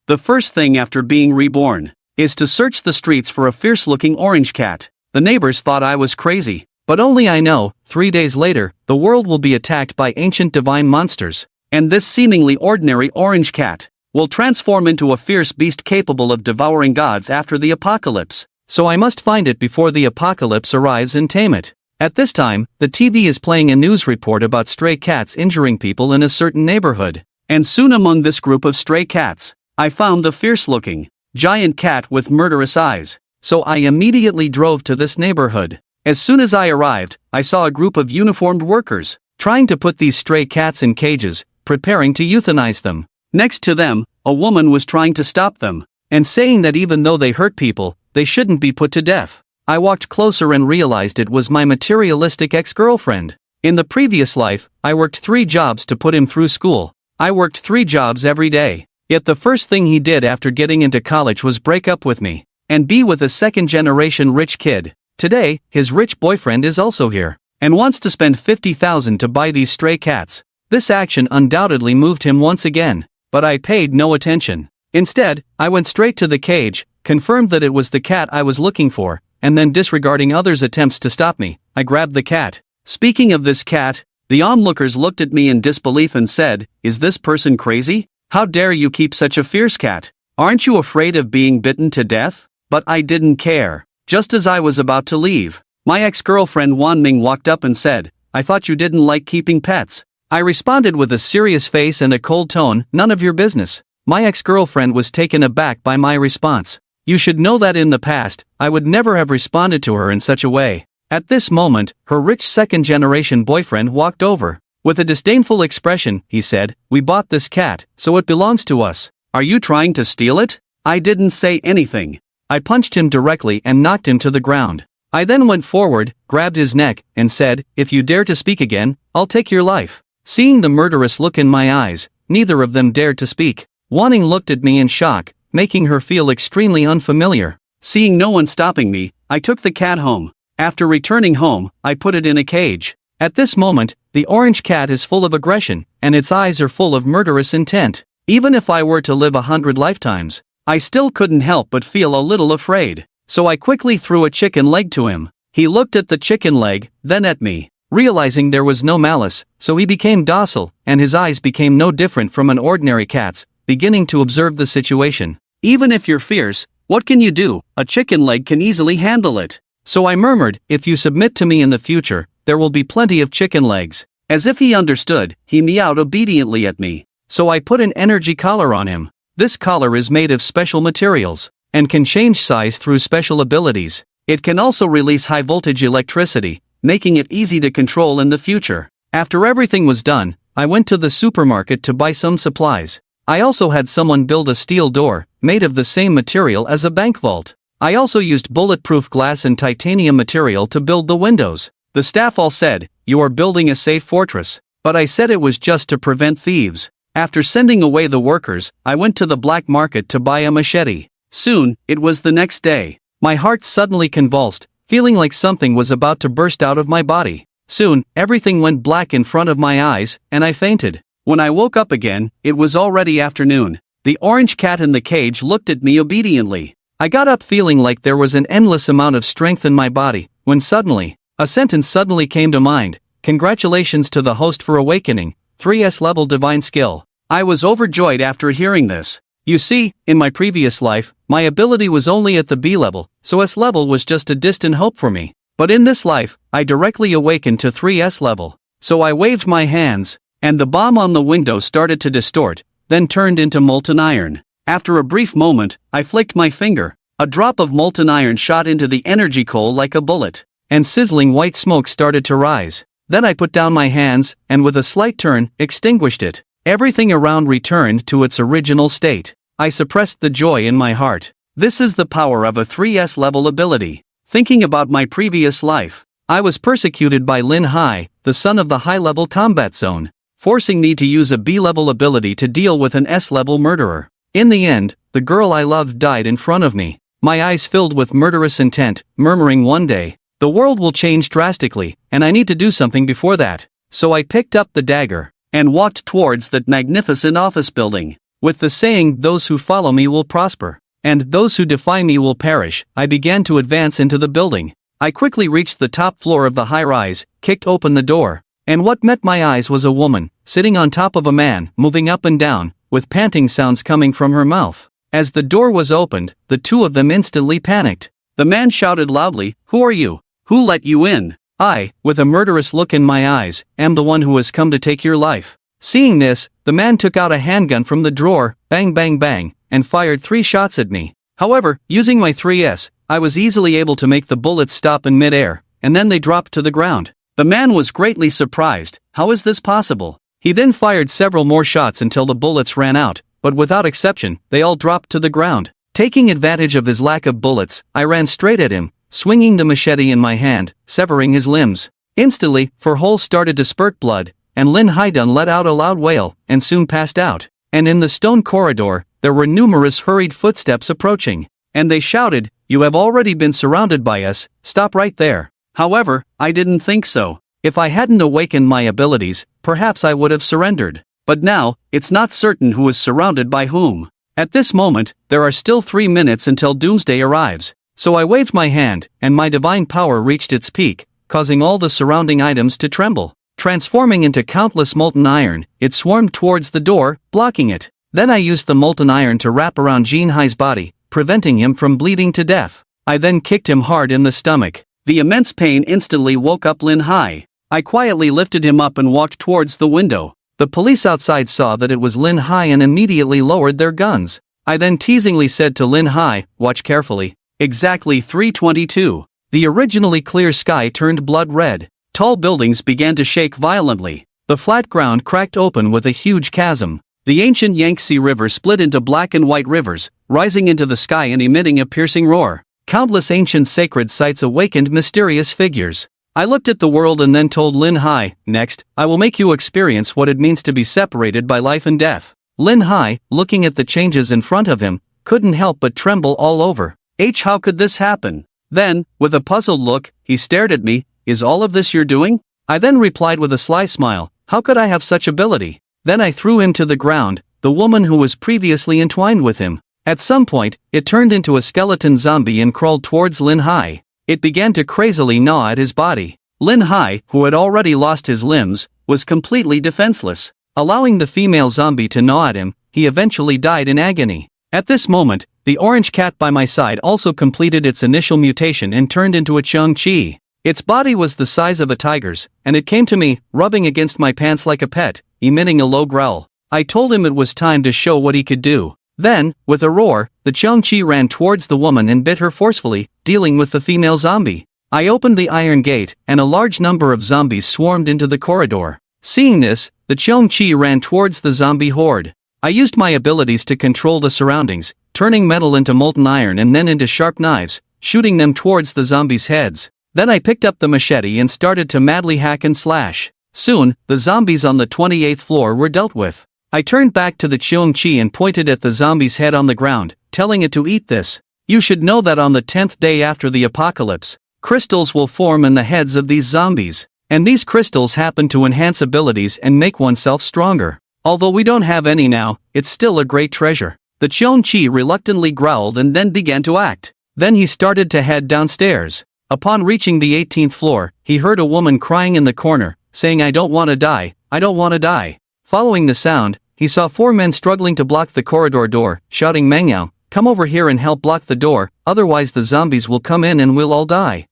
The first thing after being reborn is to search the streets for a fierce-looking orange cat. The neighbors thought I was crazy, but only I know, 3 days later, the world will be attacked by ancient divine monsters, and this seemingly ordinary orange cat will transform into a fierce beast capable of devouring gods after the apocalypse. So I must find it before the apocalypse arrives and tame it. At this time, the TV is playing a news report about stray cats injuring people in a certain neighborhood. And soon among this group of stray cats, I found the fierce-looking, giant cat with murderous eyes. So I immediately drove to this neighborhood. As soon as I arrived, I saw a group of uniformed workers trying to put these stray cats in cages, preparing to euthanize them. Next to them, a woman was trying to stop them, and saying that even though they hurt people, they shouldn't be put to death. I walked closer and realized it was my materialistic ex-girlfriend. In the previous life, I worked 3 jobs to put him through school. I worked 3 jobs every day. Yet the first thing he did after getting into college was break up with me, and be with a second-generation rich kid. Today, his rich boyfriend is also here, and wants to spend $50,000 to buy these stray cats. This action undoubtedly moved him once again, but I paid no attention. Instead, I went straight to the cage, confirmed that it was the cat I was looking for, and then disregarding others' attempts to stop me, I grabbed the cat. Speaking of this cat, the onlookers looked at me in disbelief and said, "Is this person crazy? How dare you keep such a fierce cat? Aren't you afraid of being bitten to death?" But I didn't care. Just as I was about to leave, my ex-girlfriend Wan Ming walked up and said, "I thought you didn't like keeping pets." I responded with a serious face and a cold tone, "None of your business." My ex-girlfriend was taken aback by my response. You should know that in the past, I would never have responded to her in such a way. At this moment, her rich second-generation boyfriend walked over. With a disdainful expression, he said, "We bought this cat, so it belongs to us. Are you trying to steal it?" I didn't say anything. I punched him directly and knocked him to the ground. I then went forward, grabbed his neck, and said, "If you dare to speak again, I'll take your life." Seeing the murderous look in my eyes, neither of them dared to speak. Wanning looked at me in shock, making her feel extremely unfamiliar. Seeing no one stopping me, I took the cat home. After returning home, I put it in a cage. At this moment, the orange cat is full of aggression, and its eyes are full of murderous intent. Even if I were to live 100 lifetimes, I still couldn't help but feel a little afraid. So I quickly threw a chicken leg to him. He looked at the chicken leg, then at me. Realizing there was no malice, so he became docile, and his eyes became no different from an ordinary cat's, beginning to observe the situation. Even if you're fierce, what can you do? A chicken leg can easily handle it. So I murmured, "If you submit to me in the future, there will be plenty of chicken legs." As if he understood, he meowed obediently at me. So I put an energy collar on him. This collar is made of special materials, and can change size through special abilities. It can also release high-voltage electricity, making it easy to control in the future. After everything was done, I went to the supermarket to buy some supplies. I also had someone build a steel door, made of the same material as a bank vault. I also used bulletproof glass and titanium material to build the windows. The staff all said, "You are building a safe fortress." But I said it was just to prevent thieves. After sending away the workers, I went to the black market to buy a machete. Soon, it was the next day. My heart suddenly convulsed, feeling like something was about to burst out of my body. Soon, everything went black in front of my eyes, and I fainted. When I woke up again, it was already afternoon. The orange cat in the cage looked at me obediently. I got up feeling like there was an endless amount of strength in my body, when suddenly, a sentence suddenly came to mind. "Congratulations to the host for awakening, 3S level divine skill." I was overjoyed after hearing this. You see, in my previous life, my ability was only at the B level, so S level was just a distant hope for me. But in this life, I directly awakened to 3S level. So I waved my hands, and the bomb on the window started to distort, then turned into molten iron. After a brief moment, I flicked my finger. A drop of molten iron shot into the energy coal like a bullet, and sizzling white smoke started to rise. Then I put down my hands, and with a slight turn, extinguished it. Everything around returned to its original state. I suppressed the joy in my heart. This is the power of a 3S level ability. Thinking about my previous life, I was persecuted by Lin Hai, the son of the high-level combat zone, forcing me to use a B-level ability to deal with an S-level murderer. In the end, the girl I loved died in front of me, my eyes filled with murderous intent, murmuring one day, "The world will change drastically, and I need to do something before that." So I picked up the dagger and walked towards that magnificent office building. With the saying, "Those who follow me will prosper, and those who defy me will perish," I began to advance into the building. I quickly reached the top floor of the high-rise, kicked open the door, and what met my eyes was a woman, sitting on top of a man, moving up and down, with panting sounds coming from her mouth. As the door was opened, the two of them instantly panicked. The man shouted loudly, "Who are you? Who let you in?" I, with a murderous look in my eyes, am the one who has come to take your life. Seeing this, the man took out a handgun from the drawer, bang bang bang, and fired 3 shots at me. However, using my 3S, I was easily able to make the bullets stop in mid-air, and then they dropped to the ground. The man was greatly surprised. How is this possible? He then fired several more shots until the bullets ran out, but without exception, they all dropped to the ground. Taking advantage of his lack of bullets, I ran straight at him, swinging the machete in my hand, severing his limbs. Instantly, 4 holes started to spurt blood, and Lin Haidun let out a loud wail, and soon passed out. And in the stone corridor, there were numerous hurried footsteps approaching. And they shouted, "You have already been surrounded by us, stop right there." However, I didn't think so. If I hadn't awakened my abilities, perhaps I would have surrendered. But now, it's not certain who is surrounded by whom. At this moment, there are still 3 minutes until doomsday arrives. So I waved my hand, and my divine power reached its peak, causing all the surrounding items to tremble. Transforming into countless molten iron, it swarmed towards the door, blocking it. Then I used the molten iron to wrap around Jin Hai's body, preventing him from bleeding to death. I then kicked him hard in the stomach. The immense pain instantly woke up Lin Hai. I quietly lifted him up and walked towards the window. The police outside saw that it was Lin Hai and immediately lowered their guns. I then teasingly said to Lin Hai, "Watch carefully." Exactly 3:22. The originally clear sky turned blood red. Tall buildings began to shake violently. The flat ground cracked open with a huge chasm. The ancient Yangtze River split into black and white rivers, rising into the sky and emitting a piercing roar. Countless ancient sacred sites awakened mysterious figures. I looked at the world and then told Lin Hai, "Next, I will make you experience what it means to be separated by life and death." Lin Hai, looking at the changes in front of him, couldn't help but tremble all over. How could this happen? Then, with a puzzled look, he stared at me. "Is all of this you're doing?" I then replied with a sly smile, "How could I have such ability?" Then I threw him to the ground, the woman who was previously entwined with him. At some point, it turned into a skeleton zombie and crawled towards Lin Hai. It began to crazily gnaw at his body. Lin Hai, who had already lost his limbs, was completely defenseless. Allowing the female zombie to gnaw at him, he eventually died in agony. At this moment, the orange cat by my side also completed its initial mutation and turned into a Chang-Chi. Its body was the size of a tiger's, and it came to me, rubbing against my pants like a pet, emitting a low growl. I told him it was time to show what he could do. Then, with a roar, the Chang-Chi ran towards the woman and bit her forcefully, dealing with the female zombie. I opened the iron gate, and a large number of zombies swarmed into the corridor. Seeing this, the Chang-Chi ran towards the zombie horde. I used my abilities to control the surroundings, turning metal into molten iron and then into sharp knives, shooting them towards the zombies' heads. Then I picked up the machete and started to madly hack and slash. Soon, the zombies on the 28th floor were dealt with. I turned back to the Chang-Chi and pointed at the zombie's head on the ground, telling it to eat this. You should know that on the 10th day after the apocalypse, crystals will form in the heads of these zombies. And these crystals happen to enhance abilities and make oneself stronger. Although we don't have any now, it's still a great treasure. The Chang-Chi reluctantly growled and then began to act. Then he started to head downstairs. Upon reaching the 18th floor, he heard a woman crying in the corner, saying, "I don't want to die, I don't want to die." Following the sound, he saw 4 men struggling to block the corridor door, shouting, "Mangyao, come over here and help block the door, otherwise the zombies will come in and we'll all die."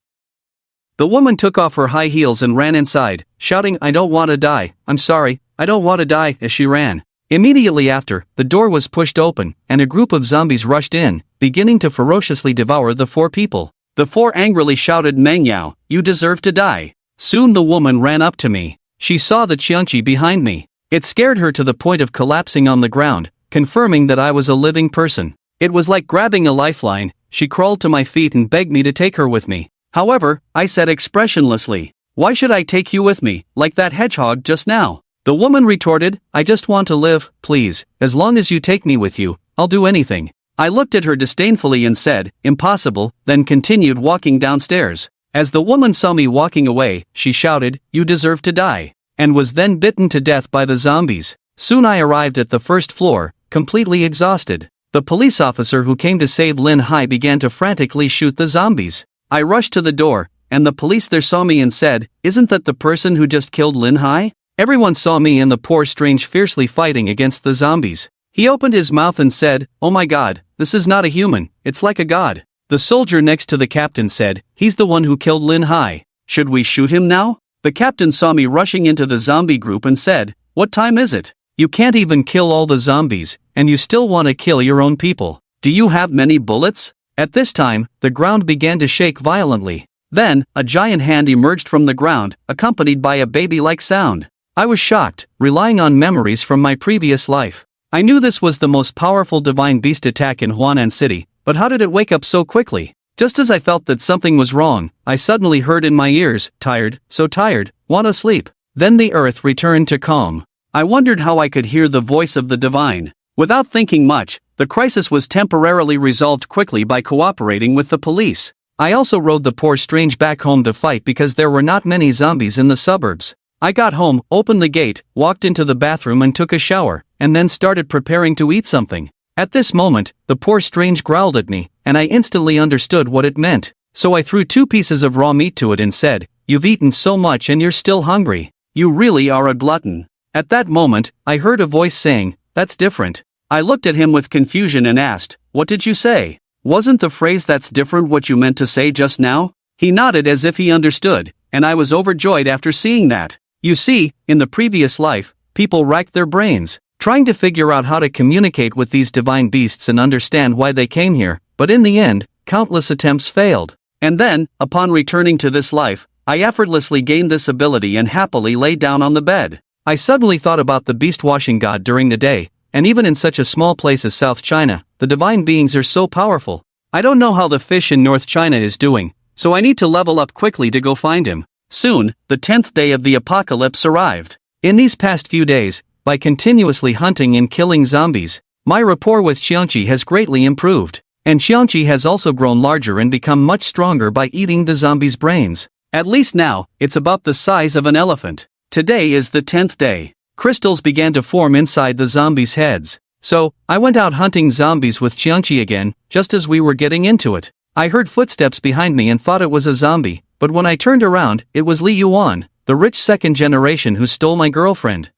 The woman took off her high heels and ran inside, shouting, "I don't want to die, I'm sorry, I don't want to die," as she ran. Immediately after, the door was pushed open, and a group of zombies rushed in, beginning to ferociously devour the 4 people. The 4 angrily shouted, "Mangyao, you deserve to die." Soon the woman ran up to me. She saw the Chang-Chi behind me. It scared her to the point of collapsing on the ground, confirming that I was a living person. It was like grabbing a lifeline. She crawled to my feet and begged me to take her with me. However, I said expressionlessly, "Why should I take you with me, like that hedgehog just now?" The woman retorted, "I just want to live, please, as long as you take me with you, I'll do anything." I looked at her disdainfully and said, "Impossible," then continued walking downstairs. As the woman saw me walking away, she shouted, "You deserve to die," and was then bitten to death by the zombies. Soon I arrived at the 1st floor, completely exhausted. The police officer who came to save Lin Hai began to frantically shoot the zombies. I rushed to the door, and the police there saw me and said, "Isn't that the person who just killed Lin Hai?" Everyone saw me and the poor strange fiercely fighting against the zombies. He opened his mouth and said, "Oh my god, this is not a human, it's like a god." The soldier next to the captain said, "He's the one who killed Lin Hai. Should we shoot him now?" The captain saw me rushing into the zombie group and said, "What time is it? You can't even kill all the zombies, and you still want to kill your own people. Do you have many bullets?" At this time, the ground began to shake violently. Then, a giant hand emerged from the ground, accompanied by a baby-like sound. I was shocked, relying on memories from my previous life. I knew this was the most powerful divine beast attack in Huanan City, but how did it wake up so quickly? Just as I felt that something was wrong, I suddenly heard in my ears, "Tired, so tired, want to sleep." Then the earth returned to calm. I wondered how I could hear the voice of the divine. Without thinking much, the crisis was temporarily resolved quickly by cooperating with the police. I also rode the poor strange back home to fight because there were not many zombies in the suburbs. I got home, opened the gate, walked into the bathroom and took a shower, and then started preparing to eat something. At this moment, the poor strange growled at me, and I instantly understood what it meant. So I threw 2 pieces of raw meat to it and said, "You've eaten so much and you're still hungry. You really are a glutton." At that moment, I heard a voice saying, "That's different." I looked at him with confusion and asked, "What did you say? Wasn't the phrase 'that's different' what you meant to say just now?" He nodded as if he understood, and I was overjoyed after seeing that. You see, in the previous life, people racked their brains, trying to figure out how to communicate with these divine beasts and understand why they came here, but in the end, countless attempts failed. And then, upon returning to this life, I effortlessly gained this ability and happily lay down on the bed. I suddenly thought about the beast-washing god during the day, and even in such a small place as South China, the divine beings are so powerful. I don't know how the fish in North China is doing, so I need to level up quickly to go find him. Soon, the 10th day of the apocalypse arrived. In these past few days, by continuously hunting and killing zombies, my rapport with Qiangqi has greatly improved, and Qiangqi has also grown larger and become much stronger by eating the zombies' brains. At least now, it's about the size of an elephant. Today is the 10th day. Crystals began to form inside the zombies' heads. So, I went out hunting zombies with Qiangqi again, just as we were getting into it. I heard footsteps behind me and thought it was a zombie, but when I turned around, it was Li Yuan, the rich second generation who stole my girlfriend.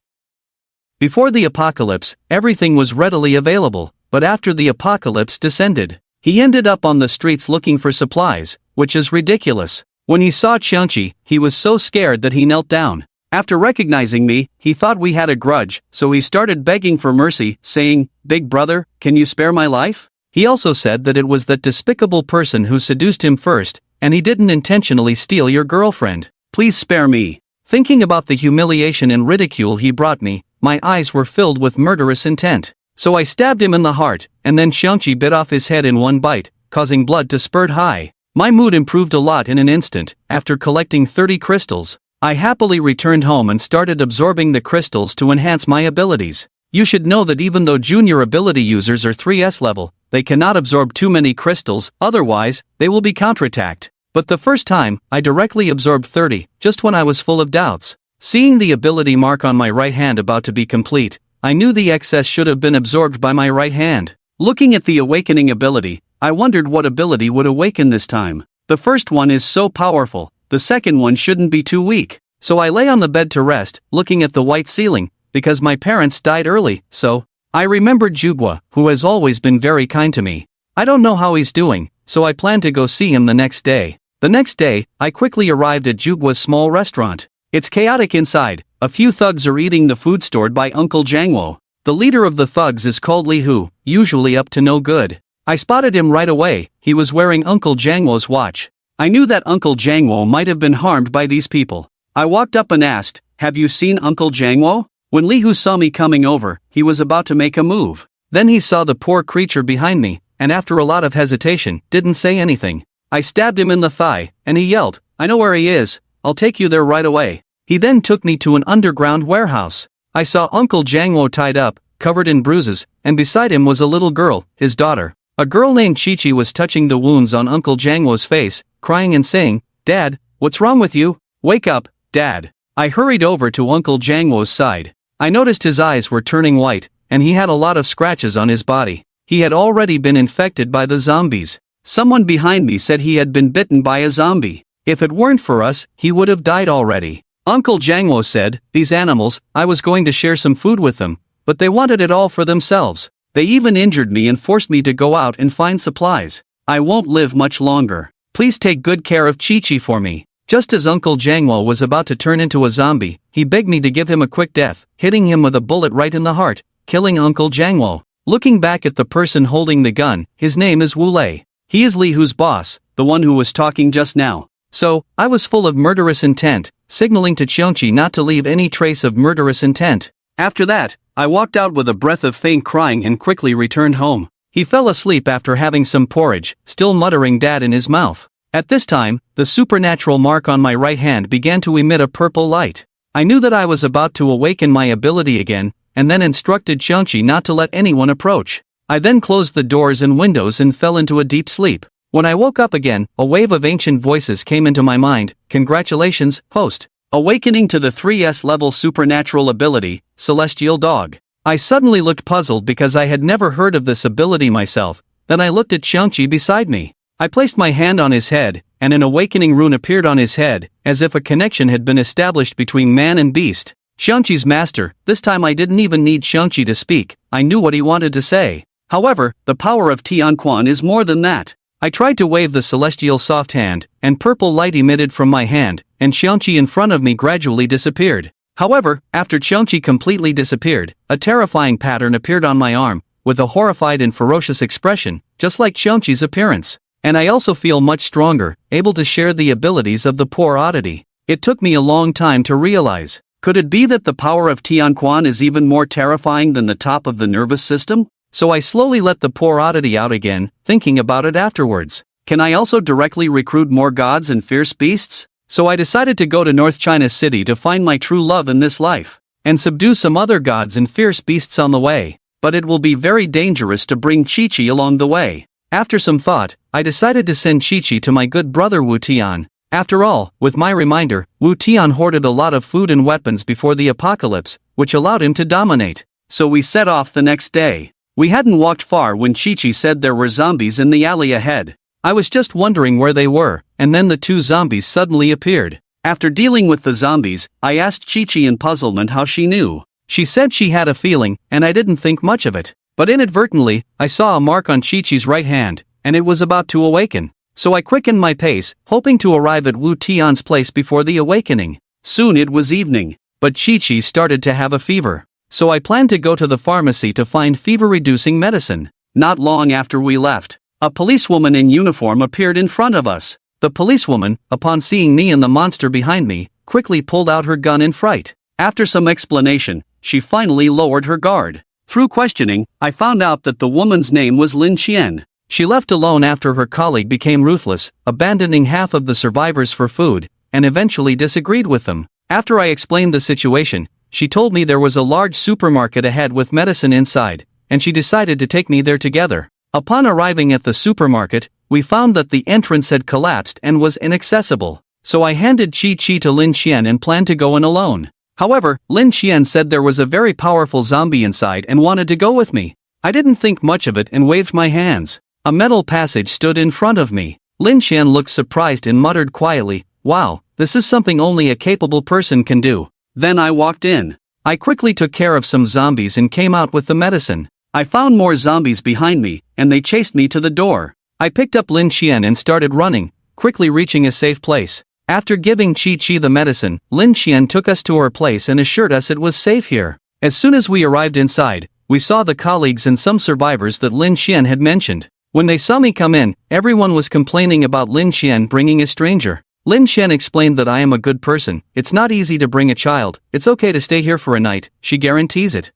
Before the apocalypse, everything was readily available, but after the apocalypse descended, he ended up on the streets looking for supplies, which is ridiculous. When he saw Qiangqi, he was so scared that he knelt down. After recognizing me, he thought we had a grudge, so he started begging for mercy, saying, "Big brother, can you spare my life?" He also said that it was that despicable person who seduced him first, and he didn't intentionally steal your girlfriend. Please spare me. Thinking about the humiliation and ridicule he brought me, my eyes were filled with murderous intent. So I stabbed him in the heart, and then Qiangqi bit off his head in one bite, causing blood to spurt high. My mood improved a lot in an instant. After collecting 30 crystals, I happily returned home and started absorbing the crystals to enhance my abilities. You should know that even though junior ability users are 3S level, they cannot absorb too many crystals, otherwise, they will be counterattacked. But the first time, I directly absorbed 30, just when I was full of doubts. Seeing the ability mark on my right hand about to be complete, I knew the excess should have been absorbed by my right hand. Looking at the awakening ability, I wondered what ability would awaken this time. The first one is so powerful, the second one shouldn't be too weak. So I lay on the bed to rest, looking at the white ceiling, because my parents died early, so I remembered Jugwa, who has always been very kind to me. I don't know how he's doing, so I plan to go see him the next day. The next day, I quickly arrived at Jugwa's small restaurant. It's chaotic inside. A few thugs are eating the food stored by Uncle Jangwo. The leader of the thugs is called Li Hu, usually up to no good. I spotted him right away. He was wearing Uncle Jangwo's watch. I knew that Uncle Jangwo might have been harmed by these people. I walked up and asked, "Have you seen Uncle Jangwo?" When Li Hu saw me coming over, he was about to make a move. Then he saw the poor creature behind me, and after a lot of hesitation, didn't say anything. I stabbed him in the thigh, and he yelled, "I know where he is, I'll take you there right away." He then took me to an underground warehouse. I saw Uncle Jangwo tied up, covered in bruises, and beside him was a little girl, his daughter. A girl named Chi-Chi was touching the wounds on Uncle Jangwo's face, crying and saying, "Dad, what's wrong with you? Wake up, Dad." I hurried over to Uncle Jangwo's side. I noticed his eyes were turning white, and he had a lot of scratches on his body. He had already been infected by the zombies. Someone behind me said he had been bitten by a zombie. If it weren't for us, he would have died already. Uncle Jangwo said, "These animals, I was going to share some food with them, but they wanted it all for themselves. They even injured me and forced me to go out and find supplies. I won't live much longer. Please take good care of Chi-Chi for me." Just as Uncle Jangwo was about to turn into a zombie, he begged me to give him a quick death, hitting him with a bullet right in the heart, killing Uncle Jangwo. Looking back at the person holding the gun, his name is Wu Lei. He is Li Hu's boss, the one who was talking just now. So, I was full of murderous intent, signaling to Cheongchi not to leave any trace of murderous intent. After that, I walked out with a breath of faint crying and quickly returned home. He fell asleep after having some porridge, still muttering "dad" in his mouth. At this time, the supernatural mark on my right hand began to emit a purple light. I knew that I was about to awaken my ability again, and then instructed Cheongchi not to let anyone approach. I then closed the doors and windows and fell into a deep sleep. When I woke up again, a wave of ancient voices came into my mind. "Congratulations, host. Awakening to the 3S level supernatural ability, Celestial Dog." I suddenly looked puzzled because I had never heard of this ability myself. Then I looked at Cheongchi beside me. I placed my hand on his head, and an awakening rune appeared on his head, as if a connection had been established between man and beast. Cheongchi's master. This time I didn't even need Cheongchi to speak, I knew what he wanted to say. However, the power of Tianquan is more than that. I tried to wave the celestial soft hand, and purple light emitted from my hand, and Cheongchi in front of me gradually disappeared. However, after Cheongchi completely disappeared, a terrifying pattern appeared on my arm, with a horrified and ferocious expression, just like Cheongchi's appearance. And I also feel much stronger, able to share the abilities of the poor oddity. It took me a long time to realize. Could it be that the power of Tianquan is even more terrifying than the top of the nervous system? So I slowly let the poor oddity out again, thinking about it afterwards. Can I also directly recruit more gods and fierce beasts? So I decided to go to North China City to find my true love in this life, and subdue some other gods and fierce beasts on the way. But it will be very dangerous to bring Chi-Chi along the way. After some thought, I decided to send Chi-Chi to my good brother Wu Tian. After all, with my reminder, Wu Tian hoarded a lot of food and weapons before the apocalypse, which allowed him to dominate. So we set off the next day. We hadn't walked far when Chi-Chi said there were zombies in the alley ahead. I was just wondering where they were, and then the two zombies suddenly appeared. After dealing with the zombies, I asked Chi-Chi in puzzlement how she knew. She said she had a feeling, and I didn't think much of it. But inadvertently, I saw a mark on Chi-Chi's right hand, and it was about to awaken. So I quickened my pace, hoping to arrive at Wu Tian's place before the awakening. Soon it was evening, but Chi-Chi started to have a fever. So I planned to go to the pharmacy to find fever-reducing medicine. Not long after we left, a policewoman in uniform appeared in front of us. The policewoman, upon seeing me and the monster behind me, quickly pulled out her gun in fright. After some explanation, she finally lowered her guard. Through questioning, I found out that the woman's name was Lin Qian. She left alone after her colleague became ruthless, abandoning half of the survivors for food, and eventually disagreed with them. After I explained the situation, she told me there was a large supermarket ahead with medicine inside, and she decided to take me there together. Upon arriving at the supermarket, we found that the entrance had collapsed and was inaccessible. So I handed Chi-Chi to Lin Qian and planned to go in alone. However, Lin Qian said there was a very powerful zombie inside and wanted to go with me. I didn't think much of it and waved my hands. A metal passage stood in front of me. Lin Qian looked surprised and muttered quietly, "Wow, this is something only a capable person can do." Then I walked in. I quickly took care of some zombies and came out with the medicine. I found more zombies behind me, and they chased me to the door. I picked up Lin Qian and started running, quickly reaching a safe place. After giving Chi-Chi the medicine, Lin Qian took us to her place and assured us it was safe here. As soon as we arrived inside, we saw the colleagues and some survivors that Lin Qian had mentioned. When they saw me come in, everyone was complaining about Lin Qian bringing a stranger. Lin Qian explained that I am a good person. It's not easy to bring a child. It's okay to stay here for a night, she guarantees it.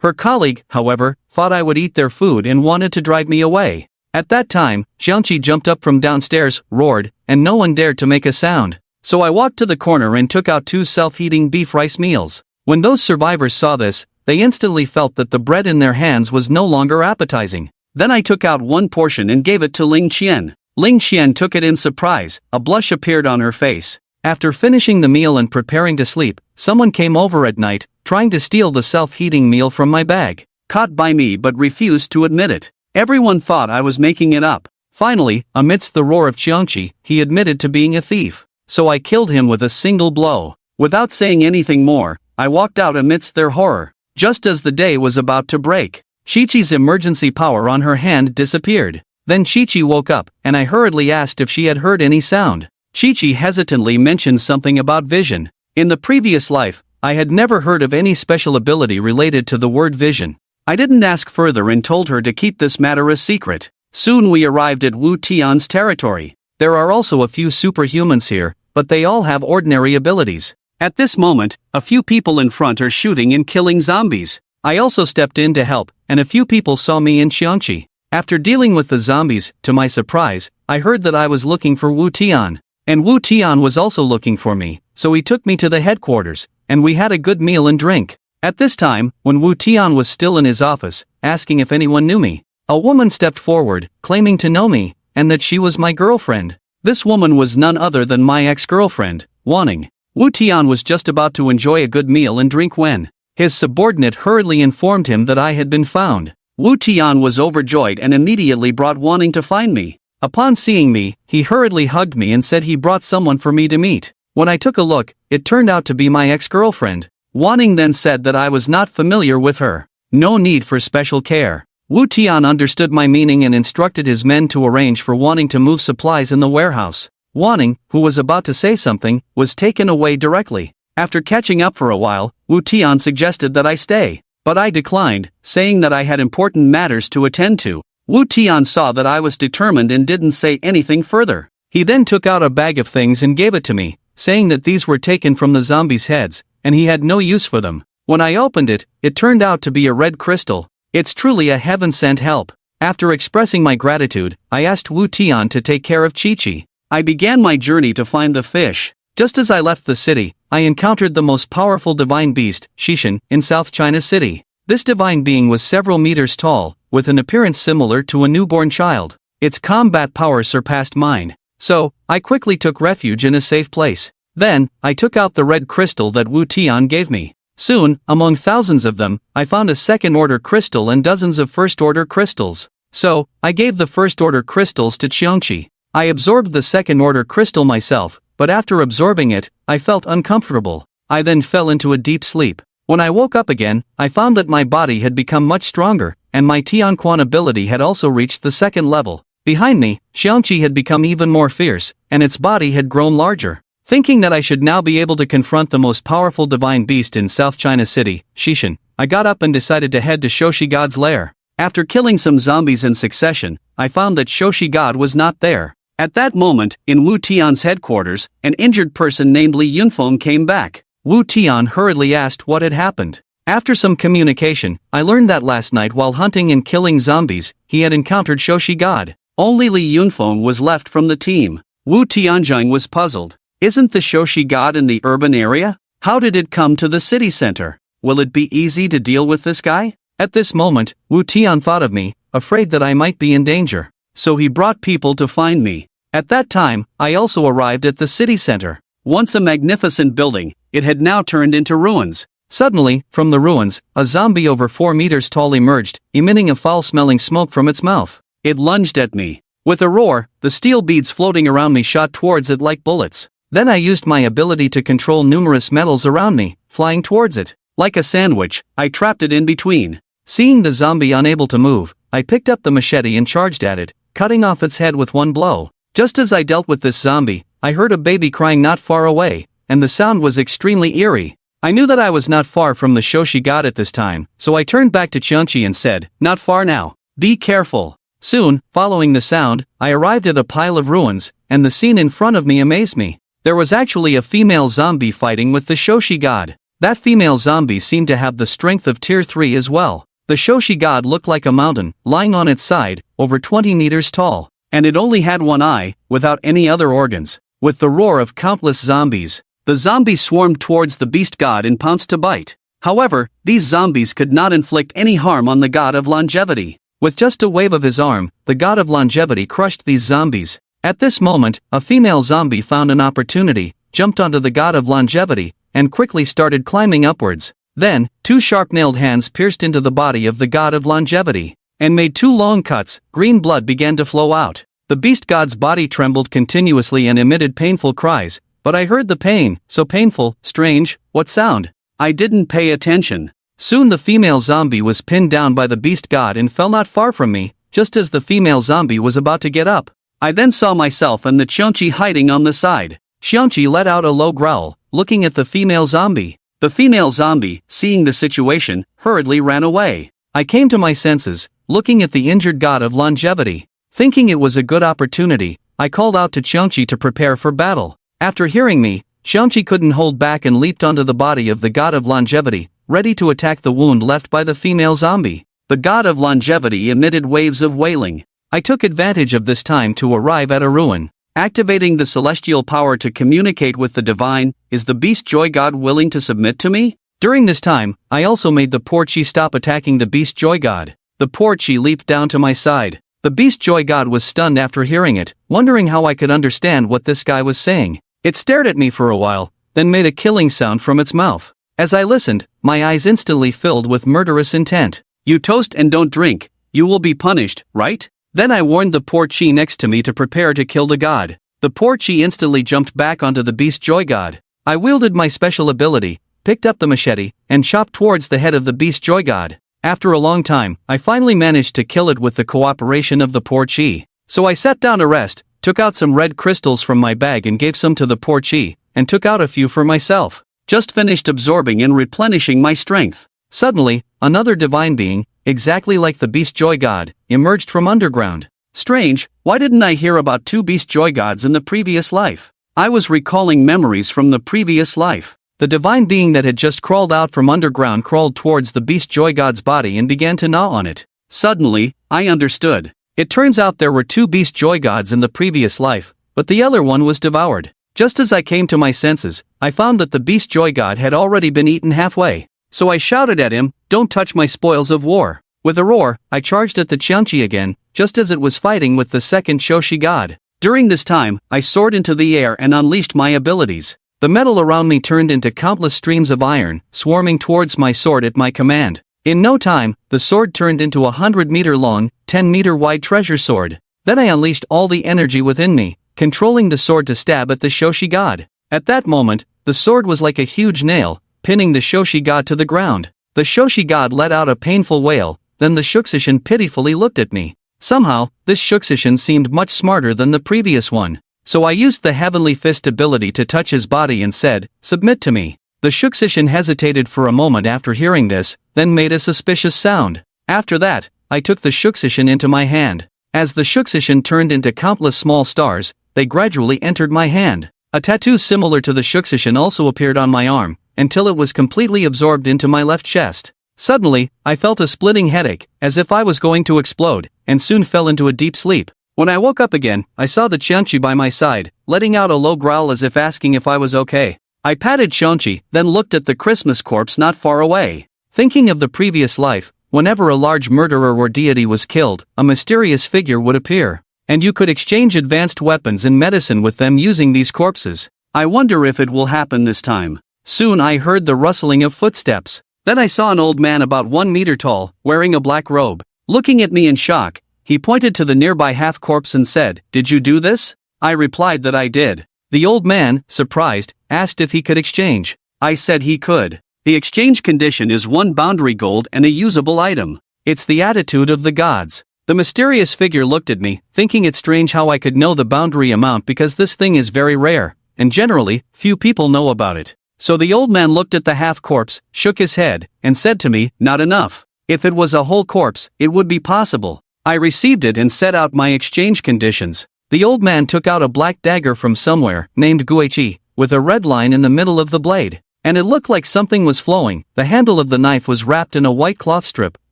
Her colleague, however, thought I would eat their food and wanted to drive me away. At that time, Jiangqi jumped up from downstairs, roared, and no one dared to make a sound. So I walked to the corner and took out 2 self-heating beef rice meals. When those survivors saw this, they instantly felt that the bread in their hands was no longer appetizing. Then I took out 1 portion and gave it to Ling Qian. Ling Qian took it in surprise, a blush appeared on her face. After finishing the meal and preparing to sleep, someone came over at night, trying to steal the self-heating meal from my bag. Caught by me but refused to admit it. Everyone thought I was making it up. Finally, amidst the roar of Qiangqi, he admitted to being a thief. So I killed him with a single blow. Without saying anything more, I walked out amidst their horror. Just as the day was about to break, Qiqi's emergency power on her hand disappeared. Then Qiqi woke up, and I hurriedly asked if she had heard any sound. Qiqi hesitantly mentioned something about vision. In the previous life, I had never heard of any special ability related to the word vision. I didn't ask further and told her to keep this matter a secret. Soon we arrived at Wu Tian's territory. There are also a few superhumans here, but they all have ordinary abilities. At this moment, a few people in front are shooting and killing zombies. I also stepped in to help, and a few people saw me in Qiangqi. After dealing with the zombies, to my surprise, I heard that I was looking for Wu Tian. And Wu Tian was also looking for me, so he took me to the headquarters, and we had a good meal and drink. At this time, when Wu Tian was still in his office, asking if anyone knew me, a woman stepped forward, claiming to know me, and that she was my girlfriend. This woman was none other than my ex-girlfriend, Wanning. Wu Tian was just about to enjoy a good meal and drink when his subordinate hurriedly informed him that I had been found. Wu Tian was overjoyed and immediately brought Wanning to find me. Upon seeing me, he hurriedly hugged me and said he brought someone for me to meet. When I took a look, it turned out to be my ex-girlfriend. Wanning then said that I was not familiar with her. No need for special care. Wu Tian understood my meaning and instructed his men to arrange for Wanning to move supplies in the warehouse. Wanning, who was about to say something, was taken away directly. After catching up for a while, Wu Tian suggested that I stay, but I declined, saying that I had important matters to attend to. Wu Tian saw that I was determined and didn't say anything further. He then took out a bag of things and gave it to me, saying that these were taken from the zombies' heads, and he had no use for them. When I opened it, it turned out to be a red crystal. It's truly a heaven-sent help. After expressing my gratitude, I asked Wu Tian to take care of Qiqi. I began my journey to find the fish. Just as I left the city, I encountered the most powerful divine beast, Xishan, in South China City. This divine being was several meters tall, with an appearance similar to a newborn child. Its combat power surpassed mine. So, I quickly took refuge in a safe place. Then, I took out the red crystal that Wu Tian gave me. Soon, among thousands of them, I found a second-order crystal and dozens of first-order crystals. So, I gave the first-order crystals to Qiangqi. I absorbed the second-order crystal myself, but after absorbing it, I felt uncomfortable. I then fell into a deep sleep. When I woke up again, I found that my body had become much stronger, and my Tianquan ability had also reached the second level. Behind me, Qiangqi had become even more fierce, and its body had grown larger. Thinking that I should now be able to confront the most powerful divine beast in South China City, Xishan, I got up and decided to head to Shoshi God's lair. After killing some zombies in succession, I found that Shoshi God was not there. At that moment, in Wu Tian's headquarters, an injured person named Li Yunfeng came back. Wu Tian hurriedly asked what had happened. After some communication, I learned that last night while hunting and killing zombies, he had encountered Shoshi God. Only Li Yunfeng was left from the team. Wu Tianjing was puzzled. Isn't the Shoshi God in the urban area? How did it come to the city center? Will it be easy to deal with this guy? At this moment, Wu Tian thought of me, afraid that I might be in danger. So he brought people to find me. At that time, I also arrived at the city center. Once a magnificent building, it had now turned into ruins. Suddenly, from the ruins, a zombie over 4 meters tall emerged, emitting a foul-smelling smoke from its mouth. It lunged at me. With a roar, the steel beads floating around me shot towards it like bullets. Then I used my ability to control numerous metals around me, flying towards it. Like a sandwich, I trapped it in between. Seeing the zombie unable to move, I picked up the machete and charged at it, cutting off its head with one blow. Just as I dealt with this zombie, I heard a baby crying not far away, and the sound was extremely eerie. I knew that I was not far from the Shoshi God at this time, so I turned back to Qiangqi and said, "Not far now. Be careful." Soon, following the sound, I arrived at a pile of ruins, and the scene in front of me amazed me. There was actually a female zombie fighting with the Shoshi God. That female zombie seemed to have the strength of Tier 3 as well. The Shoshi God looked like a mountain, lying on its side, over 20 meters tall, and it only had one eye, without any other organs. With the roar of countless zombies, the zombies swarmed towards the beast god and pounced to bite. However, these zombies could not inflict any harm on the god of longevity. With just a wave of his arm, the god of longevity crushed these zombies. At this moment, a female zombie found an opportunity, jumped onto the god of longevity, and quickly started climbing upwards. Then, 2 sharp-nailed hands pierced into the body of the god of longevity, and made 2 long cuts. Green blood began to flow out. The beast god's body trembled continuously and emitted painful cries, but I heard the pain, so painful, strange, what sound? I didn't pay attention. Soon the female zombie was pinned down by the beast god and fell not far from me, just as the female zombie was about to get up. I then saw myself and the Xiangqi hiding on the side. Xiangqi let out a low growl, looking at the female zombie. The female zombie, seeing the situation, hurriedly ran away. I came to my senses, looking at the injured god of longevity. Thinking it was a good opportunity, I called out to Xiangqi to prepare for battle. After hearing me, Xiangqi couldn't hold back and leaped onto the body of the god of longevity, ready to attack the wound left by the female zombie. The god of longevity emitted waves of wailing. I took advantage of this time to arrive at a ruin. Activating the celestial power to communicate with the divine, is the beast joy god willing to submit to me? During this time, I also made the poor Qi stop attacking the beast joy god. The poor Qi leaped down to my side. The beast joy god was stunned after hearing it, wondering how I could understand what this guy was saying. It stared at me for a while, then made a killing sound from its mouth. As I listened, my eyes instantly filled with murderous intent. You toast and don't drink, you will be punished, right? Then I warned the poor Qi next to me to prepare to kill the god. The poor Qi instantly jumped back onto the beast joy god. I wielded my special ability, picked up the machete, and chopped towards the head of the beast joy god. After a long time, I finally managed to kill it with the cooperation of the poor Qi. So I sat down to rest, took out some red crystals from my bag and gave some to the poor Qi, and took out a few for myself. Just finished absorbing and replenishing my strength. Suddenly, another divine being, exactly like the beast joy god, emerged from underground. Strange, why didn't I hear about 2 beast joy gods in the previous life? I was recalling memories from the previous life. The divine being that had just crawled out from underground crawled towards the beast joy god's body and began to gnaw on it. Suddenly, I understood. It turns out there were 2 beast joy gods in the previous life, but the other one was devoured. Just as I came to my senses, I found that the beast joy god had already been eaten halfway. So I shouted at him, "Don't touch my spoils of war." With a roar, I charged at the Xiangqi again, just as it was fighting with the second Shoshi god. During this time, I soared into the air and unleashed my abilities. The metal around me turned into countless streams of iron, swarming towards my sword at my command. In no time, the sword turned into a 100-meter-long, 10-meter-wide treasure sword. Then I unleashed all the energy within me, controlling the sword to stab at the Shoshi god. At that moment, the sword was like a huge nail, pinning the Shoshi god to the ground. The Shoshi god let out a painful wail, then the Shuxishin pitifully looked at me. Somehow, this Shuxishin seemed much smarter than the previous one. So I used the Heavenly Fist ability to touch his body and said, "Submit to me." The Shuxishin hesitated for a moment after hearing this, then made a suspicious sound. After that, I took the Shuxishin into my hand. As the Shuxishin turned into countless small stars, they gradually entered my hand. A tattoo similar to the Shuxishin also appeared on my arm, until it was completely absorbed into my left chest. Suddenly, I felt a splitting headache, as if I was going to explode, and soon fell into a deep sleep. When I woke up again, I saw the Xiangqi by my side, letting out a low growl as if asking if I was okay. I patted Xiangqi, then looked at the Christmas corpse not far away. Thinking of the previous life, whenever a large murderer or deity was killed, a mysterious figure would appear. And you could exchange advanced weapons and medicine with them using these corpses. I wonder if it will happen this time. Soon I heard the rustling of footsteps. Then I saw an old man about 1 meter tall, wearing a black robe. Looking at me in shock, he pointed to the nearby half-corpse and said, "Did you do this?" I replied that I did. The old man, surprised, asked if he could exchange. I said he could. The exchange condition is 1 boundary gold and a usable item. It's the attitude of the gods. The mysterious figure looked at me, thinking it strange how I could know the boundary amount because this thing is very rare, and generally, few people know about it. So the old man looked at the half-corpse, shook his head, and said to me, "Not enough. If it was a whole corpse, it would be possible." I received it and set out my exchange conditions. The old man took out a black dagger from somewhere, named Guichi, with a red line in the middle of the blade. And it looked like something was flowing. The handle of the knife was wrapped in a white cloth strip,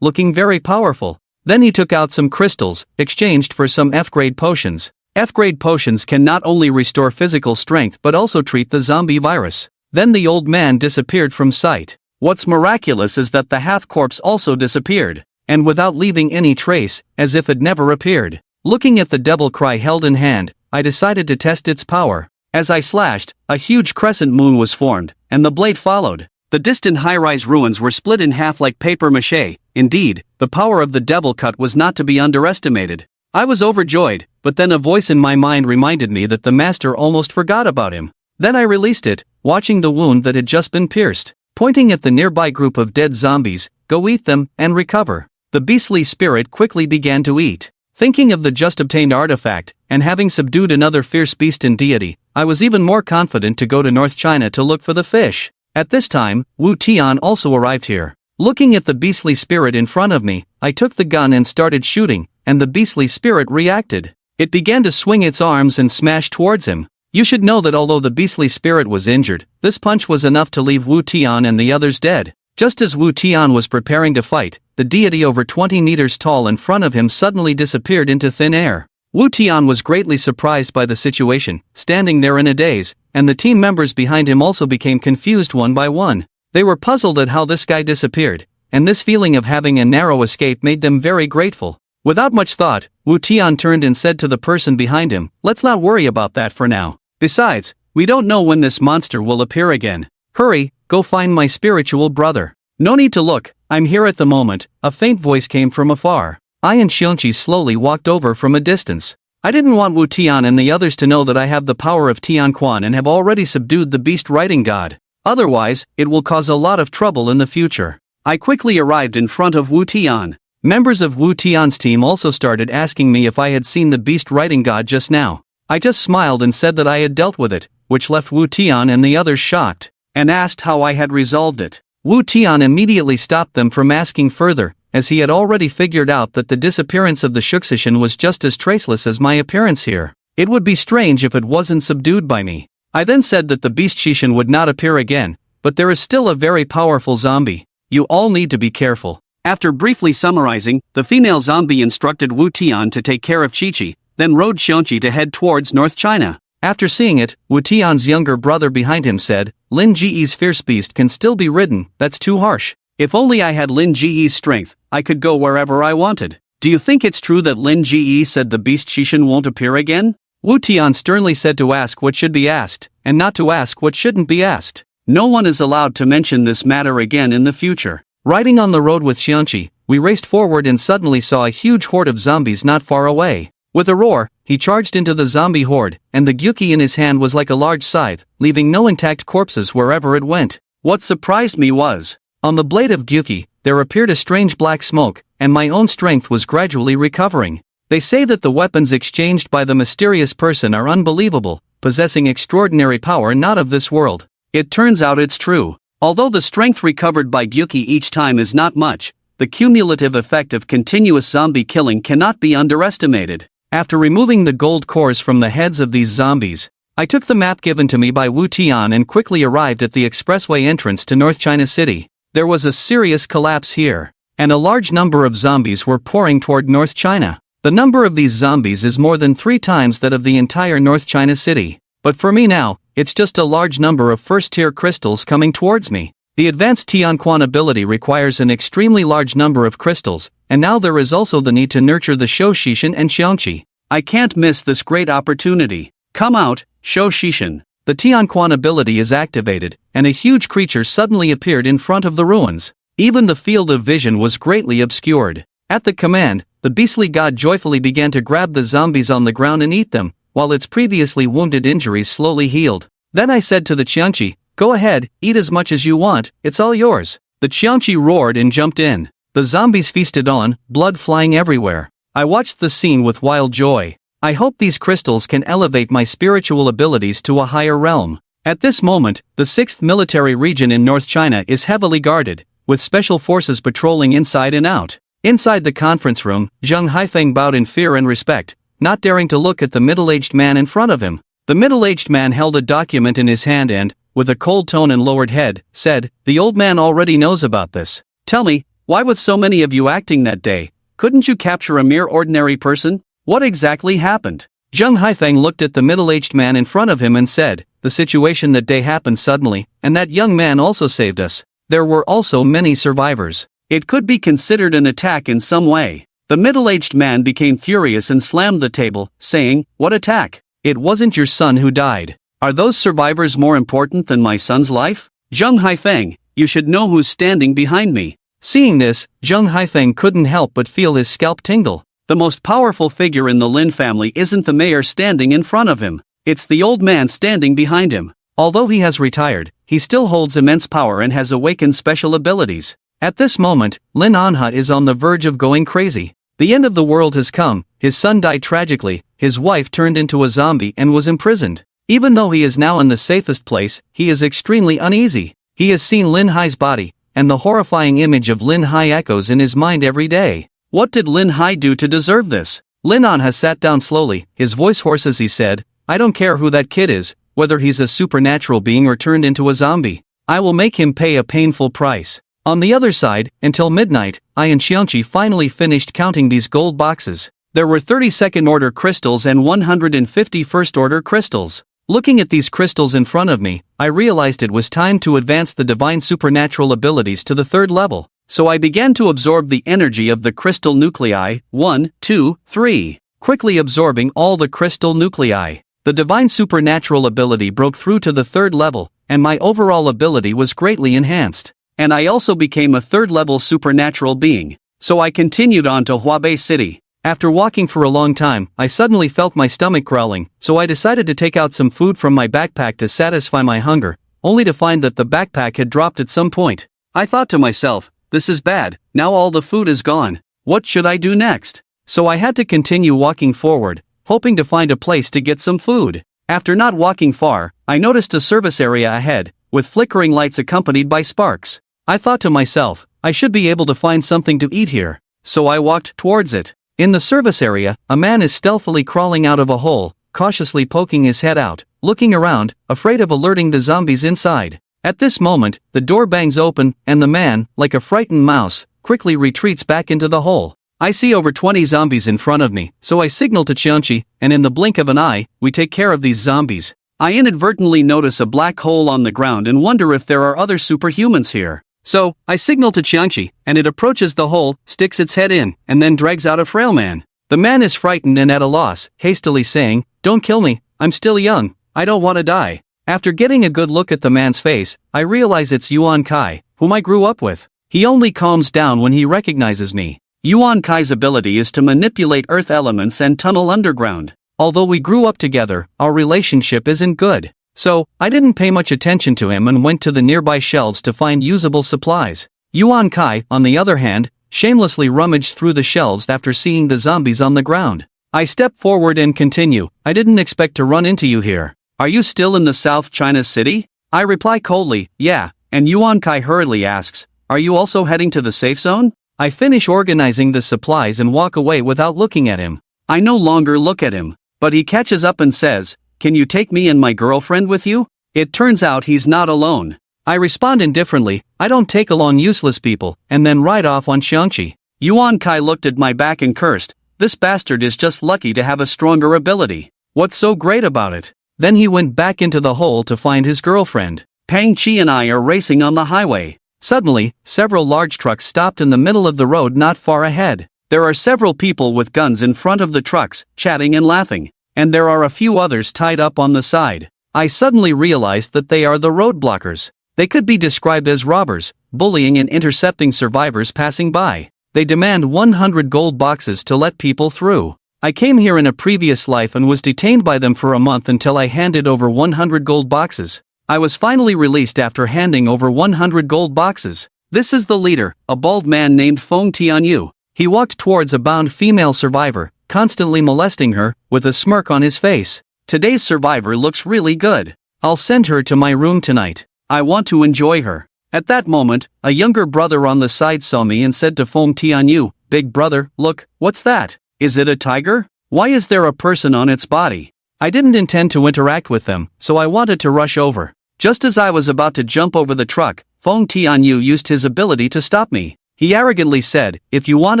looking very powerful. Then he took out some crystals, exchanged for some F-grade potions. F-grade potions can not only restore physical strength but also treat the zombie virus. Then the old man disappeared from sight. What's miraculous is that the half-corpse also disappeared, and without leaving any trace, as if it never appeared. Looking at the devil cry held in hand, I decided to test its power. As I slashed, a huge crescent moon was formed, and the blade followed. The distant high-rise ruins were split in half like paper mache. Indeed, the power of the devil cut was not to be underestimated. I was overjoyed, but then a voice in my mind reminded me that the master almost forgot about him. Then I released it, watching the wound that had just been pierced. Pointing at the nearby group of dead zombies, "Go eat them, and recover." The beastly spirit quickly began to eat. Thinking of the just obtained artifact, and having subdued another fierce beast and deity, I was even more confident to go to North China to look for the fish. At this time, Wu Tian also arrived here. Looking at the beastly spirit in front of me, I took the gun and started shooting, and the beastly spirit reacted. It began to swing its arms and smash towards him. You should know that although the beastly spirit was injured, this punch was enough to leave Wu Tian and the others dead. Just as Wu Tian was preparing to fight, the deity over 20 meters tall in front of him suddenly disappeared into thin air. Wu Tian was greatly surprised by the situation, standing there in a daze, and the team members behind him also became confused one by one. They were puzzled at how this guy disappeared, and this feeling of having a narrow escape made them very grateful. Without much thought, Wu Tian turned and said to the person behind him, "Let's not worry about that for now. Besides, we don't know when this monster will appear again. Hurry, go find my spiritual brother." "No need to look, I'm here at the moment," a faint voice came from afar. I and Xiongqi slowly walked over from a distance. I didn't want Wu Tian and the others to know that I have the power of Tianquan and have already subdued the beast writing god. Otherwise, it will cause a lot of trouble in the future. I quickly arrived in front of Wu Tian. Members of Wu Tian's team also started asking me if I had seen the beast writing god just now. I just smiled and said that I had dealt with it, which left Wu Tian and the others shocked, and asked how I had resolved it. Wu Tian immediately stopped them from asking further, as he had already figured out that the disappearance of the Shuxishan was just as traceless as my appearance here. It would be strange if it wasn't subdued by me. I then said that the beast Shishan would not appear again, but there is still a very powerful zombie. You all need to be careful. After briefly summarizing, the female zombie instructed Wu Tian to take care of Chi-Chi, then rode Xiongqi to head towards North China. After seeing it, Wu Tian's younger brother behind him said, "Lin Ji's fierce beast can still be ridden, that's too harsh. If only I had Lin Ji's strength, I could go wherever I wanted." "Do you think it's true that Lin Ji said the beast Shishan won't appear again?" Wu Tian sternly said to ask what should be asked, and not to ask what shouldn't be asked. No one is allowed to mention this matter again in the future. Riding on the road with Xiongqi, we raced forward and suddenly saw a huge horde of zombies not far away. With a roar, he charged into the zombie horde, and the gyuki in his hand was like a large scythe, leaving no intact corpses wherever it went. What surprised me was, on the blade of gyuki, there appeared a strange black smoke, and my own strength was gradually recovering. They say that the weapons exchanged by the mysterious person are unbelievable, possessing extraordinary power not of this world. It turns out it's true. Although the strength recovered by gyuki each time is not much, the cumulative effect of continuous zombie killing cannot be underestimated. After removing the gold cores from the heads of these zombies, I took the map given to me by Wu Tian and quickly arrived at the expressway entrance to North China City. There was a serious collapse here, and a large number of zombies were pouring toward North China. The number of these zombies is more than 3 times that of the entire North China City. But for me now, it's just a large number of first-tier crystals coming towards me. The advanced Tianquan ability requires an extremely large number of crystals, and now there is also the need to nurture the Shou Shishan and Xiongqi. I can't miss this great opportunity. Come out, Shou Shishan. The Tianquan ability is activated, and a huge creature suddenly appeared in front of the ruins. Even the field of vision was greatly obscured. At the command, the beastly god joyfully began to grab the zombies on the ground and eat them, while its previously wounded injuries slowly healed. Then I said to the Xiongqi, "Go ahead, eat as much as you want, it's all yours." The Xiongqi roared and jumped in. The zombies feasted on, blood flying everywhere. I watched the scene with wild joy. I hope these crystals can elevate my spiritual abilities to a higher realm. At this moment, the 6th military region in North China is heavily guarded, with special forces patrolling inside and out. Inside the conference room, Zheng Haifeng bowed in fear and respect, not daring to look at the middle-aged man in front of him. The middle-aged man held a document in his hand and, with a cold tone and lowered head, said, "The old man already knows about this. Tell me, why with so many of you acting that day, couldn't you capture a mere ordinary person? What exactly happened?" Zheng Haifeng looked at the middle-aged man in front of him and said, "The situation that day happened suddenly, and that young man also saved us. There were also many survivors. It could be considered an attack in some way." The middle-aged man became furious and slammed the table, saying, "What attack? It wasn't your son who died. Are those survivors more important than my son's life?" "Zheng Haifeng, You should know who's standing behind me. Seeing this, Zheng Haifeng couldn't help but feel his scalp tingle. The most powerful figure in the Lin family isn't the mayor standing in front of him. It's the old man standing behind him. Although he has retired, he still holds immense power and has awakened special abilities. At this moment, Lin Anhut is on the verge of going crazy. The end of the world has come, his son died tragically, his wife turned into a zombie and was imprisoned. Even though he is now in the safest place, he is extremely uneasy. He has seen Lin Hai's body, and the horrifying image of Lin Hai echoes in his mind every day. What did Lin Hai do to deserve this? Lin An has sat down slowly, his voice hoarse as he said, I don't care who that kid is, whether he's a supernatural being or turned into a zombie. I will make him pay a painful price. On the other side, until midnight, I and Xiangqi finally finished counting these gold boxes. There were 30 second-order crystals and 150 first-order crystals. Looking at these crystals in front of me, I realized it was time to advance the divine supernatural abilities to the third level. So I began to absorb the energy of the crystal nuclei, 1, 2, 3, quickly absorbing all the crystal nuclei. The divine supernatural ability broke through to the third level, and my overall ability was greatly enhanced. And I also became a third-level supernatural being. So I continued on to Huabei City. After walking for a long time, I suddenly felt my stomach growling, so I decided to take out some food from my backpack to satisfy my hunger, only to find that the backpack had dropped at some point. I thought to myself, this is bad, now all the food is gone. What should I do next? So I had to continue walking forward, hoping to find a place to get some food. After not walking far, I noticed a service area ahead, with flickering lights accompanied by sparks. I thought to myself, I should be able to find something to eat here. So I walked towards it. In the service area, a man is stealthily crawling out of a hole, cautiously poking his head out, looking around, afraid of alerting the zombies inside. At this moment, the door bangs open, and the man, like a frightened mouse, quickly retreats back into the hole. I see over 20 zombies in front of me, so I signal to Qianqi, and in the blink of an eye, we take care of these zombies. I inadvertently notice a black hole on the ground and wonder if there are other superhumans here. So, I signal to Qianqi, and it approaches the hole, sticks its head in, and then drags out a frail man. The man is frightened and at a loss, hastily saying, Don't kill me, I'm still young, I don't want to die. After getting a good look at the man's face, I realize it's Yuan Kai, whom I grew up with. He only calms down when he recognizes me. Yuan Kai's ability is to manipulate earth elements and tunnel underground. Although we grew up together, our relationship isn't good. So, I didn't pay much attention to him and went to the nearby shelves to find usable supplies. Yuan Kai, on the other hand, shamelessly rummaged through the shelves after seeing the zombies on the ground. I step forward and continue, I didn't expect to run into you here. Are you still in the South China City? I reply coldly, yeah, and Yuan Kai hurriedly asks, Are you also heading to the safe zone? I finish organizing the supplies and walk away without looking at him. I no longer look at him, but he catches up and says, Can you take me and my girlfriend with you? It turns out he's not alone. I respond indifferently, I don't take along useless people, and then ride off on Xiangqi. Yuan Kai looked at my back and cursed, This bastard is just lucky to have a stronger ability. What's so great about it? Then he went back into the hole to find his girlfriend. Pang Chi and I are racing on the highway. Suddenly, several large trucks stopped in the middle of the road not far ahead. There are several people with guns in front of the trucks, chatting and laughing. And there are a few others tied up on the side. I suddenly realized that they are the roadblockers. They could be described as robbers, bullying and intercepting survivors passing by. They demand 100 gold boxes to let people through. I came here in a previous life and was detained by them for a month until I handed over 100 gold boxes. I was finally released after handing over 100 gold boxes. This is the leader, a bald man named Feng Tianyu. He walked towards a bound female survivor, constantly molesting her, with a smirk on his face. Today's survivor looks really good. I'll send her to my room tonight. I want to enjoy her. At that moment, a younger brother on the side saw me and said to Feng Tianyu, Big brother, look, what's that? Is it a tiger? Why is there a person on its body? I didn't intend to interact with them, so I wanted to rush over. Just as I was about to jump over the truck, Feng Tianyu used his ability to stop me. He arrogantly said, If you want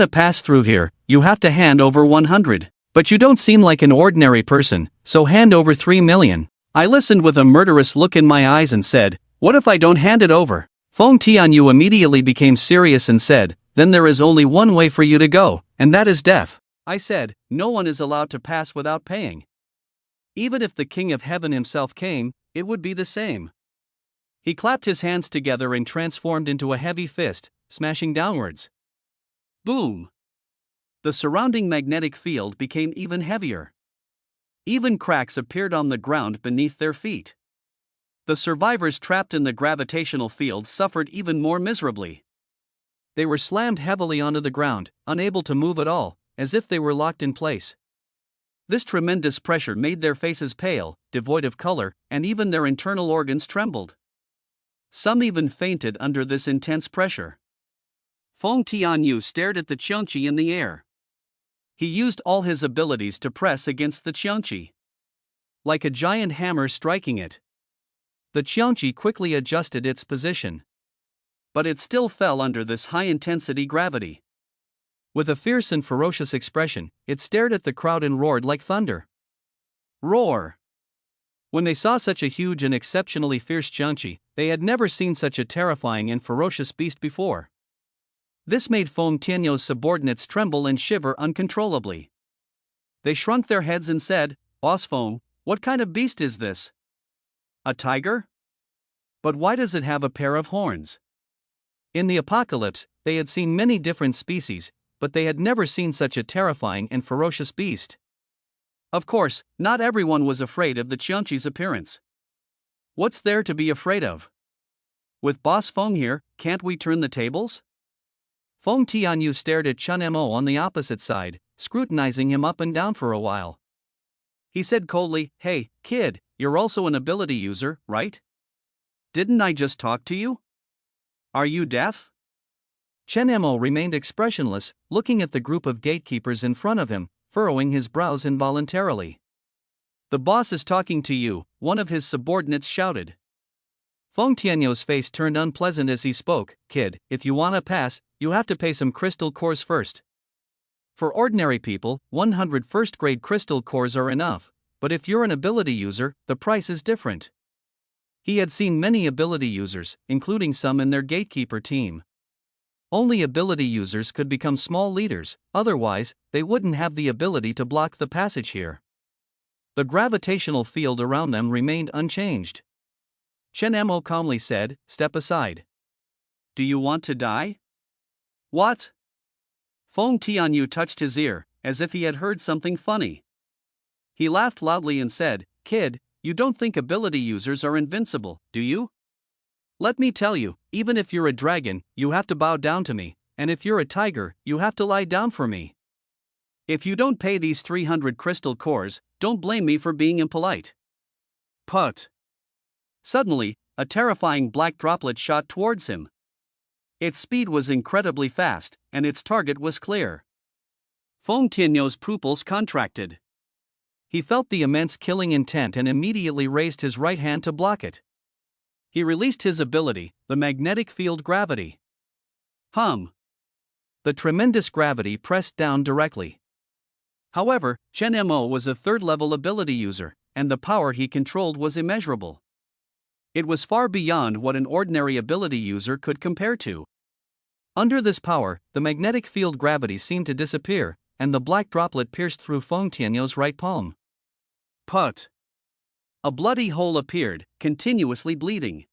to pass through here, you have to hand over 100. But you don't seem like an ordinary person, so hand over 3 million. I listened with a murderous look in my eyes and said, What if I don't hand it over? Feng Tianyu immediately became serious and said, Then there is only one way for you to go, and that is death. I said, No one is allowed to pass without paying. Even if the King of Heaven himself came, it would be the same. He clapped his hands together and transformed into a heavy fist, smashing downwards. Boom! The surrounding magnetic field became even heavier. Even cracks appeared on the ground beneath their feet. The survivors trapped in the gravitational field suffered even more miserably. They were slammed heavily onto the ground, unable to move at all, as if they were locked in place. This tremendous pressure made their faces pale, devoid of color, and even their internal organs trembled. Some even fainted under this intense pressure. Feng Tianyu stared at the Qiangqi in the air. He used all his abilities to press against the Qiangqi. Like a giant hammer striking it. The Qiangqi quickly adjusted its position. But it still fell under this high-intensity gravity. With a fierce and ferocious expression, it stared at the crowd and roared like thunder. Roar! When they saw such a huge and exceptionally fierce Qiangqi, they had never seen such a terrifying and ferocious beast before. This made Feng Tianyou's subordinates tremble and shiver uncontrollably. They shrunk their heads and said, "Boss Feng, what kind of beast is this? A tiger? But why does it have a pair of horns?" In the apocalypse, they had seen many different species, but they had never seen such a terrifying and ferocious beast. Of course, not everyone was afraid of the Qiangqi's appearance. What's there to be afraid of? With Boss Feng here, can't we turn the tables? Feng Tianyu stared at Chen Mo on the opposite side, scrutinizing him up and down for a while. He said coldly, "Hey, kid, you're also an ability user, right? Didn't I just talk to you? Are you deaf?" Chen Mo remained expressionless, looking at the group of gatekeepers in front of him, furrowing his brows involuntarily. "The boss is talking to you," one of his subordinates shouted. Feng Tianyou's face turned unpleasant as he spoke. "Kid, if you want to pass, you have to pay some crystal cores first. For ordinary people, 100 first-grade crystal cores are enough, but if you're an ability user, the price is different." He had seen many ability users, including some in their gatekeeper team. Only ability users could become small leaders, otherwise, they wouldn't have the ability to block the passage here. The gravitational field around them remained unchanged. Chen Mo calmly said, "Step aside. Do you want to die?" "What?" Feng Tianyu touched his ear, as if he had heard something funny. He laughed loudly and said, "Kid, you don't think ability users are invincible, do you? Let me tell you, even if you're a dragon, you have to bow down to me, and if you're a tiger, you have to lie down for me. If you don't pay these 300 crystal cores, don't blame me for being impolite." Put. Suddenly, a terrifying black droplet shot towards him. Its speed was incredibly fast, and its target was clear. Feng Tianyou's pupils contracted. He felt the immense killing intent and immediately raised his right hand to block it. He released his ability, the magnetic field gravity. Hum! The tremendous gravity pressed down directly. However, Chen Mo was a third-level ability user, and the power he controlled was immeasurable. It was far beyond what an ordinary ability user could compare to. Under this power, the magnetic field gravity seemed to disappear, and the black droplet pierced through Feng Tianyou's right palm. Put! A bloody hole appeared, continuously bleeding.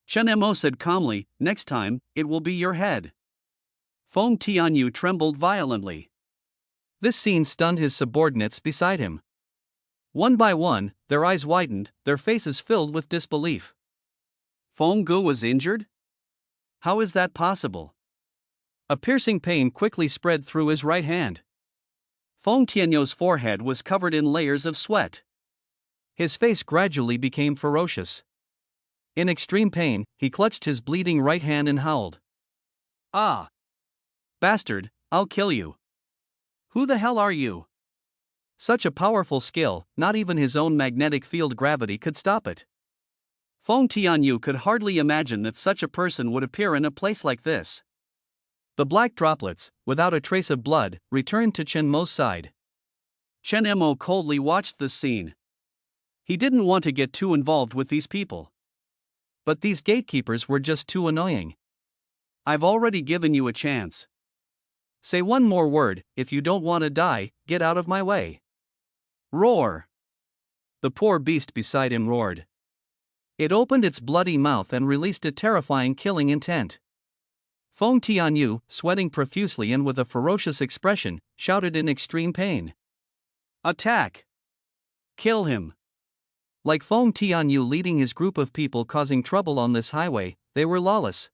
Chen Mo said calmly, "Next time, it will be your head." Feng Tianyu trembled violently. This scene stunned his subordinates beside him. One by one, their eyes widened, their faces filled with disbelief. Feng Gu was injured? How is that possible? A piercing pain quickly spread through his right hand. Feng Tianyou's forehead was covered in layers of sweat. His face gradually became ferocious. In extreme pain, he clutched his bleeding right hand and howled. "Ah! Bastard, I'll kill you. Who the hell are you?" Such a powerful skill, not even his own magnetic field gravity could stop it. Feng Tianyu could hardly imagine that such a person would appear in a place like this. The black droplets, without a trace of blood, returned to Chen Mo's side. Chen Mo coldly watched this scene. He didn't want to get too involved with these people. But these gatekeepers were just too annoying. "I've already given you a chance. Say one more word, if you don't want to die, get out of my way." Roar! The poor beast beside him roared. It opened its bloody mouth and released a terrifying killing intent. Feng Tianyu, sweating profusely and with a ferocious expression, shouted in extreme pain. Attack! Kill him! Like Feng Tianyu leading his group of people causing trouble on this highway, they were lawless.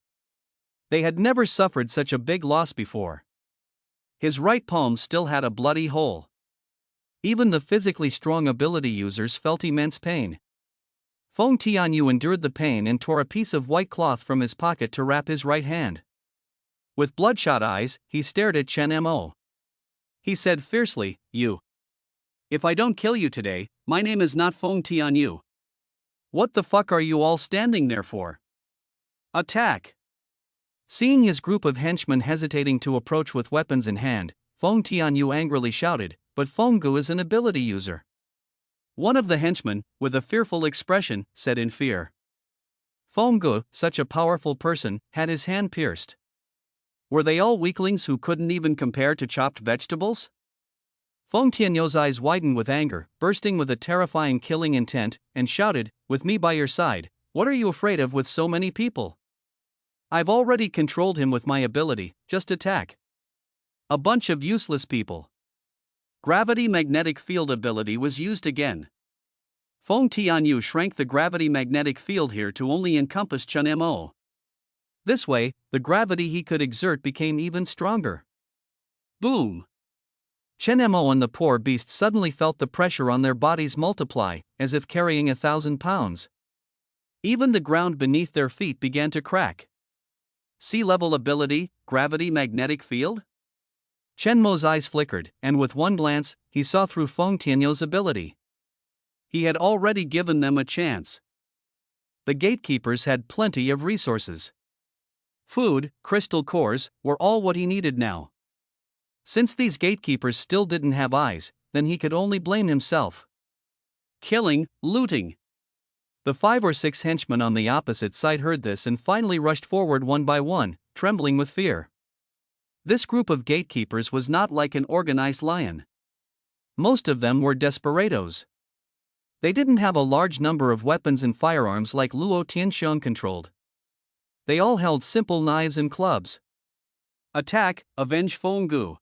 They had never suffered such a big loss before. His right palm still had a bloody hole. Even the physically strong ability users felt immense pain. Feng Tianyu endured the pain and tore a piece of white cloth from his pocket to wrap his right hand. With bloodshot eyes, he stared at Chen Mo. He said fiercely, "You. If I don't kill you today, my name is not Feng Tianyu. What the fuck are you all standing there for? Attack!" Seeing his group of henchmen hesitating to approach with weapons in hand, Feng Tianyu angrily shouted, "But Feng Gu is an ability user." One of the henchmen, with a fearful expression, said in fear. Feng Gu, such a powerful person, had his hand pierced. Were they all weaklings who couldn't even compare to chopped vegetables? Feng Tianyu's eyes widened with anger, bursting with a terrifying killing intent, and shouted, "With me by your side, what are you afraid of with so many people? I've already controlled him with my ability, just attack. A bunch of useless people." Gravity magnetic field ability was used again. Feng Tianyu shrank the gravity magnetic field here to only encompass Chen Mo. This way, the gravity he could exert became even stronger. Boom! Chen Mo and the poor beast suddenly felt the pressure on their bodies multiply, as if carrying 1,000 pounds. Even the ground beneath their feet began to crack. Sea-level ability, gravity magnetic field? Chen Mo's eyes flickered, and with one glance, he saw through Feng Tianyu's ability. He had already given them a chance. The gatekeepers had plenty of resources. Food, crystal cores, were all what he needed now. Since these gatekeepers still didn't have eyes, then he could only blame himself. Killing, looting. The 5 or 6 henchmen on the opposite side heard this and finally rushed forward one by one, trembling with fear. This group of gatekeepers was not like an organized lion. Most of them were desperados. They didn't have a large number of weapons and firearms like Luo Tianxiang controlled. They all held simple knives and clubs. Attack, avenge Feng Gu.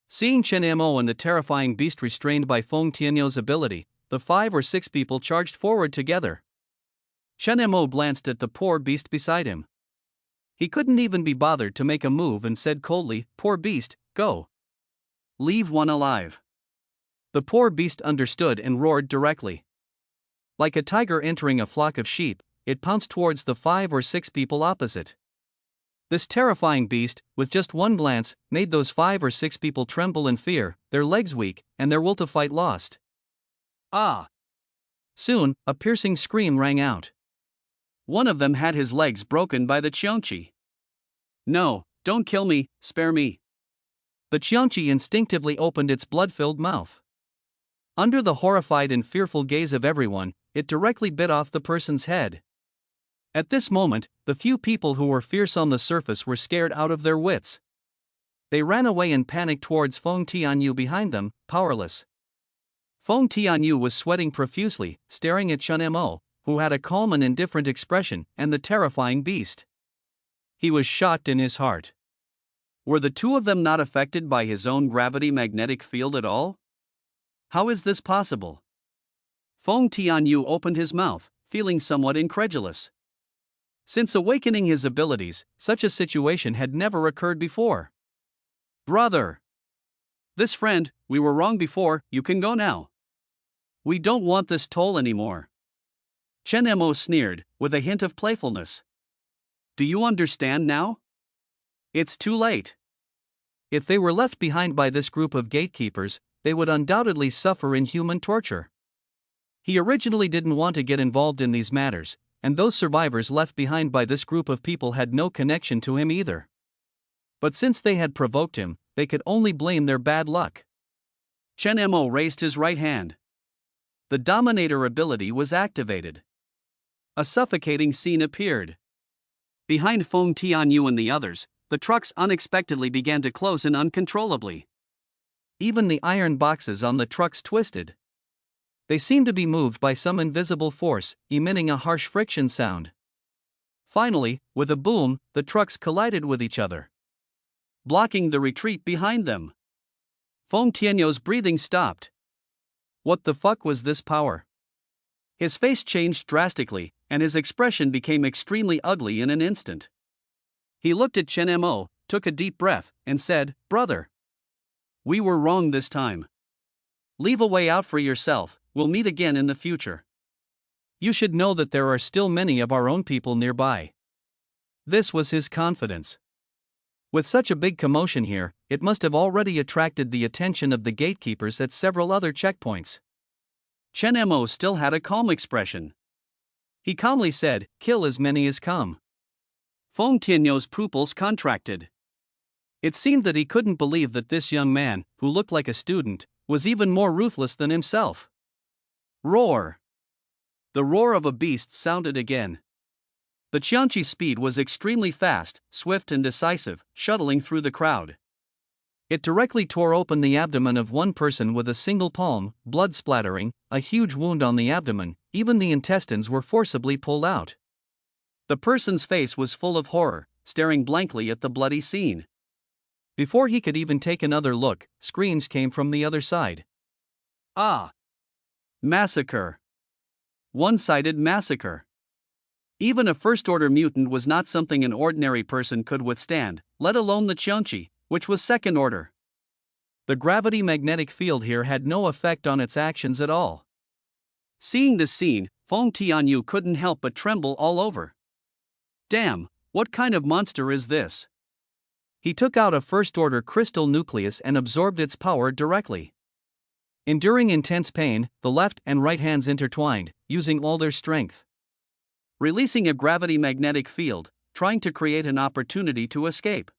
Seeing Chen Mo and the terrifying beast restrained by Feng Tianyu's ability, the 5 or 6 people charged forward together. Chen Mo glanced at the poor beast beside him. He couldn't even be bothered to make a move and said coldly, "Poor beast, go. Leave one alive." The poor beast understood and roared directly. Like a tiger entering a flock of sheep, it pounced towards the 5 or 6 people opposite. This terrifying beast, with just one glance, made those 5 or 6 people tremble in fear, their legs weak, and their will to fight lost. Ah! Soon, a piercing scream rang out. One of them had his legs broken by the Qiangqi. "No, don't kill me, spare me." The Qiangqi instinctively opened its blood-filled mouth. Under the horrified and fearful gaze of everyone, it directly bit off the person's head. At this moment, the few people who were fierce on the surface were scared out of their wits. They ran away in panic towards Feng Tianyu behind them, powerless. Feng Tianyu was sweating profusely, staring at Chen Mo, who had a calm and indifferent expression, and the terrifying beast. He was shocked in his heart. Were the two of them not affected by his own gravity magnetic field at all? How is this possible? Feng Tianyu opened his mouth, feeling somewhat incredulous. Since awakening his abilities, such a situation had never occurred before. "Brother! This friend, we were wrong before, you can go now. We don't want this toll anymore." Chen Mo sneered, with a hint of playfulness. "Do you understand now? It's too late." If they were left behind by this group of gatekeepers, they would undoubtedly suffer inhuman torture. He originally didn't want to get involved in these matters, and those survivors left behind by this group of people had no connection to him either. But since they had provoked him, they could only blame their bad luck. Chen Mo raised his right hand. The Dominator ability was activated. A suffocating scene appeared. Behind Feng Tianyu and the others, the trucks unexpectedly began to close in uncontrollably. Even the iron boxes on the trucks twisted. They seemed to be moved by some invisible force, emitting a harsh friction sound. Finally, with a boom, the trucks collided with each other, blocking the retreat behind them. Feng Tianyou's breathing stopped. What the fuck was this power? His face changed drastically, and his expression became extremely ugly in an instant. He looked at Chen Mo, took a deep breath, and said, "Brother, we were wrong this time. Leave a way out for yourself, we'll meet again in the future. You should know that there are still many of our own people nearby." This was his confidence. With such a big commotion here, it must have already attracted the attention of the gatekeepers at several other checkpoints. Chen Mo still had a calm expression. He calmly said, "Kill as many as come." Feng Tianyou's pupils contracted. It seemed that he couldn't believe that this young man, who looked like a student, was even more ruthless than himself. Roar! The roar of a beast sounded again. The Qianqi's speed was extremely fast, swift and decisive, shuttling through the crowd. It directly tore open the abdomen of one person with a single palm, blood splattering, a huge wound on the abdomen, even the intestines were forcibly pulled out. The person's face was full of horror, staring blankly at the bloody scene. Before he could even take another look, screams came from the other side. Ah! Massacre! One-sided massacre! Even a first-order mutant was not something an ordinary person could withstand, let alone the Qianqi, which was second order. The gravity magnetic field here had no effect on its actions at all. Seeing this scene, Feng Tianyou couldn't help but tremble all over. Damn, what kind of monster is this? He took out a first-order crystal nucleus and absorbed its power directly. Enduring intense pain, the left and right hands intertwined, using all their strength. Releasing a gravity magnetic field, trying to create an opportunity to escape.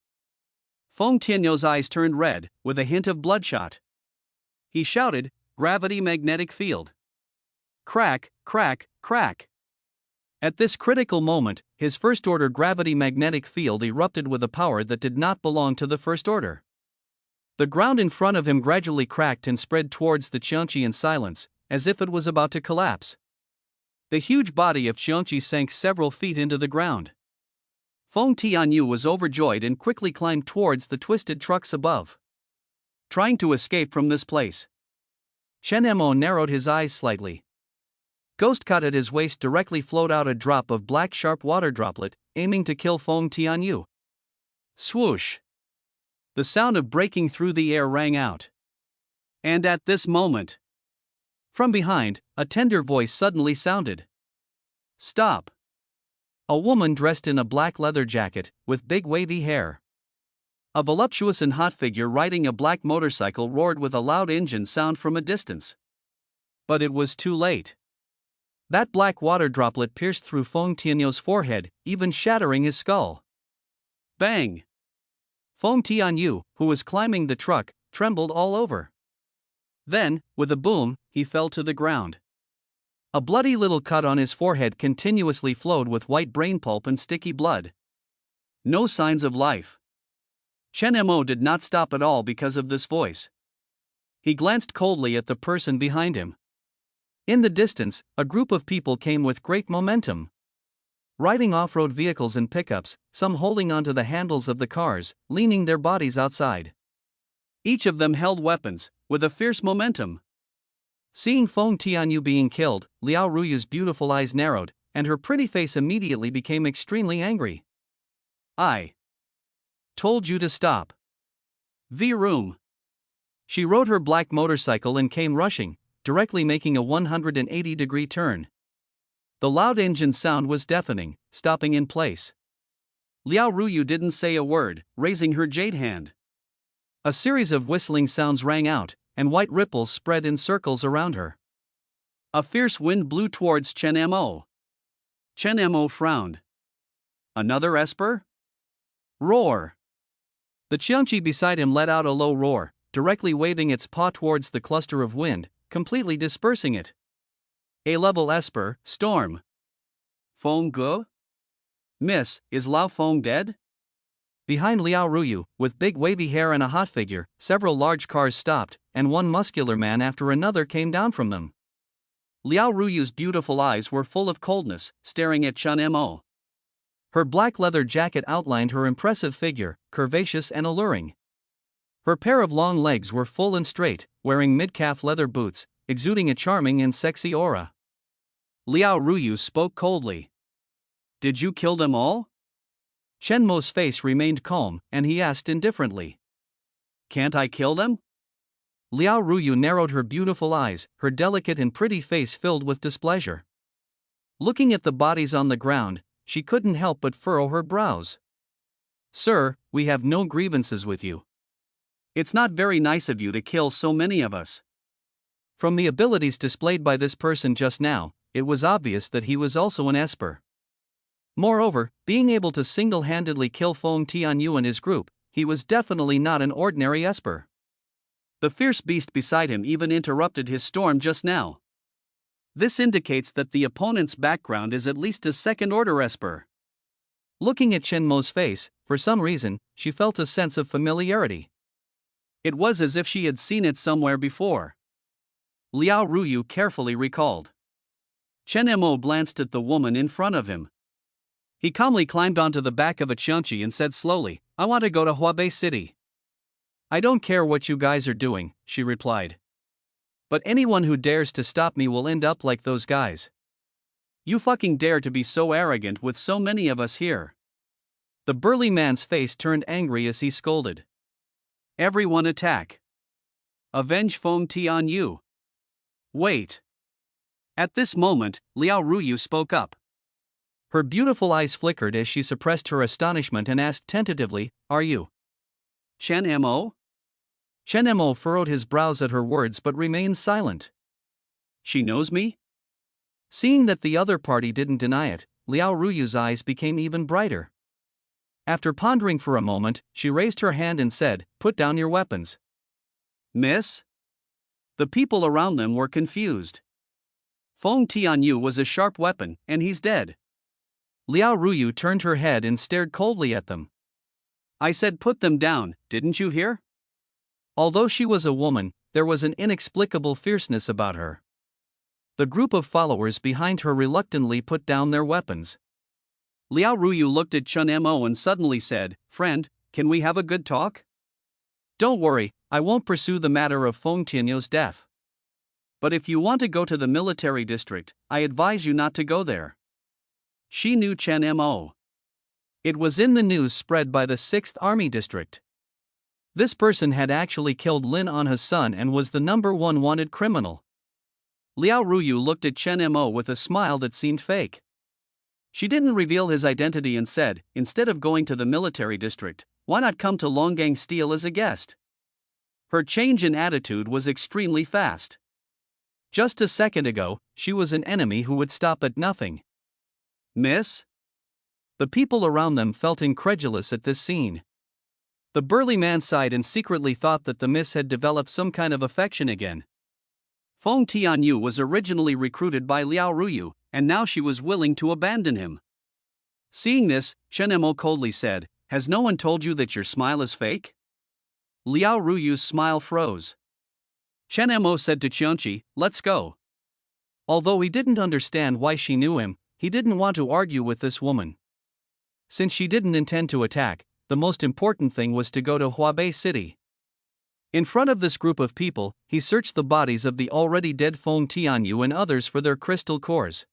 Feng Tianyou's eyes turned red, with a hint of bloodshot. He shouted, "Gravity magnetic field!" Crack, crack, crack! At this critical moment, his first-order gravity magnetic field erupted with a power that did not belong to the first order. The ground in front of him gradually cracked and spread towards the Qianqi in silence, as if it was about to collapse. The huge body of Qianqi sank several feet into the ground. Feng Tianyou was overjoyed and quickly climbed towards the twisted trucks above, trying to escape from this place. Chen Mo narrowed his eyes slightly. Ghost cut at his waist directly flowed out a drop of black sharp water droplet, aiming to kill Feng Tianyou. Swoosh! The sound of breaking through the air rang out. And at this moment, from behind, a tender voice suddenly sounded. Stop! A woman dressed in a black leather jacket, with big wavy hair. A voluptuous and hot figure riding a black motorcycle roared with a loud engine sound from a distance. But it was too late. That black water droplet pierced through Feng Tianyou's forehead, even shattering his skull. Bang! Feng Tianyou, who was climbing the truck, trembled all over. Then, with a boom, he fell to the ground. A bloody little cut on his forehead continuously flowed with white brain pulp and sticky blood. No signs of life. Chen Mo did not stop at all because of this voice. He glanced coldly at the person behind him. In the distance, a group of people came with great momentum. Riding off-road vehicles and pickups, some holding onto the handles of the cars, leaning their bodies outside. Each of them held weapons, with a fierce momentum. Seeing Feng Tianyou being killed, Liao Ruyu's beautiful eyes narrowed, and her pretty face immediately became extremely angry. I told you to stop. V-room. She rode her black motorcycle and came rushing, directly making a 180-degree turn. The loud engine sound was deafening, stopping in place. Liao Ruyu didn't say a word, raising her jade hand. A series of whistling sounds rang out, and white ripples spread in circles around her. A fierce wind blew towards Chen Mo. Chen Mo frowned. Another Esper? Roar! The Qianqi beside him let out a low roar, directly waving its paw towards the cluster of wind, completely dispersing it. A-level Esper, storm. Feng Ge? Miss, is Lao Feng dead? Behind Liao Ruyu, with big wavy hair and a hot figure, several large cars stopped, and one muscular man after another came down from them. Liao Ruyu's beautiful eyes were full of coldness, staring at Chun Mo. Her black leather jacket outlined her impressive figure, curvaceous and alluring. Her pair of long legs were full and straight, wearing mid-calf leather boots, exuding a charming and sexy aura. Liao Ruyu spoke coldly. "Did you kill them all?" Chen Mo's face remained calm, and he asked indifferently. "Can't I kill them?" Liao Ruyu narrowed her beautiful eyes, her delicate and pretty face filled with displeasure. Looking at the bodies on the ground, she couldn't help but furrow her brows. "Sir, we have no grievances with you. It's not very nice of you to kill so many of us." From the abilities displayed by this person just now, it was obvious that he was also an esper. Moreover, being able to single-handedly kill Feng Tianyu and his group, he was definitely not an ordinary esper. The fierce beast beside him even interrupted his storm just now. This indicates that the opponent's background is at least a second-order esper. Looking at Chen Mo's face, for some reason, she felt a sense of familiarity. It was as if she had seen it somewhere before. Liao Ruyu carefully recalled. Chen Mo glanced at the woman in front of him. He calmly climbed onto the back of a Qianqi and said slowly, "I want to go to Huabei City." "I don't care what you guys are doing," she replied. "But anyone who dares to stop me will end up like those guys. You fucking dare to be so arrogant with so many of us here." The burly man's face turned angry as he scolded. "Everyone attack. Avenge Feng Tianyu." "Wait." At this moment, Liao Ruyu spoke up. Her beautiful eyes flickered as she suppressed her astonishment and asked tentatively, "Are you Chen Mo?" Chen Mo furrowed his brows at her words but remained silent. "She knows me?" Seeing that the other party didn't deny it, Liao Ruyu's eyes became even brighter. After pondering for a moment, she raised her hand and said, "Put down your weapons." "Miss?" The people around them were confused. Feng Tianyu was a sharp weapon, and he's dead. Liao Ruyu turned her head and stared coldly at them. "I said put them down, didn't you hear?" Although she was a woman, there was an inexplicable fierceness about her. The group of followers behind her reluctantly put down their weapons. Liao Ruyu looked at Chun Mo and suddenly said, "Friend, can we have a good talk? Don't worry, I won't pursue the matter of Feng Tianyu's death. But if you want to go to the military district, I advise you not to go there." She knew Chen Mo. It was in the news spread by the 6th Army District. This person had actually killed Lin Anha's son and was the #1 wanted criminal. Liao Ruyu looked at Chen Mo with a smile that seemed fake. She didn't reveal his identity and said, "Instead of going to the military district, why not come to Longgang Steel as a guest?" Her change in attitude was extremely fast. Just a second ago, she was an enemy who would stop at nothing. "Miss?" The people around them felt incredulous at this scene. The burly man sighed and secretly thought that the miss had developed some kind of affection again. Feng Tianyu was originally recruited by Liao Ruyu, and now she was willing to abandon him. Seeing this, Chen Mo coldly said, "Has no one told you that your smile is fake?" Liao Ruyu's smile froze. Chen Mo said to Qianqi, "Let's go." Although he didn't understand why she knew him, he didn't want to argue with this woman. Since she didn't intend to attack, the most important thing was to go to Huabei City. In front of this group of people, he searched the bodies of the already dead Feng Tianyu and others for their crystal cores.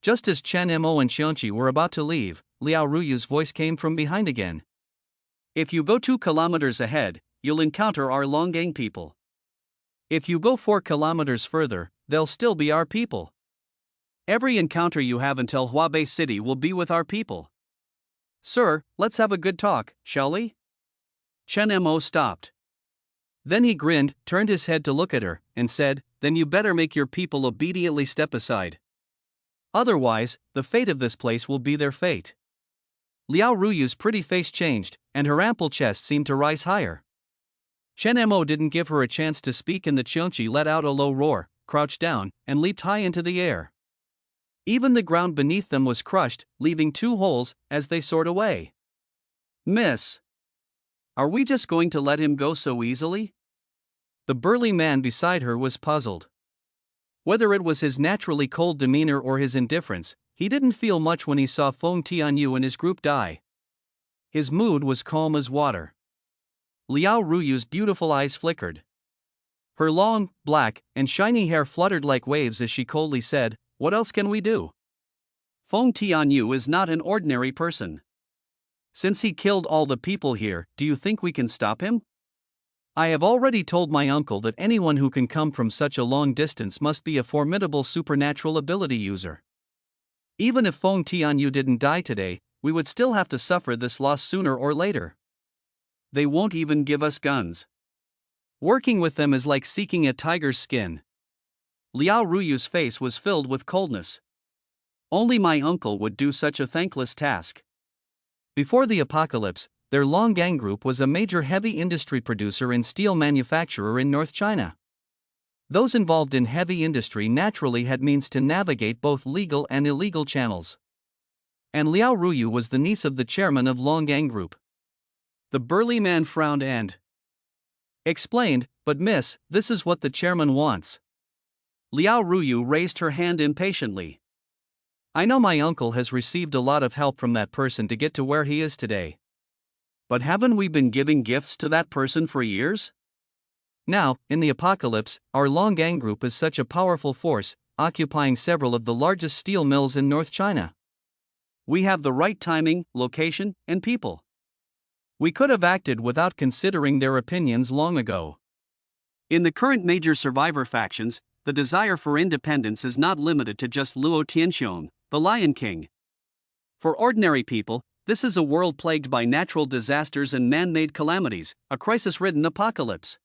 Just as Chen Mo and Qianqi were about to leave, Liao Ruyu's voice came from behind again. "If you go 2 kilometers ahead, you'll encounter our Longgang people. If you go 4 kilometers further, they'll still be our people. Every encounter you have until Huabei City will be with our people. Sir, let's have a good talk, shall we?" Chen Mo stopped. Then he grinned, turned his head to look at her, and said, "Then you better make your people obediently step aside. Otherwise, the fate of this place will be their fate." Liao Ruyu's pretty face changed, and her ample chest seemed to rise higher. Chen Mo didn't give her a chance to speak, and the Qianqi let out a low roar, crouched down, and leaped high into the air. Even the ground beneath them was crushed, leaving 2 holes, as they soared away. "Miss, are we just going to let him go so easily?" The burly man beside her was puzzled. Whether it was his naturally cold demeanor or his indifference, he didn't feel much when he saw Feng Tianyu and his group die. His mood was calm as water. Liao Ruyu's beautiful eyes flickered. Her long, black, and shiny hair fluttered like waves as she coldly said, "What else can we do? Feng Tianyu is not an ordinary person. Since he killed all the people here, do you think we can stop him? I have already told my uncle that anyone who can come from such a long distance must be a formidable supernatural ability user. Even if Feng Tianyu didn't die today, we would still have to suffer this loss sooner or later. They won't even give us guns. Working with them is like seeking a tiger's skin." Liao Ruyu's face was filled with coldness. Only my uncle would do such a thankless task. Before the apocalypse, their Longgang Group was a major heavy industry producer and steel manufacturer in North China. Those involved in heavy industry naturally had means to navigate both legal and illegal channels. And Liao Ruyu was the niece of the chairman of Longgang Group. The burly man frowned and explained, "But miss, this is what the chairman wants." Liao Ruyu raised her hand impatiently. "I know my uncle has received a lot of help from that person to get to where he is today. But haven't we been giving gifts to that person for years? Now, in the apocalypse, our Longgang Group is such a powerful force, occupying several of the largest steel mills in North China. We have the right timing, location, and people. We could have acted without considering their opinions long ago. In the current major survivor factions, the desire for independence is not limited to just Luo Tianxiong, the Lion King. For ordinary people, this is a world plagued by natural disasters and man-made calamities, a crisis-ridden apocalypse.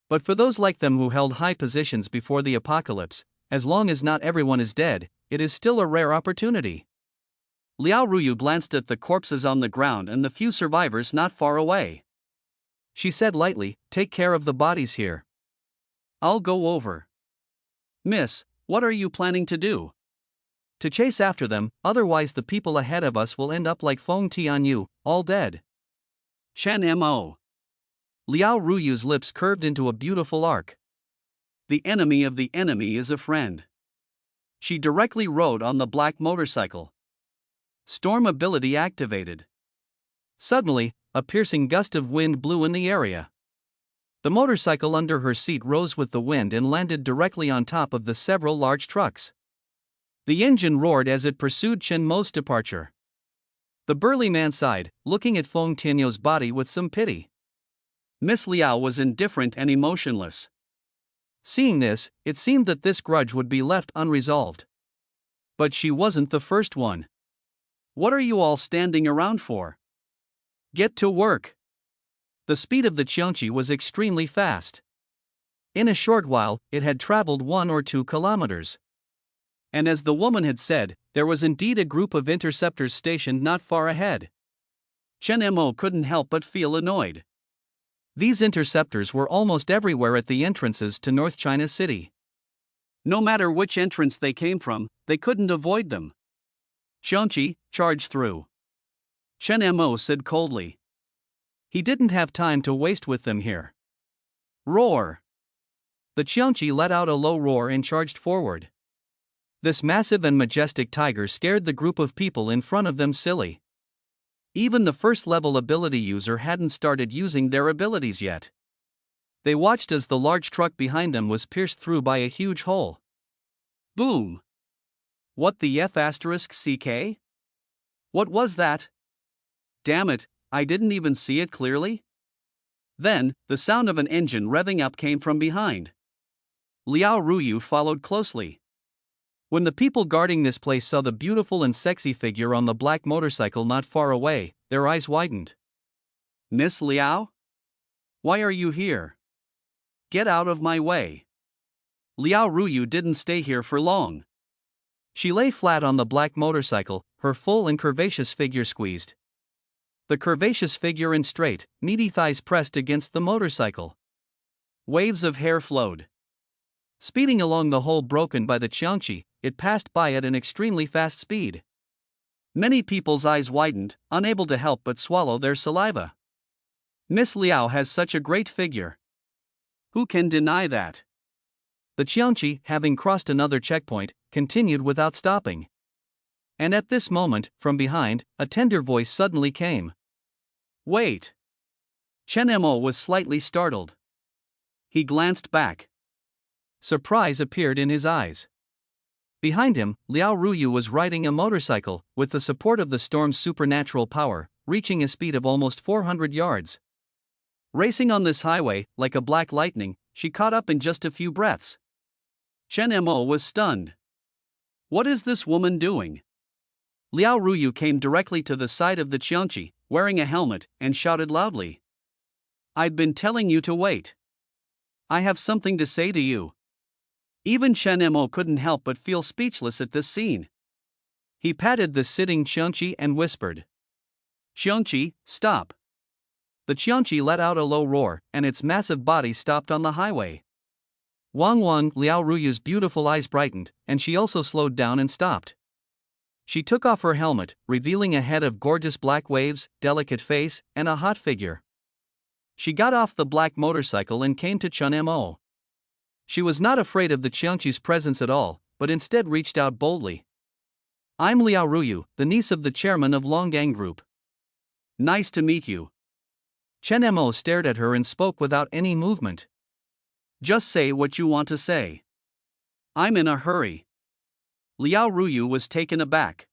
But for those like them who held high positions before the apocalypse, as long as not everyone is dead, it is still a rare opportunity." Liao Ruyu glanced at the corpses on the ground and the few survivors not far away. She said lightly, "Take care of the bodies here. I'll go over." "Miss, what are you planning to do?" "To chase after them, otherwise the people ahead of us will end up like Feng Tianyu, all dead." Chen Mo. Liao Ruyu's lips curved into a beautiful arc. "The enemy of the enemy is a friend." She directly rode on the black motorcycle. Storm ability activated. Suddenly, a piercing gust of wind blew in the area. The motorcycle under her seat rose with the wind and landed directly on top of the several large trucks. The engine roared as it pursued Chen Mo's departure. The burly man sighed, looking at Feng Tianyu's body with some pity. Miss Liao was indifferent and emotionless. Seeing this, it seemed that this grudge would be left unresolved. But she wasn't the first one. "What are you all standing around for? Get to work." The speed of the Qiangqi was extremely fast. In a short while, it had traveled 1 or 2 kilometers. And as the woman had said, there was indeed a group of interceptors stationed not far ahead. Chen Mo couldn't help but feel annoyed. These interceptors were almost everywhere at the entrances to North China City. No matter which entrance they came from, they couldn't avoid them. "Qiangqi, charge through," Chen Mo said coldly. He didn't have time to waste with them here. Roar! The Qiangqi let out a low roar and charged forward. This massive and majestic tiger scared the group of people in front of them silly. Even the first-level ability user hadn't started using their abilities yet. They watched as the large truck behind them was pierced through by a huge hole. Boom! What the F***CK? What was that? Damn it, I didn't even see it clearly. Then, the sound of an engine revving up came from behind. Liao Ruyu followed closely. When the people guarding this place saw the beautiful and sexy figure on the black motorcycle not far away, their eyes widened. "Miss Liao? Why are you here? Get out of my way." Liao Ruyu didn't stay here for long. She lay flat on the black motorcycle, her full and curvaceous figure squeezed. The curvaceous figure and straight, meaty thighs pressed against the motorcycle. Waves of hair flowed. Speeding along the hole broken by the Qiangqi, it passed by at an extremely fast speed. Many people's eyes widened, unable to help but swallow their saliva. Miss Liao has such a great figure. Who can deny that? The Qianqi, having crossed another checkpoint, continued without stopping. And at this moment, from behind, a tender voice suddenly came. Wait! Chen Mo was slightly startled. He glanced back. Surprise appeared in his eyes. Behind him, Liao Ruyu was riding a motorcycle, with the support of the storm's supernatural power, reaching a speed of almost 400 yards. Racing on this highway, like a black lightning, she caught up in just a few breaths. Chen Mo was stunned. What is this woman doing? Liao Ruyu came directly to the side of the Qianqi, wearing a helmet, and shouted loudly. I'd been telling you to wait. I have something to say to you. Even Chen Mo couldn't help but feel speechless at this scene. He patted the sitting Qianqi and whispered. Qianqi, stop. The Qianqi let out a low roar, and its massive body stopped on the highway. Wang Wang, Liao Ruyu's beautiful eyes brightened, and she also slowed down and stopped. She took off her helmet, revealing a head of gorgeous black waves, delicate face, and a hot figure. She got off the black motorcycle and came to Chen Mo. She was not afraid of the Qianqi's presence at all, but instead reached out boldly. I'm Liao Ruyu, the niece of the chairman of Longgang Group. Nice to meet you. Chen Mo stared at her and spoke without any movement. Just say what you want to say. I'm in a hurry. Liao Ruyu was taken aback.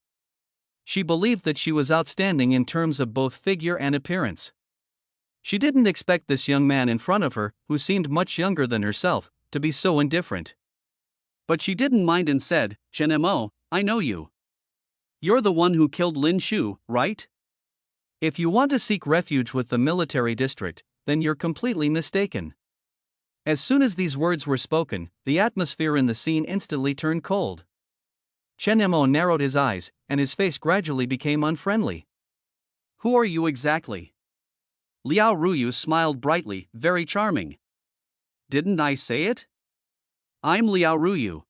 She believed that she was outstanding in terms of both figure and appearance. She didn't expect this young man in front of her, who seemed much younger than herself, to be so indifferent. But she didn't mind and said, Chen Mo, I know you. You're the one who killed Lin Shu, right? If you want to seek refuge with the military district, then you're completely mistaken. As soon as these words were spoken, the atmosphere in the scene instantly turned cold. Chen Mo narrowed his eyes, and his face gradually became unfriendly. Who are you exactly? Liao Ruyu smiled brightly, very charming. Didn't I say it? I'm Liao Ruyu.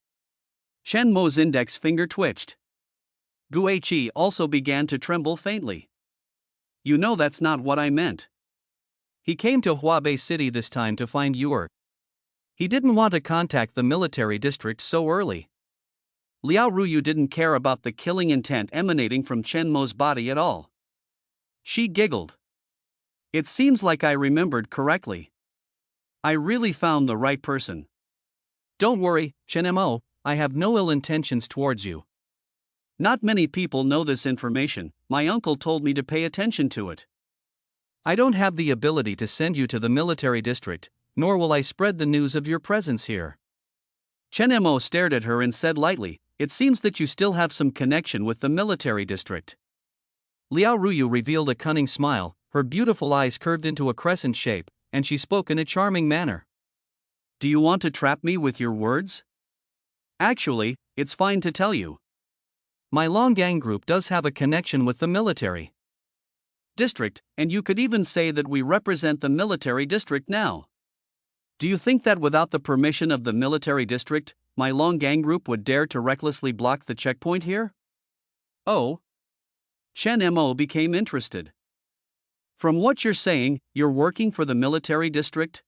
Chen Mo's index finger twitched. Gu Qi also began to tremble faintly. You know that's not what I meant. He came to Huabei City this time to find Yuer. He didn't want to contact the military district so early. Liao Ruyu didn't care about the killing intent emanating from Chen Mo's body at all. She giggled. It seems like I remembered correctly. I really found the right person. Don't worry, Chen Mo, I have no ill intentions towards you. Not many people know this information, my uncle told me to pay attention to it. I don't have the ability to send you to the military district, nor will I spread the news of your presence here. Chen Mo stared at her and said lightly, it seems that you still have some connection with the military district. Liao Ruyu revealed a cunning smile, her beautiful eyes curved into a crescent shape, and she spoke in a charming manner. Do you want to trap me with your words? Actually, it's fine to tell you. My Longgang Group does have a connection with the military district, and you could even say that we represent the military district now. Do you think that without the permission of the military district, my Longgang Group would dare to recklessly block the checkpoint here? Oh. Chen Mo became interested. From what you're saying, you're working for the military district?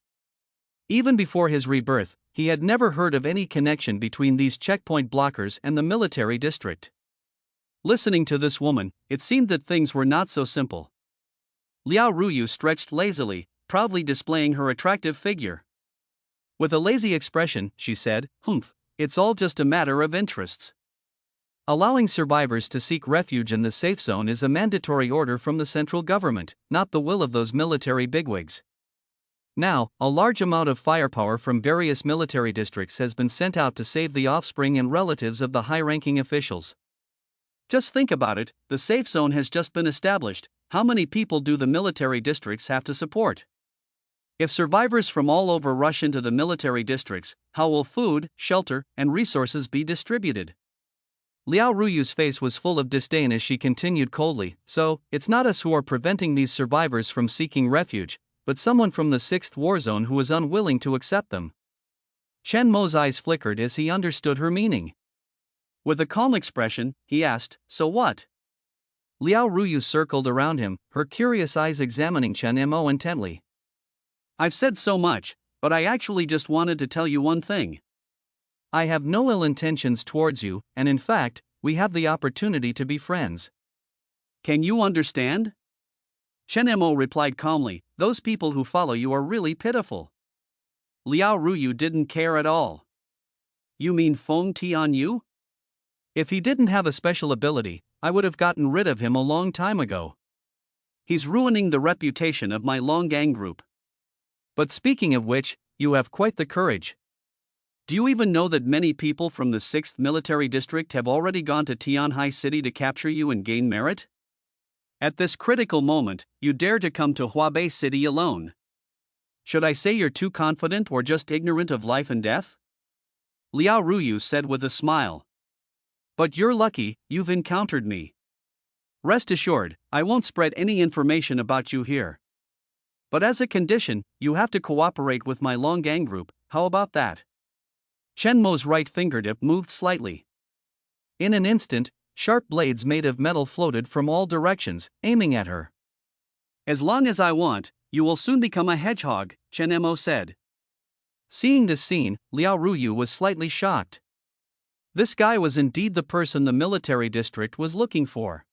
Even before his rebirth, he had never heard of any connection between these checkpoint blockers and the military district. Listening to this woman, it seemed that things were not so simple. Liao Ruyu stretched lazily, proudly displaying her attractive figure. With a lazy expression, she said, it's all just a matter of interests. Allowing survivors to seek refuge in the safe zone is a mandatory order from the central government, not the will of those military bigwigs. Now, a large amount of firepower from various military districts has been sent out to save the offspring and relatives of the high-ranking officials. Just think about it, the safe zone has just been established, how many people do the military districts have to support? If survivors from all over rush into the military districts, how will food, shelter, and resources be distributed? Liao Ruyu's face was full of disdain as she continued coldly, so, it's not us who are preventing these survivors from seeking refuge, but someone from the 6th war zone who is unwilling to accept them. Chen Mo's eyes flickered as he understood her meaning. With a calm expression, he asked, so what? Liao Ruyu circled around him, her curious eyes examining Chen Mo intently. I've said so much, but I actually just wanted to tell you one thing. I have no ill intentions towards you, and in fact, we have the opportunity to be friends. Can you understand? Chen Mo replied calmly, those people who follow you are really pitiful. Liao Ruyu didn't care at all. You mean Feng Tianyu? If he didn't have a special ability, I would have gotten rid of him a long time ago. He's ruining the reputation of my Longgang group. But speaking of which, you have quite the courage. Do you even know that many people from the 6th Military District have already gone to Tianhai City to capture you and gain merit? At this critical moment, you dare to come to Huabei City alone. Should I say you're too confident or just ignorant of life and death? Liao Ruyu said with a smile. But you're lucky, you've encountered me. Rest assured, I won't spread any information about you here. But as a condition, you have to cooperate with my Longgang group, how about that? Chen Mo's right fingertip moved slightly. In an instant, sharp blades made of metal floated from all directions, aiming at her. As long as I want, you will soon become a hedgehog, Chen Mo said. Seeing this scene, Liao Ruyu was slightly shocked. This guy was indeed the person the military district was looking for.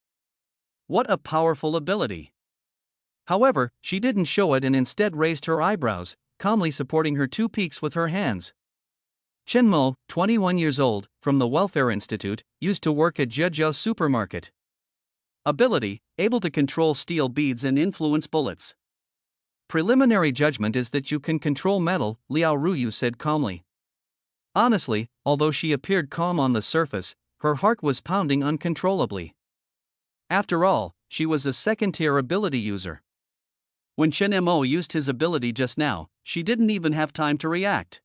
What a powerful ability. However, she didn't show it and instead raised her eyebrows, calmly supporting her two peaks with her hands. Chen Mo, 21 years old, from the Welfare Institute, used to work at Zhejiao Supermarket. Ability, able to control steel beads and influence bullets. Preliminary judgment is that you can control metal, Liao Ruyu said calmly. Honestly, although she appeared calm on the surface, her heart was pounding uncontrollably. After all, she was a second-tier ability user. When Chen Mo used his ability just now, she didn't even have time to react.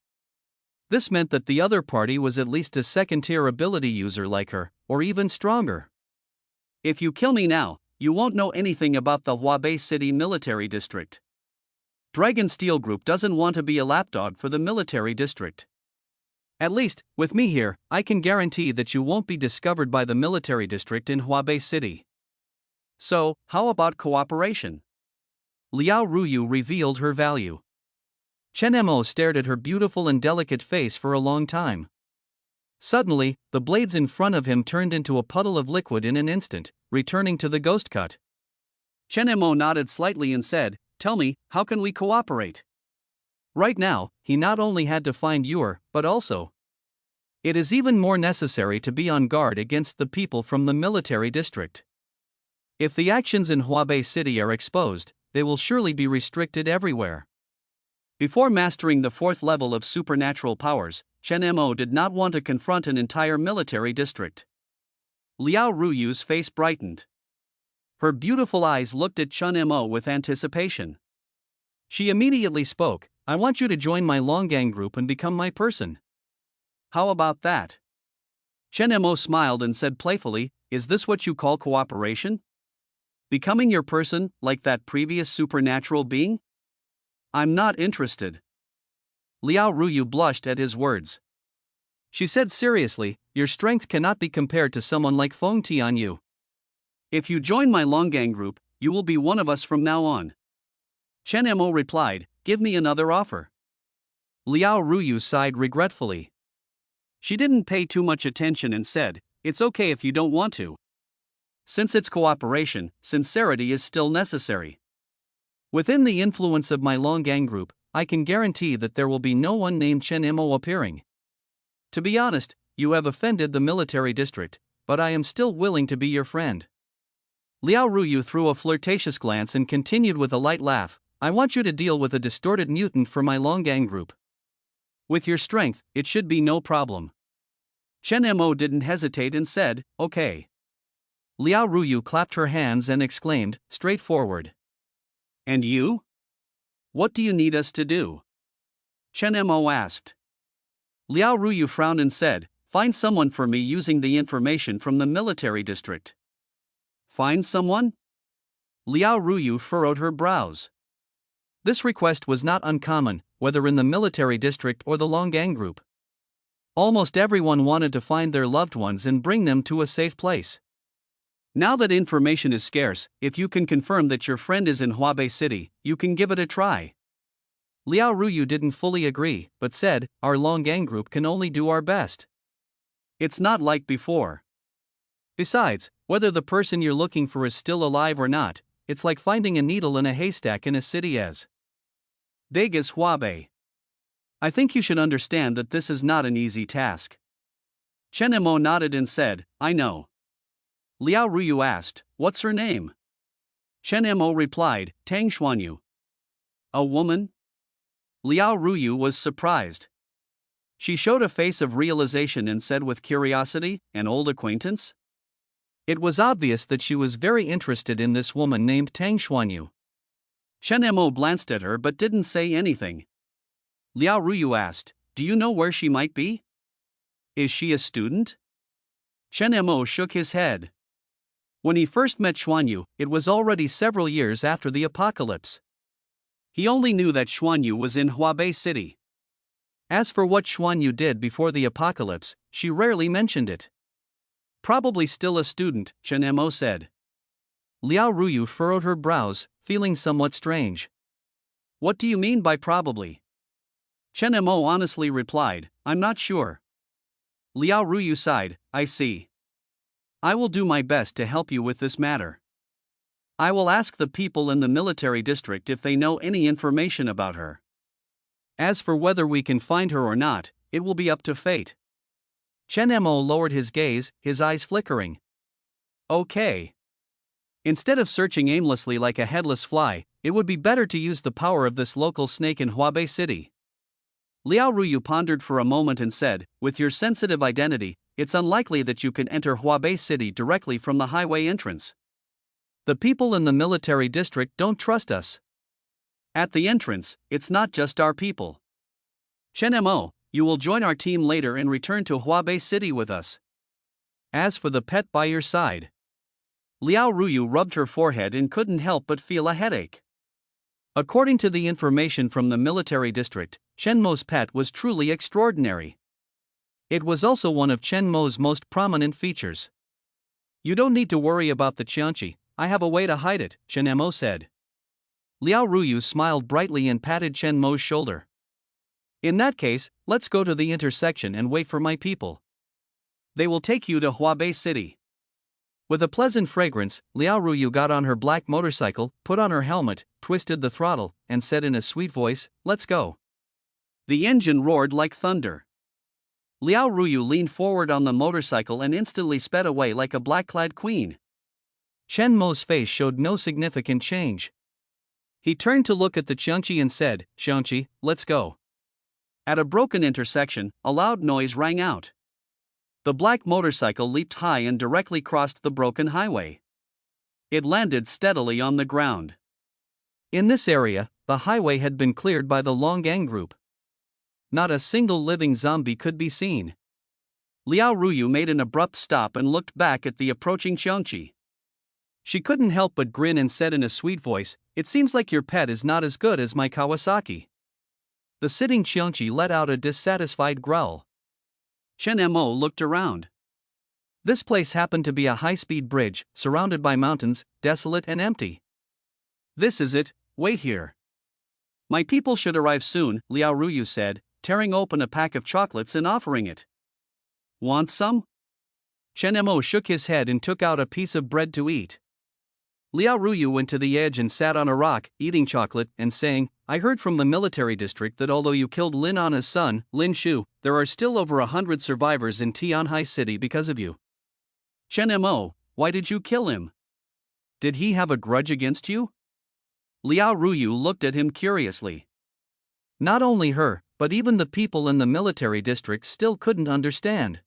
This meant that the other party was at least a second-tier ability user like her, or even stronger. If you kill me now, you won't know anything about the Huabei City Military District. Dragon Steel Group doesn't want to be a lapdog for the military district. At least, with me here, I can guarantee that you won't be discovered by the military district in Huabei City. So, how about cooperation? Liao Ruyu revealed her value. Chen Mo stared at her beautiful and delicate face for a long time. Suddenly, the blades in front of him turned into a puddle of liquid in an instant, returning to the ghost cut. Chen Mo nodded slightly and said, tell me, how can we cooperate? Right now, he not only had to find Yor, but also, it is even more necessary to be on guard against the people from the military district. If the actions in Huabei City are exposed, they will surely be restricted everywhere. Before mastering the 4th level of supernatural powers, Chen Mo did not want to confront an entire military district. Liao Ruyu's face brightened. Her beautiful eyes looked at Chen Mo with anticipation. She immediately spoke, I want you to join my Longgang group and become my person. How about that? Chen Mo smiled and said playfully, is this what you call cooperation? Becoming your person, like that previous supernatural being? I'm not interested. Liao Ruyu blushed at his words. She said seriously, your strength cannot be compared to someone like Feng Tianyu. If you join my Longgang group, you will be one of us from now on. Chen Mo replied, give me another offer. Liao Ruyu sighed regretfully. She didn't pay too much attention and said, it's okay if you don't want to. Since it's cooperation, sincerity is still necessary. Within the influence of my Longgang group, I can guarantee that there will be no one named Chen Mo appearing. To be honest, you have offended the military district, but I am still willing to be your friend. Liao Ruyu threw a flirtatious glance and continued with a light laugh, I want you to deal with a distorted mutant for my Longgang group. With your strength, it should be no problem. Chen Mo didn't hesitate and said, okay. Liao Ruyu clapped her hands and exclaimed, straightforward. And you? What do you need us to do? Chen Mo asked. Liao Ruyu frowned and said, find someone for me using the information from the military district. Find someone? Liao Ruyu furrowed her brows. This request was not uncommon, whether in the military district or the Longgang group. Almost everyone wanted to find their loved ones and bring them to a safe place. Now that information is scarce, if you can confirm that your friend is in Huabei City, you can give it a try. Liao Ruyu didn't fully agree, but said, our long gang group can only do our best. It's not like before. Besides, whether the person you're looking for is still alive or not, it's like finding a needle in a haystack in a city as big as Huabei. I think you should understand that this is not an easy task. Chen Mo nodded and said, I know. Liao Ruyu asked, what's her name? Chen Mo replied, Tang Xuanyu. A woman? Liao Ruyu was surprised. She showed a face of realization and said with curiosity, an old acquaintance? It was obvious that she was very interested in this woman named Tang Xuanyu. Chen Mo glanced at her but didn't say anything. Liao Ruyu asked, do you know where she might be? Is she a student? Chen Mo shook his head. When he first met Xuanyu, it was already several years after the apocalypse. He only knew that Xuanyu was in Huabei City. As for what Xuanyu did before the apocalypse, she rarely mentioned it. Probably still a student, Chen Mo said. Liao Ruyu furrowed her brows, feeling somewhat strange. What do you mean by probably? Chen Mo honestly replied, I'm not sure. Liao Ruyu sighed, I see. I will do my best to help you with this matter. I will ask the people in the military district if they know any information about her. As for whether we can find her or not, it will be up to fate. Chen Mo lowered his gaze, his eyes flickering. Okay. Instead of searching aimlessly like a headless fly, it would be better to use the power of this local snake in Huabei City. Liao Ruyu pondered for a moment and said, with your sensitive identity, it's unlikely that you can enter Huabei City directly from the highway entrance. The people in the military district don't trust us. At the entrance, it's not just our people. Chen Mo, you will join our team later and return to Huabei City with us. As for the pet by your side. Liao Ruyu rubbed her forehead and couldn't help but feel a headache. According to the information from the military district, Chen Mo's pet was truly extraordinary. It was also one of Chen Mo's most prominent features. You don't need to worry about the Qianqi, I have a way to hide it, Chen Mo said. Liao Ruyu smiled brightly and patted Chen Mo's shoulder. In that case, let's go to the intersection and wait for my people. They will take you to Huabei City. With a pleasant fragrance, Liao Ruyu got on her black motorcycle, put on her helmet, twisted the throttle, and said in a sweet voice, let's go. The engine roared like thunder. Liao Ruyu leaned forward on the motorcycle and instantly sped away like a black-clad queen. Chen Mo's face showed no significant change. He turned to look at the Qianqi and said, Qianqi, let's go. At a broken intersection, a loud noise rang out. The black motorcycle leaped high and directly crossed the broken highway. It landed steadily on the ground. In this area, the highway had been cleared by the Longgang group. Not a single living zombie could be seen. Liao Ruyu made an abrupt stop and looked back at the approaching Qianqi. She couldn't help but grin and said in a sweet voice, it seems like your pet is not as good as my Kawasaki. The sitting Qianqi let out a dissatisfied growl. Chen Mo looked around. This place happened to be a high-speed bridge, surrounded by mountains, desolate and empty. This is it, wait here. My people should arrive soon, Liao Ruyu said, tearing open a pack of chocolates and offering it. Want some? Chen Mo shook his head and took out a piece of bread to eat. Liao Ruyu went to the edge and sat on a rock, eating chocolate and saying, I heard from the military district that although you killed Lin Anna's son, Lin Shu, there are still over 100 survivors in Tianhai City because of you. Chen Mo, why did you kill him? Did he have a grudge against you? Liao Ruyu looked at him curiously. Not only her, but even the people in the military district still couldn't understand.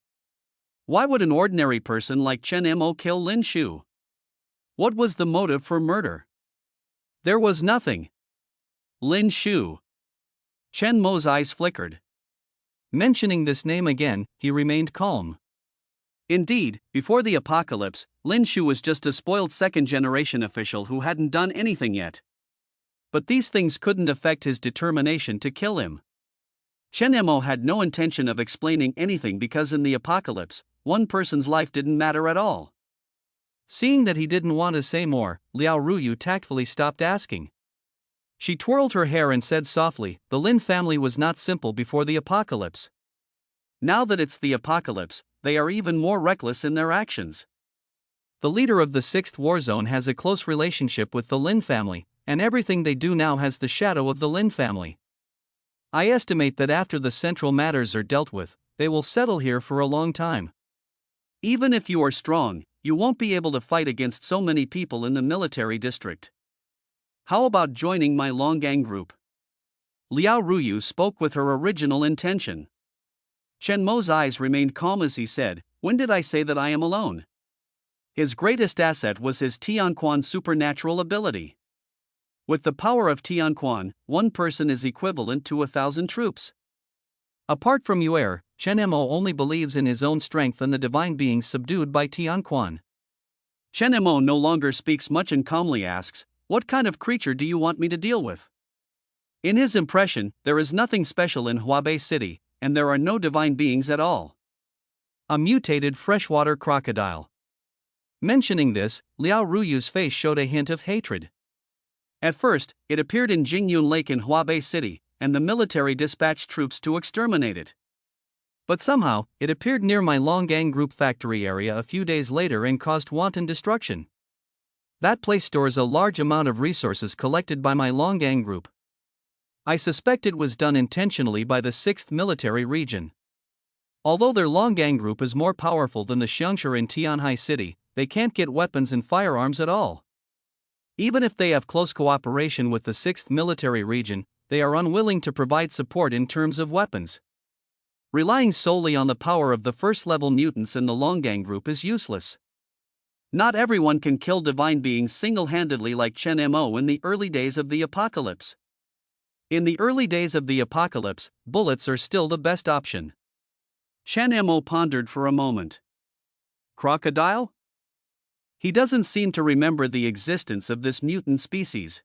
Why would an ordinary person like Chen Mo kill Lin Shu? What was the motive for murder? There was nothing. Lin Shu. Chen Mo's eyes flickered. Mentioning this name again, he remained calm. Indeed, before the apocalypse, Lin Shu was just a spoiled second-generation official who hadn't done anything yet. But these things couldn't affect his determination to kill him. Chen Mo had no intention of explaining anything because in the apocalypse, one person's life didn't matter at all. Seeing that he didn't want to say more, Liao Ruyu tactfully stopped asking. She twirled her hair and said softly, "The Lin family was not simple before the apocalypse. Now that it's the apocalypse, they are even more reckless in their actions. The leader of the 6th war zone has a close relationship with the Lin family, and everything they do now has the shadow of the Lin family. I estimate that after the central matters are dealt with, they will settle here for a long time. Even if you are strong, you won't be able to fight against so many people in the military district. How about joining my Longgang group?" Liao Ruyu spoke with her original intention. Chen Mo's eyes remained calm as he said, "When did I say that I am alone?" His greatest asset was his Tianquan supernatural ability. With the power of Tianquan, one person is equivalent to 1,000 troops. Apart from Yuer, Chen Mo only believes in his own strength and the divine beings subdued by Tianquan. Chen Mo no longer speaks much and calmly asks, "What kind of creature do you want me to deal with?" In his impression, there is nothing special in Huabei City, and there are no divine beings at all. A mutated freshwater crocodile. Mentioning this, Liao Ruyu's face showed a hint of hatred. At first, it appeared in Jingyun Lake in Huabei City, and the military dispatched troops to exterminate it. But somehow, it appeared near my Longgang Group factory area a few days later and caused wanton destruction. That place stores a large amount of resources collected by my Longgang Group. I suspect it was done intentionally by the 6th Military Region. Although their Longgang Group is more powerful than the Xiangshi in Tianhai City, they can't get weapons and firearms at all. Even if they have close cooperation with the 6th Military Region, they are unwilling to provide support in terms of weapons. Relying solely on the power of the first-level mutants in the Longgang Group is useless. Not everyone can kill divine beings single-handedly like Chen Mo in the early days of the apocalypse. In the early days of the apocalypse, bullets are still the best option. Chen Mo pondered for a moment. Crocodile? He doesn't seem to remember the existence of this mutant species.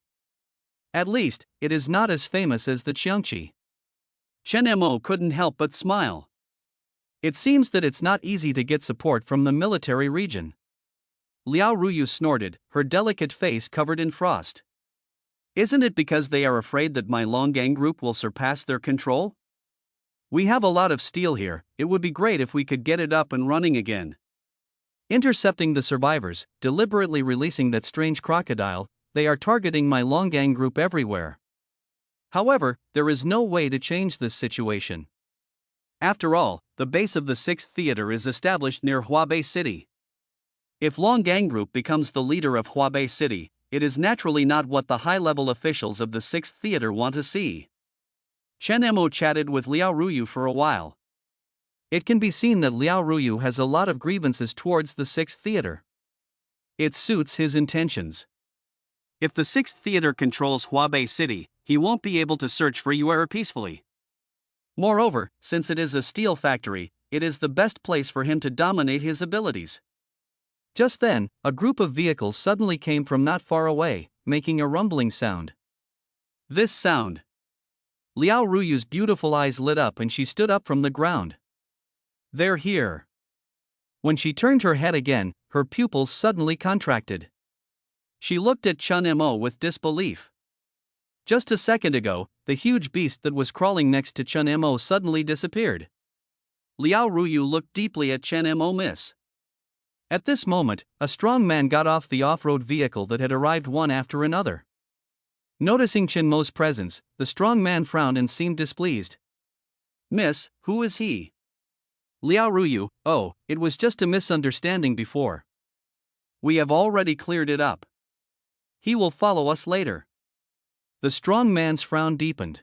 At least, it is not as famous as the Xiangshi. Chen Mo couldn't help but smile. It seems that it's not easy to get support from the military region. Liao Ruyu snorted, her delicate face covered in frost. Isn't it because they are afraid that my Longgang Group will surpass their control? We have a lot of steel here, it would be great if we could get it up and running again. Intercepting the survivors, deliberately releasing that strange crocodile, they are targeting my Longgang Group everywhere. However, there is no way to change this situation. After all, the base of the 6th Theater is established near Huabei City. If Longgang Group becomes the leader of Huabei City, it is naturally not what the high-level officials of the 6th Theater want to see. Chen Mo chatted with Liao Ruyu for a while. It can be seen that Liao Ruyu has a lot of grievances towards the 6th Theater. It suits his intentions. If the 6th Theater controls Huabei City, he won't be able to search for Yuer peacefully. Moreover, since it is a steel factory, it is the best place for him to dominate his abilities. Just then, a group of vehicles suddenly came from not far away, making a rumbling sound. This sound. Liao Ruyu's beautiful eyes lit up and she stood up from the ground. They're here. When she turned her head again, her pupils suddenly contracted. She looked at Chen Mo with disbelief. Just a second ago, the huge beast that was crawling next to Chen Mo suddenly disappeared. Liao Ruyu looked deeply at Chen Mo miss. At this moment, a strong man got off the off-road vehicle that had arrived one after another. Noticing Chen Mo's presence, the strong man frowned and seemed displeased. "Miss, who is he?" Liao Ruyu, "Oh, it was just a misunderstanding before. We have already cleared it up. He will follow us later." The strong man's frown deepened.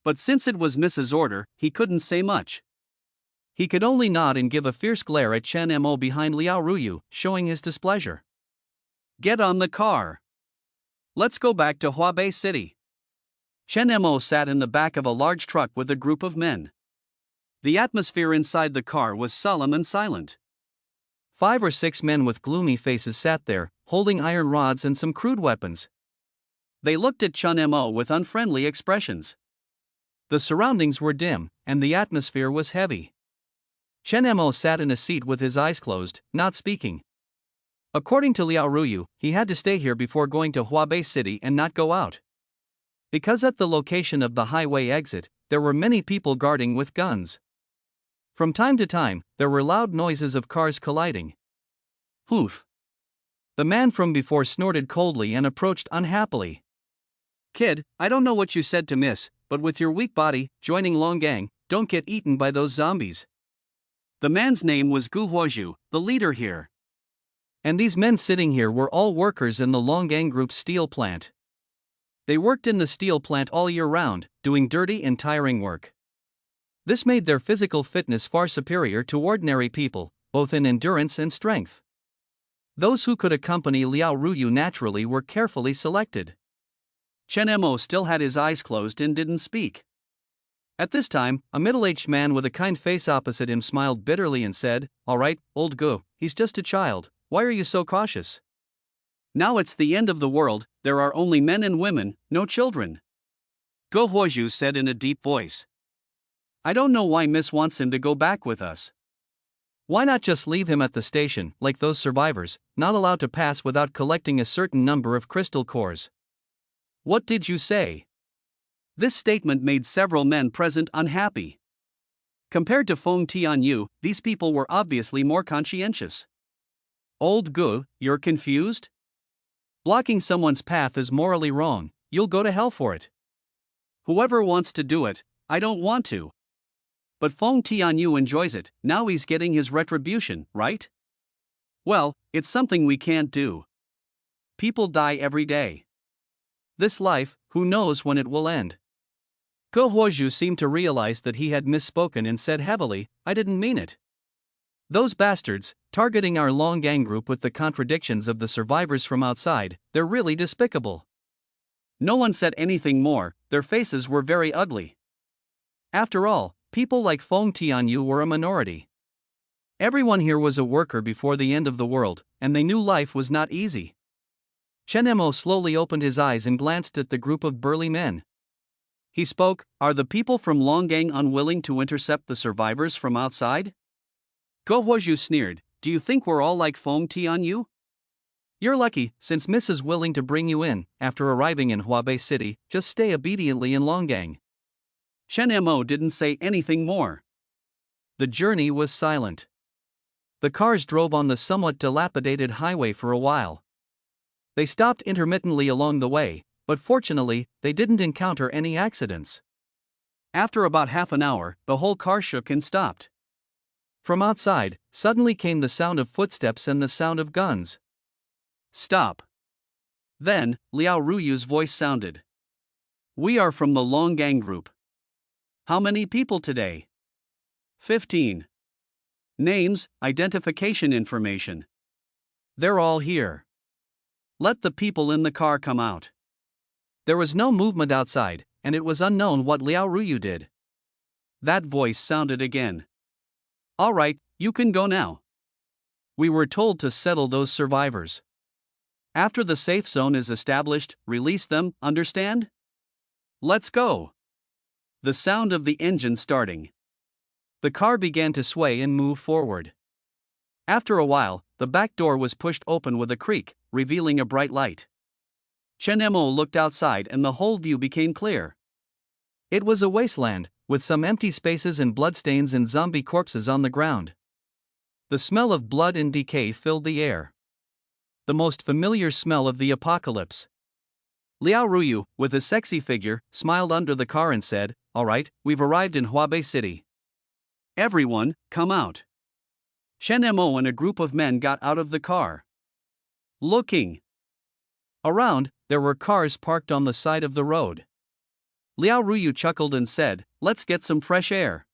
But since it was Mrs. Order, he couldn't say much. He could only nod and give a fierce glare at Chen Mo behind Liao Ruyu, showing his displeasure. "Get on the car. Let's go back to Huabei City." Chen Mo sat in the back of a large truck with a group of men. The atmosphere inside the car was solemn and silent. 5 or 6 men with gloomy faces sat there, holding iron rods and some crude weapons. They looked at Chen Mo with unfriendly expressions. The surroundings were dim, and the atmosphere was heavy. Chen Mo sat in a seat with his eyes closed, not speaking. According to Liao Ruyu, he had to stay here before going to Huabei City and not go out. Because at the location of the highway exit, there were many people guarding with guns. From time to time, there were loud noises of cars colliding. Hoof! The man from before snorted coldly and approached unhappily. Kid, I don't know what you said to miss, but with your weak body, joining Long Gang, don't get eaten by those zombies. The man's name was Gu Huoju, the leader here. And these men sitting here were all workers in the Long Gang Group's steel plant. They worked in the steel plant all year round, doing dirty and tiring work. This made their physical fitness far superior to ordinary people, both in endurance and strength. Those who could accompany Liao Ruyu naturally were carefully selected. Chen Mo still had his eyes closed and didn't speak. At this time, a middle-aged man with a kind face opposite him smiled bitterly and said, "All right, old Gu, he's just a child, why are you so cautious? Now it's the end of the world, there are only men and women, no children." Go Huoju said in a deep voice. "I don't know why Miss wants him to go back with us. Why not just leave him at the station, like those survivors, not allowed to pass without collecting a certain number of crystal cores?" "What did you say?" This statement made several men present unhappy. Compared to Feng Tianyu, these people were obviously more conscientious. "Old Gu, you're confused? Blocking someone's path is morally wrong, you'll go to hell for it. Whoever wants to do it, I don't want to. But Feng Tianyu enjoys it, now he's getting his retribution, right? Well, it's something we can't do. People die every day. This life, who knows when it will end?" Go Huoju seemed to realize that he had misspoken and said heavily, "I didn't mean it. Those bastards, targeting our Long Gang group with the contradictions of the survivors from outside, they're really despicable." No one said anything more, their faces were very ugly. After all, people like Feng Tianyu were a minority. Everyone here was a worker before the end of the world, and they knew life was not easy. Chen Mo slowly opened his eyes and glanced at the group of burly men. He spoke, "Are the people from Long Gang unwilling to intercept the survivors from outside?" Go Huoju sneered, "Do you think we're all like Feng Tianyu? You're lucky, since Miss is willing to bring you in. After arriving in Huabei City, just stay obediently in Long Gang." Chen Mo didn't say anything more. The journey was silent. The cars drove on the somewhat dilapidated highway for a while. They stopped intermittently along the way, but fortunately, they didn't encounter any accidents. After about half an hour, the whole car shook and stopped. From outside, suddenly came the sound of footsteps and the sound of guns. "Stop." Then, Liao Ruyu's voice sounded. "We are from the Long Gang group. How many people today?" 15. Names, identification information. They're all here. Let the people in the car come out. There was no movement outside, and it was unknown what Liao Ruyu did. That voice sounded again. "All right, you can go now. We were told to settle those survivors. After the safe zone is established, release them, understand? Let's go." The sound of the engine starting. The car began to sway and move forward. After a while, the back door was pushed open with a creak, revealing a bright light. Chen Mo looked outside and the whole view became clear. It was a wasteland, with some empty spaces and bloodstains and zombie corpses on the ground. The smell of blood and decay filled the air. The most familiar smell of the apocalypse. Liao Ruyu, with a sexy figure, smiled under the car and said, "All right, we've arrived in Huabei City. Everyone, come out." Chen Mo and a group of men got out of the car. Looking around, there were cars parked on the side of the road. Liao Ruyu chuckled and said, "Let's get some fresh air."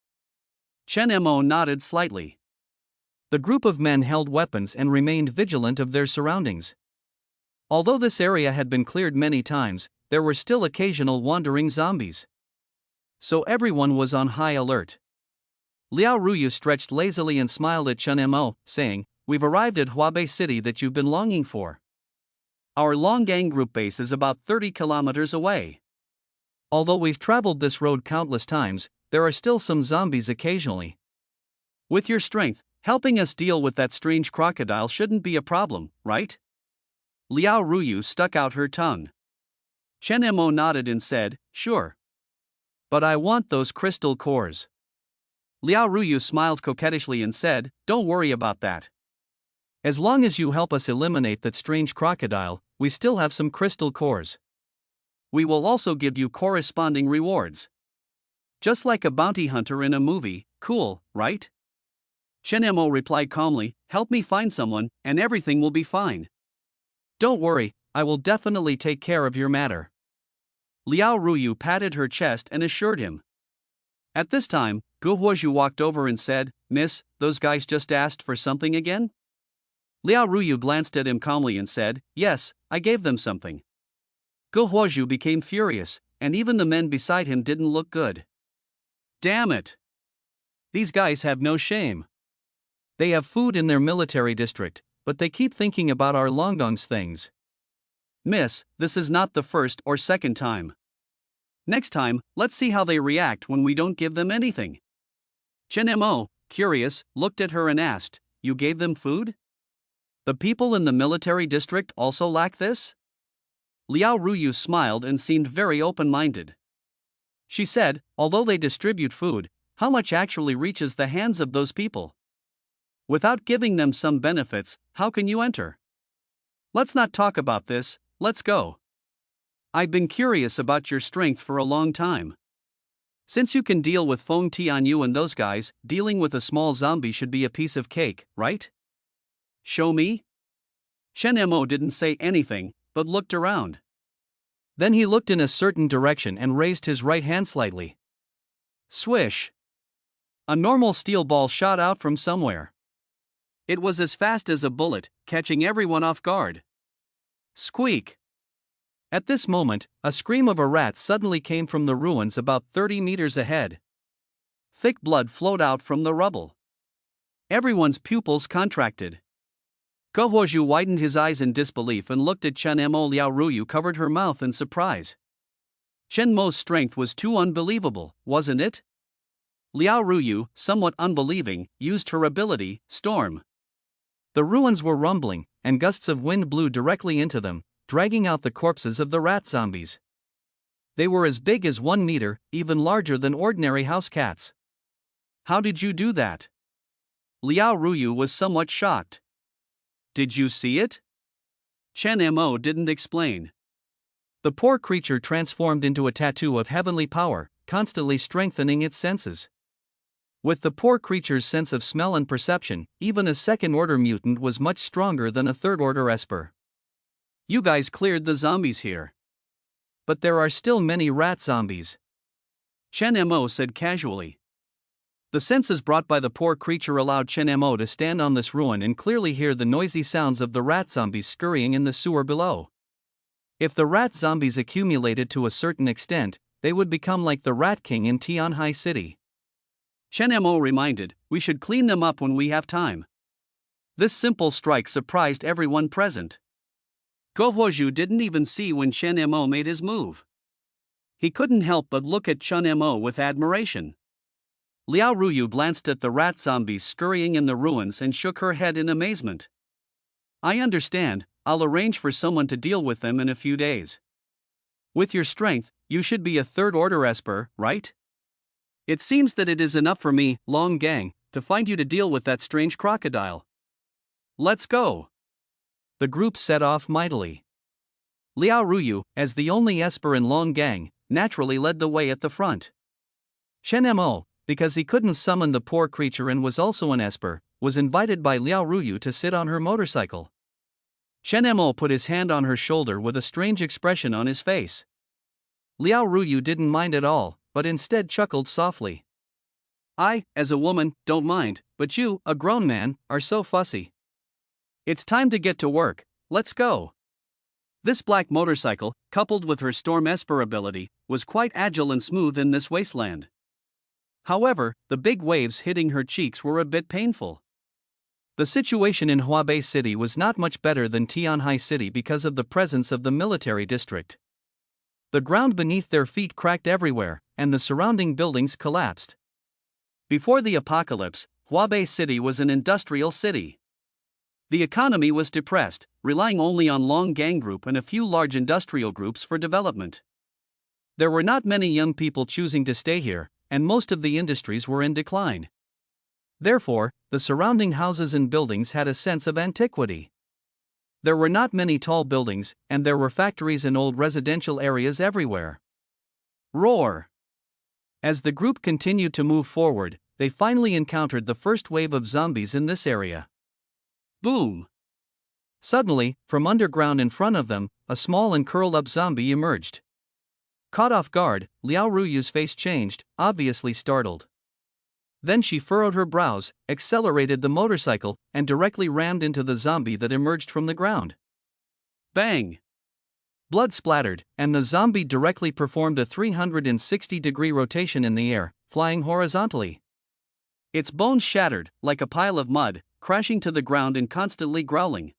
Chen Mo nodded slightly. The group of men held weapons and remained vigilant of their surroundings. Although this area had been cleared many times, there were still occasional wandering zombies. So everyone was on high alert. Liao Ruyu stretched lazily and smiled at Chen Mo, saying, "We've arrived at Huabei City that you've been longing for. Our Long Gang group base is about 30 kilometers away. Although we've traveled this road countless times, there are still some zombies occasionally. With your strength, helping us deal with that strange crocodile shouldn't be a problem, right?" Liao Ruyu stuck out her tongue. Chen Mo nodded and said, sure. But I want those crystal cores. Liao Ruyu smiled coquettishly and said, don't worry about that. As long as you help us eliminate that strange crocodile, we still have some crystal cores. We will also give you corresponding rewards. Just like a bounty hunter in a movie, cool, right? Chen Mo replied calmly, help me find someone, and everything will be fine. Don't worry, I will definitely take care of your matter. Liao Ruyu patted her chest and assured him. At this time, Gu Huozhu walked over and said, Miss, those guys just asked for something again? Liao Ruyu glanced at him calmly and said, yes, I gave them something. Gu Huozhu became furious, and even the men beside him didn't look good. Damn it! These guys have no shame. They have food in their military district, but they keep thinking about our Longdong's things. Miss, this is not the first or second time. Next time, let's see how they react when we don't give them anything. Chen Mo, curious, looked at her and asked, you gave them food? The people in the military district also lack this? Liao Ruyu smiled and seemed very open-minded. She said, although they distribute food, how much actually reaches the hands of those people? Without giving them some benefits, how can you enter? Let's not talk about this, let's go. I've been curious about your strength for a long time. Since you can deal with Feng Tianyu and those guys, dealing with a small zombie should be a piece of cake, right? Show me? Chen Mo didn't say anything, but looked around. Then he looked in a certain direction and raised his right hand slightly. Swish! A normal steel ball shot out from somewhere. It was as fast as a bullet, catching everyone off guard. Squeak! At this moment, a scream of a rat suddenly came from the ruins about 30 meters ahead. Thick blood flowed out from the rubble. Everyone's pupils contracted. Gu Huozhu widened his eyes in disbelief and looked at Chen Mo. Liao Ruyu covered her mouth in surprise. Chen Mo's strength was too unbelievable, wasn't it? Liao Ruyu, somewhat unbelieving, used her ability, Storm. The ruins were rumbling, and gusts of wind blew directly into them, dragging out the corpses of the rat zombies. They were as big as 1 meter, even larger than ordinary house cats. How did you do that? Liao Ruyu was somewhat shocked. Did you see it? Chen Mo didn't explain. The poor creature transformed into a tattoo of heavenly power, constantly strengthening its senses. With the poor creature's sense of smell and perception, even a second-order mutant was much stronger than a third-order esper. You guys cleared the zombies here. But there are still many rat zombies. Chen Mo said casually. The senses brought by the poor creature allowed Chen Mo to stand on this ruin and clearly hear the noisy sounds of the rat zombies scurrying in the sewer below. If the rat zombies accumulated to a certain extent, they would become like the Rat King in Tianhai City. Chen Mo reminded, we should clean them up when we have time. This simple strike surprised everyone present. Gu Huozhu didn't even see when Chen Mo made his move. He couldn't help but look at Chen Mo with admiration. Liao Ruyu glanced at the rat zombies scurrying in the ruins and shook her head in amazement. I understand, I'll arrange for someone to deal with them in a few days. With your strength, you should be a third-order esper, right? It seems that it is enough for me, Long Gang, to find you to deal with that strange crocodile. Let's go. The group set off mightily. Liao Ruyu, as the only esper in Long Gang, naturally led the way at the front. Chen Mo, because he couldn't summon the poor creature and was also an esper, was invited by Liao Ruyu to sit on her motorcycle. Chen Mo put his hand on her shoulder with a strange expression on his face. Liao Ruyu didn't mind at all, but instead chuckled softly. I, as a woman, don't mind, but you, a grown man, are so fussy. It's time to get to work, let's go. This black motorcycle, coupled with her Storm Esper ability, was quite agile and smooth in this wasteland. However, the big waves hitting her cheeks were a bit painful. The situation in Huabei City was not much better than Tianhai City because of the presence of the military district. The ground beneath their feet cracked everywhere, and the surrounding buildings collapsed. Before the apocalypse, Huabei City was an industrial city. The economy was depressed, relying only on Long Gang Group and a few large industrial groups for development. There were not many young people choosing to stay here, and most of the industries were in decline. Therefore, the surrounding houses and buildings had a sense of antiquity. There were not many tall buildings, and there were factories and old residential areas everywhere. Roar! As the group continued to move forward, they finally encountered the first wave of zombies in this area. Boom! Suddenly, from underground in front of them, a small and curled-up zombie emerged. Caught off guard, Liao Ruyu's face changed, obviously startled. Then she furrowed her brows, accelerated the motorcycle, and directly rammed into the zombie that emerged from the ground. Bang! Blood splattered, and the zombie directly performed a 360-degree rotation in the air, flying horizontally. Its bones shattered, like a pile of mud, crashing to the ground and constantly growling.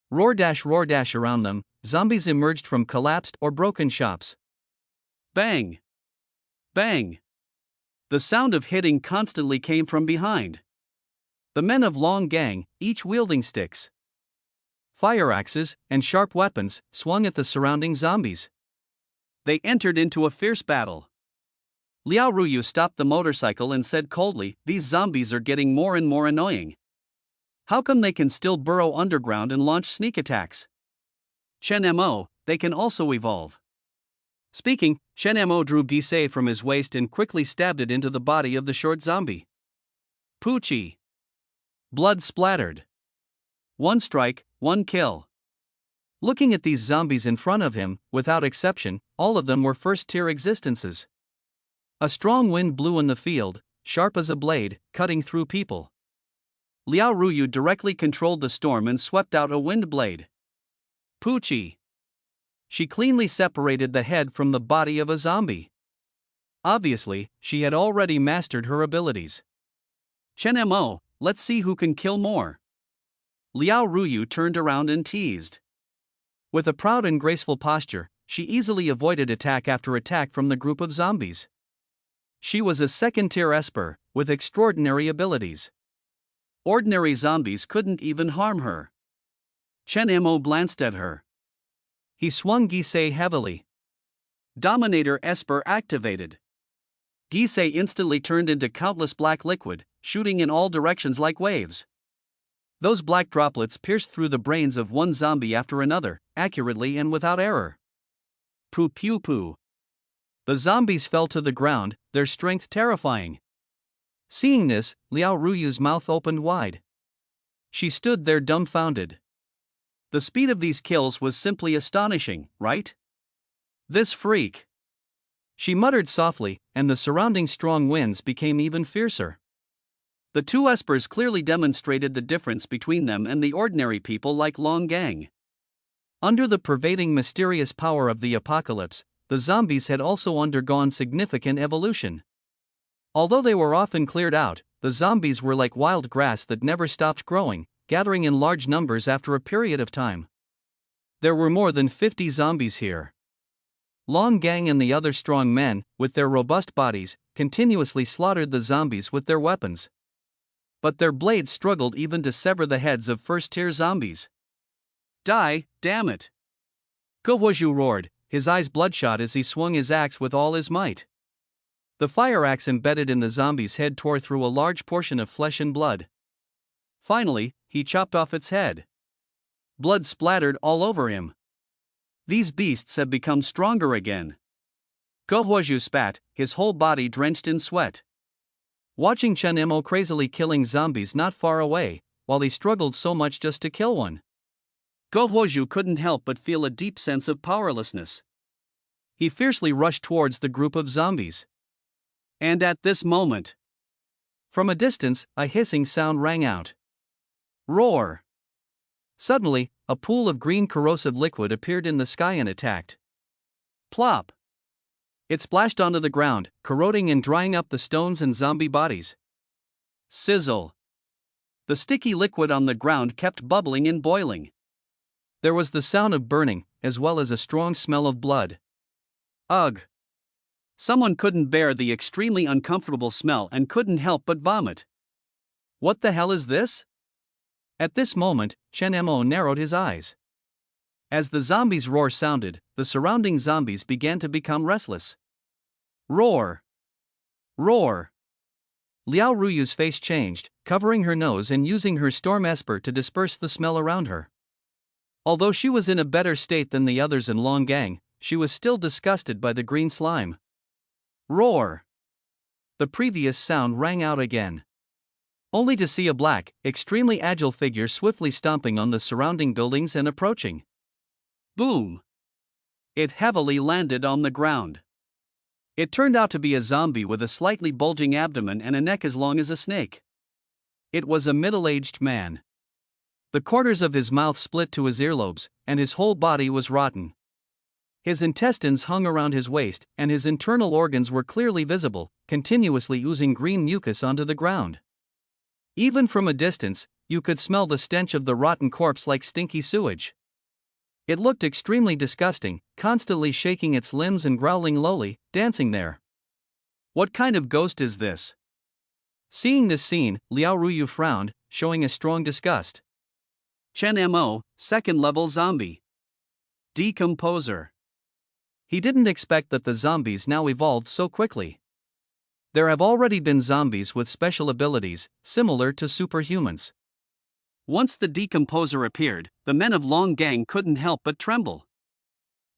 Roar dash around them, zombies emerged from collapsed or broken shops. Bang! Bang! The sound of hitting constantly came from behind. The men of Long Gang, each wielding sticks, fire axes, and sharp weapons, swung at the surrounding zombies. They entered into a fierce battle. Liao Ruyu stopped the motorcycle and said coldly, "These zombies are getting more and more annoying. How come they can still burrow underground and launch sneak attacks? Chen Mo, they can also evolve." Speaking, Chen Mo drew Gisei from his waist and quickly stabbed it into the body of the short zombie. Poochie! Blood splattered. One strike, one kill. Looking at these zombies in front of him, without exception, all of them were first-tier existences. A strong wind blew in the field, sharp as a blade, cutting through people. Liao Ruyu directly controlled the storm and swept out a wind blade. Poochie! She cleanly separated the head from the body of a zombie. Obviously, she had already mastered her abilities. Chen Mo, let's see who can kill more. Liao Ruyu turned around and teased. With a proud and graceful posture, she easily avoided attack after attack from the group of zombies. She was a second-tier esper, with extraordinary abilities. Ordinary zombies couldn't even harm her. Chen Mo glanced at her. He swung Gisei heavily. Dominator Esper activated. Gisei instantly turned into countless black liquid, shooting in all directions like waves. Those black droplets pierced through the brains of one zombie after another, accurately and without error. Poo pew poo. The zombies fell to the ground, their strength terrifying. Seeing this, Liao Ruyu's mouth opened wide. She stood there dumbfounded. The speed of these kills was simply astonishing, right? This freak! She muttered softly, and the surrounding strong winds became even fiercer. The two espers clearly demonstrated the difference between them and the ordinary people like Long Gang. Under the pervading mysterious power of the apocalypse, the zombies had also undergone significant evolution. Although they were often cleared out, the zombies were like wild grass that never stopped growing, gathering in large numbers after a period of time. There were more than 50 zombies here. Long Gang and the other strong men, with their robust bodies, continuously slaughtered the zombies with their weapons. But their blades struggled even to sever the heads of first-tier zombies. Die, damn it! Gohuozhu roared, his eyes bloodshot as he swung his axe with all his might. The fire axe embedded in the zombie's head tore through a large portion of flesh and blood. Finally, he chopped off its head. Blood splattered all over him. These beasts have become stronger again. Gohuozhu spat, his whole body drenched in sweat. Watching Chen Mo crazily killing zombies not far away, while he struggled so much just to kill one. Gohuozhu couldn't help but feel a deep sense of powerlessness. He fiercely rushed towards the group of zombies. And at this moment, from a distance, a hissing sound rang out. Roar! Suddenly, a pool of green corrosive liquid appeared in the sky and attacked. Plop! It splashed onto the ground, corroding and drying up the stones and zombie bodies. Sizzle! The sticky liquid on the ground kept bubbling and boiling. There was the sound of burning, as well as a strong smell of blood. Ugh! Someone couldn't bear the extremely uncomfortable smell and couldn't help but vomit. What the hell is this? At this moment, Chen Mo narrowed his eyes. As the zombies' roar sounded, the surrounding zombies began to become restless. Roar! Roar! Liao Ruyu's face changed, covering her nose and using her storm esper to disperse the smell around her. Although she was in a better state than the others in Long Gang, she was still disgusted by the green slime. Roar! The previous sound rang out again. Only to see a black, extremely agile figure swiftly stomping on the surrounding buildings and approaching. Boom! It heavily landed on the ground. It turned out to be a zombie with a slightly bulging abdomen and a neck as long as a snake. It was a middle-aged man. The corners of his mouth split to his earlobes, and his whole body was rotten. His intestines hung around his waist, and his internal organs were clearly visible, continuously oozing green mucus onto the ground. Even from a distance, you could smell the stench of the rotten corpse like stinky sewage. It looked extremely disgusting, constantly shaking its limbs and growling lowly, dancing there. What kind of ghost is this? Seeing this scene, Liao Ruyu frowned, showing a strong disgust. Chen Mo, second-level zombie. Decomposer. He didn't expect that the zombies now evolved so quickly. There have already been zombies with special abilities, similar to superhumans. Once the decomposer appeared, the men of Long Gang couldn't help but tremble.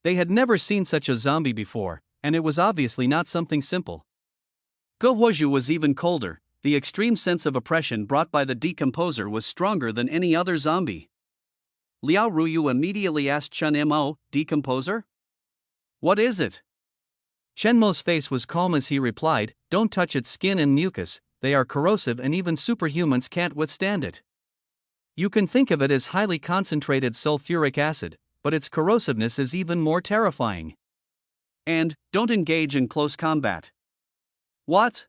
They had never seen such a zombie before, and it was obviously not something simple. Gohuozhu was even colder. The extreme sense of oppression brought by the decomposer was stronger than any other zombie. Liao Ruyu immediately asked Chen Mo, "Decomposer? What is it?" Chen Mo's face was calm as he replied, "Don't touch its skin and mucus, they are corrosive and even superhumans can't withstand it. You can think of it as highly concentrated sulfuric acid, but its corrosiveness is even more terrifying. And, don't engage in close combat." What?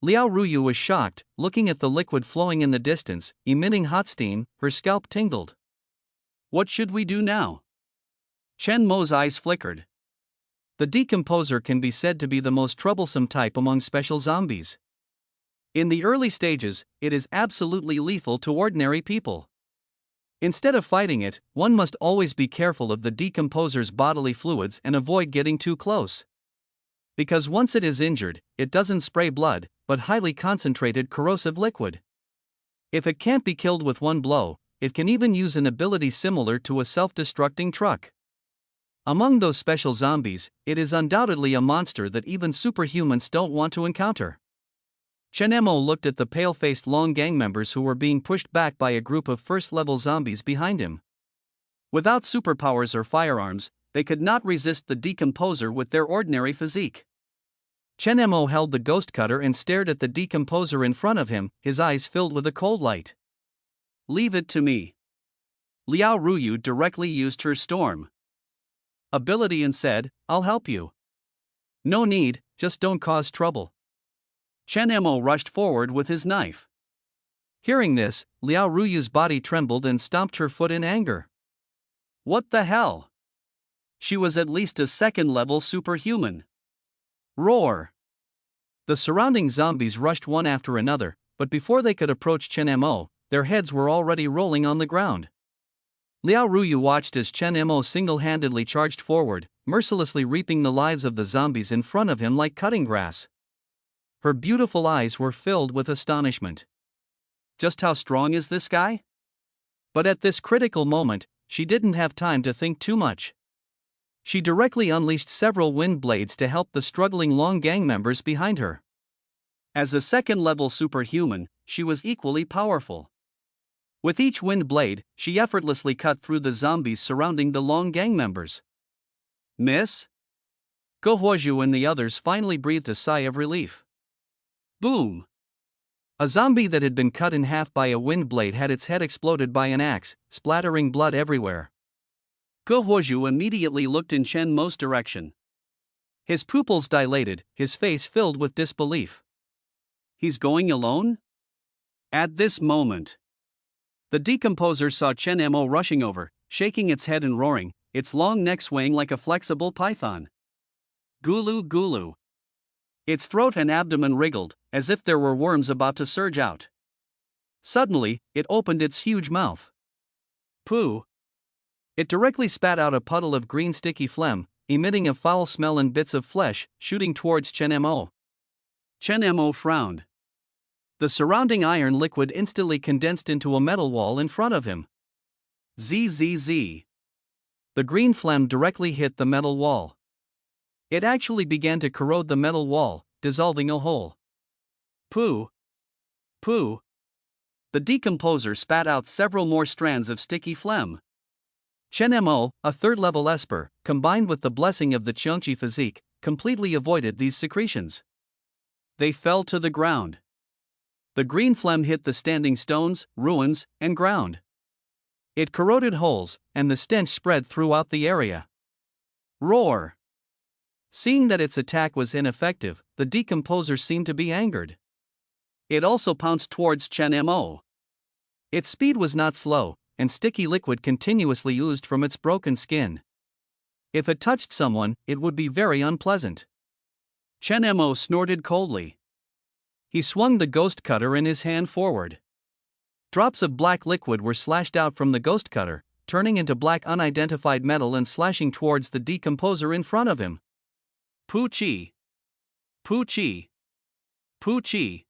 Liao Ruyu was shocked, looking at the liquid flowing in the distance, emitting hot steam. Her scalp tingled. What should we do now? Chen Mo's eyes flickered. The decomposer can be said to be the most troublesome type among special zombies. In the early stages, it is absolutely lethal to ordinary people. Instead of fighting it, one must always be careful of the decomposer's bodily fluids and avoid getting too close. Because once it is injured, it doesn't spray blood, but highly concentrated corrosive liquid. If it can't be killed with one blow, it can even use an ability similar to a self-destructing truck. Among those special zombies, it is undoubtedly a monster that even superhumans don't want to encounter. Chen Mo looked at the pale-faced Long Gang members who were being pushed back by a group of first-level zombies behind him. Without superpowers or firearms, they could not resist the decomposer with their ordinary physique. Chen Mo held the ghost cutter and stared at the decomposer in front of him, his eyes filled with a cold light. Leave it to me. Liao Ruyu directly used her storm ability and said, I'll help you. No need, just don't cause trouble. Chen Mo rushed forward with his knife. Hearing this, Liao Ruyu's body trembled and stomped her foot in anger. What the hell? She was at least a second-level superhuman. Roar! The surrounding zombies rushed one after another, but before they could approach Chen Mo, their heads were already rolling on the ground. Liao Ruyu watched as Chen Mo single-handedly charged forward, mercilessly reaping the lives of the zombies in front of him like cutting grass. Her beautiful eyes were filled with astonishment. Just how strong is this guy? But at this critical moment, she didn't have time to think too much. She directly unleashed several wind blades to help the struggling Long Gang members behind her. As a second-level superhuman, she was equally powerful. With each wind blade, she effortlessly cut through the zombies surrounding the Long Gang members. Miss? Gohuozhu and the others finally breathed a sigh of relief. Boom! A zombie that had been cut in half by a wind blade had its head exploded by an axe, splattering blood everywhere. Gohuozhu immediately looked in Chen Mo's direction. His pupils dilated, his face filled with disbelief. He's going alone? At this moment, the decomposer saw Chen Mo rushing over, shaking its head and roaring, its long neck swaying like a flexible python. Gulu gulu. Its throat and abdomen wriggled, as if there were worms about to surge out. Suddenly, it opened its huge mouth. Pooh! It directly spat out a puddle of green sticky phlegm, emitting a foul smell and bits of flesh, shooting towards Chen Mo. Chen Mo frowned. The surrounding iron liquid instantly condensed into a metal wall in front of him. Zzz. The green phlegm directly hit the metal wall. It actually began to corrode the metal wall, dissolving a hole. Pooh! Pooh! The decomposer spat out several more strands of sticky phlegm. Chen Mo, a third-level esper, combined with the blessing of the Qiangqi physique, completely avoided these secretions. They fell to the ground. The green phlegm hit the standing stones, ruins, and ground. It corroded holes, and the stench spread throughout the area. Roar! Seeing that its attack was ineffective, the decomposer seemed to be angered. It also pounced towards Chen Mo. Its speed was not slow, and sticky liquid continuously oozed from its broken skin. If it touched someone, it would be very unpleasant. Chen Mo snorted coldly. He swung the ghost cutter in his hand forward. Drops of black liquid were slashed out from the ghost cutter, turning into black unidentified metal and slashing towards the decomposer in front of him. Pooh-chi! Pooh-chi! Pooh-chi!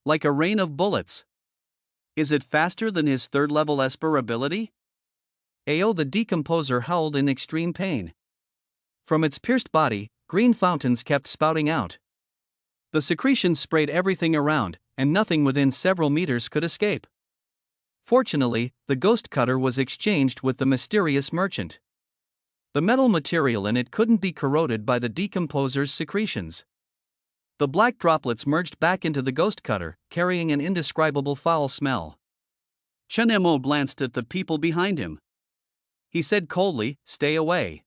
Like a rain of bullets. Is it faster than his third-level esper ability? Ao, the decomposer howled in extreme pain. From its pierced body, green fountains kept spouting out. The secretions sprayed everything around, and nothing within several meters could escape. Fortunately, the ghost cutter was exchanged with the mysterious merchant. The metal material in it couldn't be corroded by the decomposer's secretions. The black droplets merged back into the ghost cutter, carrying an indescribable foul smell. Chen Mo glanced at the people behind him. He said coldly, "Stay away."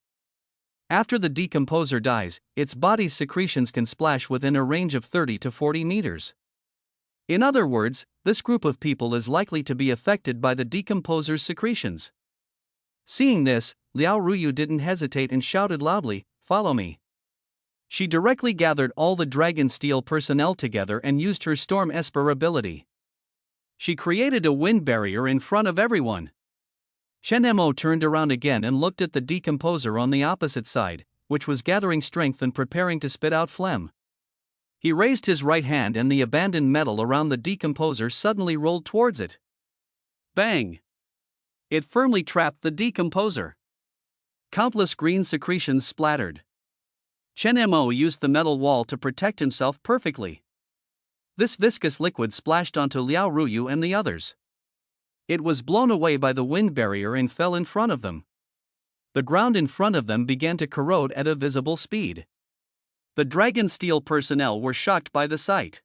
After the decomposer dies, its body's secretions can splash within a range of 30 to 40 meters. In other words, this group of people is likely to be affected by the decomposer's secretions. Seeing this, Liao Ruyu didn't hesitate and shouted loudly, "Follow me." She directly gathered all the Dragon Steel personnel together and used her Storm Esper ability. She created a wind barrier in front of everyone. Chen Mo turned around again and looked at the decomposer on the opposite side, which was gathering strength and preparing to spit out phlegm. He raised his right hand and the abandoned metal around the decomposer suddenly rolled towards it. Bang! It firmly trapped the decomposer. Countless green secretions splattered. Chen Mo used the metal wall to protect himself perfectly. This viscous liquid splashed onto Liao Ruyu and the others. It was blown away by the wind barrier and fell in front of them. The ground in front of them began to corrode at a visible speed. The Dragon Steel personnel were shocked by the sight.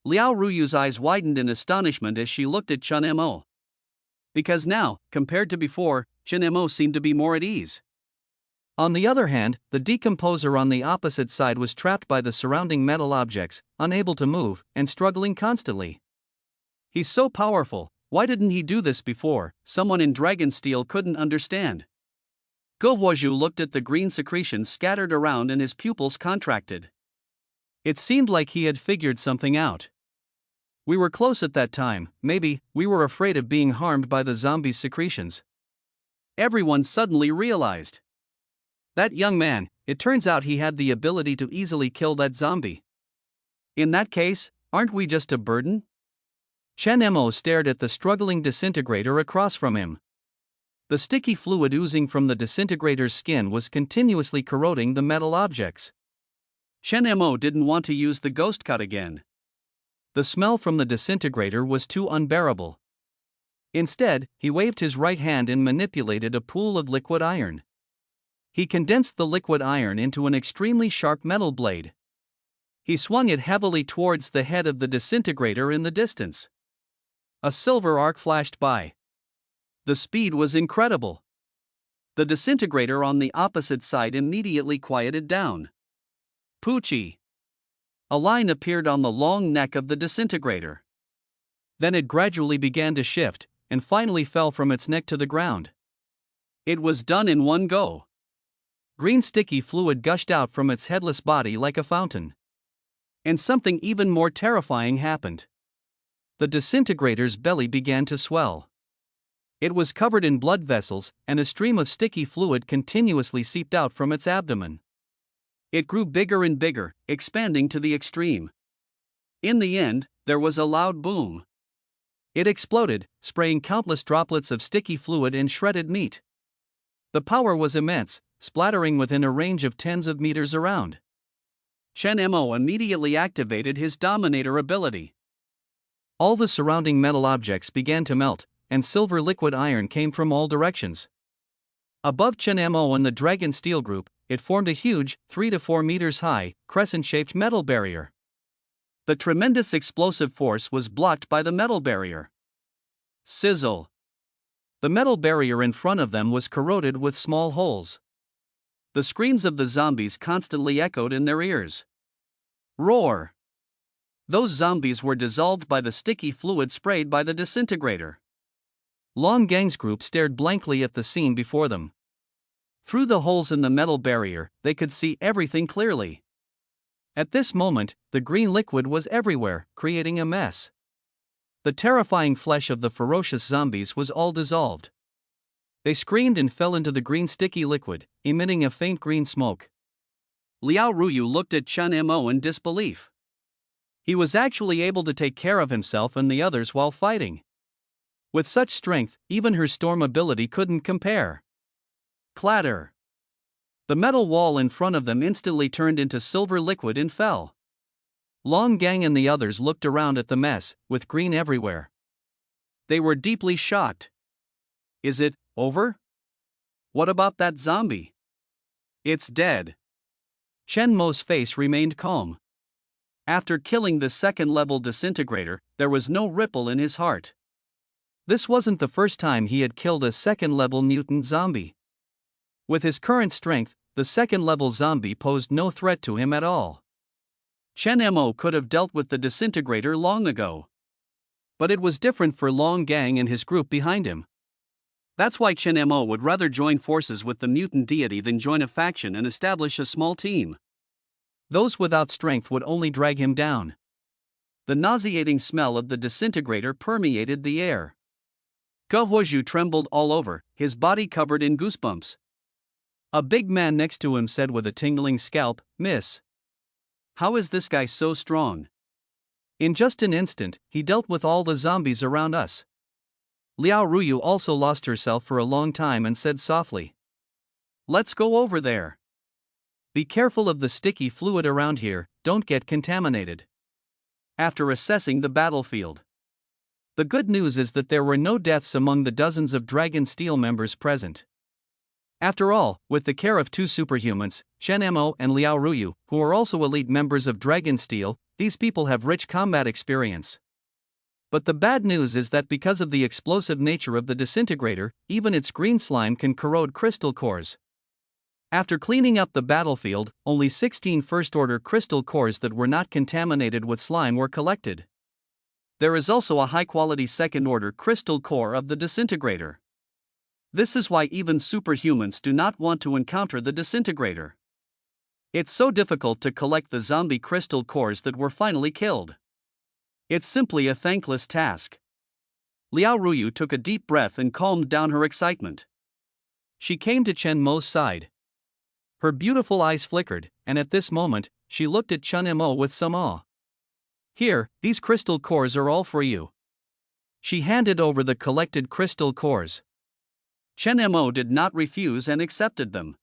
Liao Ruyu's eyes widened in astonishment as she looked at Chen Mo. Because now, compared to before, Chen Mo seemed to be more at ease. On the other hand, the decomposer on the opposite side was trapped by the surrounding metal objects, unable to move, and struggling constantly. He's so powerful, why didn't he do this before? Someone in Dragon Steel couldn't understand. Guohuazhu looked at the green secretions scattered around and his pupils contracted. It seemed like he had figured something out. We were close at that time, maybe, we were afraid of being harmed by the zombie's secretions. Everyone suddenly realized. That young man, it turns out he had the ability to easily kill that zombie. In that case, aren't we just a burden? Chen Mo stared at the struggling disintegrator across from him. The sticky fluid oozing from the disintegrator's skin was continuously corroding the metal objects. Chen Mo didn't want to use the ghost cut again. The smell from the disintegrator was too unbearable. Instead, he waved his right hand and manipulated a pool of liquid iron. He condensed the liquid iron into an extremely sharp metal blade. He swung it heavily towards the head of the disintegrator in the distance. A silver arc flashed by. The speed was incredible. The disintegrator on the opposite side immediately quieted down. Poochie! A line appeared on the long neck of the disintegrator. Then it gradually began to shift, and finally fell from its neck to the ground. It was done in one go. Green sticky fluid gushed out from its headless body like a fountain. And something even more terrifying happened. the disintegrator's belly began to swell. It was covered in blood vessels, and a stream of sticky fluid continuously seeped out from its abdomen. It grew bigger and bigger, expanding to the extreme. In the end, there was a loud boom. It exploded, spraying countless droplets of sticky fluid and shredded meat. The power was immense, splattering within a range of tens of meters around. Chen Mo immediately activated his Dominator ability. All the surrounding metal objects began to melt, and silver liquid iron came from all directions. Above Chen Mo and the Dragon Steel group, it formed a huge, 3 to 4 meters high, crescent-shaped metal barrier. The tremendous explosive force was blocked by the metal barrier. Sizzle! The metal barrier in front of them was corroded with small holes. The screams of the zombies constantly echoed in their ears. Roar! Those zombies were dissolved by the sticky fluid sprayed by the disintegrator. Long Gang's group stared blankly at the scene before them. Through the holes in the metal barrier, they could see everything clearly. At this moment, the green liquid was everywhere, creating a mess. The terrifying flesh of the ferocious zombies was all dissolved. They screamed and fell into the green sticky liquid, emitting a faint green smoke. Liao Ruyu looked at Chen Mo in disbelief. He was actually able to take care of himself and the others while fighting. With such strength, even her storm ability couldn't compare. Clatter! The metal wall in front of them instantly turned into silver liquid and fell. Long Gang and the others looked around at the mess, with green everywhere. They were deeply shocked. Is it over? What about that zombie? It's dead. Chen Mo's face remained calm. After killing the second-level disintegrator, there was no ripple in his heart. This wasn't the first time he had killed a second-level mutant zombie. With his current strength, the second-level zombie posed no threat to him at all. Chen Mo could have dealt with the disintegrator long ago. But it was different for Long Gang and his group behind him. That's why Chen Mo would rather join forces with the mutant deity than join a faction and establish a small team. Those without strength would only drag him down. The nauseating smell of the disintegrator permeated the air. Ge trembled all over, his body covered in goosebumps. A big man next to him said with a tingling scalp, "Miss, how is this guy so strong? In just an instant, he dealt with all the zombies around us." Liao Ruyu also lost herself for a long time and said softly, "Let's go over there. Be careful of the sticky fluid around here, don't get contaminated." After assessing the battlefield, the good news is that there were no deaths among the dozens of Dragon Steel members present. After all, with the care of two superhumans, Chen Mo and Liao Ruyu, who are also elite members of Dragon Steel, these people have rich combat experience. But the bad news is that because of the explosive nature of the disintegrator, even its green slime can corrode crystal cores. After cleaning up the battlefield, only 16 first-order crystal cores that were not contaminated with slime were collected. There is also a high-quality second-order crystal core of the disintegrator. This is why even superhumans do not want to encounter the disintegrator. It's so difficult to collect the zombie crystal cores that were finally killed. It's simply a thankless task. Liao Ruyu took a deep breath and calmed down her excitement. She came to Chen Mo's side. Her beautiful eyes flickered, and at this moment, she looked at Chen Mo with some awe. "Here, these crystal cores are all for you." She handed over the collected crystal cores. Chen Mo did not refuse and accepted them.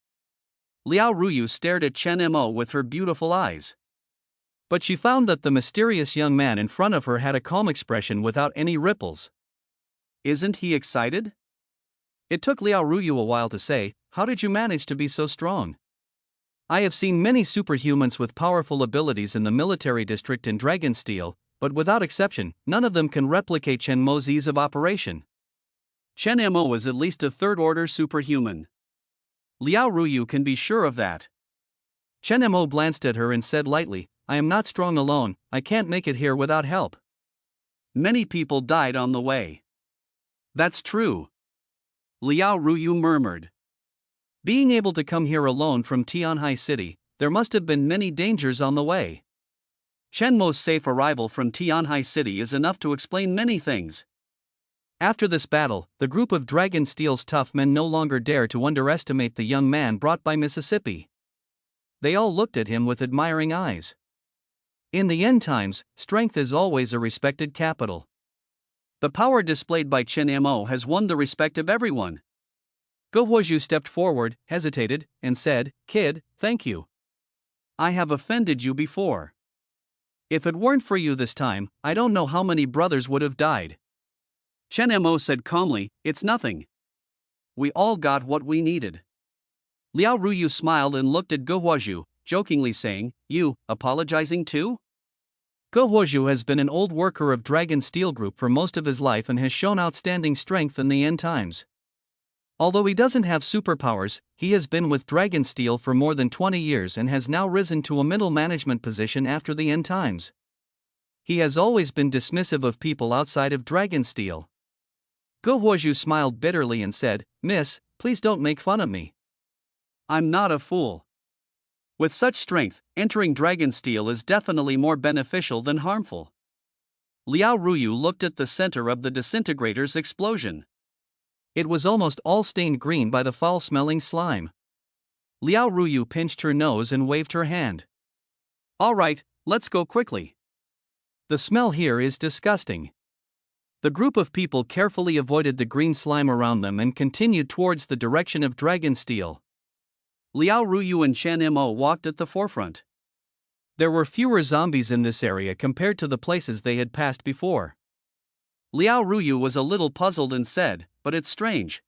Liao Ruyu stared at Chen Mo with her beautiful eyes. But she found that the mysterious young man in front of her had a calm expression without any ripples. Isn't he excited? It took Liao Ruyu a while to say, "How did you manage to be so strong?" "I have seen many superhumans with powerful abilities in the military district in Dragon Steel, but without exception, none of them can replicate Chen Mo's ease of operation. Chen Mo is at least a third-order superhuman. Liao Ruyu can be sure of that." Chen Mo glanced at her and said lightly, "I am not strong alone, I can't make it here without help. Many people died on the way." "That's true," Liao Ruyu murmured. "Being able to come here alone from Tianhai City, there must have been many dangers on the way." Chen Mo's safe arrival from Tianhai City is enough to explain many things. After this battle, the group of Dragon Steel's tough men no longer dare to underestimate the young man brought by Mississippi. They all looked at him with admiring eyes. In the end times, strength is always a respected capital. The power displayed by Chen Mo has won the respect of everyone. Go Huozhu stepped forward, hesitated, and said, "Kid, thank you. I have offended you before. If it weren't for you this time, I don't know how many brothers would have died." Chen Mo said calmly, "It's nothing. We all got what we needed." Liao Ruyu smiled and looked at Go Huozhu, jokingly saying, "You, apologizing too?" Go Huozhu has been an old worker of Dragon Steel Group for most of his life and has shown outstanding strength in the end times. Although he doesn't have superpowers, he has been with Dragon Steel for more than 20 years and has now risen to a middle management position after the end times. He has always been dismissive of people outside of Dragon Steel. Go Huozhu smiled bitterly and said, "Miss, please don't make fun of me. I'm not a fool. With such strength, entering Dragon Steel is definitely more beneficial than harmful." Liao Ruyu looked at the center of the disintegrator's explosion. It was almost all stained green by the foul-smelling slime. Liao Ruyu pinched her nose and waved her hand. "All right, let's go quickly. The smell here is disgusting." The group of people carefully avoided the green slime around them and continued towards the direction of Dragon Steel. Liao Ruyu and Chen Mo walked at the forefront. There were fewer zombies in this area compared to the places they had passed before. Liao Ruyu was a little puzzled and said, "But it's strange.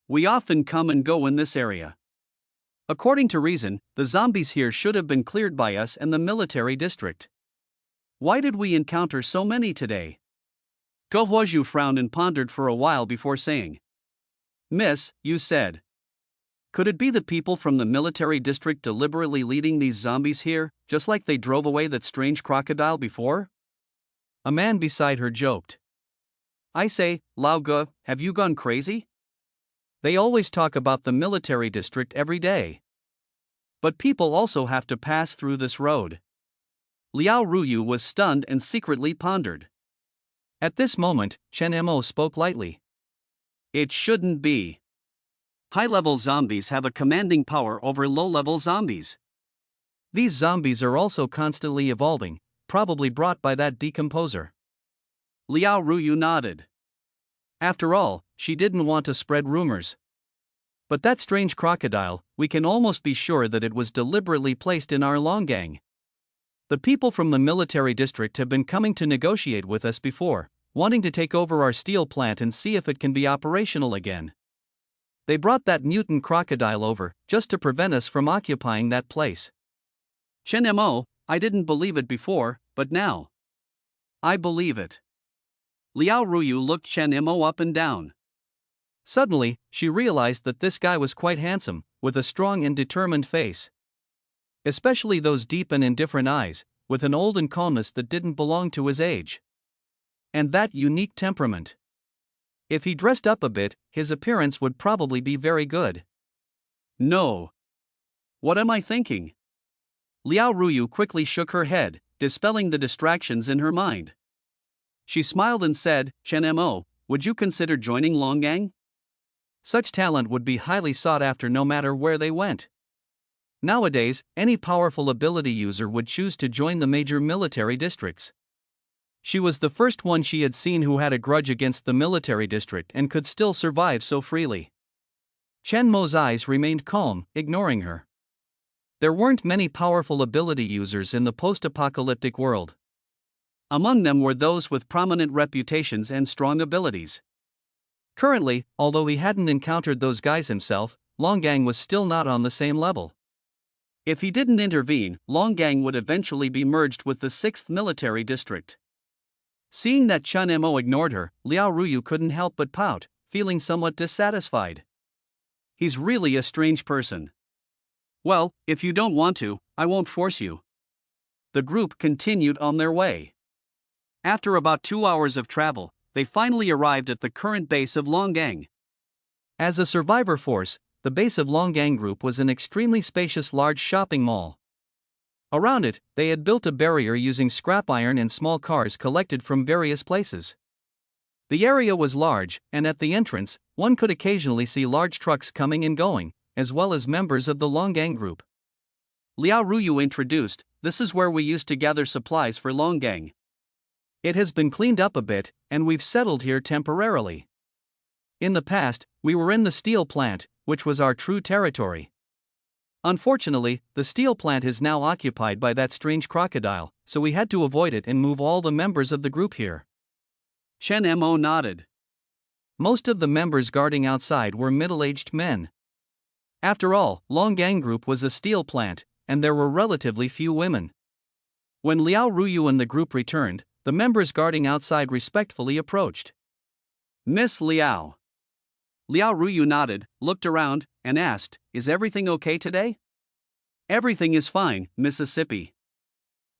We often come and go in this area. According to reason, the zombies here should have been cleared by us and the military district. Why did we encounter so many today?" Go Huozhu frowned and pondered for a while before saying, "Miss, you said. Could it be the people from the military district deliberately leading these zombies here, just like they drove away that strange crocodile before?" A man beside her joked. "I say, Lao Ge, have you gone crazy? They always talk about the military district every day. But people also have to pass through this road." Liao Ruyu was stunned and secretly pondered. At this moment, Chen Mo spoke lightly. "It shouldn't be. High-level zombies have a commanding power over low-level zombies. These zombies are also constantly evolving, probably brought by that decomposer." Liao Ruyu nodded. After all, she didn't want to spread rumors. "But that strange crocodile, we can almost be sure that it was deliberately placed in our Longgang. The people from the military district have been coming to negotiate with us before, wanting to take over our steel plant and see if it can be operational again. They brought that mutant crocodile over, just to prevent us from occupying that place." Chen Mo, "I didn't believe it before, but now I believe it." Liao Ruyu looked Chen Mo up and down. Suddenly, she realized that this guy was quite handsome, with a strong and determined face. Especially those deep and indifferent eyes, with an olden calmness that didn't belong to his age. And that unique temperament. If he dressed up a bit, his appearance would probably be very good. "No. What am I thinking?" Liao Ruyu quickly shook her head, dispelling the distractions in her mind. She smiled and said, "Chen Mo, would you consider joining Longgang? Such talent would be highly sought after no matter where they went. Nowadays, any powerful ability user would choose to join the major military districts." She was the first one she had seen who had a grudge against the military district and could still survive so freely. Chen Mo's eyes remained calm, ignoring her. There weren't many powerful ability users in the post-apocalyptic world. Among them were those with prominent reputations and strong abilities. Currently, although he hadn't encountered those guys himself, Longgang was still not on the same level. If he didn't intervene, Longgang would eventually be merged with the 6th Military District. Seeing that Chen Mo ignored her, Liao Ruyu couldn't help but pout, feeling somewhat dissatisfied. He's really a strange person. "Well, if you don't want to, I won't force you." The group continued on their way. After about 2 hours of travel, they finally arrived at the current base of Longgang. As a survivor force, the base of Longgang Group was an extremely spacious large shopping mall. Around it, they had built a barrier using scrap iron and small cars collected from various places. The area was large, and at the entrance, one could occasionally see large trucks coming and going, as well as members of the Longgang group. Liao Ruyu introduced, "This is where we used to gather supplies for Longgang. It has been cleaned up a bit, and we've settled here temporarily. In the past, we were in the steel plant, which was our true territory. Unfortunately, the steel plant is now occupied by that strange crocodile, so we had to avoid it and move all the members of the group here." Chen Mo nodded. Most of the members guarding outside were middle-aged men. After all, Longgang group was a steel plant, and there were relatively few women. When Liao Ruyu and the group returned, the members guarding outside respectfully approached. "Miss Liao." Liao Ruyu nodded, looked around, and asked, "Is everything okay today?" "Everything is fine, Mississippi.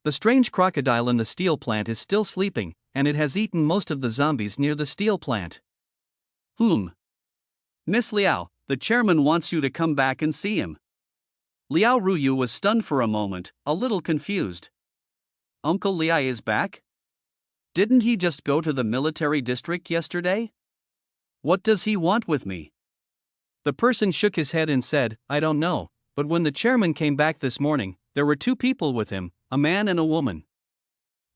The strange crocodile in the steel plant is still sleeping, and it has eaten most of the zombies near the steel plant." "Miss Liao, the chairman wants you to come back and see him." Liao Ruyu was stunned for a moment, a little confused. "Uncle Liao is back? Didn't he just go to the military district yesterday? What does he want with me?" The person shook his head and said, "I don't know, but when the chairman came back this morning, there were two people with him, a man and a woman.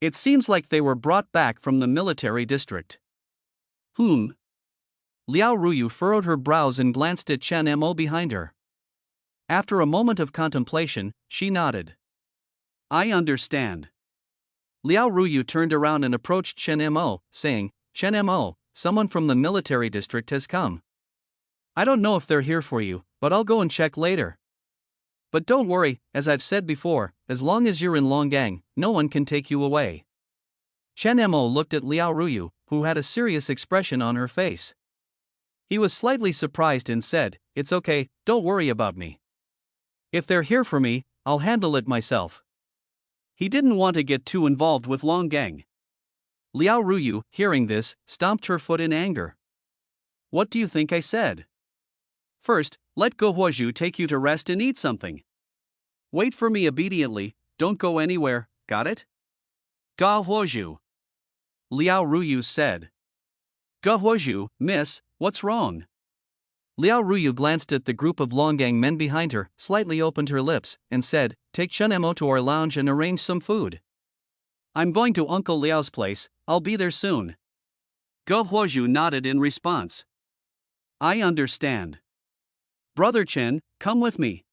It seems like they were brought back from the military district." Liao Ruyu furrowed her brows and glanced at Chen Mo behind her. After a moment of contemplation, she nodded. "I understand." Liao Ruyu turned around and approached Chen Mo, saying, "Chen Mo, someone from the military district has come. I don't know if they're here for you, but I'll go and check later. But don't worry, as I've said before, as long as you're in Longgang, no one can take you away." Chen Mo looked at Liao Ruyu, who had a serious expression on her face. He was slightly surprised and said, "It's okay, don't worry about me. If they're here for me, I'll handle it myself." He didn't want to get too involved with Longgang. Liao Ruyu, hearing this, stomped her foot in anger. "What do you think I said? First, let Go Huozhu take you to rest and eat something. Wait for me obediently, don't go anywhere, got it?" "Go Huozhu," Liao Ruyu said. "Go Huozhu, miss, what's wrong?" Liao Ruyu glanced at the group of Longgang men behind her, slightly opened her lips, and said, "Take Chen Mo to our lounge and arrange some food. I'm going to Uncle Liao's place, I'll be there soon." Go Huozhu nodded in response. "I understand. Brother Chen, come with me."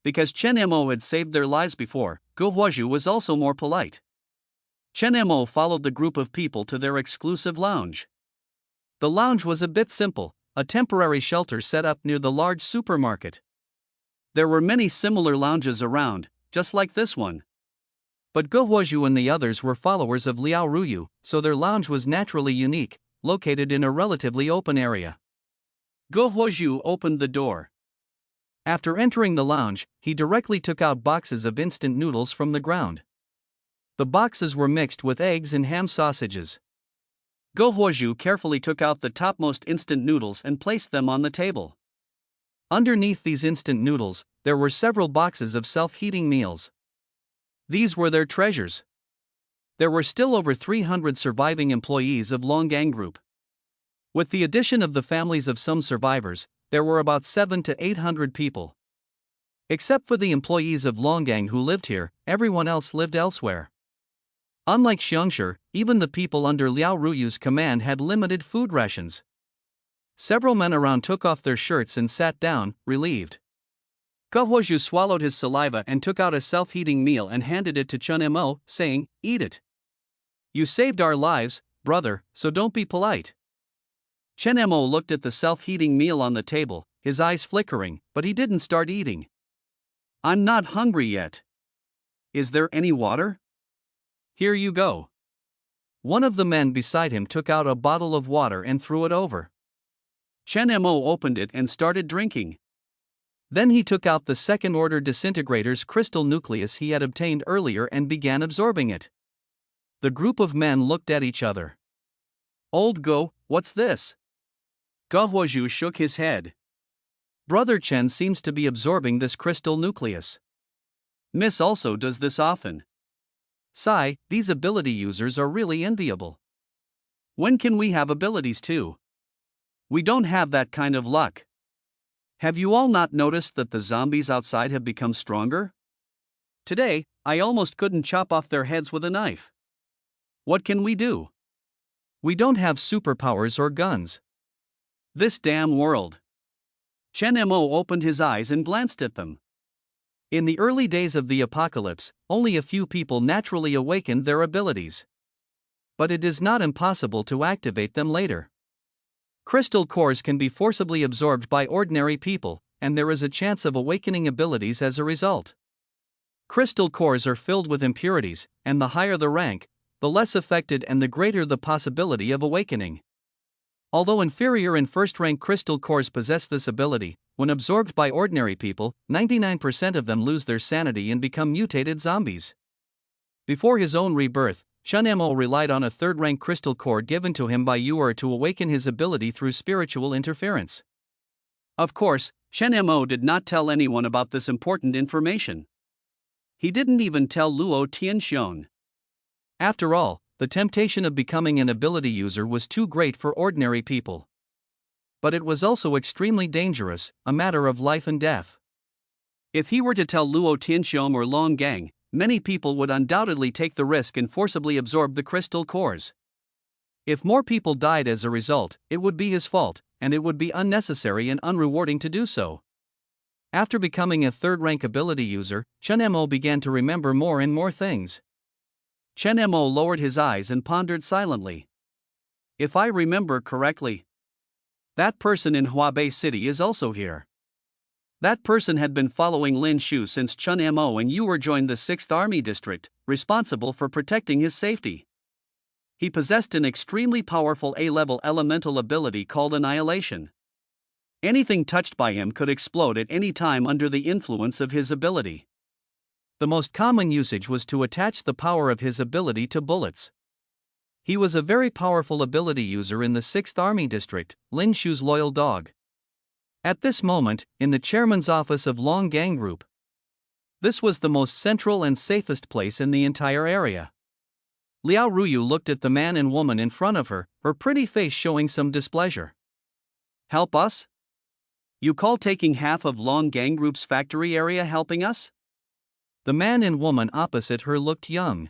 Because Chen Mo had saved their lives before, Go Huozhu was also more polite. Chen Mo followed the group of people to their exclusive lounge. The lounge was a bit simple, a temporary shelter set up near the large supermarket. There were many similar lounges around, just like this one. But Go Huozhu and the others were followers of Liao Ruyu, so their lounge was naturally unique, located in a relatively open area. Go Huozhu opened the door. After entering the lounge, he directly took out boxes of instant noodles from the ground. The boxes were mixed with eggs and ham sausages. Go Huozhu carefully took out the topmost instant noodles and placed them on the table. Underneath these instant noodles, there were several boxes of self-heating meals. These were their treasures. There were still over 300 surviving employees of Longgang Group. With the addition of the families of some survivors, there were about 700 to 800 people. Except for the employees of Longgang who lived here, everyone else lived elsewhere. Unlike Xiangshi, even the people under Liao Ruyu's command had limited food rations. Several men around took off their shirts and sat down, relieved. Go Huozhu swallowed his saliva and took out a self-heating meal and handed it to Chen Mo, saying, "Eat it. You saved our lives, brother, so don't be polite." Chen Mo looked at the self-heating meal on the table, his eyes flickering, but he didn't start eating. "I'm not hungry yet. Is there any water?" "Here you go." One of the men beside him took out a bottle of water and threw it over. Chen Mo opened it and started drinking. Then he took out the second-order disintegrator's crystal nucleus he had obtained earlier and began absorbing it. The group of men looked at each other. "Old Go, what's this?" Go Huozhu shook his head. "Brother Chen seems to be absorbing this crystal nucleus." Miss also does this often. Sigh, these ability users are really enviable. When can we have abilities too? We don't have that kind of luck. Have you all not noticed that the zombies outside have become stronger? Today, I almost couldn't chop off their heads with a knife. What can we do? We don't have superpowers or guns. This damn world. Chen Mo opened his eyes and glanced at them. In the early days of the apocalypse, only a few people naturally awakened their abilities. But it is not impossible to activate them later. Crystal cores can be forcibly absorbed by ordinary people, and there is a chance of awakening abilities as a result. Crystal cores are filled with impurities, and the higher the rank, the less affected and the greater the possibility of awakening. Although inferior and first-rank crystal cores possess this ability, when absorbed by ordinary people, 99% of them lose their sanity and become mutated zombies. Before his own rebirth, Chen Mo relied on a third-rank crystal core given to him by Yuer to awaken his ability through spiritual interference. Of course, Chen Mo did not tell anyone about this important information. He didn't even tell Luo Tianxiong. After all, the temptation of becoming an ability user was too great for ordinary people. But it was also extremely dangerous, a matter of life and death. If he were to tell Luo Tianxiong or Long Gang, many people would undoubtedly take the risk and forcibly absorb the crystal cores. If more people died as a result, it would be his fault, and it would be unnecessary and unrewarding to do so. After becoming a third-rank ability user, Chen Mo began to remember more and more things. Chen Mo lowered his eyes and pondered silently. If I remember correctly, that person in Huabei City is also here. That person had been following Lin Shu since Chen Mo and Yuer joined the 6th Army District, responsible for protecting his safety. He possessed an extremely powerful A-level elemental ability called Annihilation. Anything touched by him could explode at any time under the influence of his ability. The most common usage was to attach the power of his ability to bullets. He was a very powerful ability user in the 6th Army District, Lin Shu's loyal dog. At this moment, in the chairman's office of Long Gang Group. This was the most central and safest place in the entire area. Liao Ruyu looked at the man and woman in front of her, her pretty face showing some displeasure. Help us? You call taking half of Long Gang Group's factory area helping us? The man and woman opposite her looked young.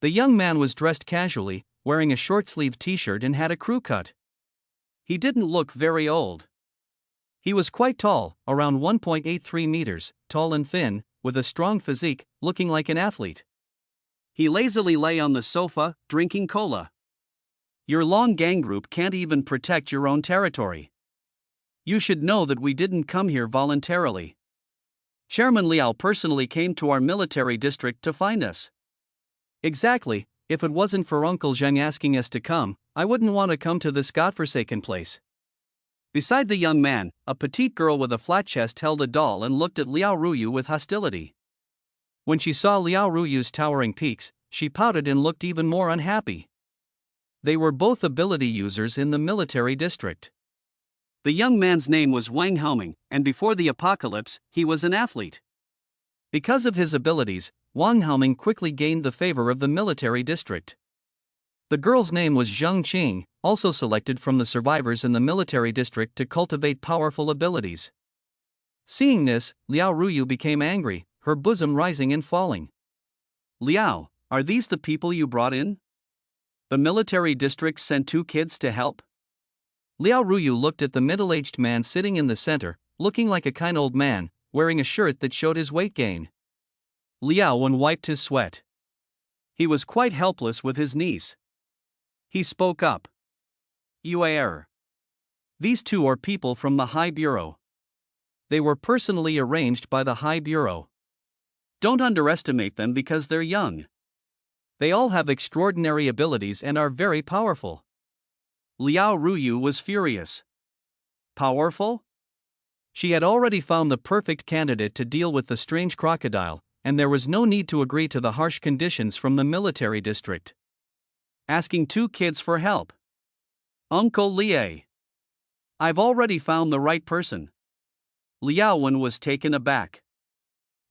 The young man was dressed casually, wearing a short-sleeved t-shirt and had a crew cut. He didn't look very old. He was quite tall, around 1.83 meters, tall and thin, with a strong physique, looking like an athlete. He lazily lay on the sofa, drinking cola. Your Long Gang Group can't even protect your own territory. You should know that we didn't come here voluntarily. Chairman Liao personally came to our military district to find us. Exactly, if it wasn't for Uncle Zheng asking us to come, I wouldn't want to come to this godforsaken place. Beside the young man, a petite girl with a flat chest held a doll and looked at Liao Ruyu with hostility. When she saw Liao Ruyu's towering peaks, she pouted and looked even more unhappy. They were both ability users in the military district. The young man's name was Wang Haoming, and before the apocalypse, he was an athlete. Because of his abilities, Wang Haoming quickly gained the favor of the military district. The girl's name was Zheng Qing, also selected from the survivors in the military district to cultivate powerful abilities. Seeing this, Liao Ruyu became angry, her bosom rising and falling. Liao, are these the people you brought in? The military district sent 2 kids to help? Liao Ruyu looked at the middle-aged man sitting in the center, looking like a kind old man, wearing a shirt that showed his weight gain. Liao Wen wiped his sweat. He was quite helpless with his niece. He spoke up. You are. These 2 are people from the High Bureau. They were personally arranged by the High Bureau. Don't underestimate them because they're young. They all have extraordinary abilities and are very powerful. Liao Ruyu was furious. Powerful? She had already found the perfect candidate to deal with the strange crocodile, and there was no need to agree to the harsh conditions from the military district. Asking 2 kids for help. Uncle Lie. I've already found the right person. Liao Wen was taken aback.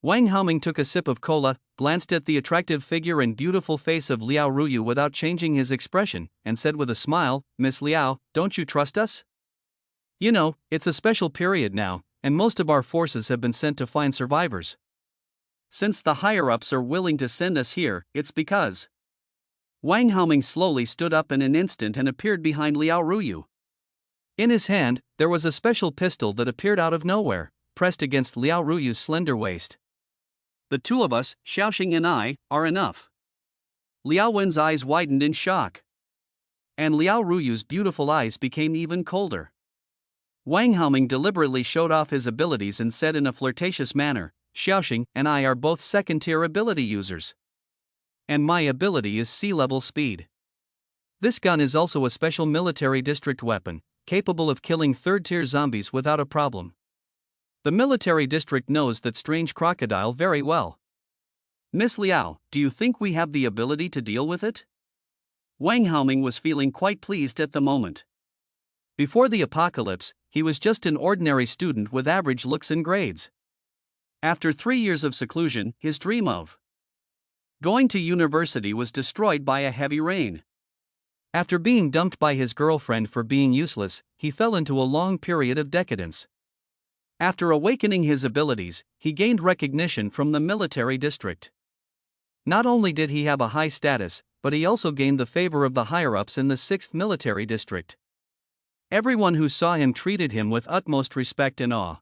Wang Haoming took a sip of cola, glanced at the attractive figure and beautiful face of Liao Ruyu without changing his expression, and said with a smile, "Miss Liao, don't you trust us? You know, it's a special period now, and most of our forces have been sent to find survivors. Since the higher-ups are willing to send us here, it's because..." Wang Haoming slowly stood up in an instant and appeared behind Liao Ruyu. In his hand, there was a special pistol that appeared out of nowhere, pressed against Liao Ruyu's slender waist. "The two of us, Xiaoxing and I, are enough." Liao Wen's eyes widened in shock. And Liao Ruyu's beautiful eyes became even colder. Wang Haoming deliberately showed off his abilities and said in a flirtatious manner, "Xiaoxing and I are both second-tier ability users. And my ability is sea-level speed. This gun is also a special military district weapon, capable of killing third-tier zombies without a problem. The military district knows that strange crocodile very well. Miss Liao, do you think we have the ability to deal with it?" Wang Haoming was feeling quite pleased at the moment. Before the apocalypse, he was just an ordinary student with average looks and grades. After 3 years of seclusion, his dream of going to university was destroyed by a heavy rain. After being dumped by his girlfriend for being useless, he fell into a long period of decadence. After awakening his abilities, he gained recognition from the military district. Not only did he have a high status, but he also gained the favor of the higher-ups in the 6th military district. Everyone who saw him treated him with utmost respect and awe.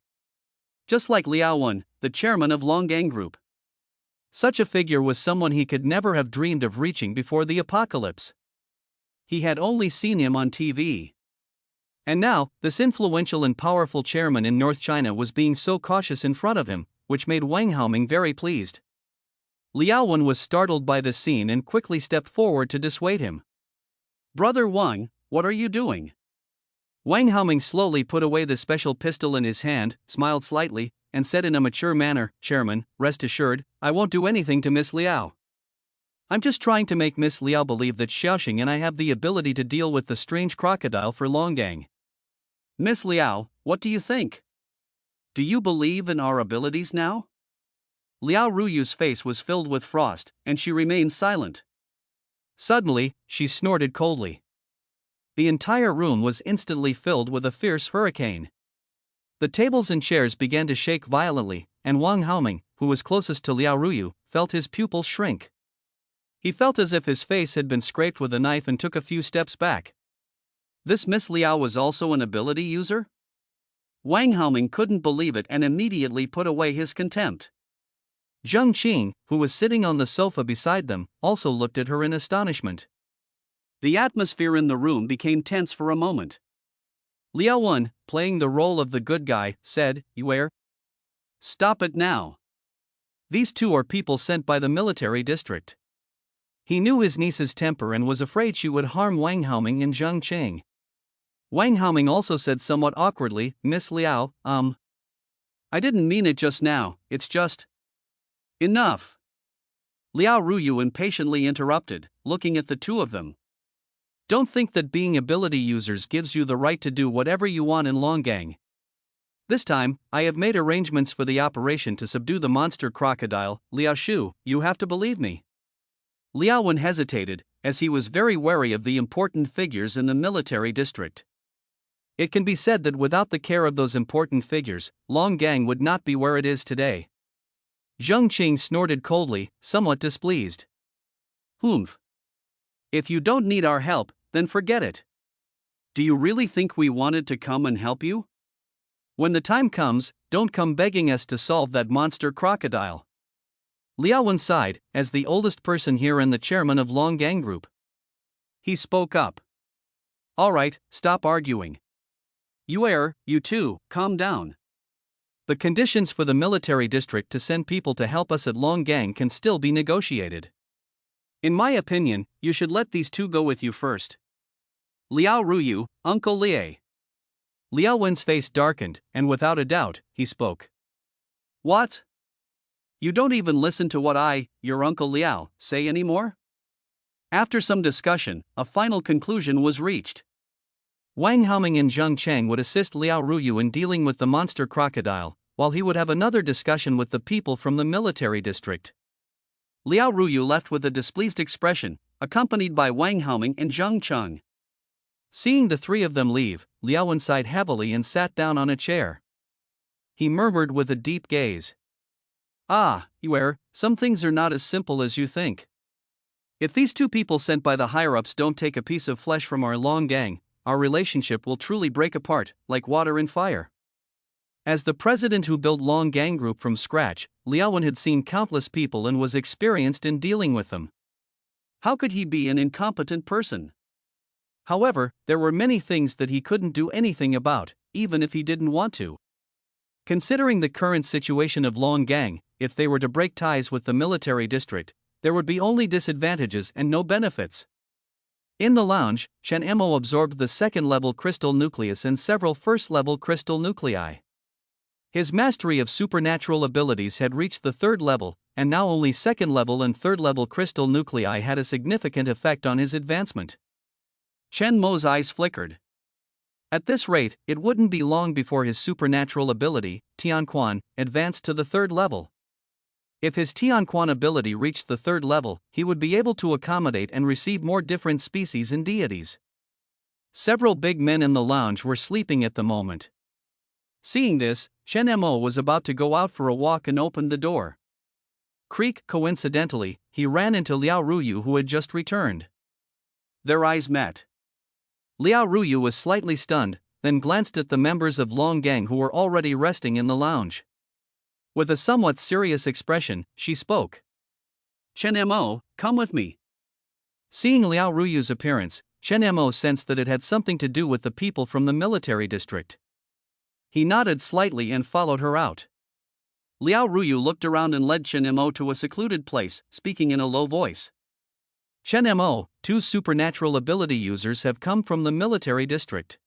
Just like Liao Wen, the chairman of Longgang Group. Such a figure was someone he could never have dreamed of reaching before the apocalypse. He had only seen him on TV. And now, this influential and powerful chairman in North China was being so cautious in front of him, which made Wang Haoming very pleased. Liao Wen was startled by the scene and quickly stepped forward to dissuade him. "Brother Wang, what are you doing?" Wang Haoming slowly put away the special pistol in his hand, smiled slightly, and said in a mature manner, "Chairman, rest assured, I won't do anything to Miss Liao. I'm just trying to make Miss Liao believe that Xiaoxing and I have the ability to deal with the strange crocodile for Longgang. Miss Liao, what do you think? Do you believe in our abilities now?" Liao Ruyu's face was filled with frost, and she remained silent. Suddenly, she snorted coldly. The entire room was instantly filled with a fierce hurricane. The tables and chairs began to shake violently, and Wang Haoming, who was closest to Liao Ruyu, felt his pupils shrink. He felt as if his face had been scraped with a knife and took a few steps back. This Miss Liao was also an ability user? Wang Haoming couldn't believe it and immediately put away his contempt. Zheng Qing, who was sitting on the sofa beside them, also looked at her in astonishment. The atmosphere in the room became tense for a moment. Liao Wen, playing the role of the good guy, said, "Yuer, stop it now. These two are people sent by the military district." He knew his niece's temper and was afraid she would harm Wang Haoming and Zheng Qing. Wang Haoming also said somewhat awkwardly, "Miss Liao, I didn't mean it just now, it's just..." "Enough!" Liao Ruyu impatiently interrupted, looking at the two of them. "Don't think that being ability users gives you the right to do whatever you want in Longgang. This time, I have made arrangements for the operation to subdue the monster crocodile, Liao Shu, you have to believe me." Liao Wen hesitated, as he was very wary of the important figures in the military district. It can be said that without the care of those important figures, Longgang would not be where it is today. Zheng Qing snorted coldly, somewhat displeased. "Humph. If you don't need our help, then forget it. Do you really think we wanted to come and help you? When the time comes, don't come begging us to solve that monster crocodile." Liao Wen sighed, as the oldest person here and the chairman of Longgang Group. He spoke up. "All right, stop arguing. You two, calm down. The conditions for the military district to send people to help us at Longgang can still be negotiated. In my opinion, you should let these two go with you first. Liao Ruyu, Uncle Lie." Liao Wen's face darkened, and without a doubt, he spoke. "What? You don't even listen to what your Uncle Liao, say anymore?" After some discussion, a final conclusion was reached. Wang Haoming and Zheng Chang would assist Liao Ruyu in dealing with the monster crocodile, while he would have another discussion with the people from the military district. Liao Ruyu left with a displeased expression, accompanied by Wang Haoming and Zheng Cheng. Seeing the three of them leave, Liao Wen sighed heavily and sat down on a chair. He murmured with a deep gaze. Ah, Yuer, some things are not as simple as you think. If these two people sent by the higher-ups don't take a piece of flesh from our long gang, our relationship will truly break apart, like water and fire. As the president who built Long Gang Group from scratch, Liao Wen had seen countless people and was experienced in dealing with them. How could he be an incompetent person? However, there were many things that he couldn't do anything about, even if he didn't want to. Considering the current situation of Long Gang, if they were to break ties with the military district, there would be only disadvantages and no benefits. In the lounge, Chen Mo absorbed the second-level crystal nucleus and several first-level crystal nuclei. His mastery of supernatural abilities had reached the third level, and now only second-level and third-level crystal nuclei had a significant effect on his advancement. Chen Mo's eyes flickered. At this rate, it wouldn't be long before his supernatural ability, Tianquan, advanced to the third level. If his Tianquan ability reached the third level, he would be able to accommodate and receive more different species and deities. Several big men in the lounge were sleeping at the moment. Seeing this, Chen Mo was about to go out for a walk and opened the door. Creak, coincidentally, he ran into Liao Ruyu who had just returned. Their eyes met. Liao Ruyu was slightly stunned, then glanced at the members of Long Gang who were already resting in the lounge. With a somewhat serious expression, she spoke. Chen Mo, come with me. Seeing Liao Ruyu's appearance, Chen Mo sensed that it had something to do with the people from the military district. He nodded slightly and followed her out. Liao Ruyu looked around and led Chen Mo to a secluded place, speaking in a low voice. Chen Mo, two supernatural ability users have come from the military district.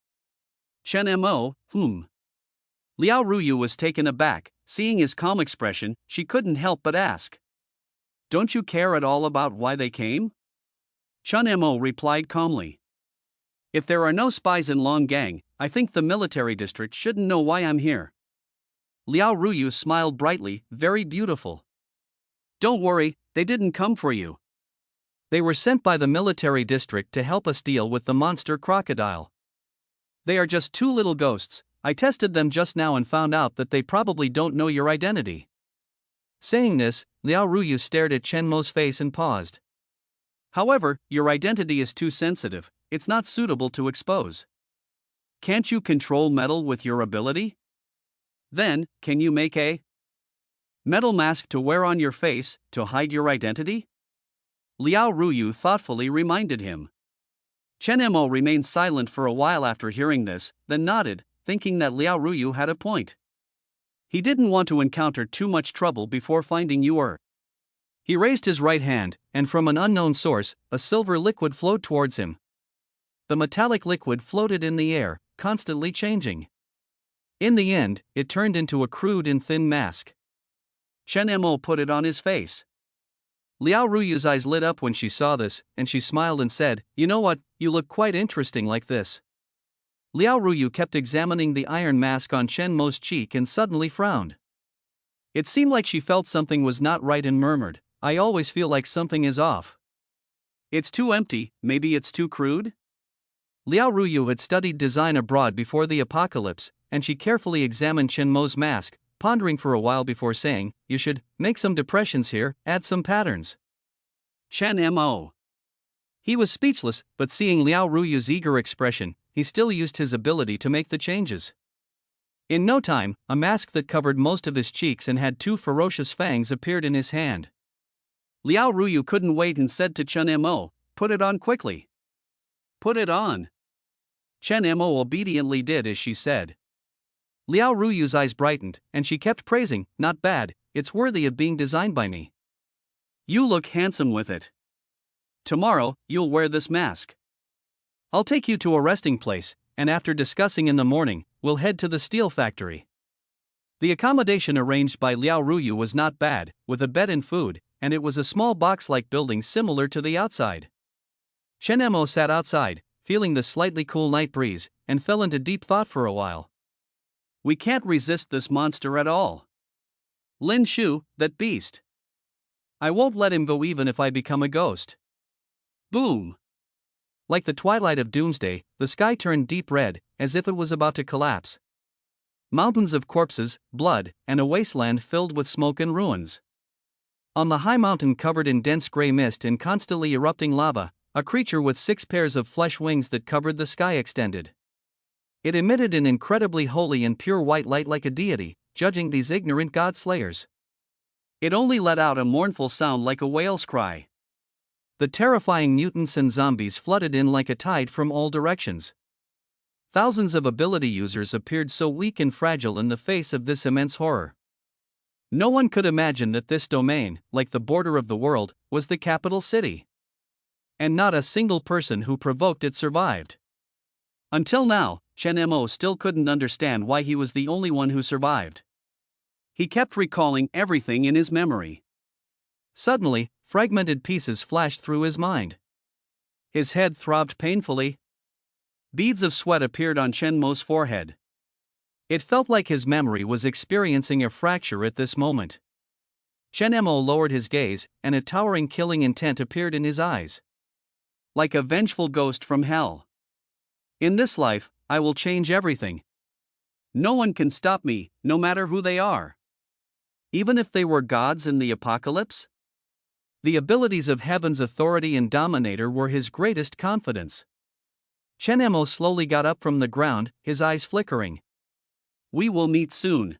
Chen Mo, whom? Liao Ruyu was taken aback. Seeing his calm expression, she couldn't help but ask. Don't you care at all about why they came? Chen Mo replied calmly. If there are no spies in Long Gang, I think the military district shouldn't know why I'm here. Liao Ruyu smiled brightly, very beautiful. Don't worry, they didn't come for you. They were sent by the military district to help us deal with the monster crocodile. They are just two little ghosts. I tested them just now and found out that they probably don't know your identity. Saying this, Liao Ruyu stared at Chen Mo's face and paused. However, your identity is too sensitive, it's not suitable to expose. Can't you control metal with your ability? Then, can you make a metal mask to wear on your face, to hide your identity? Liao Ruyu thoughtfully reminded him. Chen Mo remained silent for a while after hearing this, then nodded, thinking that Liao Ruyu had a point. He didn't want to encounter too much trouble before finding Yuer. He raised his right hand, and from an unknown source, a silver liquid flowed towards him. The metallic liquid floated in the air, constantly changing. In the end, it turned into a crude and thin mask. Chen Mo put it on his face. Liao Ruyu's eyes lit up when she saw this, and she smiled and said, You know what, you look quite interesting like this. Liao Ruyu kept examining the iron mask on Chen Mo's cheek and suddenly frowned. It seemed like she felt something was not right and murmured, I always feel like something is off. It's too empty, maybe it's too crude? Liao Ruyu had studied design abroad before the apocalypse, and she carefully examined Chen Mo's mask, pondering for a while before saying, You should make some depressions here, add some patterns. Chen Mo. He was speechless, but seeing Liao Ruyu's eager expression, he still used his ability to make the changes. In no time, a mask that covered most of his cheeks and had two ferocious fangs appeared in his hand. Liao Ruyu couldn't wait and said to Chen Mo, Put it on quickly. Put it on. Chen Mo obediently did as she said. Liao Ruyu's eyes brightened, and she kept praising, Not bad, it's worthy of being designed by me. You look handsome with it. Tomorrow, you'll wear this mask. I'll take you to a resting place, and after discussing in the morning, we'll head to the steel factory. The accommodation arranged by Liao Ruyu was not bad, with a bed and food, and it was a small box-like building similar to the outside. Chen Mo sat outside, feeling the slightly cool night breeze, and fell into deep thought for a while. We can't resist this monster at all. Lin Shu, that beast. I won't let him go even if I become a ghost. Boom! Like the twilight of doomsday, the sky turned deep red, as if it was about to collapse. Mountains of corpses, blood, and a wasteland filled with smoke and ruins. On the high mountain covered in dense gray mist and constantly erupting lava, a creature with 6 pairs of flesh wings that covered the sky extended. It emitted an incredibly holy and pure white light like a deity, judging these ignorant god-slayers. It only let out a mournful sound like a whale's cry. The terrifying mutants and zombies flooded in like a tide from all directions. Thousands of ability users appeared so weak and fragile in the face of this immense horror. No one could imagine that this domain, like the border of the world, was the capital city. And not a single person who provoked it survived. Until now, Chen Mo still couldn't understand why he was the only one who survived. He kept recalling everything in his memory. Suddenly, fragmented pieces flashed through his mind. His head throbbed painfully. Beads of sweat appeared on Chen Mo's forehead. It felt like his memory was experiencing a fracture at this moment. Chen Mo lowered his gaze, and a towering killing intent appeared in his eyes. Like a vengeful ghost from hell. In this life, I will change everything. No one can stop me, no matter who they are. Even if they were gods in the apocalypse? The abilities of heaven's authority and dominator were his greatest confidence. Chen Mo slowly got up from the ground, his eyes flickering. We will meet soon.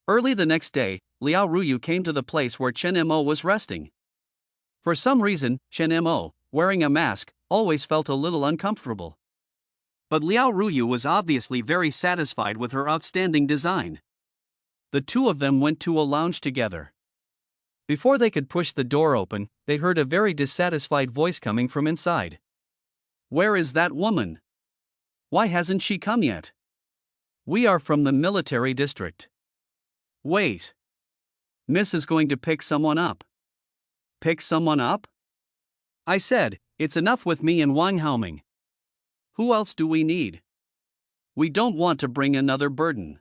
Early the next day, Liao Ruyu came to the place where Chen Mo was resting. For some reason, Chen Mo, wearing a mask, always felt a little uncomfortable. But Liao Ruyu was obviously very satisfied with her outstanding design. The two of them went to a lounge together. Before they could push the door open, they heard a very dissatisfied voice coming from inside. Where is that woman? Why hasn't she come yet? We are from the military district. Wait. Miss is going to pick someone up. Pick someone up? I said, it's enough with me and Wang Haoming. Who else do we need? We don't want to bring another burden.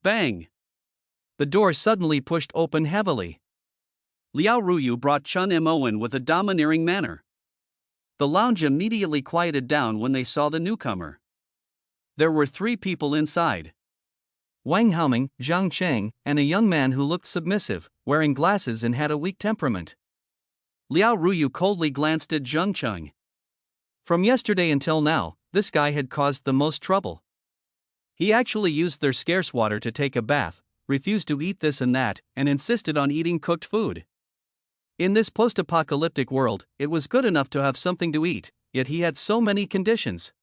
Bang! The door suddenly pushed open heavily. Liao Ruyu brought Chen Mo in with a domineering manner. The lounge immediately quieted down when they saw the newcomer. There were 3 people inside. Wang Haoming, Zhang Cheng, and a young man who looked submissive, wearing glasses and had a weak temperament. Liao Ruyu coldly glanced at Zhang Cheng. From yesterday until now, this guy had caused the most trouble. He actually used their scarce water to take a bath, refused to eat this and that, and insisted on eating cooked food. In this post-apocalyptic world, it was good enough to have something to eat, yet he had so many conditions.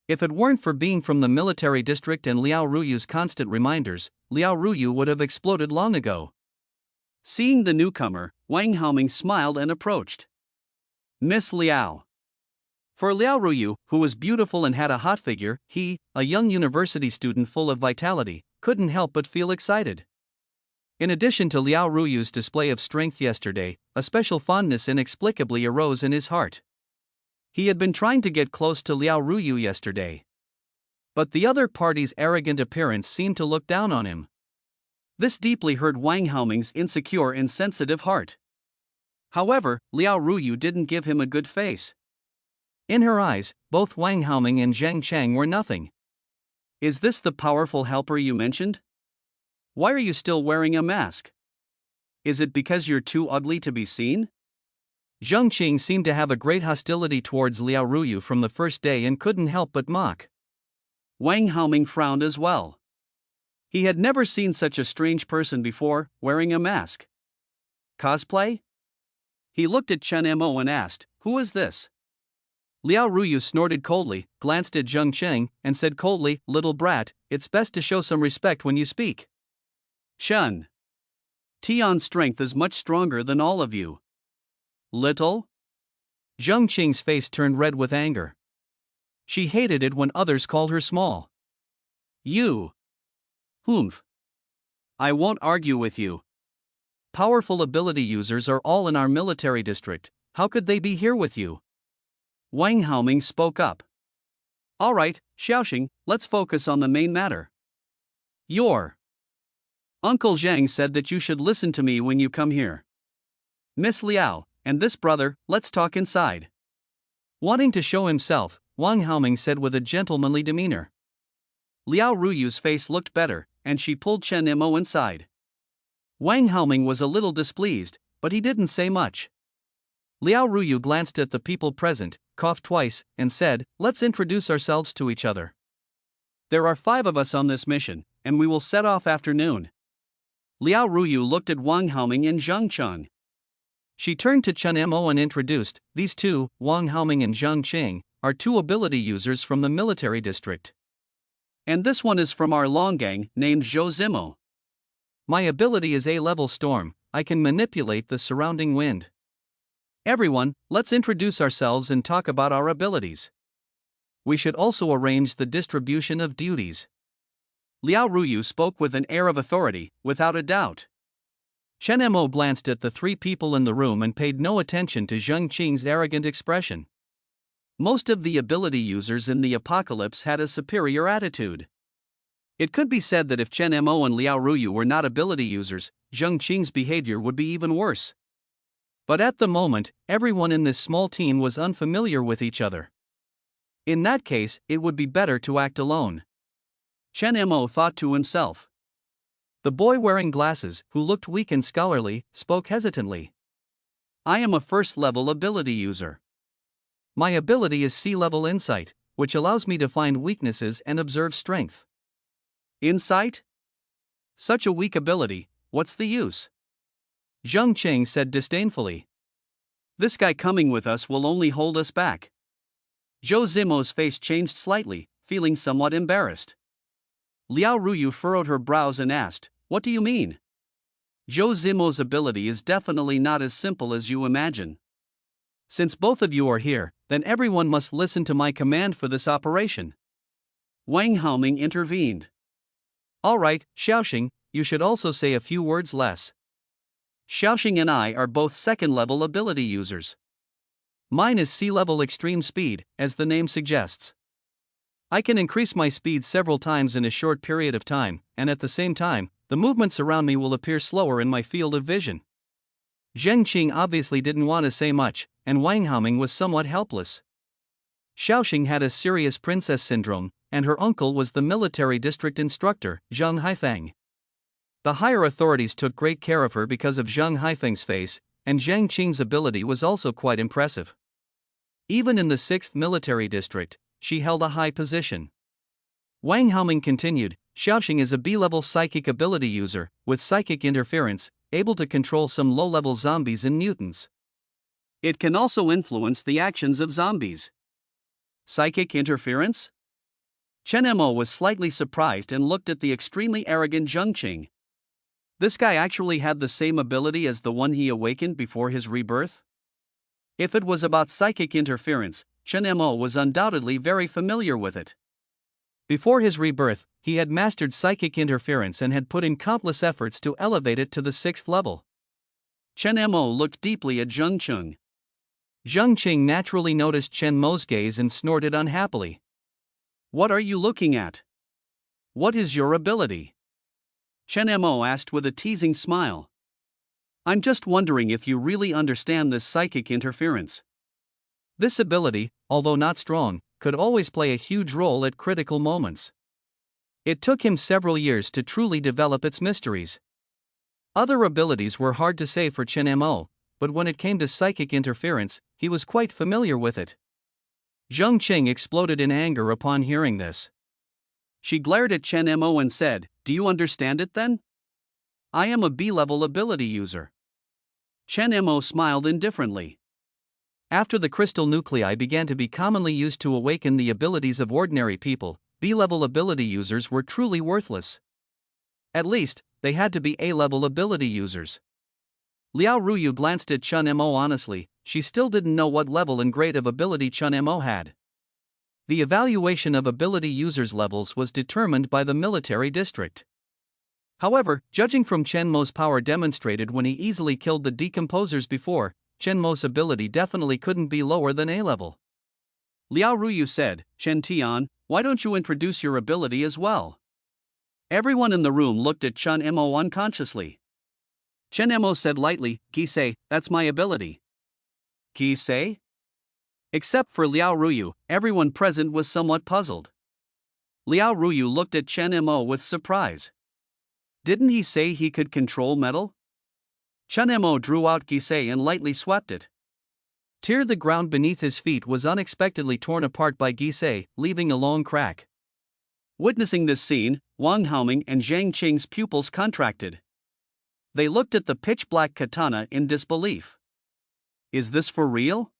If it weren't for being from the military district and Liao Ruyu's constant reminders, Liao Ruyu would have exploded long ago. Seeing the newcomer, Wang Haoming smiled and approached. Miss Liao. For Liao Ruyu, who was beautiful and had a hot figure, he, a young university student full of vitality, couldn't help but feel excited. In addition to Liao Ruyu's display of strength yesterday, a special fondness inexplicably arose in his heart. He had been trying to get close to Liao Ruyu yesterday. But the other party's arrogant appearance seemed to look down on him. This deeply hurt Wang Haoming's insecure and sensitive heart. However, Liao Ruyu didn't give him a good face. In her eyes, both Wang Haoming and Zhang Cheng were nothing. Is this the powerful helper you mentioned? Why are you still wearing a mask? Is it because you're too ugly to be seen? Zhang Qing seemed to have a great hostility towards Liao Ruyu from the first day and couldn't help but mock. Wang Haoming frowned as well. He had never seen such a strange person before, wearing a mask. Cosplay? He looked at Chen Mo and asked, who is this? Liao Ruyu snorted coldly, glanced at Zhang Cheng, and said coldly, little brat, it's best to show some respect when you speak. Chen. Tion's strength is much stronger than all of you. Little? Zhang Qing's face turned red with anger. She hated it when others called her small. You. Humph. I won't argue with you. Powerful ability users are all in our military district, how could they be here with you? Wang Haoming spoke up. Alright, Xiaoxing, let's focus on the main matter. Your Uncle Zhang said that you should listen to me when you come here. Miss Liao, and this brother, let's talk inside. Wanting to show himself, Wang Haoming said with a gentlemanly demeanor. Liao Ruyu's face looked better, and she pulled Chen Mo inside. Wang Haoming was a little displeased, but he didn't say much. Liao Ruyu glanced at the people present, coughed twice, and said, "Let's introduce ourselves to each other. There are 5 of us on this mission, and we will set off after noon." Liao Ruyu looked at Wang Haoming and Zhang Cheng. She turned to Chen Mo and introduced, "These two, Wang Haoming and Zhang Cheng, are 2 ability users from the military district. And this one is from our Longgang, named Zhou Zimo. My ability is A-level storm, I can manipulate the surrounding wind. Everyone, let's introduce ourselves and talk about our abilities. We should also arrange the distribution of duties." Liao Ruyu spoke with an air of authority, without a doubt. Chen Mo glanced at the 3 people in the room and paid no attention to Zhang Qing's arrogant expression. Most of the ability users in the apocalypse had a superior attitude. It could be said that if Chen Mo and Liao Ruyu were not ability users, Zhang Qing's behavior would be even worse. But at the moment, everyone in this small team was unfamiliar with each other. In that case, it would be better to act alone. Chen Mo thought to himself. The boy wearing glasses, who looked weak and scholarly, spoke hesitantly. I am a first-level ability user. My ability is C-level insight, which allows me to find weaknesses and observe strength. Insight? Such a weak ability, what's the use? Zhang Cheng said disdainfully. This guy coming with us will only hold us back. Zhou Zimo's face changed slightly, feeling somewhat embarrassed. Liao Ruyu furrowed her brows and asked, "What do you mean?" Zhou Zimo's ability is definitely not as simple as you imagine. Since both of you are here, then everyone must listen to my command for this operation. Wang Haoming intervened. Alright, Xiaoxing, you should also say a few words less. Xiaoxing and I are both second-level ability users. Mine is C-level extreme speed, as the name suggests. I can increase my speed several times in a short period of time, and at the same time, the movements around me will appear slower in my field of vision. Zheng Qing obviously didn't want to say much, and Wang Haoming was somewhat helpless. Xiaoxing had a serious princess syndrome, and her uncle was the military district instructor, Zhang Haifeng. The higher authorities took great care of her because of Zhang Haifeng's face, and Zheng Qing's ability was also quite impressive. Even in the 6th military district, she held a high position. Wang Haoming continued, Xiaoxing is a B-level psychic ability user, with psychic interference, able to control some low-level zombies and mutants. It can also influence the actions of zombies. Psychic interference? Chen Mo was slightly surprised and looked at the extremely arrogant Zheng Qing. This guy actually had the same ability as the one he awakened before his rebirth? If it was about psychic interference, Chen Mo was undoubtedly very familiar with it. Before his rebirth, he had mastered psychic interference and had put in countless efforts to elevate it to the 6th level. Chen Mo looked deeply at Zheng Qing. Zheng Qing naturally noticed Chen Mo's gaze and snorted unhappily. What are you looking at? What is your ability? Chen Mo asked with a teasing smile. I'm just wondering if you really understand this psychic interference. This ability, although not strong, could always play a huge role at critical moments. It took him several years to truly develop its mysteries. Other abilities were hard to say for Chen Mo, but when it came to psychic interference, he was quite familiar with it. Zheng Qing exploded in anger upon hearing this. She glared at Chen Mo and said, Do you understand it then? I am a B-level ability user. Chen Mo smiled indifferently. After the crystal nuclei began to be commonly used to awaken the abilities of ordinary people, B-level ability users were truly worthless. At least, they had to be A-level ability users. Liao Ruyu glanced at Chen Mo honestly, she still didn't know what level and grade of ability Chen Mo had. The evaluation of ability users' levels was determined by the military district. However, judging from Chen Mo's power demonstrated when he easily killed the decomposers before, Chen Mo's ability definitely couldn't be lower than A-level. Liao Ruyu said, Chen Tian, why don't you introduce your ability as well? Everyone in the room looked at Chun Mo unconsciously. Chen Mo said lightly, "Kisei, that's my ability." "Kisei?" Except for Liao Ruyu, everyone present was somewhat puzzled. Liao Ruyu looked at Chen Mo with surprise. Didn't he say he could control metal? Chen Mo drew out Kisei and lightly swept it. The ground beneath his feet was unexpectedly torn apart by Kisei, leaving a long crack. Witnessing this scene, Wang Haoming and Zhang Qing's pupils contracted. They looked at the pitch-black katana in disbelief. Is this for real?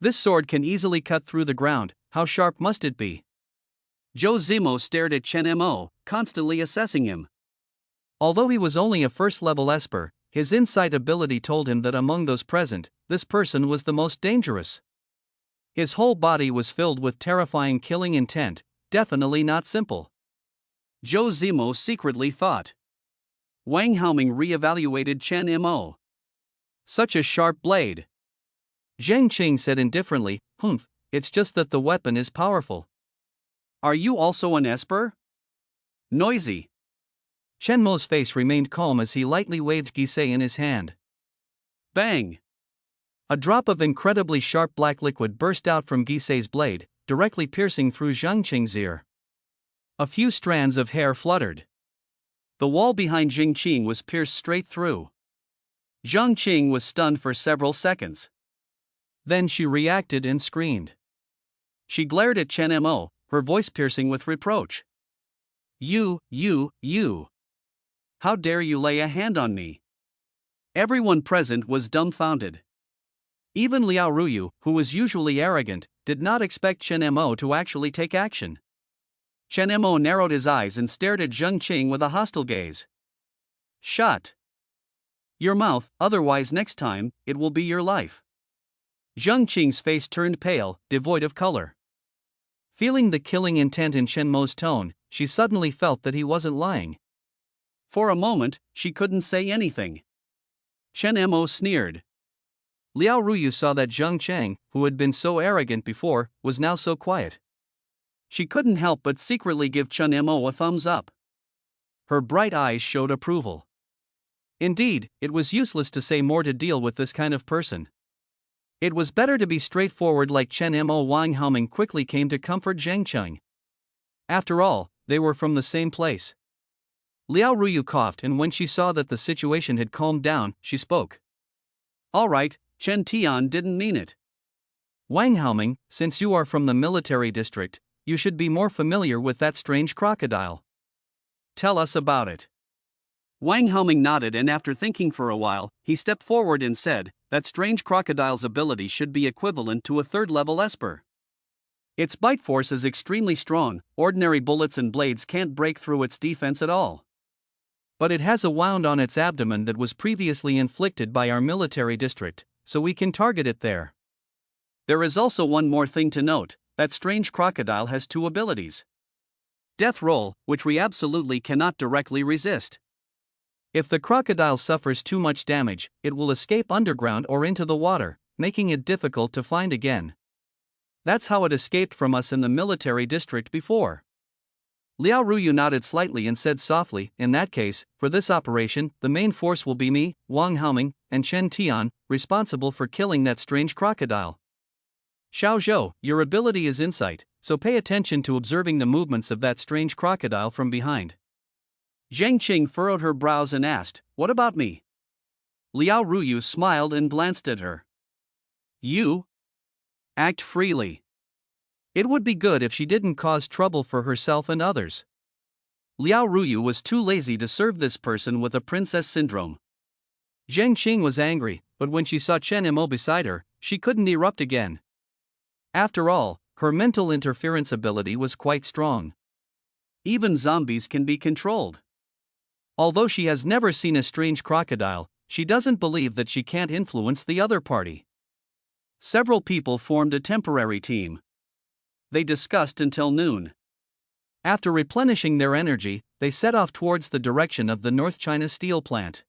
This sword can easily cut through the ground, how sharp must it be? Zhou Zimo stared at Chen Mo, constantly assessing him. Although he was only a first-level esper, his insight ability told him that among those present, this person was the most dangerous. His whole body was filled with terrifying killing intent, definitely not simple. Zhou Zimo secretly thought. Wang Haoming re-evaluated Chen Mo. Such a sharp blade. Zhang Qing said indifferently, it's just that the weapon is powerful. Are you also an esper? Noisy. Chen Mo's face remained calm as he lightly waved Kisei in his hand. Bang! A drop of incredibly sharp black liquid burst out from Gisei's blade, directly piercing through Zhang Qing's ear. A few strands of hair fluttered. The wall behind Zhang Qing was pierced straight through. Zhang Qing was stunned for several seconds. Then she reacted and screamed. She glared at Chen Mo, her voice piercing with reproach. You. How dare you lay a hand on me? Everyone present was dumbfounded. Even Liao Ruyu, who was usually arrogant, did not expect Chen Mo to actually take action. Chen Mo narrowed his eyes and stared at Zhang Qing with a hostile gaze. Shut your mouth, otherwise next time, it will be your life. Zhang Qing's face turned pale, devoid of color. Feeling the killing intent in Chen Mo's tone, she suddenly felt that he wasn't lying. For a moment, she couldn't say anything. Chen Mo sneered. Liao Ruyu saw that Zhang Qing, who had been so arrogant before, was now so quiet. She couldn't help but secretly give Chen Mo a thumbs up. Her bright eyes showed approval. Indeed, it was useless to say more to deal with this kind of person. It was better to be straightforward like Chen Mo. Wang Haoming quickly came to comfort Zhang Qing. After all, they were from the same place. Liao Ruyu coughed, and when she saw that the situation had calmed down, she spoke. All right, Chen Tian didn't mean it. Wang Haoming, since you are from the military district, you should be more familiar with that strange crocodile. Tell us about it. Wang Haoming nodded, and after thinking for a while, he stepped forward and said, that strange crocodile's ability should be equivalent to a third-level esper. Its bite force is extremely strong, ordinary bullets and blades can't break through its defense at all. But it has a wound on its abdomen that was previously inflicted by our military district, so we can target it there. There is also one more thing to note, that strange crocodile has two abilities. Death roll, which we absolutely cannot directly resist. If the crocodile suffers too much damage, it will escape underground or into the water, making it difficult to find again. That's how it escaped from us in the military district before. Liao Ruyu nodded slightly and said softly, in that case, for this operation, the main force will be me, Wang Haoming, and Chen Tian, responsible for killing that strange crocodile. Xiao Zhou, your ability is insight, so pay attention to observing the movements of that strange crocodile from behind. Zhang Qing furrowed her brows and asked, what about me? Liao Ruyu smiled and glanced at her. You? Act freely. It would be good if she didn't cause trouble for herself and others. Liao Ruyu was too lazy to serve this person with a princess syndrome. Zhang Qing was angry, but when she saw Chen Mo beside her, she couldn't erupt again. After all, her mental interference ability was quite strong. Even zombies can be controlled. Although she has never seen a strange crocodile, she doesn't believe that she can't influence the other party. Several people formed a temporary team. They discussed until noon. After replenishing their energy, they set off towards the direction of the North China steel plant.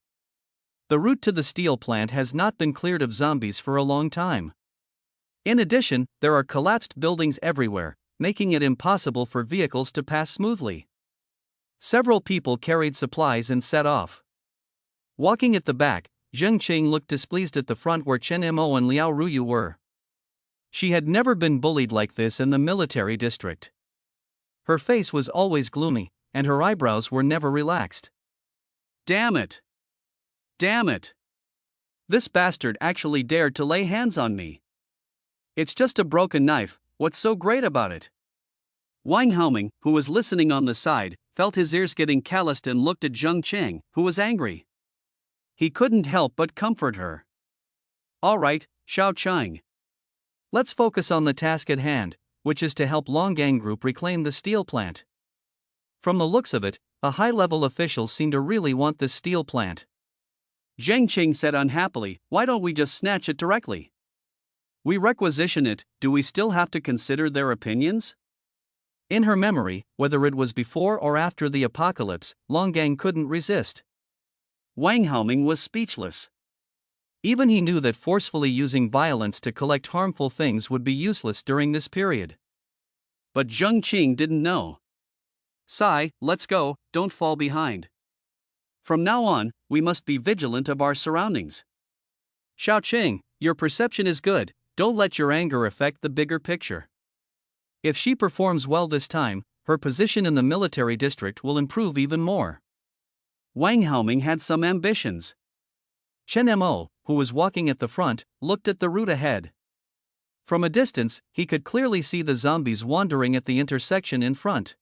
The route to the steel plant has not been cleared of zombies for a long time. In addition, there are collapsed buildings everywhere, making it impossible for vehicles to pass smoothly. Several people carried supplies and set off. Walking at the back, Zheng Qing looked displeased at the front where Chen Mo and Liao Ruyu were. She had never been bullied like this in the military district. Her face was always gloomy, and her eyebrows were never relaxed. Damn it! Damn it! This bastard actually dared to lay hands on me. It's just a broken knife, what's so great about it? Wang Haoming, who was listening on the side, felt his ears getting calloused and looked at Zheng Qing, who was angry. He couldn't help but comfort her. All right, Xiao Chang. Let's focus on the task at hand, which is to help Longgang Group reclaim the steel plant. From the looks of it, a high-level official seemed to really want this steel plant. Zheng Qing said unhappily, why don't we just snatch it directly? We requisition it, do we still have to consider their opinions? In her memory, whether it was before or after the apocalypse, Longgang couldn't resist. Wang Haoming was speechless. Even he knew that forcefully using violence to collect harmful things would be useless during this period. But Zheng Qing didn't know. Sai, let's go, don't fall behind. From now on, we must be vigilant of our surroundings. Xiao Qing, your perception is good, don't let your anger affect the bigger picture. If she performs well this time, her position in the military district will improve even more. Wang Haoming had some ambitions. Chen Mo, who was walking at the front, looked at the route ahead. From a distance, he could clearly see the zombies wandering at the intersection in front.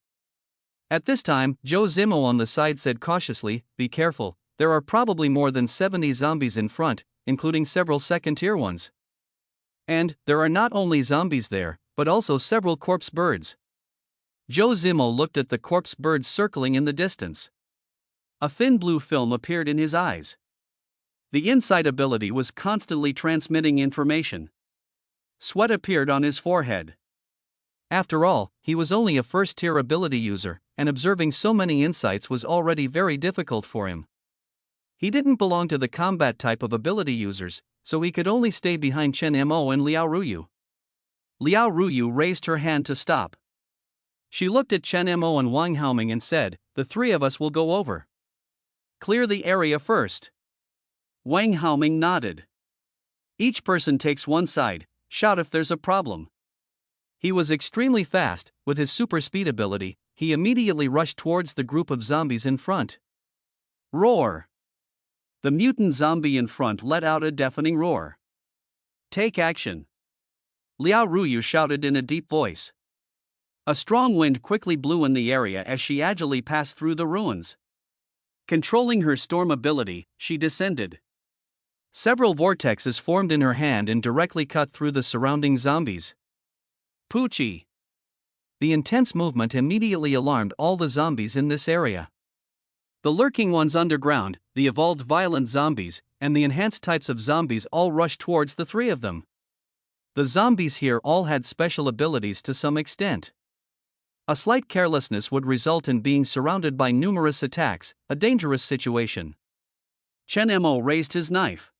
At this time, Zhou Zimo on the side said cautiously, be careful, there are probably more than 70 zombies in front, including several second-tier ones. And, there are not only zombies there, but also several corpse birds. Zhou Zimo looked at the corpse birds circling in the distance. A thin blue film appeared in his eyes. The insight ability was constantly transmitting information. Sweat appeared on his forehead. After all, he was only a first-tier ability user, and observing so many insights was already very difficult for him. He didn't belong to the combat type of ability users, so he could only stay behind Chen Mo and Liao Ruyu. Liao Ruyu raised her hand to stop. She looked at Chen Mo and Wang Haoming and said, the three of us will go over. Clear the area first. Wang Haoming nodded. Each person takes one side, shout if there's a problem. He was extremely fast, with his super speed ability, he immediately rushed towards the group of zombies in front. Roar! The mutant zombie in front let out a deafening roar. Take action! Liao Ruyu shouted in a deep voice. A strong wind quickly blew in the area as she agilely passed through the ruins. Controlling her storm ability, she descended. Several vortexes formed in her hand and directly cut through the surrounding zombies. Poochie! The intense movement immediately alarmed all the zombies in this area. The lurking ones underground, the evolved violent zombies, and the enhanced types of zombies all rushed towards the three of them. The zombies here all had special abilities to some extent. A slight carelessness would result in being surrounded by numerous attacks, a dangerous situation. Chen Mo raised his knife.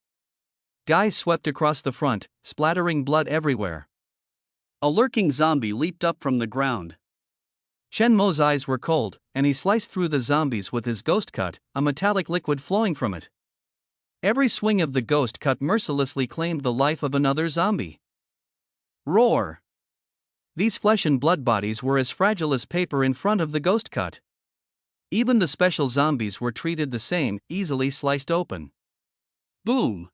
Guys swept across the front, splattering blood everywhere. A lurking zombie leaped up from the ground. Chen Mo's eyes were cold, and he sliced through the zombies with his ghost cut, a metallic liquid flowing from it. Every swing of the ghost cut mercilessly claimed the life of another zombie. Roar! These flesh and blood bodies were as fragile as paper in front of the ghost cut. Even the special zombies were treated the same, easily sliced open. Boom!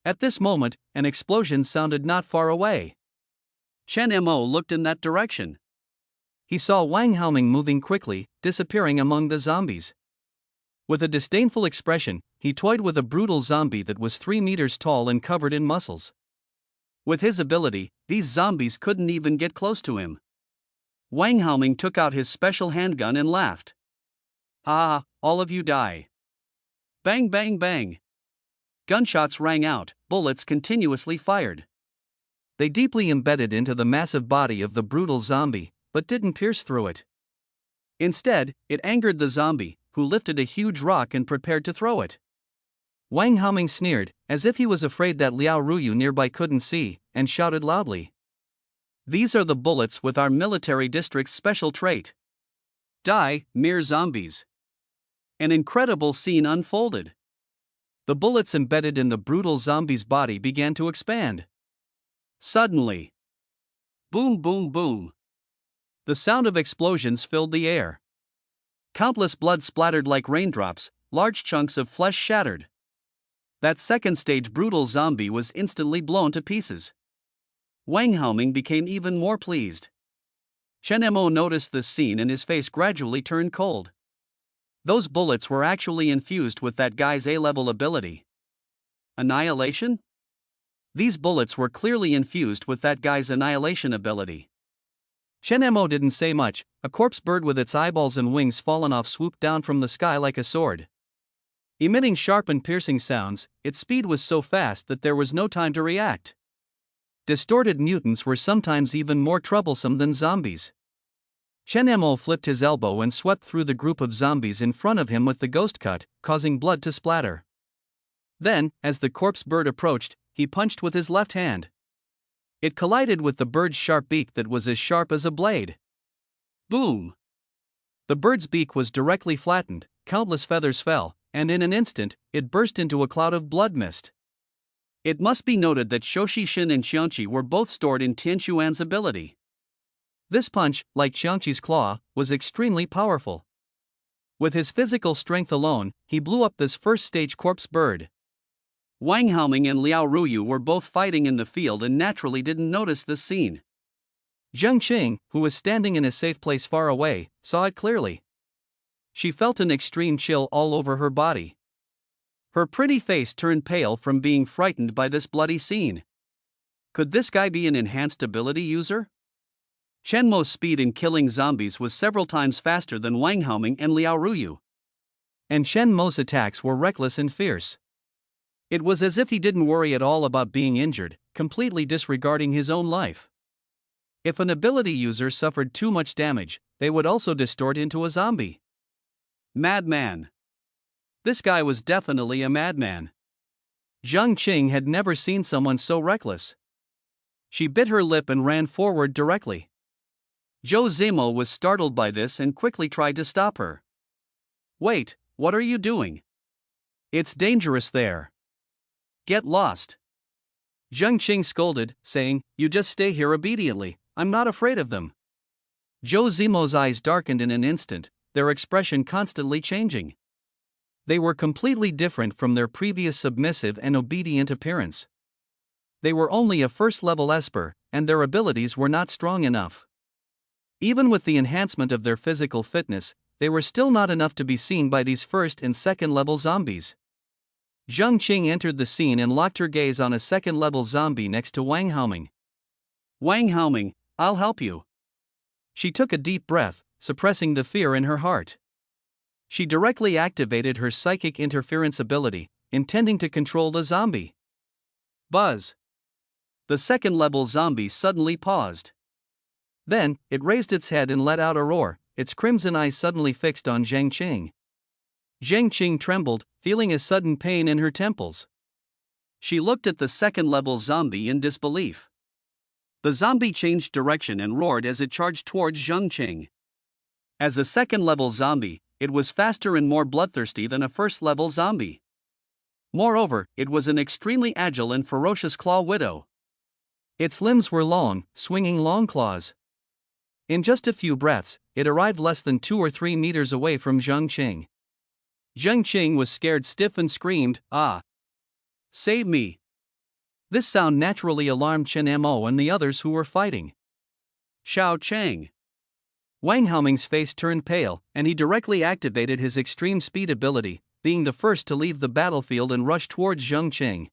At this moment, an explosion sounded not far away. Chen Mo looked in that direction. He saw Wang Haoming moving quickly, disappearing among the zombies. With a disdainful expression, he toyed with a brutal zombie that was 3 meters tall and covered in muscles. With his ability, these zombies couldn't even get close to him. Wang Haoming took out his special handgun and laughed. Ha, all of you die. Bang bang bang. Gunshots rang out, bullets continuously fired. They deeply embedded into the massive body of the brutal zombie, but didn't pierce through it. Instead, it angered the zombie, who lifted a huge rock and prepared to throw it. Wang Haoming sneered, as if he was afraid that Liao Ruyu nearby couldn't see, and shouted loudly. These are the bullets with our military district's special trait. Die, mere zombies. An incredible scene unfolded. The bullets embedded in the brutal zombie's body began to expand. Suddenly, boom, boom, boom. The sound of explosions filled the air. Countless blood splattered like raindrops, large chunks of flesh shattered. That second-stage brutal zombie was instantly blown to pieces. Wang Haoming became even more pleased. Chen Mo noticed this scene and his face gradually turned cold. Those bullets were actually infused with that guy's A-level ability. Annihilation? These bullets were clearly infused with that guy's annihilation ability. Chen Mo didn't say much. A corpse bird with its eyeballs and wings fallen off swooped down from the sky like a sword. Emitting sharp and piercing sounds, its speed was so fast that there was no time to react. Distorted mutants were sometimes even more troublesome than zombies. Chen Mo flipped his elbow and swept through the group of zombies in front of him with the ghost cut, causing blood to splatter. Then, as the corpse bird approached, he punched with his left hand. It collided with the bird's sharp beak that was as sharp as a blade. Boom! The bird's beak was directly flattened, countless feathers fell, and in an instant, it burst into a cloud of blood mist. It must be noted that Shoshi Shin and Xiangqi were both stored in Tianquan's ability. This punch, like Xiangqi's claw, was extremely powerful. With his physical strength alone, he blew up this first-stage corpse bird. Wang Haoming and Liao Ruyu were both fighting in the field and naturally didn't notice this scene. Zheng Qing, who was standing in a safe place far away, saw it clearly. She felt an extreme chill all over her body. Her pretty face turned pale from being frightened by this bloody scene. Could this guy be an enhanced ability user? Chen Mo's speed in killing zombies was several times faster than Wang Haoming and Liao Ruyu. And Chen Mo's attacks were reckless and fierce. It was as if he didn't worry at all about being injured, completely disregarding his own life. If an ability user suffered too much damage, they would also distort into a zombie. Madman. This guy was definitely a madman. Zheng Qing had never seen someone so reckless. She bit her lip and ran forward directly. Zhou Zimo was startled by this and quickly tried to stop her. Wait, what are you doing? It's dangerous there. Get lost. Zheng Qing scolded, saying, You just stay here obediently, I'm not afraid of them. Zhou Zimo's eyes darkened in an instant, their expression constantly changing. They were completely different from their previous submissive and obedient appearance. They were only a first-level esper, and their abilities were not strong enough. Even with the enhancement of their physical fitness, they were still not enough to be seen by these first- and second-level zombies. Zheng Qing entered the scene and locked her gaze on a second-level zombie next to Wang Haoming. Wang Haoming, I'll help you. She took a deep breath, suppressing the fear in her heart. She directly activated her psychic interference ability, intending to control the zombie. Buzz! The second-level zombie suddenly paused. Then, it raised its head and let out a roar, its crimson eyes suddenly fixed on Zheng Qing. Zheng Qing trembled, feeling a sudden pain in her temples. She looked at the second-level zombie in disbelief. The zombie changed direction and roared as it charged towards Zheng Qing. As a second-level zombie, it was faster and more bloodthirsty than a first-level zombie. Moreover, it was an extremely agile and ferocious claw widow. Its limbs were long, swinging long claws. In just a few breaths, it arrived less than 2 or 3 meters away from Zheng Qing. Zheng Qing was scared stiff and screamed, Ah! Save me! This sound naturally alarmed Chen Mo and the others who were fighting. Xiao Chang. Wang Haoming's face turned pale, and he directly activated his extreme speed ability, being the first to leave the battlefield and rush towards Zheng Qing.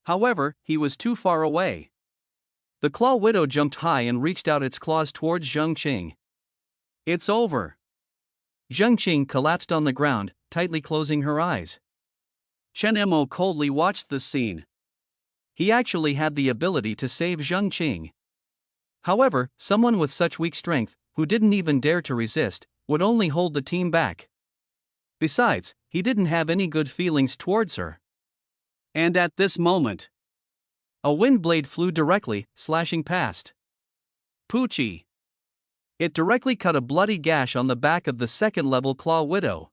However, he was too far away. The claw widow jumped high and reached out its claws towards Zheng Qing. It's over. Zheng Qing collapsed on the ground, tightly closing her eyes. Chen Mo coldly watched the scene. He actually had the ability to save Zheng Qing. However, someone with such weak strength, who didn't even dare to resist, would only hold the team back. Besides, he didn't have any good feelings towards her. And at this moment, a wind blade flew directly, slashing past. Poochie! It directly cut a bloody gash on the back of the second-level Claw Widow.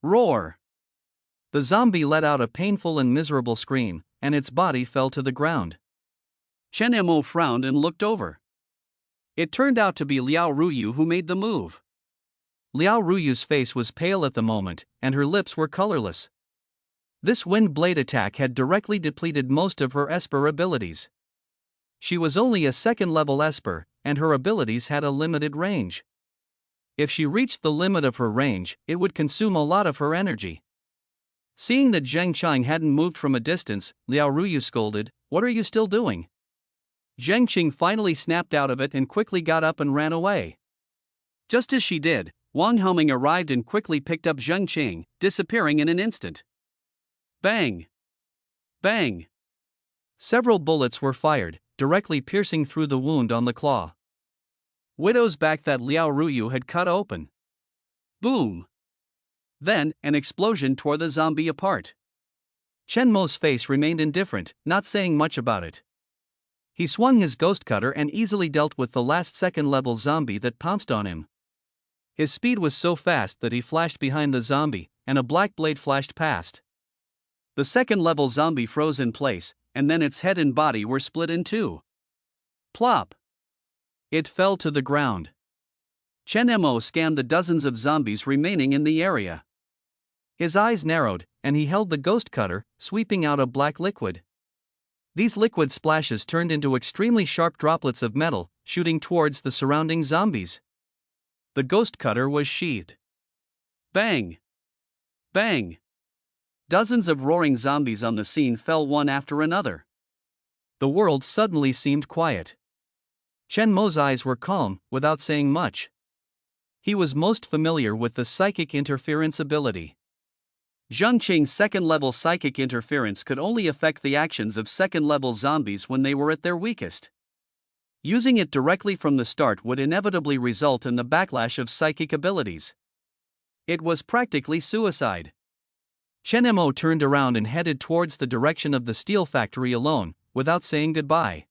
Roar! The zombie let out a painful and miserable scream, and its body fell to the ground. Chen Mo frowned and looked over. It turned out to be Liao Ruyu who made the move. Liao Ruyu's face was pale at the moment, and her lips were colorless. This wind blade attack had directly depleted most of her Esper abilities. She was only a second-level Esper, and her abilities had a limited range. If she reached the limit of her range, it would consume a lot of her energy. Seeing that Zheng Qing hadn't moved from a distance, Liao Ruyu scolded, "What are you still doing?" Zheng Qing finally snapped out of it and quickly got up and ran away. Just as she did, Wang Haoming arrived and quickly picked up Zheng Qing, disappearing in an instant. Bang! Bang! Several bullets were fired, directly piercing through the wound on the claw. Widow's back that Liao Ruyu had cut open. Boom! Then, an explosion tore the zombie apart. Chen Mo's face remained indifferent, not saying much about it. He swung his ghost cutter and easily dealt with the last second-level zombie that pounced on him. His speed was so fast that he flashed behind the zombie, and a black blade flashed past. The second-level zombie froze in place, and then its head and body were split in two. Plop! It fell to the ground. Chen Mo scanned the dozens of zombies remaining in the area. His eyes narrowed, and he held the ghost cutter, sweeping out a black liquid. These liquid splashes turned into extremely sharp droplets of metal, shooting towards the surrounding zombies. The ghost cutter was sheathed. Bang! Bang! Dozens of roaring zombies on the scene fell one after another. The world suddenly seemed quiet. Chen Mo's eyes were calm, without saying much. He was most familiar with the psychic interference ability. Zheng Qing's second-level psychic interference could only affect the actions of second-level zombies when they were at their weakest. Using it directly from the start would inevitably result in the backlash of psychic abilities. It was practically suicide. Chen Mo turned around and headed towards the direction of the steel factory alone, without saying goodbye.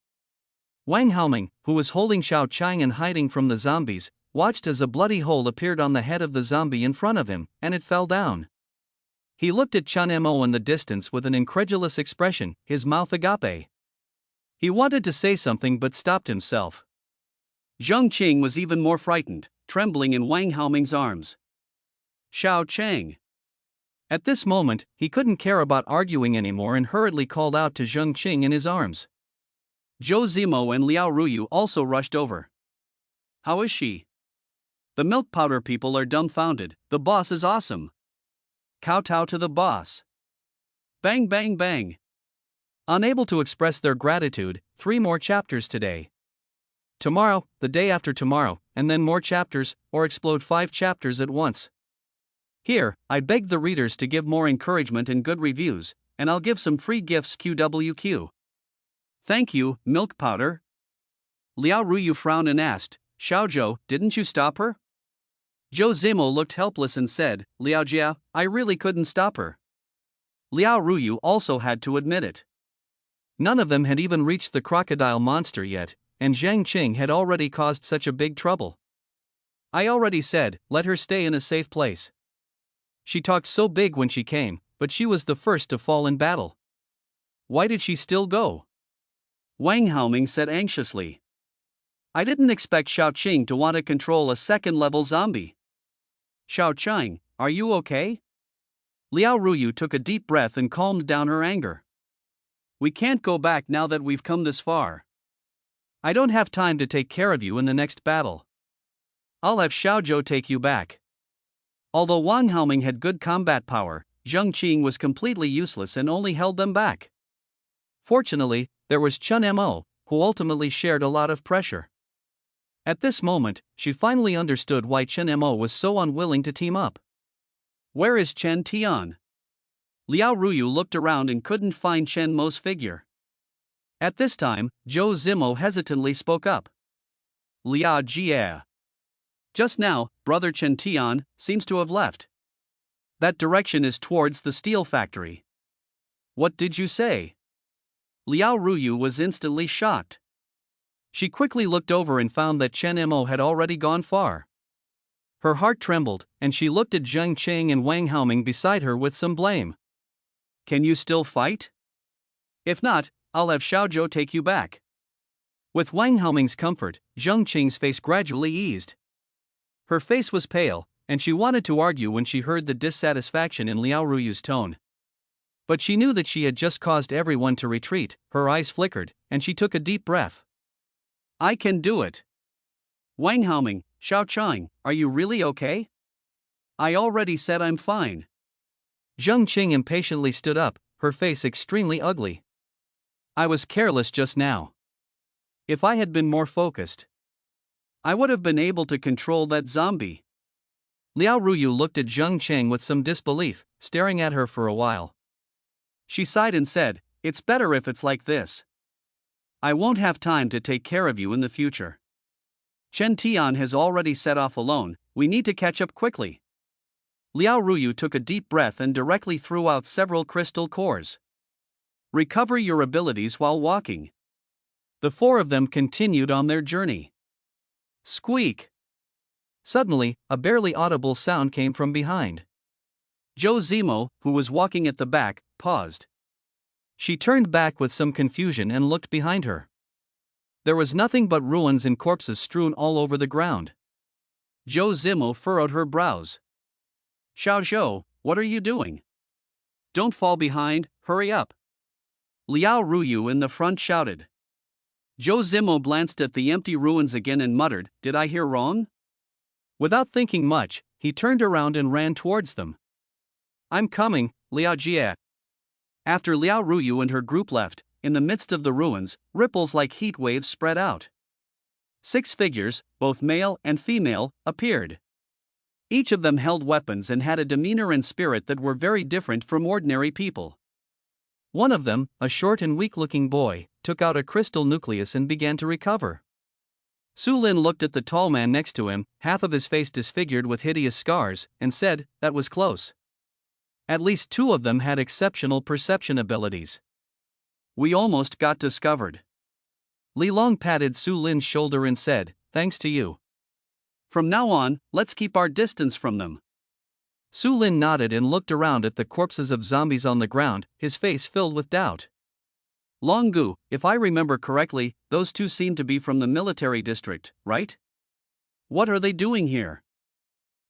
Wang Haoming, who was holding Xiao Qing and hiding from the zombies, watched as a bloody hole appeared on the head of the zombie in front of him, and it fell down. He looked at Chen Mo in the distance with an incredulous expression, his mouth agape. He wanted to say something but stopped himself. Zheng Qing was even more frightened, trembling in Wang Haoming's arms. Xiao Qing. At this moment, he couldn't care about arguing anymore and hurriedly called out to Zheng Qing in his arms. Zhou Zimo and Liao Ruyu also rushed over. How is she? The milk powder people are dumbfounded. The boss is awesome. Kowtow to the boss. Bang bang bang. Unable to express their gratitude, 3 more chapters today. Tomorrow, the day after tomorrow, and then more chapters, or explode 5 chapters at once. Here, I beg the readers to give more encouragement and good reviews, and I'll give some free gifts QWQ. Thank you, milk powder. Liao Ruyu frowned and asked, Xiaozhou, didn't you stop her? Zhou Zimo looked helpless and said, Liao Jia, I really couldn't stop her. Liao Ruyu also had to admit it. None of them had even reached the crocodile monster yet, and Zheng Qing had already caused such a big trouble. I already said, let her stay in a safe place. She talked so big when she came, but she was the first to fall in battle. Why did she still go? Wang Haoming said anxiously. I didn't expect Xiao Qing to want to control a second-level zombie. Xiao Qing, are you okay? Liao Ruyu took a deep breath and calmed down her anger. We can't go back now that we've come this far. I don't have time to take care of you in the next battle. I'll have Xiaozhou take you back. Although Wang Haoming had good combat power, Zheng Qing was completely useless and only held them back. Fortunately, there was Chen Mo, who ultimately shared a lot of pressure. At this moment, she finally understood why Chen Mo was so unwilling to team up. Where is Chen Tian? Liao Ruyu looked around and couldn't find Chen Mo's figure. At this time, Zhou Zimo hesitantly spoke up. Liao Jia. Just now, brother Chen Tian seems to have left. That direction is towards the steel factory. What did you say? Liao Ruyu was instantly shocked. She quickly looked over and found that Chen Mo had already gone far. Her heart trembled, and she looked at Zheng Qing and Wang Haoming beside her with some blame. Can you still fight? If not, I'll have Xiaozhou take you back. With Wang Haoming's comfort, Zheng Qing's face gradually eased. Her face was pale, and she wanted to argue when she heard the dissatisfaction in Liao Ruyu's tone. But she knew that she had just caused everyone to retreat. Her eyes flickered, and she took a deep breath. I can do it. Wang Haoming, Xiao Chang, are you really okay? I already said I'm fine. Zheng Qing impatiently stood up, her face extremely ugly. I was careless just now. If I had been more focused, I would have been able to control that zombie. Liao Ruyu looked at Zheng Qing with some disbelief, staring at her for a while. She sighed and said, "It's better if it's like this. I won't have time to take care of you in the future. Chen Tian has already set off alone, we need to catch up quickly." Liao Ruyu took a deep breath and directly threw out several crystal cores. Recover your abilities while walking. The four of them continued on their journey. Squeak! Suddenly, a barely audible sound came from behind. Zhou Zimo, who was walking at the back, paused. She turned back with some confusion and looked behind her. There was nothing but ruins and corpses strewn all over the ground. Zhou Zimo furrowed her brows. Xiaozhou, what are you doing? Don't fall behind, hurry up. Liao Ruyu in the front shouted. Zhou Zimo glanced at the empty ruins again and muttered, "Did I hear wrong?" Without thinking much, he turned around and ran towards them. I'm coming, Liao Jie. After Liao Ruyu and her group left, in the midst of the ruins, ripples like heat waves spread out. 6 figures, both male and female, appeared. Each of them held weapons and had a demeanor and spirit that were very different from ordinary people. One of them, a short and weak-looking boy, took out a crystal nucleus and began to recover. Su Lin looked at the tall man next to him, half of his face disfigured with hideous scars, and said, "That was close." At least 2 of them had exceptional perception abilities. We almost got discovered. Li Long patted Su Lin's shoulder and said, "Thanks to you. From now on, let's keep our distance from them." Su Lin nodded and looked around at the corpses of zombies on the ground, his face filled with doubt. Long Gu, if I remember correctly, those 2 seem to be from the military district, right? What are they doing here?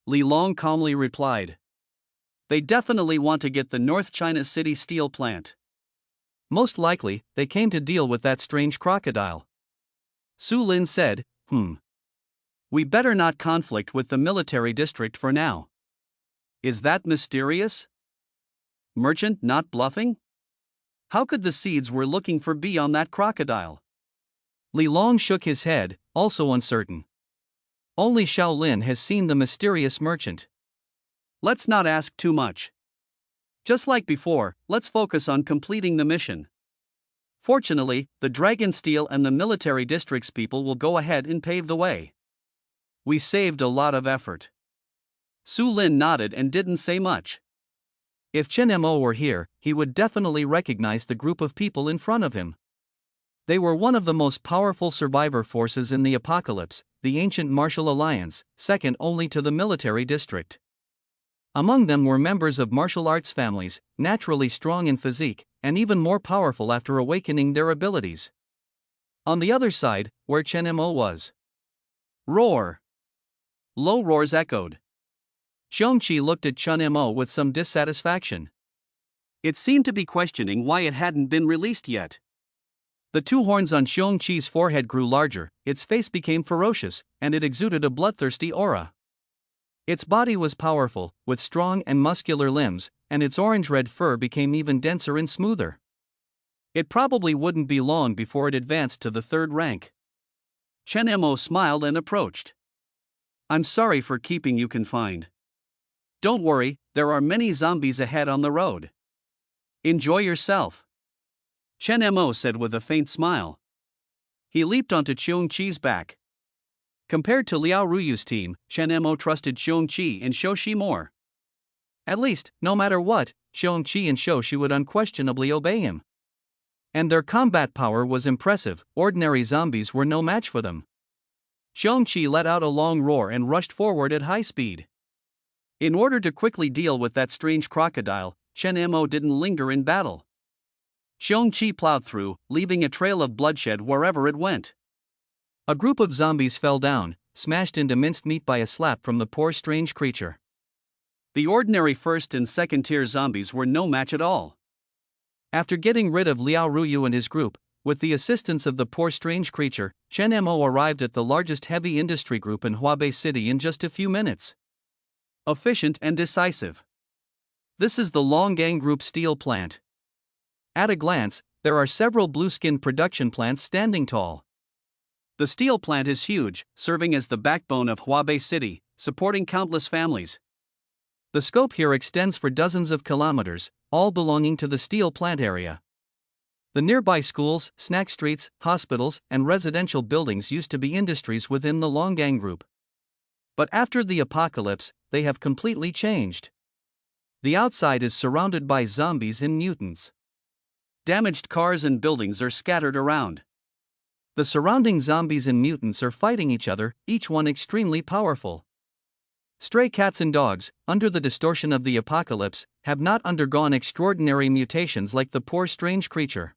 Li Long calmly replied. They definitely want to get the North China City steel plant. Most likely, they came to deal with that strange crocodile. Su Lin said, We better not conflict with the military district for now. Is that mysterious? Merchant not bluffing? How could the seeds we're looking for be on that crocodile? Li Long shook his head, also uncertain. Only Shaolin has seen the mysterious merchant. Let's not ask too much. Just like before, let's focus on completing the mission. Fortunately, the Dragon Steel and the military district's people will go ahead and pave the way. We saved a lot of effort. Su Lin nodded and didn't say much. If Chen Mo were here, he would definitely recognize the group of people in front of him. They were one of the most powerful survivor forces in the apocalypse, the ancient martial alliance, second only to the military district. Among them were members of martial arts families, naturally strong in physique, and even more powerful after awakening their abilities. On the other side, where Chen Mo was. Roar! Low roars echoed. Xiongqi looked at Chen Mo with some dissatisfaction. It seemed to be questioning why it hadn't been released yet. The 2 horns on Xiongqi's forehead grew larger, its face became ferocious, and it exuded a bloodthirsty aura. Its body was powerful, with strong and muscular limbs, and its orange-red fur became even denser and smoother. It probably wouldn't be long before it advanced to the 3rd rank. Chen Mo smiled and approached. I'm sorry for keeping you confined. Don't worry, there are many zombies ahead on the road. Enjoy yourself. Chen Mo said with a faint smile. He leaped onto Xiongqi's back. Compared to Liao Ruyu's team, Chen Mo trusted Xiongqi and Shouxi more. At least, no matter what, Xiongqi and Shouxi would unquestionably obey him. And their combat power was impressive, ordinary zombies were no match for them. Xiongqi let out a long roar and rushed forward at high speed. In order to quickly deal with that strange crocodile, Chen Mo didn't linger in battle. Xiongqi plowed through, leaving a trail of bloodshed wherever it went. A group of zombies fell down, smashed into minced meat by a slap from the poor strange creature. The ordinary first and second tier zombies were no match at all. After getting rid of Liao Ruyu and his group, with the assistance of the poor strange creature, Chen Mo arrived at the largest heavy industry group in Huabei City in just a few minutes. Efficient and decisive. This is the Longgang Group steel plant. At a glance, there are several blueskin production plants standing tall. The steel plant is huge, serving as the backbone of Huabei City, supporting countless families. The scope here extends for dozens of kilometers, all belonging to the steel plant area. The nearby schools, snack streets, hospitals, and residential buildings used to be industries within the Longgang Group. But after the apocalypse, they have completely changed. The outside is surrounded by zombies and mutants. Damaged cars and buildings are scattered around. The surrounding zombies and mutants are fighting each other, each one extremely powerful. Stray cats and dogs, under the distortion of the apocalypse, have not undergone extraordinary mutations like the poor strange creature.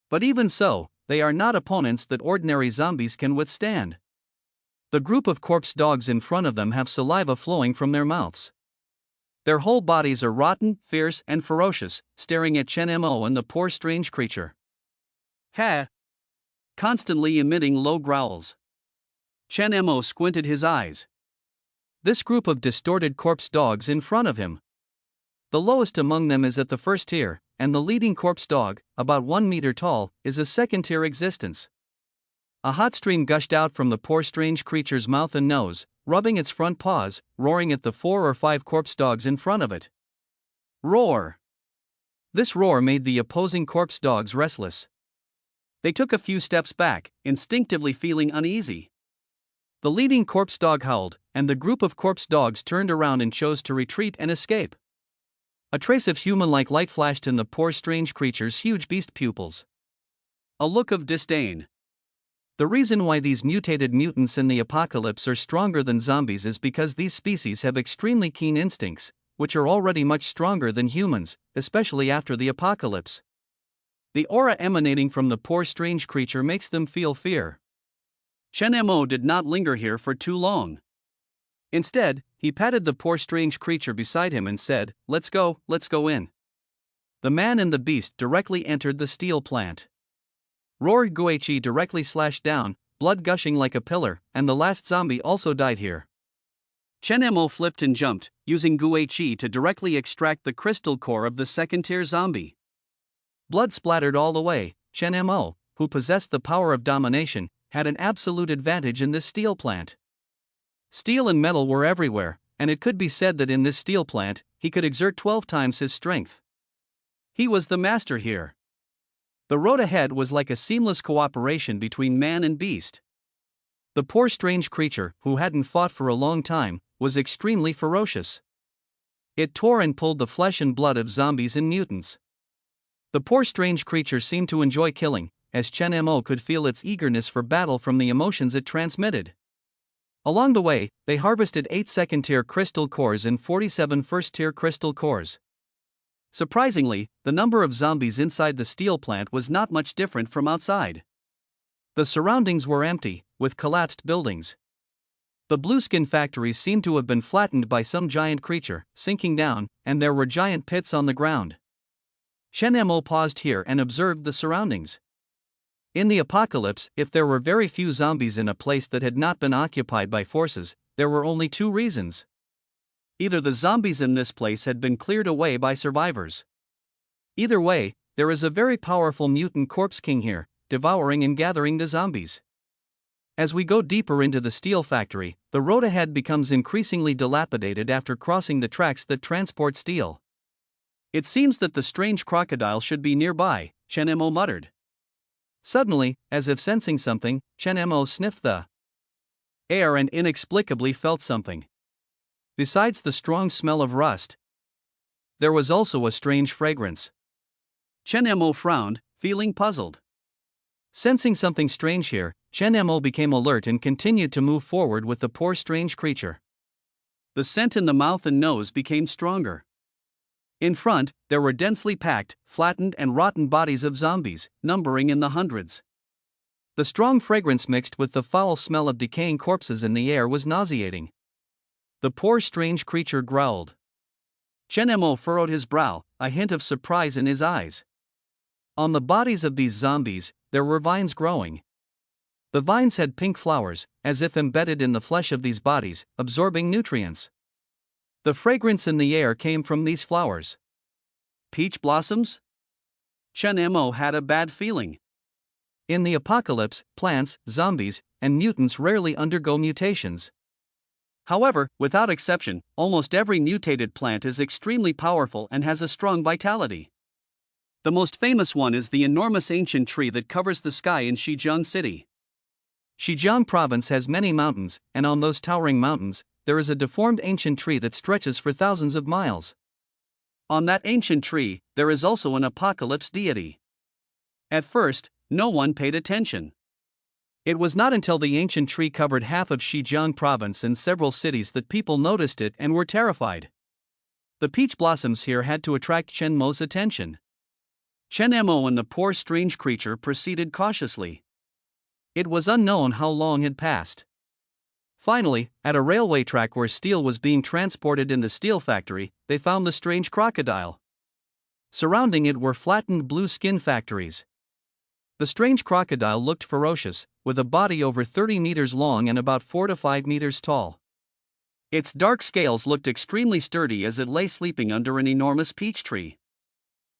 But even so, they are not opponents that ordinary zombies can withstand. The group of corpse dogs in front of them have saliva flowing from their mouths. Their whole bodies are rotten, fierce, and ferocious, staring at Chen Mo and the poor strange creature. Ha! Constantly emitting low growls. Chen Mo squinted his eyes. This group of distorted corpse dogs in front of him. The lowest among them is at the first tier, and the leading corpse dog, about 1 meter tall, is a second tier existence. A hot stream gushed out from the poor strange creature's mouth and nose, rubbing its front paws, roaring at the 4 or 5 corpse dogs in front of it. Roar! This roar made the opposing corpse dogs restless. They took a few steps back, instinctively feeling uneasy. The leading corpse dog howled, and the group of corpse dogs turned around and chose to retreat and escape. A trace of human-like light flashed in the poor strange creature's huge beast pupils. A look of disdain. The reason why these mutated mutants in the apocalypse are stronger than zombies is because these species have extremely keen instincts, which are already much stronger than humans, especially after the apocalypse. The aura emanating from the poor strange creature makes them feel fear. Chen Mo did not linger here for too long. Instead, he patted the poor strange creature beside him and said, let's go in." The man and the beast directly entered the steel plant. Roared Guichi directly slashed down, blood gushing like a pillar, and the last zombie also died here. Chen Mo flipped and jumped, using Guichi to directly extract the crystal core of the second-tier zombie. Blood splattered all the way. Chen Mo, who possessed the power of domination, had an absolute advantage in this steel plant. Steel and metal were everywhere, and it could be said that in this steel plant, he could exert 12 times his strength. He was the master here. The road ahead was like a seamless cooperation between man and beast. The poor strange creature, who hadn't fought for a long time, was extremely ferocious. It tore and pulled the flesh and blood of zombies and mutants. The poor strange creature seemed to enjoy killing, as Chen Mo could feel its eagerness for battle from the emotions it transmitted. Along the way, they harvested 8 second-tier crystal cores and 47 first-tier crystal cores. Surprisingly, the number of zombies inside the steel plant was not much different from outside. The surroundings were empty, with collapsed buildings. The blueskin factories seemed to have been flattened by some giant creature, sinking down, and there were giant pits on the ground. Chen Mo paused here and observed the surroundings. In the apocalypse, if there were very few zombies in a place that had not been occupied by forces, there were only 2 reasons. Either the zombies in this place had been cleared away by survivors. Either way, there is a very powerful mutant corpse king here, devouring and gathering the zombies. As we go deeper into the steel factory, the road ahead becomes increasingly dilapidated after crossing the tracks that transport steel. It seems that the strange crocodile should be nearby, Chen Mo muttered. Suddenly, as if sensing something, Chen Mo sniffed the air and inexplicably felt something. Besides the strong smell of rust, there was also a strange fragrance. Chen Mo frowned, feeling puzzled. Sensing something strange here, Chen Mo became alert and continued to move forward with the poor strange creature. The scent in the mouth and nose became stronger. In front, there were densely packed, flattened and rotten bodies of zombies, numbering in the hundreds. The strong fragrance mixed with the foul smell of decaying corpses in the air was nauseating. The poor strange creature growled. Chen Mo furrowed his brow, a hint of surprise in his eyes. On the bodies of these zombies, there were vines growing. The vines had pink flowers, as if embedded in the flesh of these bodies, absorbing nutrients. The fragrance in the air came from these flowers. Peach blossoms? Chen Mo had a bad feeling. In the apocalypse, plants, zombies, and mutants rarely undergo mutations. However, without exception, almost every mutated plant is extremely powerful and has a strong vitality. The most famous one is the enormous ancient tree that covers the sky in Xizang City. Xizang province has many mountains, and on those towering mountains, there is a deformed ancient tree that stretches for thousands of miles. On that ancient tree, there is also an apocalypse deity. At first, no one paid attention. It was not until the ancient tree covered half of Xizang province and several cities that people noticed it and were terrified. The peach blossoms here had to attract Chen Mo's attention. Chen Mo and the poor strange creature proceeded cautiously. It was unknown how long had passed. Finally, at a railway track where steel was being transported in the steel factory, they found the strange crocodile. Surrounding it were flattened blue skin factories. The strange crocodile looked ferocious, with a body over 30 meters long and about 4 to 5 meters tall. Its dark scales looked extremely sturdy as it lay sleeping under an enormous peach tree.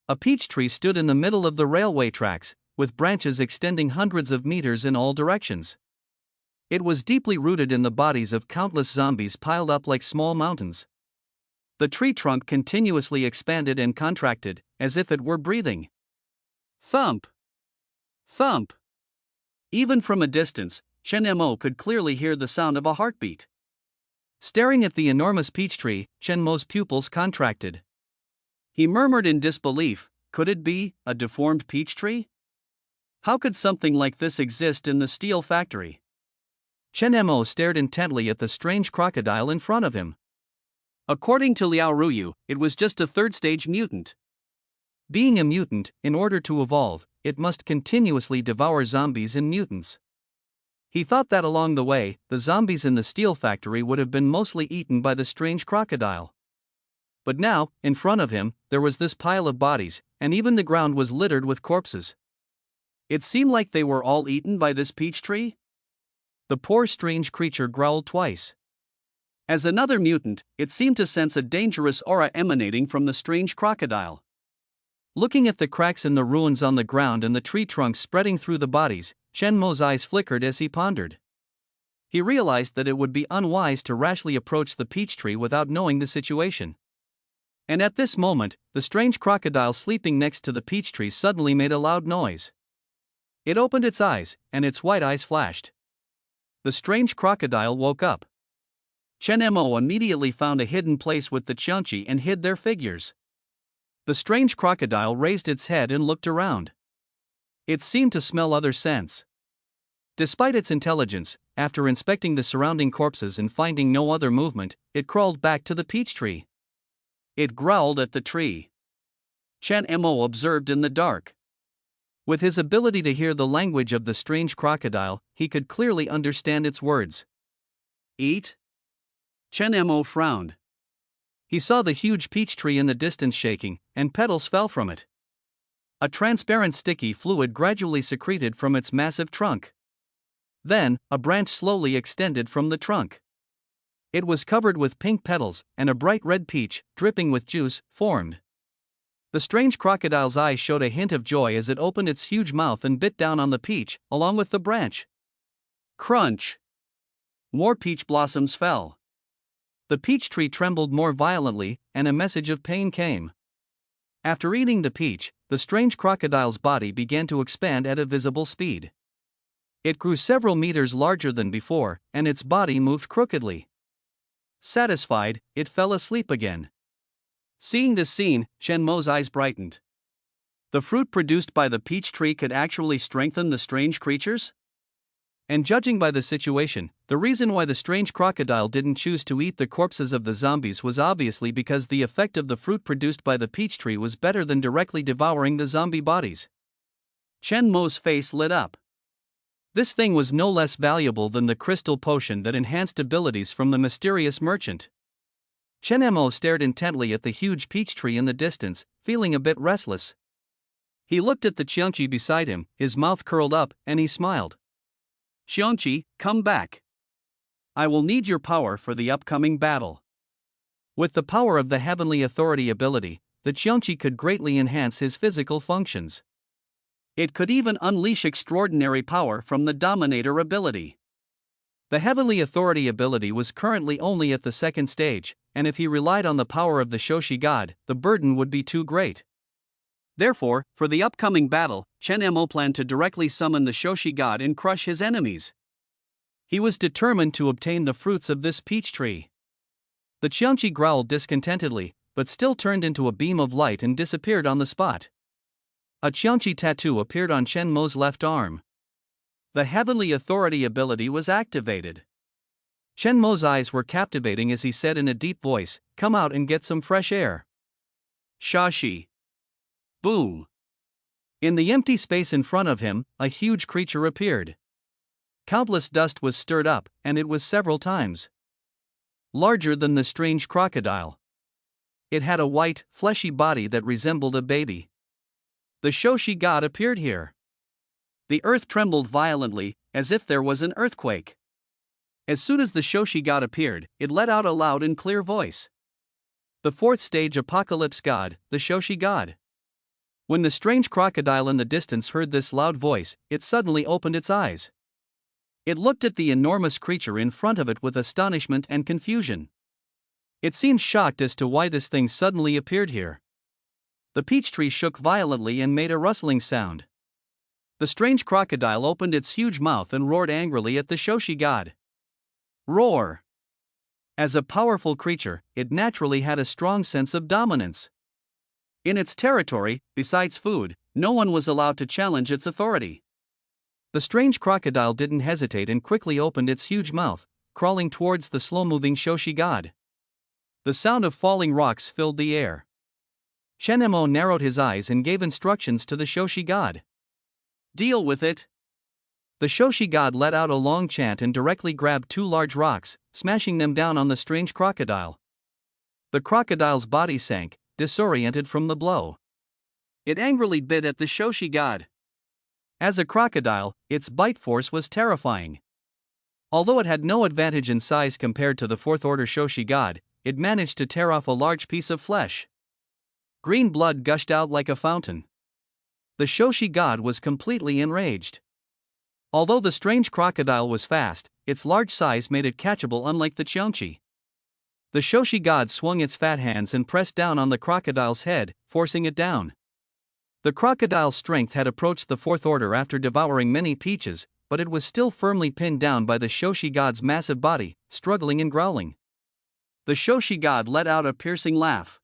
A peach tree stood in the middle of the railway tracks, with branches extending hundreds of meters in all directions. It was deeply rooted in the bodies of countless zombies piled up like small mountains. The tree trunk continuously expanded and contracted, as if it were breathing. Thump! Thump! Even from a distance, Chen Mo could clearly hear the sound of a heartbeat. Staring at the enormous peach tree, Chen Mo's pupils contracted. He murmured in disbelief, could it be a deformed peach tree? How could something like this exist in the steel factory? Chen Mo stared intently at the strange crocodile in front of him. According to Liao Ruyu, it was just a third-stage mutant. Being a mutant, in order to evolve, it must continuously devour zombies and mutants. He thought that along the way, the zombies in the steel factory would have been mostly eaten by the strange crocodile. But now, in front of him, there was this pile of bodies, and even the ground was littered with corpses. It seemed like they were all eaten by this peach tree. The poor strange creature growled twice. As another mutant, it seemed to sense a dangerous aura emanating from the strange crocodile. Looking at the cracks in the ruins on the ground and the tree trunks spreading through the bodies, Chen Mo's eyes flickered as he pondered. He realized that it would be unwise to rashly approach the peach tree without knowing the situation. And at this moment, the strange crocodile sleeping next to the peach tree suddenly made a loud noise. It opened its eyes, and its white eyes flashed. The strange crocodile woke up. Chen Mo immediately found a hidden place with the Qiangqi and hid their figures. The strange crocodile raised its head and looked around. It seemed to smell other scents. Despite its intelligence, after inspecting the surrounding corpses and finding no other movement, it crawled back to the peach tree. It growled at the tree. Chen Mo observed in the dark. With his ability to hear the language of the strange crocodile, he could clearly understand its words. Eat? Chen Mo frowned. He saw the huge peach tree in the distance shaking, and petals fell from it. A transparent sticky fluid gradually secreted from its massive trunk. Then, a branch slowly extended from the trunk. It was covered with pink petals, and a bright red peach, dripping with juice, formed. The strange crocodile's eyes showed a hint of joy as it opened its huge mouth and bit down on the peach, along with the branch. Crunch! More peach blossoms fell. The peach tree trembled more violently, and a message of pain came. After eating the peach, the strange crocodile's body began to expand at a visible speed. It grew several meters larger than before, and its body moved crookedly. Satisfied, it fell asleep again. Seeing this scene, Chen Mo's eyes brightened. The fruit produced by the peach tree could actually strengthen the strange creatures? And judging by the situation, the reason why the strange crocodile didn't choose to eat the corpses of the zombies was obviously because the effect of the fruit produced by the peach tree was better than directly devouring the zombie bodies. Chen Mo's face lit up. This thing was no less valuable than the crystal potion that enhanced abilities from the mysterious merchant. Chen Mo stared intently at the huge peach tree in the distance, feeling a bit restless. He looked at the Qiangqi beside him, his mouth curled up, and he smiled. Qiangqi, come back. I will need your power for the upcoming battle. With the power of the Heavenly Authority ability, the Qiangqi could greatly enhance his physical functions. It could even unleash extraordinary power from the Dominator ability. The Heavenly Authority ability was currently only at the second stage, and if he relied on the power of the Shoshi God, the burden would be too great. Therefore, for the upcoming battle, Chen Mo planned to directly summon the Shoshi God and crush his enemies. He was determined to obtain the fruits of this peach tree. The Qiangqi growled discontentedly, but still turned into a beam of light and disappeared on the spot. A Qiangqi tattoo appeared on Chen Mo's left arm. The Heavenly Authority ability was activated. Chen Mo's eyes were captivating as he said in a deep voice, "Come out and get some fresh air." Shashi. Boom. In the empty space in front of him, a huge creature appeared. Countless dust was stirred up, and it was several times larger than the strange crocodile. It had a white, fleshy body that resembled a baby. The Shoshi God appeared here. The earth trembled violently, as if there was an earthquake. As soon as the Shoshi God appeared, it let out a loud and clear voice. The fourth stage Apocalypse God, the Shoshi God. When the strange crocodile in the distance heard this loud voice, it suddenly opened its eyes. It looked at the enormous creature in front of it with astonishment and confusion. It seemed shocked as to why this thing suddenly appeared here. The peach tree shook violently and made a rustling sound. The strange crocodile opened its huge mouth and roared angrily at the Shoshi God. Roar! As a powerful creature, it naturally had a strong sense of dominance. In its territory, besides food, no one was allowed to challenge its authority. The strange crocodile didn't hesitate and quickly opened its huge mouth, crawling towards the slow-moving Shoshi God. The sound of falling rocks filled the air. Chen Mo narrowed his eyes and gave instructions to the Shoshi God. Deal with it. The Shoshi God let out a long chant and directly grabbed two large rocks, smashing them down on the strange crocodile. The crocodile's body sank, disoriented from the blow. It angrily bit at the Shoshi God. As a crocodile, its bite force was terrifying. Although it had no advantage in size compared to the fourth-order Shoshi God, it managed to tear off a large piece of flesh. Green blood gushed out like a fountain. The Shoshi God was completely enraged. Although the strange crocodile was fast, its large size made it catchable unlike the Qiangqi. The Shoshi God swung its fat hands and pressed down on the crocodile's head, forcing it down. The crocodile's strength had approached the fourth order after devouring many peaches, but it was still firmly pinned down by the Shoshi God's massive body, struggling and growling. The Shoshi God let out a piercing laugh.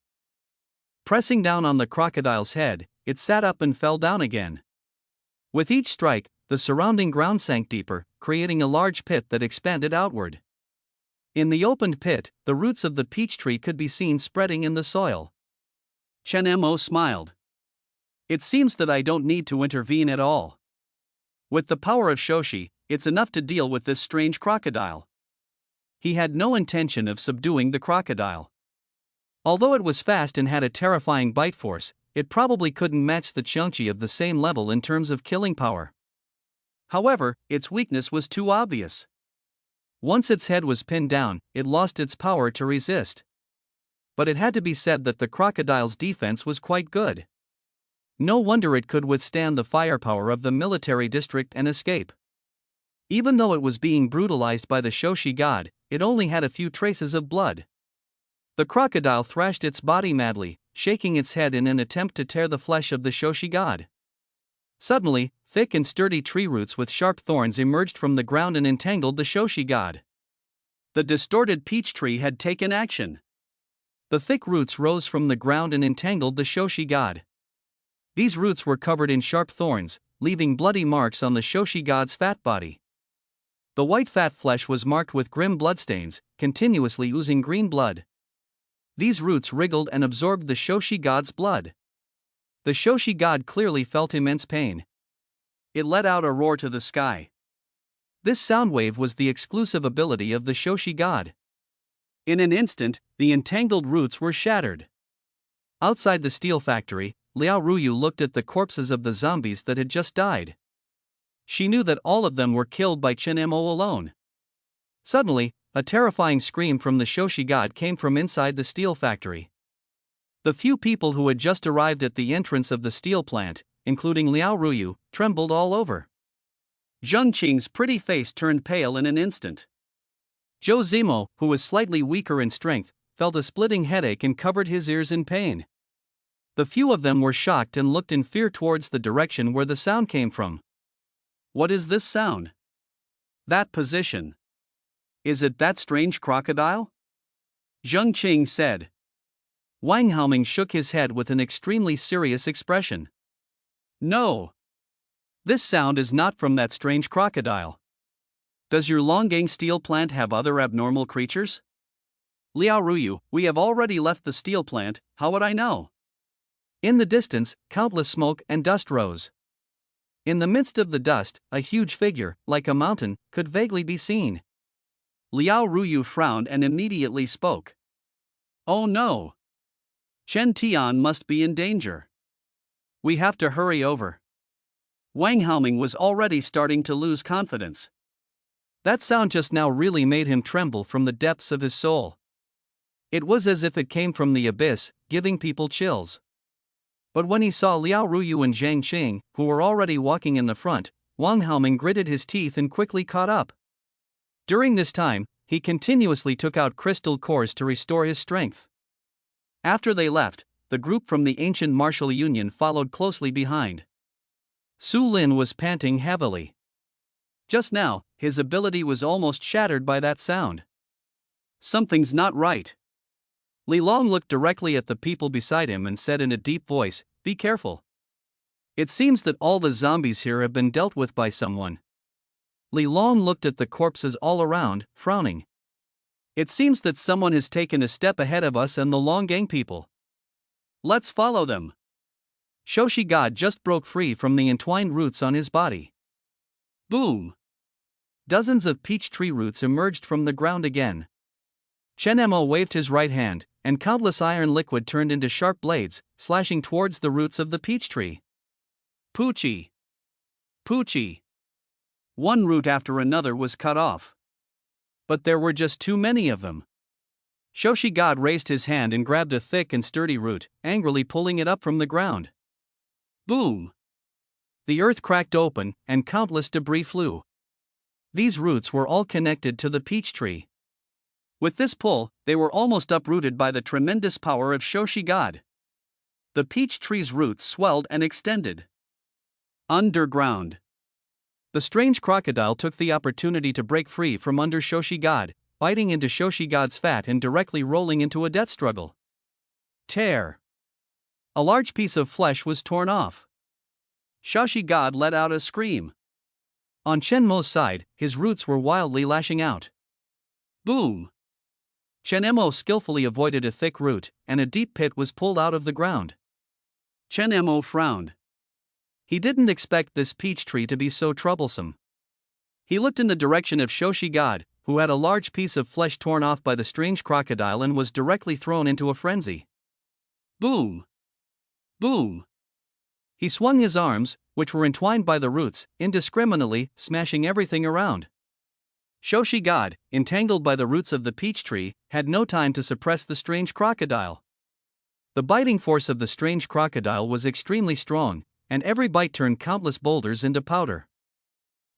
Pressing down on the crocodile's head, it sat up and fell down again. With each strike, the surrounding ground sank deeper, creating a large pit that expanded outward. In the opened pit, the roots of the peach tree could be seen spreading in the soil. Chen Mo smiled. It seems that I don't need to intervene at all. With the power of Shoshi, it's enough to deal with this strange crocodile. He had no intention of subduing the crocodile. Although it was fast and had a terrifying bite force, it probably couldn't match the Qiangqi of the same level in terms of killing power. However, its weakness was too obvious. Once its head was pinned down, it lost its power to resist. But it had to be said that the crocodile's defense was quite good. No wonder it could withstand the firepower of the military district and escape. Even though it was being brutalized by the Shoshi God, it only had a few traces of blood. The crocodile thrashed its body madly, shaking its head in an attempt to tear the flesh of the Shoshi God. Suddenly, thick and sturdy tree roots with sharp thorns emerged from the ground and entangled the Shoshi God. The distorted peach tree had taken action. The thick roots rose from the ground and entangled the Shoshi God. These roots were covered in sharp thorns, leaving bloody marks on the Shoshi god's fat body. The white fat flesh was marked with grim bloodstains, continuously oozing green blood. These roots wriggled and absorbed the Shoshi god's blood. The Shoshi god clearly felt immense pain. It let out a roar to the sky. This sound wave was the exclusive ability of the Shoshi god. In an instant, the entangled roots were shattered. Outside the steel factory, Liao Ruyu looked at the corpses of the zombies that had just died. She knew that all of them were killed by Chen Mo alone. Suddenly, a terrifying scream from the Shoshi god came from inside the steel factory. The few people who had just arrived at the entrance of the steel plant, including Liao Ruyu, trembled all over. Zheng Qing's pretty face turned pale in an instant. Zhou Zimo, who was slightly weaker in strength, felt a splitting headache and covered his ears in pain. The few of them were shocked and looked in fear towards the direction where the sound came from. What is this sound? That position. Is it that strange crocodile? Zheng Qing said. Wang Haoming shook his head with an extremely serious expression. No. This sound is not from that strange crocodile. Does your Longgang steel plant have other abnormal creatures? Liao Ruyu, we have already left the steel plant, how would I know? In the distance, countless smoke and dust rose. In the midst of the dust, a huge figure, like a mountain, could vaguely be seen. Liao Ruyu frowned and immediately spoke. Oh no! Chen Tian must be in danger. We have to hurry over. Wang Haoming was already starting to lose confidence. That sound just now really made him tremble from the depths of his soul. It was as if it came from the abyss, giving people chills. But when he saw Liao Ruyu and Zhang Qing, who were already walking in the front, Wang Haoming gritted his teeth and quickly caught up. During this time, he continuously took out crystal cores to restore his strength. After they left, the group from the ancient martial union followed closely behind. Su Lin was panting heavily. Just now, his ability was almost shattered by that sound. Something's not right. Li Long looked directly at the people beside him and said in a deep voice, "Be careful. It seems that all the zombies here have been dealt with by someone." Li Long looked at the corpses all around, frowning. It seems that someone has taken a step ahead of us and the Longgang people. Let's follow them. Shoshi God just broke free from the entwined roots on his body. Boom! Dozens of peach tree roots emerged from the ground again. Chen Mo waved his right hand, and countless iron liquid turned into sharp blades, slashing towards the roots of the peach tree. Poochie! Poochie! One root after another was cut off. But there were just too many of them. Shoshi God raised his hand and grabbed a thick and sturdy root, angrily pulling it up from the ground. Boom! The earth cracked open, and countless debris flew. These roots were all connected to the peach tree. With this pull, they were almost uprooted by the tremendous power of Shoshi God. The peach tree's roots swelled and extended. Underground. The strange crocodile took the opportunity to break free from under Shoshi God, biting into Shoshi God's fat and directly rolling into a death struggle. Tear. A large piece of flesh was torn off. Shoshi God let out a scream. On Chen Mo's side, his roots were wildly lashing out. Boom! Chen Mo skillfully avoided a thick root, and a deep pit was pulled out of the ground. Chen Mo frowned. He didn't expect this peach tree to be so troublesome. He looked in the direction of Shoshi God, who had a large piece of flesh torn off by the strange crocodile and was directly thrown into a frenzy. Boom! Boom! He swung his arms, which were entwined by the roots, indiscriminately, smashing everything around. Shoshi God, entangled by the roots of the peach tree, had no time to suppress the strange crocodile. The biting force of the strange crocodile was extremely strong, and every bite turned countless boulders into powder.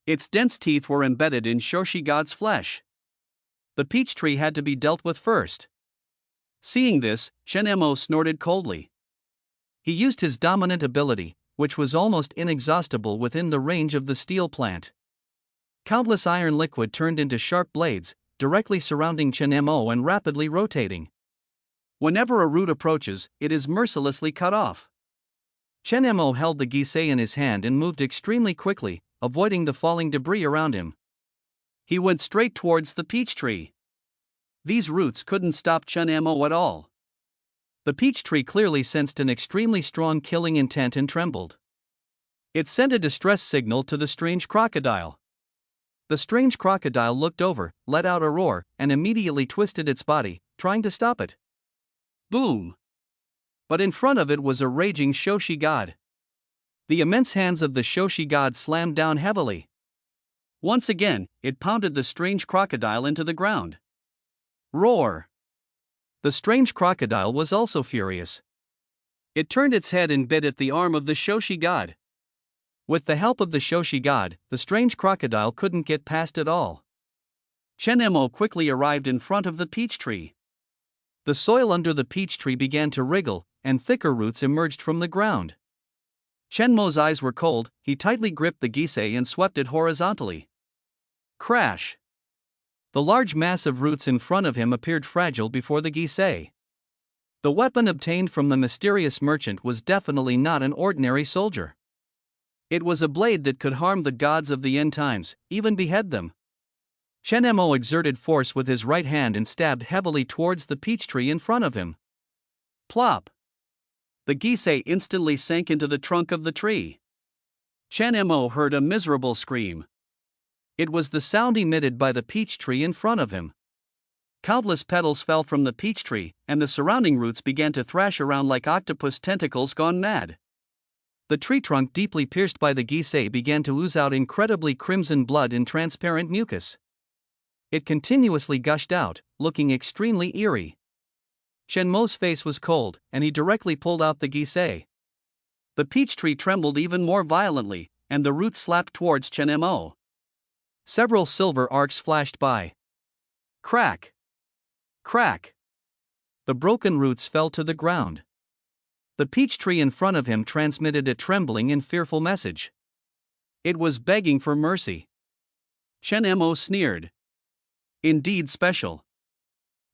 Its dense teeth were embedded in Shoshi God's flesh. The peach tree had to be dealt with first. Seeing this, Chen Mo snorted coldly. He used his dominant ability, which was almost inexhaustible within the range of the steel plant. Countless iron liquid turned into sharp blades, directly surrounding Chen Mo and rapidly rotating. Whenever a root approaches, it is mercilessly cut off. Chen Mo held the gisei in his hand and moved extremely quickly, avoiding the falling debris around him. He went straight towards the peach tree. These roots couldn't stop Chen Mo at all. The peach tree clearly sensed an extremely strong killing intent and trembled. It sent a distress signal to the strange crocodile. The strange crocodile looked over, let out a roar, and immediately twisted its body, trying to stop it. Boom! But in front of it was a raging Shoshi god. The immense hands of the Shoshi god slammed down heavily. Once again, it pounded the strange crocodile into the ground. Roar! The strange crocodile was also furious. It turned its head and bit at the arm of the Shoshi god. With the help of the Shoshi god, the strange crocodile couldn't get past it all. Chen Mo quickly arrived in front of the peach tree. The soil under the peach tree began to wriggle, and thicker roots emerged from the ground. Chen Mo's eyes were cold, he tightly gripped the gisei and swept it horizontally. Crash! The large mass of roots in front of him appeared fragile before the gisei. The weapon obtained from the mysterious merchant was definitely not an ordinary soldier. It was a blade that could harm the gods of the end times, even behead them. Chen Mo exerted force with his right hand and stabbed heavily towards the peach tree in front of him. Plop! The gisei instantly sank into the trunk of the tree. Chen Mo heard a miserable scream. It was the sound emitted by the peach tree in front of him. Countless petals fell from the peach tree, and the surrounding roots began to thrash around like octopus tentacles gone mad. The tree trunk, deeply pierced by the gisei, began to ooze out incredibly crimson blood in transparent mucus. It continuously gushed out, looking extremely eerie. Chen Mo's face was cold, and he directly pulled out the gisei. The peach tree trembled even more violently, and the roots slapped towards Chen Mo. Several silver arcs flashed by. Crack! Crack! The broken roots fell to the ground. The peach tree in front of him transmitted a trembling and fearful message. It was begging for mercy. Chen Mo sneered. Indeed special.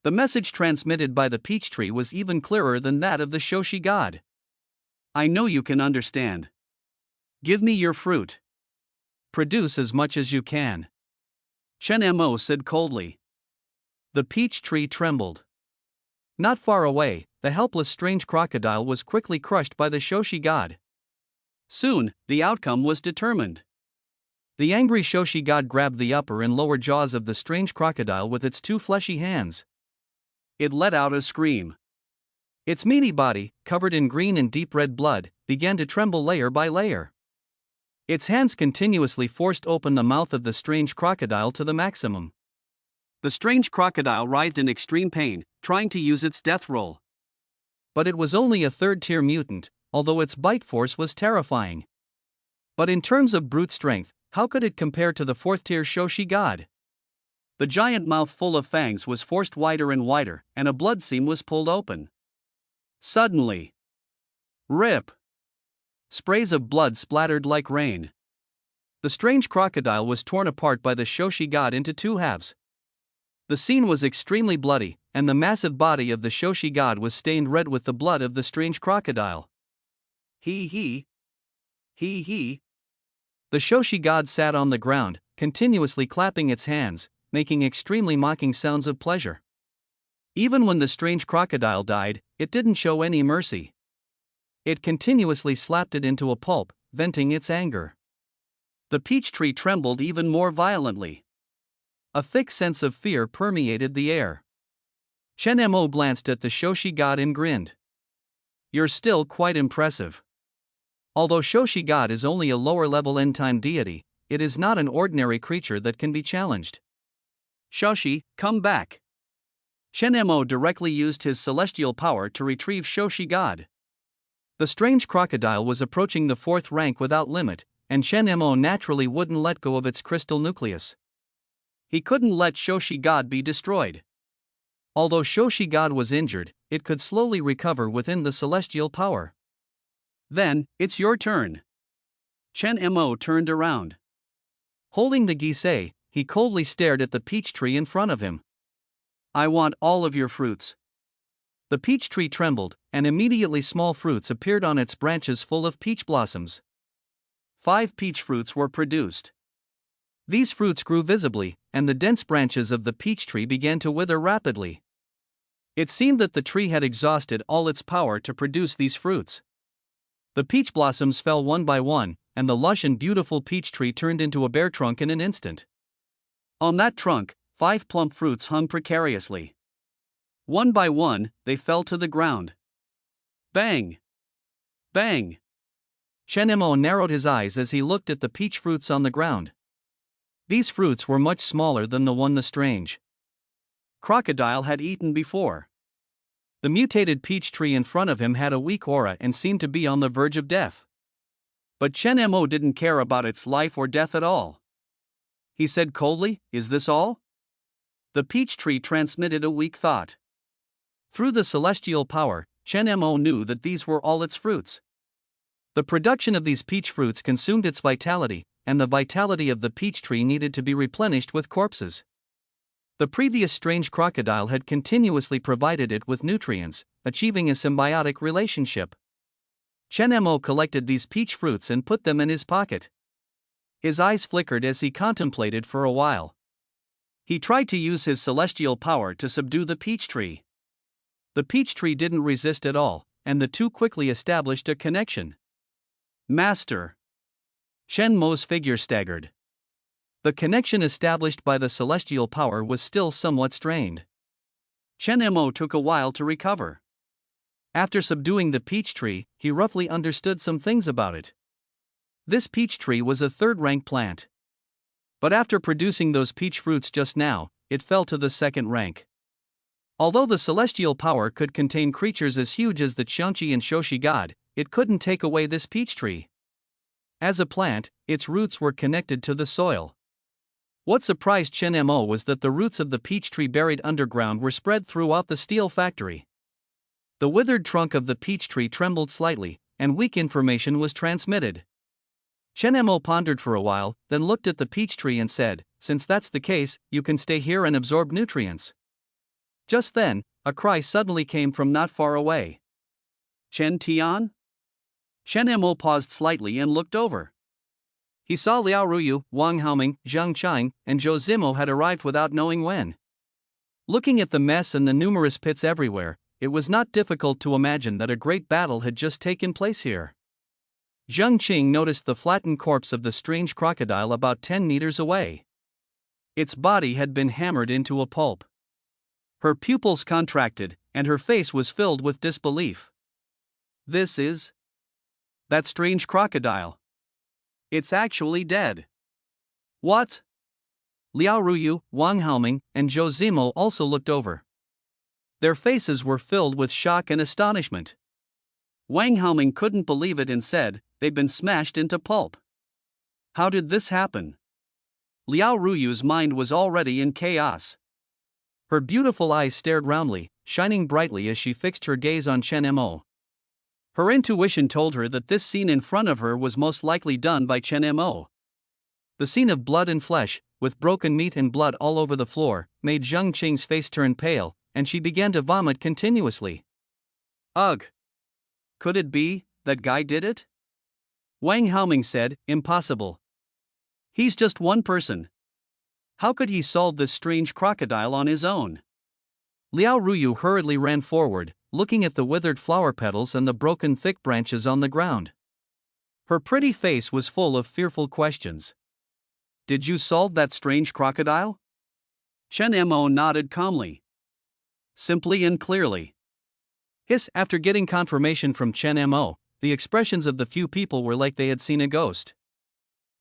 The message transmitted by the peach tree was even clearer than that of the Shoshi god. I know you can understand. Give me your fruit. Produce as much as you can. Chen Mo said coldly. The peach tree trembled. Not far away, the helpless strange crocodile was quickly crushed by the Shoshi god. Soon, the outcome was determined. The angry Shoshi god grabbed the upper and lower jaws of the strange crocodile with its two fleshy hands. It let out a scream. Its meaty body, covered in green and deep red blood, began to tremble layer by layer. Its hands continuously forced open the mouth of the strange crocodile to the maximum. The strange crocodile writhed in extreme pain, trying to use its death roll. But it was only a third-tier mutant, although its bite force was terrifying. But in terms of brute strength, how could it compare to the fourth-tier Shoshi god? The giant mouth full of fangs was forced wider and wider, and a blood seam was pulled open. Suddenly, rip! Sprays of blood splattered like rain. The strange crocodile was torn apart by the Shoshi god into two halves. The scene was extremely bloody, and the massive body of the Shoshi god was stained red with the blood of the strange crocodile. He. The Shoshi god sat on the ground, continuously clapping its hands, making extremely mocking sounds of pleasure. Even when the strange crocodile died, it didn't show any mercy. It continuously slapped it into a pulp, venting its anger. The peach tree trembled even more violently. A thick sense of fear permeated the air. Chen Mo glanced at the Shoshi god and grinned. You're still quite impressive. Although Shoshi god is only a lower-level end-time deity, it is not an ordinary creature that can be challenged. Shoshi, come back. Chen Mo directly used his celestial power to retrieve Shoshi god. The strange crocodile was approaching the fourth rank without limit, and Chen Mo naturally wouldn't let go of its crystal nucleus. He couldn't let Shoshi god be destroyed. Although Shoshi god was injured, it could slowly recover within the celestial power. Then, it's your turn. Chen Mo turned around. Holding the gisei, he coldly stared at the peach tree in front of him. I want all of your fruits. The peach tree trembled, and immediately small fruits appeared on its branches full of peach blossoms. 5 peach fruits were produced. These fruits grew visibly, and the dense branches of the peach tree began to wither rapidly. It seemed that the tree had exhausted all its power to produce these fruits. The peach blossoms fell one by one, and the lush and beautiful peach tree turned into a bare trunk in an instant. On that trunk, 5 plump fruits hung precariously. One by one, they fell to the ground. Bang! Bang! Chen-mo narrowed his eyes as he looked at the peach fruits on the ground. These fruits were much smaller than the one the strange crocodile had eaten before. The mutated peach tree in front of him had a weak aura and seemed to be on the verge of death. But Chen-mo didn't care about its life or death at all. He said coldly, "Is this all?" The peach tree transmitted a weak thought. Through the celestial power, Chen-mo knew that these were all its fruits. The production of these peach fruits consumed its vitality, and the vitality of the peach tree needed to be replenished with corpses. The previous strange crocodile had continuously provided it with nutrients, achieving a symbiotic relationship. Chen-mo collected these peach fruits and put them in his pocket. His eyes flickered as he contemplated for a while. He tried to use his celestial power to subdue the peach tree. The peach tree didn't resist at all, and the two quickly established a connection. Master! Chen-mo's figure staggered. The connection established by the celestial power was still somewhat strained. Chen-mo took a while to recover. After subduing the peach tree, he roughly understood some things about it. This peach tree was a third-rank plant. But after producing those peach fruits just now, it fell to the second rank. Although the celestial power could contain creatures as huge as the Qiangqi and Shoshi god, it couldn't take away this peach tree. As a plant, its roots were connected to the soil. What surprised Chen-mo was that the roots of the peach tree buried underground were spread throughout the steel factory. The withered trunk of the peach tree trembled slightly, and weak information was transmitted. Chen-mo pondered for a while, then looked at the peach tree and said, "Since that's the case, you can stay here and absorb nutrients." Just then, a cry suddenly came from not far away. "Chen Tian?" Chen-mo paused slightly and looked over. He saw Liao Ruyu, Wang Haoming, Zhang Qing, and Zhou Zimo had arrived without knowing when. Looking at the mess and the numerous pits everywhere, it was not difficult to imagine that a great battle had just taken place here. Zhang Qing noticed the flattened corpse of the strange crocodile about 10 meters away. Its body had been hammered into a pulp. Her pupils contracted, and her face was filled with disbelief. "This is that strange crocodile. It's actually dead." "What?" Liao Ruyu, Wang Haoming, and Zhou Zimo also looked over. Their faces were filled with shock and astonishment. Wang Haoming couldn't believe it and said, "They've been smashed into pulp. How did this happen?" Liao Ruyu's mind was already in chaos. Her beautiful eyes stared roundly, shining brightly as she fixed her gaze on Chen-mo. Her intuition told her that this scene in front of her was most likely done by Chen-mo. The scene of blood and flesh, with broken meat and blood all over the floor, made Zhang Qing's face turn pale, and she began to vomit continuously. "Ugh! Could it be that guy did it?" Wang Haoming said, "Impossible. He's just one person. How could he solve this strange crocodile on his own?" Liao Ruyu hurriedly ran forward, looking at the withered flower petals and the broken thick branches on the ground. Her pretty face was full of fearful questions. "Did you solve that strange crocodile?" Chen-mo nodded calmly. Simply and clearly. After getting confirmation from Chen-mo, the expressions of the few people were like they had seen a ghost.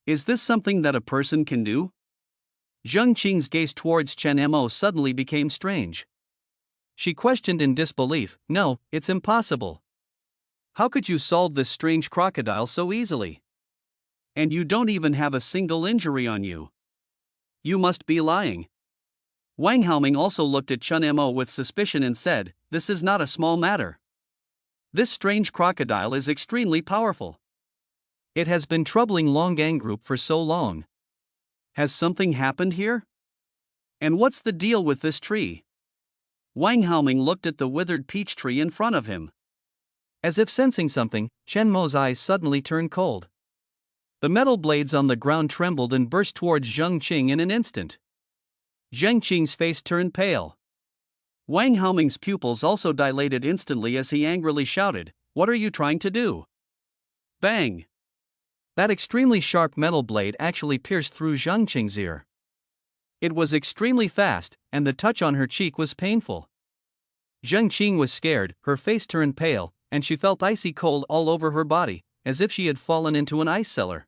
"Is this something that a person can do?" Zhang Qing's gaze towards Chen-mo suddenly became strange. She questioned in disbelief, "No, it's impossible. How could you solve this strange crocodile so easily? And you don't even have a single injury on you. You must be lying." Wang Haoming also looked at Chen-mo with suspicion and said, "This is not a small matter. This strange crocodile is extremely powerful. It has been troubling Longgang Group for so long. Has something happened here? And what's the deal with this tree? Wang Haoming looked at the withered peach tree in front of him. As if sensing something, Chen Mo's eyes suddenly turned cold. The metal blades on the ground trembled and burst towards Zheng Qing in an instant. Zheng Qing's face turned pale. Wang Haoming's pupils also dilated instantly as he angrily shouted, "What are you trying to do?" Bang! That extremely sharp metal blade actually pierced through Zheng Qing's ear. It was extremely fast, and the touch on her cheek was painful. Zheng Qing was scared, her face turned pale, and she felt icy cold all over her body, as if she had fallen into an ice cellar.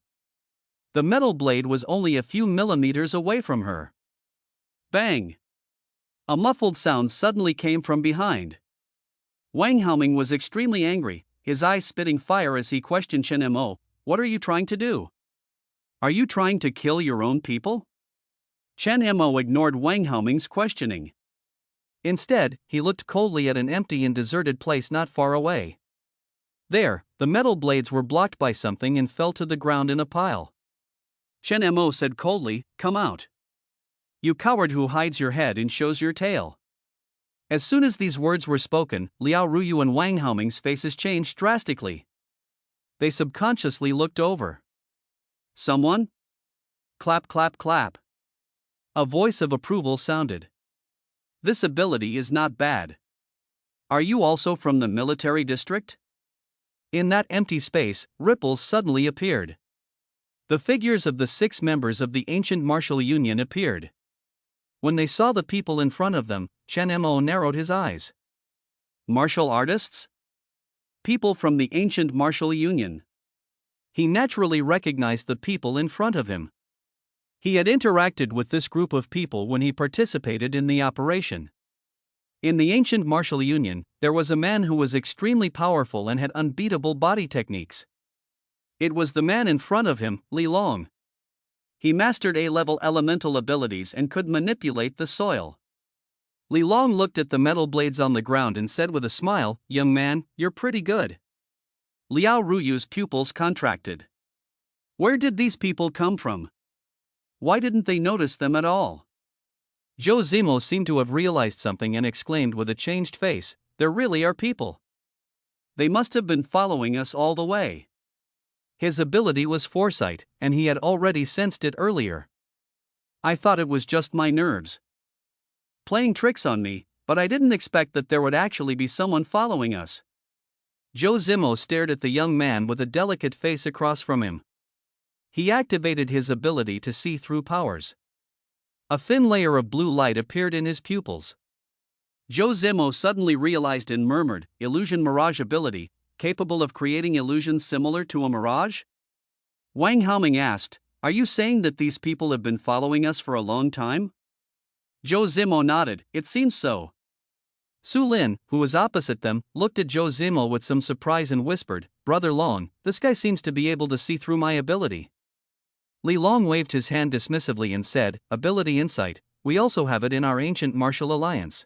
The metal blade was only a few millimeters away from her. Bang! A muffled sound suddenly came from behind. Wang Haoming was extremely angry, his eyes spitting fire as he questioned Chen Mo, "What are you trying to do? Are you trying to kill your own people?" Chen Mo ignored Wang Haoming's questioning. Instead, he looked coldly at an empty and deserted place not far away. There, the metal blades were blocked by something and fell to the ground in a pile. Chen Mo said coldly, "Come out. You coward who hides your head and shows your tail." As soon as these words were spoken, Liao Ruyu and Wang Haoming's faces changed drastically. They subconsciously looked over. "Someone?" Clap, clap, clap. A voice of approval sounded. "This ability is not bad. Are you also from the military district?" In that empty space, ripples suddenly appeared. The figures of the 6 members of the ancient martial union appeared. When they saw the people in front of them, Chen Mo narrowed his eyes. Martial artists? People from the ancient martial union. He naturally recognized the people in front of him. He had interacted with this group of people when he participated in the operation. In the ancient martial union, there was a man who was extremely powerful and had unbeatable body techniques. It was the man in front of him, Li Long. He mastered A-level elemental abilities and could manipulate the soil. Li Long looked at the metal blades on the ground and said with a smile, "Young man, you're pretty good." Liao Ruyu's pupils contracted. Where did these people come from? Why didn't they notice them at all? Zhou Zimo seemed to have realized something and exclaimed with a changed face, "There really are people. They must have been following us all the way." His ability was foresight, and he had already sensed it earlier. "I thought it was just my nerves playing tricks on me, but I didn't expect that there would actually be someone following us." Zhou Zimo stared at the young man with a delicate face across from him. He activated his ability to see through powers. A thin layer of blue light appeared in his pupils. Zhou Zimo suddenly realized and murmured, "Illusion mirage ability, capable of creating illusions similar to a mirage?" Wang Haoming asked, "Are you saying that these people have been following us for a long time?" Zhou Zimo nodded, "It seems so." Su Lin, who was opposite them, looked at Zhou Zimo with some surprise and whispered, "Brother Long, this guy seems to be able to see through my ability." Li Long waved his hand dismissively and said, "Ability insight, we also have it in our ancient martial alliance."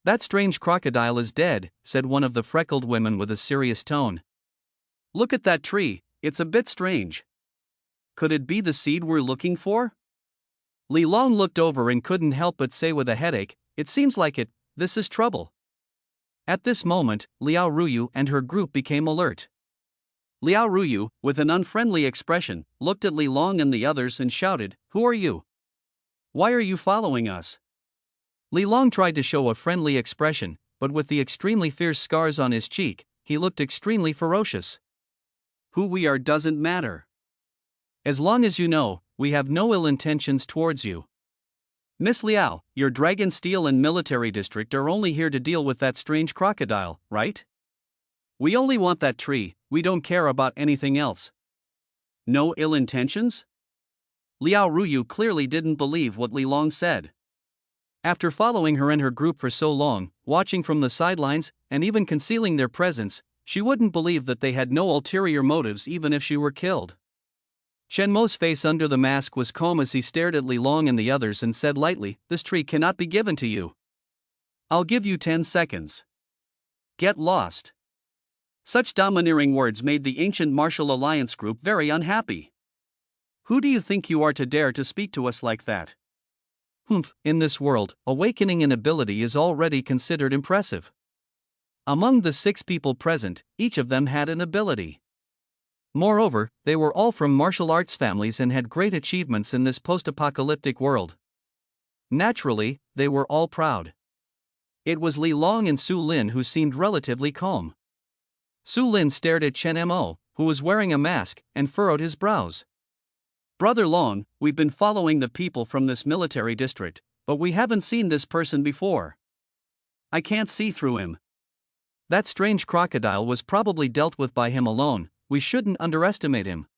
"That strange crocodile is dead," said one of the freckled women with a serious tone. "Look at that tree, it's a bit strange. Could it be the seed we're looking for?" Li Long looked over and couldn't help but say with a headache, "It seems like it, this is trouble." At this moment, Liao Ruyu and her group became alert. Liao Ruyu, with an unfriendly expression, looked at Li Long and the others and shouted, "Who are you? Why are you following us?" Li Long tried to show a friendly expression, but with the extremely fierce scars on his cheek, he looked extremely ferocious. "Who we are doesn't matter. As long as you know, we have no ill intentions towards you. Miss Liao, your Dragon Steel and Military District are only here to deal with that strange crocodile, right? We only want that tree, we don't care about anything else." No ill intentions? Liao Ruyu clearly didn't believe what Li Long said. After following her and her group for so long, watching from the sidelines, and even concealing their presence, she wouldn't believe that they had no ulterior motives even if she were killed. Chen Mo's face under the mask was calm as he stared at Li Long and the others and said lightly, "This tree cannot be given to you. I'll give you 10 seconds. Get lost." Such domineering words made the ancient martial alliance group very unhappy. "Who do you think you are to dare to speak to us like that? In this world, awakening an ability is already considered impressive. Among the 6 people present, each of them had an ability. Moreover, they were all from martial arts families and had great achievements in this post-apocalyptic world. Naturally, they were all proud. It was Li Long and Su Lin who seemed relatively calm. Su Lin stared at Chen Mo, who was wearing a mask, and furrowed his brows. "Brother Long, we've been following the people from this military district, but we haven't seen this person before. I can't see through him. That strange crocodile was probably dealt with by him alone, we shouldn't underestimate him.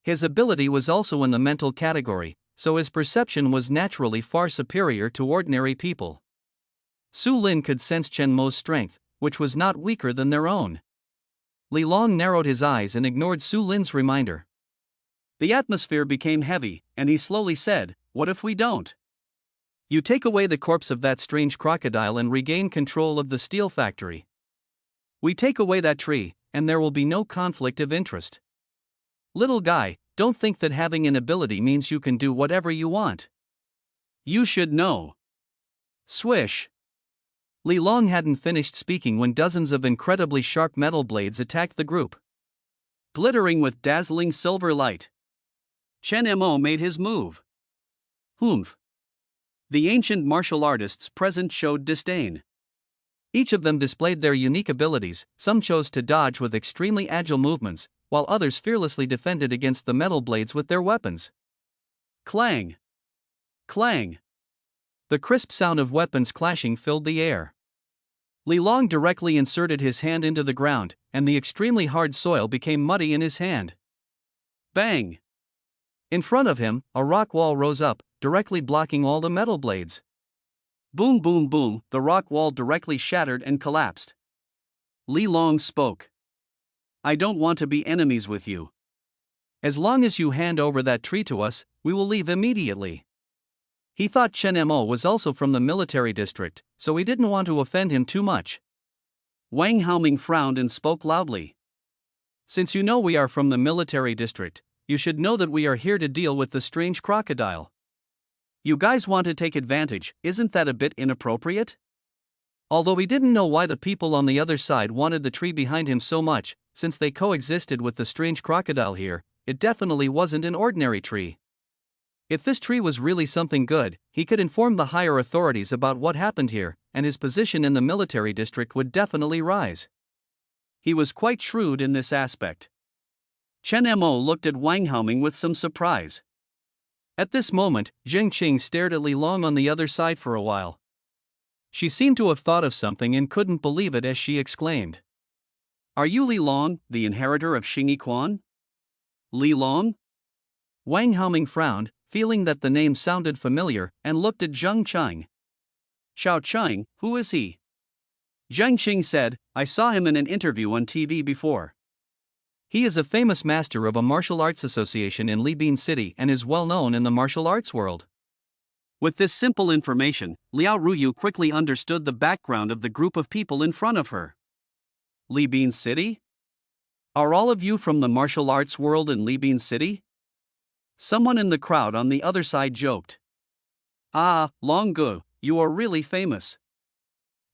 His ability was also in the mental category, so his perception was naturally far superior to ordinary people." Su Lin could sense Chen Mo's strength, which was not weaker than their own. Li Long narrowed his eyes and ignored Su Lin's reminder. The atmosphere became heavy, and he slowly said, "What if we don't? You take away the corpse of that strange crocodile and regain control of the steel factory. We take away that tree, and there will be no conflict of interest. Little guy, don't think that having an ability means you can do whatever you want. You should know." Swish! Li Long hadn't finished speaking when dozens of incredibly sharp metal blades attacked the group. Glittering with dazzling silver light, Chen Mo made his move. The ancient martial artists present showed disdain. Each of them displayed their unique abilities. Some chose to dodge with extremely agile movements, while others fearlessly defended against the metal blades with their weapons. Clang! Clang! The crisp sound of weapons clashing filled the air. Li Long directly inserted his hand into the ground, and the extremely hard soil became muddy in his hand. Bang! In front of him, a rock wall rose up, directly blocking all the metal blades. Boom boom boom, the rock wall directly shattered and collapsed. Li Long spoke. "I don't want to be enemies with you. As long as you hand over that tree to us, we will leave immediately." He thought Chen Mo was also from the military district, so he didn't want to offend him too much. Wang Haoming frowned and spoke loudly. "Since you know we are from the military district, you should know that we are here to deal with the strange crocodile. You guys want to take advantage, isn't that a bit inappropriate?" Although he didn't know why the people on the other side wanted the tree behind him so much, since they coexisted with the strange crocodile here, it definitely wasn't an ordinary tree. If this tree was really something good, he could inform the higher authorities about what happened here, and his position in the military district would definitely rise. He was quite shrewd in this aspect. Chen Mo looked at Wang Haoming with some surprise. At this moment, Zheng Qing stared at Li Long on the other side for a while. She seemed to have thought of something and couldn't believe it as she exclaimed. "Are you Li Long, the inheritor of Xingyi Quan?" "Li Long?" Wang Haoming frowned, feeling that the name sounded familiar, and looked at Zheng Qing. "Xiao Qing, who is he?" Zheng Qing said, "I saw him in an interview on TV before. He is a famous master of a martial arts association in Libin City and is well known in the martial arts world." With this simple information, Liao Ruyu quickly understood the background of the group of people in front of her. Libin City? Are all of you from the martial arts world in Libin City? Someone in the crowd on the other side joked. "Ah, Long Gu, you are really famous.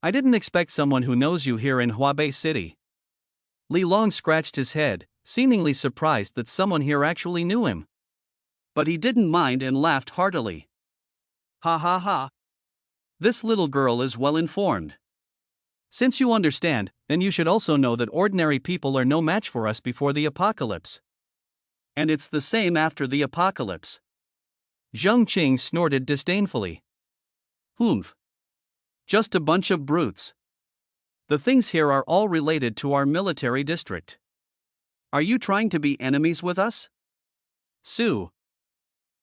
I didn't expect someone who knows you here in Huabei City." Li Long scratched his head, seemingly surprised that someone here actually knew him. But he didn't mind and laughed heartily. "Ha ha ha. This little girl is well informed. Since you understand, then you should also know that ordinary people are no match for us before the apocalypse. And it's the same after the apocalypse." Zheng Qing snorted disdainfully. Just a bunch of brutes. The things here are all related to our military district. Are you trying to be enemies with us?" Su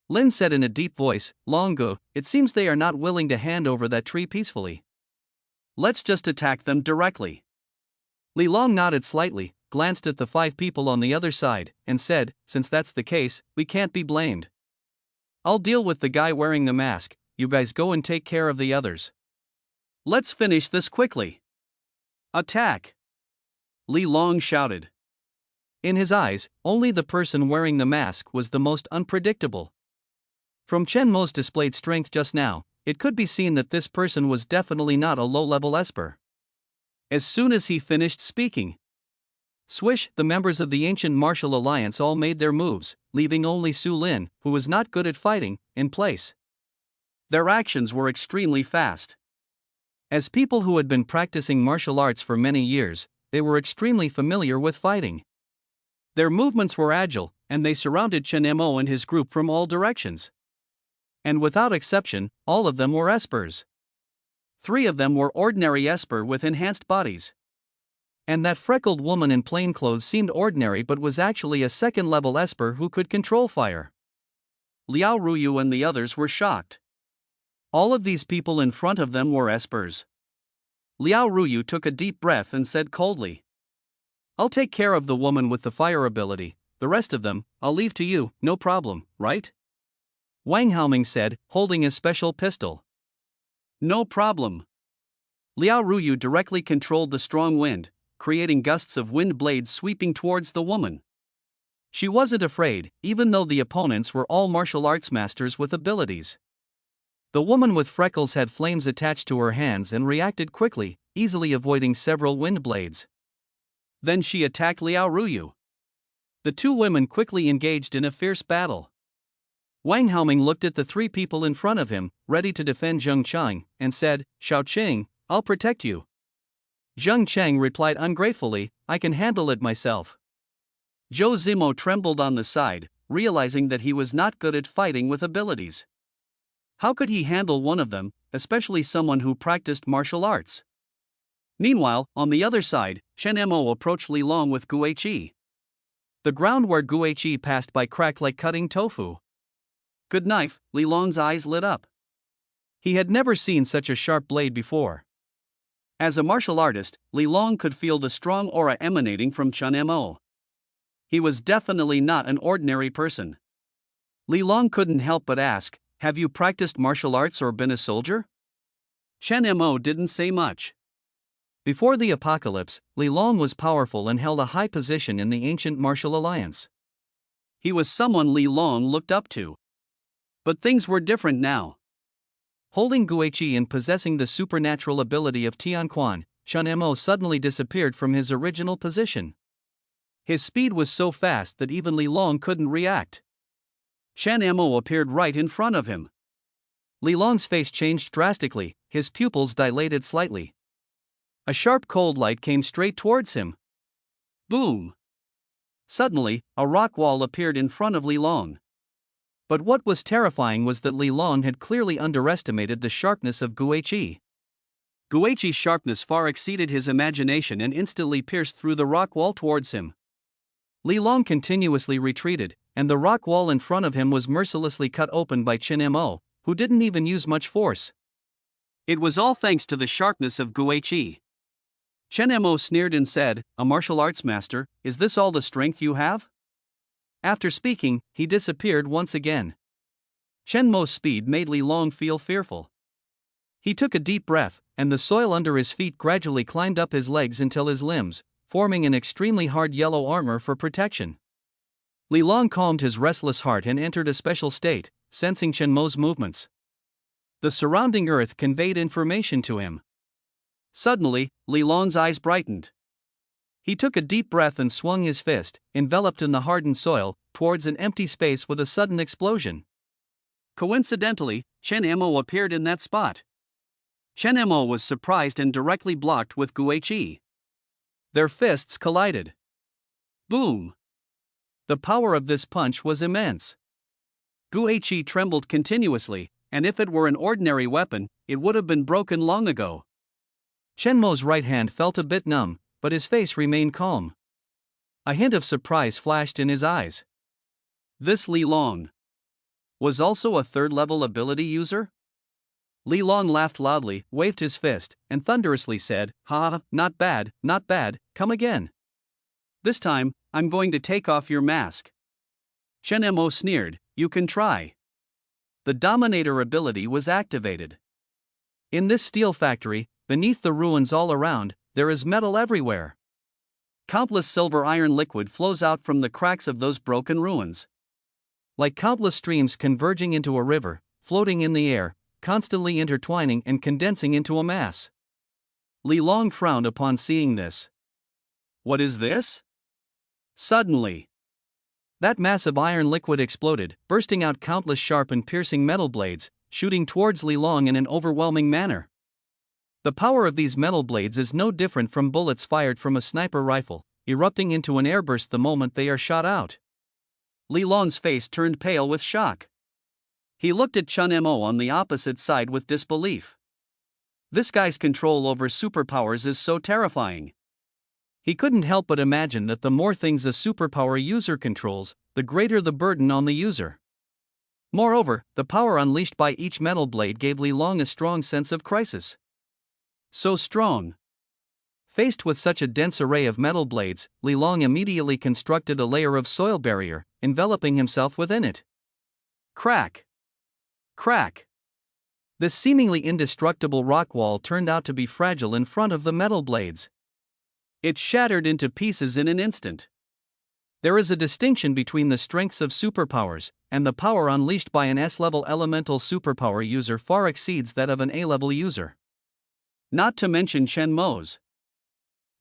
Lin said in a deep voice, "Long Gu, it seems they are not willing to hand over that tree peacefully. Let's just attack them directly." Li Long nodded slightly, glanced at the 5 people on the other side, and said, "Since that's the case, we can't be blamed. I'll deal with the guy wearing the mask, you guys go and take care of the others. Let's finish this quickly. Attack!" Li Long shouted. In his eyes, only the person wearing the mask was the most unpredictable. From Chen Mo's displayed strength just now, it could be seen that this person was definitely not a low-level esper. As soon as he finished speaking, swish, the members of the ancient martial alliance all made their moves, leaving only Su Lin, who was not good at fighting, in place. Their actions were extremely fast. As people who had been practicing martial arts for many years, they were extremely familiar with fighting. Their movements were agile, and they surrounded Chen Mo and his group from all directions. And without exception, all of them were espers. 3 of them were ordinary esper with enhanced bodies. And that freckled woman in plain clothes seemed ordinary but was actually a second-level esper who could control fire. Liao Ruyu and the others were shocked. All of these people in front of them were espers. Liao Ruyu took a deep breath and said coldly, "I'll take care of the woman with the fire ability, the rest of them, I'll leave to you, no problem, right?" Wang Haoming said, holding his special pistol. "No problem." Liao Ruyu directly controlled the strong wind, creating gusts of wind blades sweeping towards the woman. She wasn't afraid, even though the opponents were all martial arts masters with abilities. The woman with freckles had flames attached to her hands and reacted quickly, easily avoiding several wind blades. Then she attacked Liao Ruyu. The 2 women quickly engaged in a fierce battle. Wang Haoming looked at the 3 people in front of him, ready to defend Zheng Chang, and said, "Xiao Qing, I'll protect you." Zheng Chang replied ungratefully, "I can handle it myself." Zhou Zimo trembled on the side, realizing that he was not good at fighting with abilities. How could he handle one of them, especially someone who practiced martial arts? Meanwhile, on the other side, Chen Mo approached Li Long with Guiqi. The ground where Guiqi passed by cracked like cutting tofu. "Good knife," Li Long's eyes lit up. He had never seen such a sharp blade before. As a martial artist, Li Long could feel the strong aura emanating from Chen Mo. He was definitely not an ordinary person. Li Long couldn't help but ask, "Have you practiced martial arts or been a soldier?" Chen Mo didn't say much. Before the apocalypse, Li Long was powerful and held a high position in the ancient martial alliance. He was someone Li Long looked up to. But things were different now. Holding Guiqi and possessing the supernatural ability of Tianquan, Chen Mo suddenly disappeared from his original position. His speed was so fast that even Li Long couldn't react. Chen Mo appeared right in front of him. Li Long's face changed drastically, his pupils dilated slightly. A sharp cold light came straight towards him. Boom! Suddenly, a rock wall appeared in front of Li Long. But what was terrifying was that Li Long had clearly underestimated the sharpness of Guiqi. Guiqi's sharpness far exceeded his imagination and instantly pierced through the rock wall towards him. Li Long continuously retreated, and the rock wall in front of him was mercilessly cut open by Chen Mo, who didn't even use much force. It was all thanks to the sharpness of Guiqi. Chen Mo sneered and said, "A martial arts master, is this all the strength you have?" After speaking, he disappeared once again. Chen Mo's speed made Li Long feel fearful. He took a deep breath, and the soil under his feet gradually climbed up his legs until his limbs, forming an extremely hard yellow armor for protection. Li Long calmed his restless heart and entered a special state, sensing Chen Mo's movements. The surrounding earth conveyed information to him. Suddenly, Li Long's eyes brightened. He took a deep breath and swung his fist, enveloped in the hardened soil, towards an empty space with a sudden explosion. Coincidentally, Chen Mo appeared in that spot. Chen Mo was surprised and directly blocked with Guiqi. Their fists collided. Boom! The power of this punch was immense. Guiqi trembled continuously, and if it were an ordinary weapon, it would have been broken long ago. Chen Mo's right hand felt a bit numb, but his face remained calm. A hint of surprise flashed in his eyes. This Li Long was also a third-level ability user? Li Long laughed loudly, waved his fist, and thunderously said, "Ha, not bad, come again. This time, I'm going to take off your mask." Chen Mo sneered, "You can try." The Dominator ability was activated. In this steel factory, beneath the ruins all around, there is metal everywhere. Countless silver iron liquid flows out from the cracks of those broken ruins. like countless streams converging into a river, floating in the air, constantly intertwining and condensing into a mass. Li Long frowned upon seeing this. What is this? Suddenly, that mass of iron liquid exploded, bursting out countless sharp and piercing metal blades, shooting towards Li Long in an overwhelming manner. The power of these metal blades is no different from bullets fired from a sniper rifle, erupting into an airburst the moment they are shot out. Li Long's face turned pale with shock. He looked at Chun Mo on the opposite side with disbelief. This guy's control over superpowers is so terrifying. He couldn't help but imagine that the more things a superpower user controls, the greater the burden on the user. Moreover, the power unleashed by each metal blade gave Li Long a strong sense of crisis. So strong. Faced with such a dense array of metal blades, Li Long immediately constructed a layer of soil barrier, enveloping himself within it. Crack! Crack! This seemingly indestructible rock wall turned out to be fragile in front of the metal blades. It shattered into pieces in an instant. There is a distinction between the strengths of superpowers, and the power unleashed by an S-level elemental superpower user far exceeds that of an A-level user. Not to mention Chen Mo's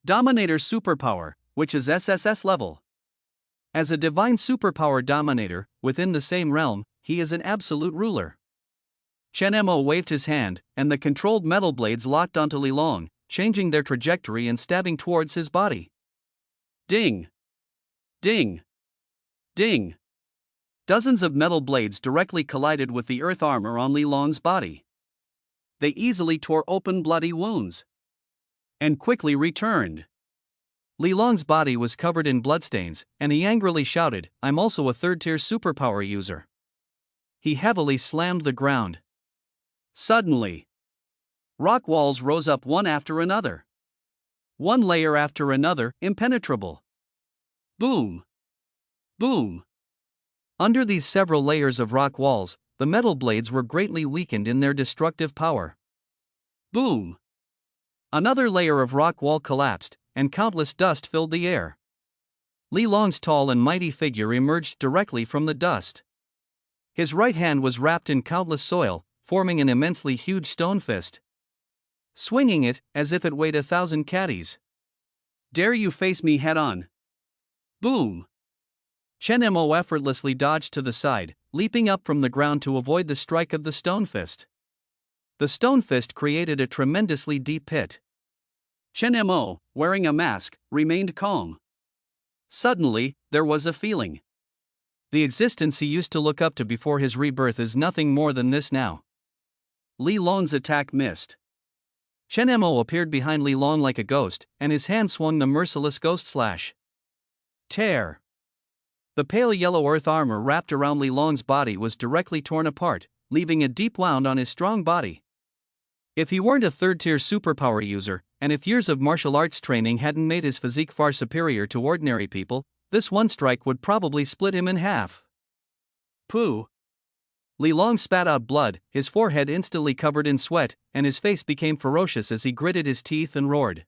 Dominator superpower, which is SSS level. As a divine superpower dominator, within the same realm, he is an absolute ruler. Chen Mo waved his hand, and the controlled metal blades locked onto Li Long, changing their trajectory and stabbing towards his body. Ding! Ding! Ding! Dozens of metal blades directly collided with the earth armor on Li Long's body. They easily tore open bloody wounds and quickly returned. Li Long's body was covered in bloodstains, and he angrily shouted, "I'm also a third-tier superpower user." He heavily slammed the ground. Suddenly, rock walls rose up one after another. One layer after another, impenetrable. Boom! Boom! Under these several layers of rock walls, the metal blades were greatly weakened in their destructive power. Boom! Another layer of rock wall collapsed, and countless dust filled the air. Li Long's tall and mighty figure emerged directly from the dust. His right hand was wrapped in countless soil, forming an immensely huge stone fist. Swinging it, as if it weighed 1,000 caddies. Dare you face me head-on? Boom! Chen Mo effortlessly dodged to the side, leaping up from the ground to avoid the strike of the stone fist. The stone fist created a tremendously deep pit. Chen Mo, wearing a mask, remained calm. Suddenly, there was a feeling. The existence he used to look up to before his rebirth is nothing more than this now. Li Long's attack missed. Chen Mo appeared behind Li Long like a ghost, and his hand swung the merciless ghost slash. Tear! The pale yellow earth armor wrapped around Li Long's body was directly torn apart, leaving a deep wound on his strong body. If he weren't a third-tier superpower user, and if years of martial arts training hadn't made his physique far superior to ordinary people, this one strike would probably split him in half. Pooh! Li Long spat out blood, his forehead instantly covered in sweat, and his face became ferocious as he gritted his teeth and roared.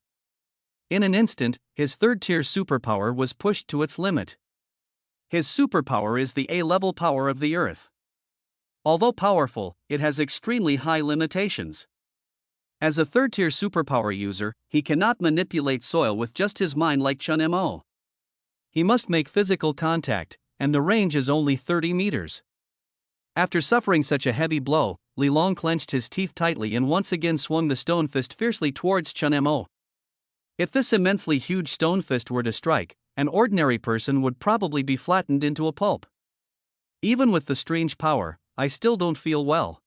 In an instant, his third-tier superpower was pushed to its limit. His superpower is the A-level power of the earth. Although powerful, it has extremely high limitations. As a third-tier superpower user, he cannot manipulate soil with just his mind like Chun Mo. He must make physical contact, and the range is only 30 meters. After suffering such a heavy blow, Li Long clenched his teeth tightly and once again swung the stone fist fiercely towards Chun Mo. If this immensely huge stone fist were to strike, an ordinary person would probably be flattened into a pulp. Even with the strange power, I still don't feel well.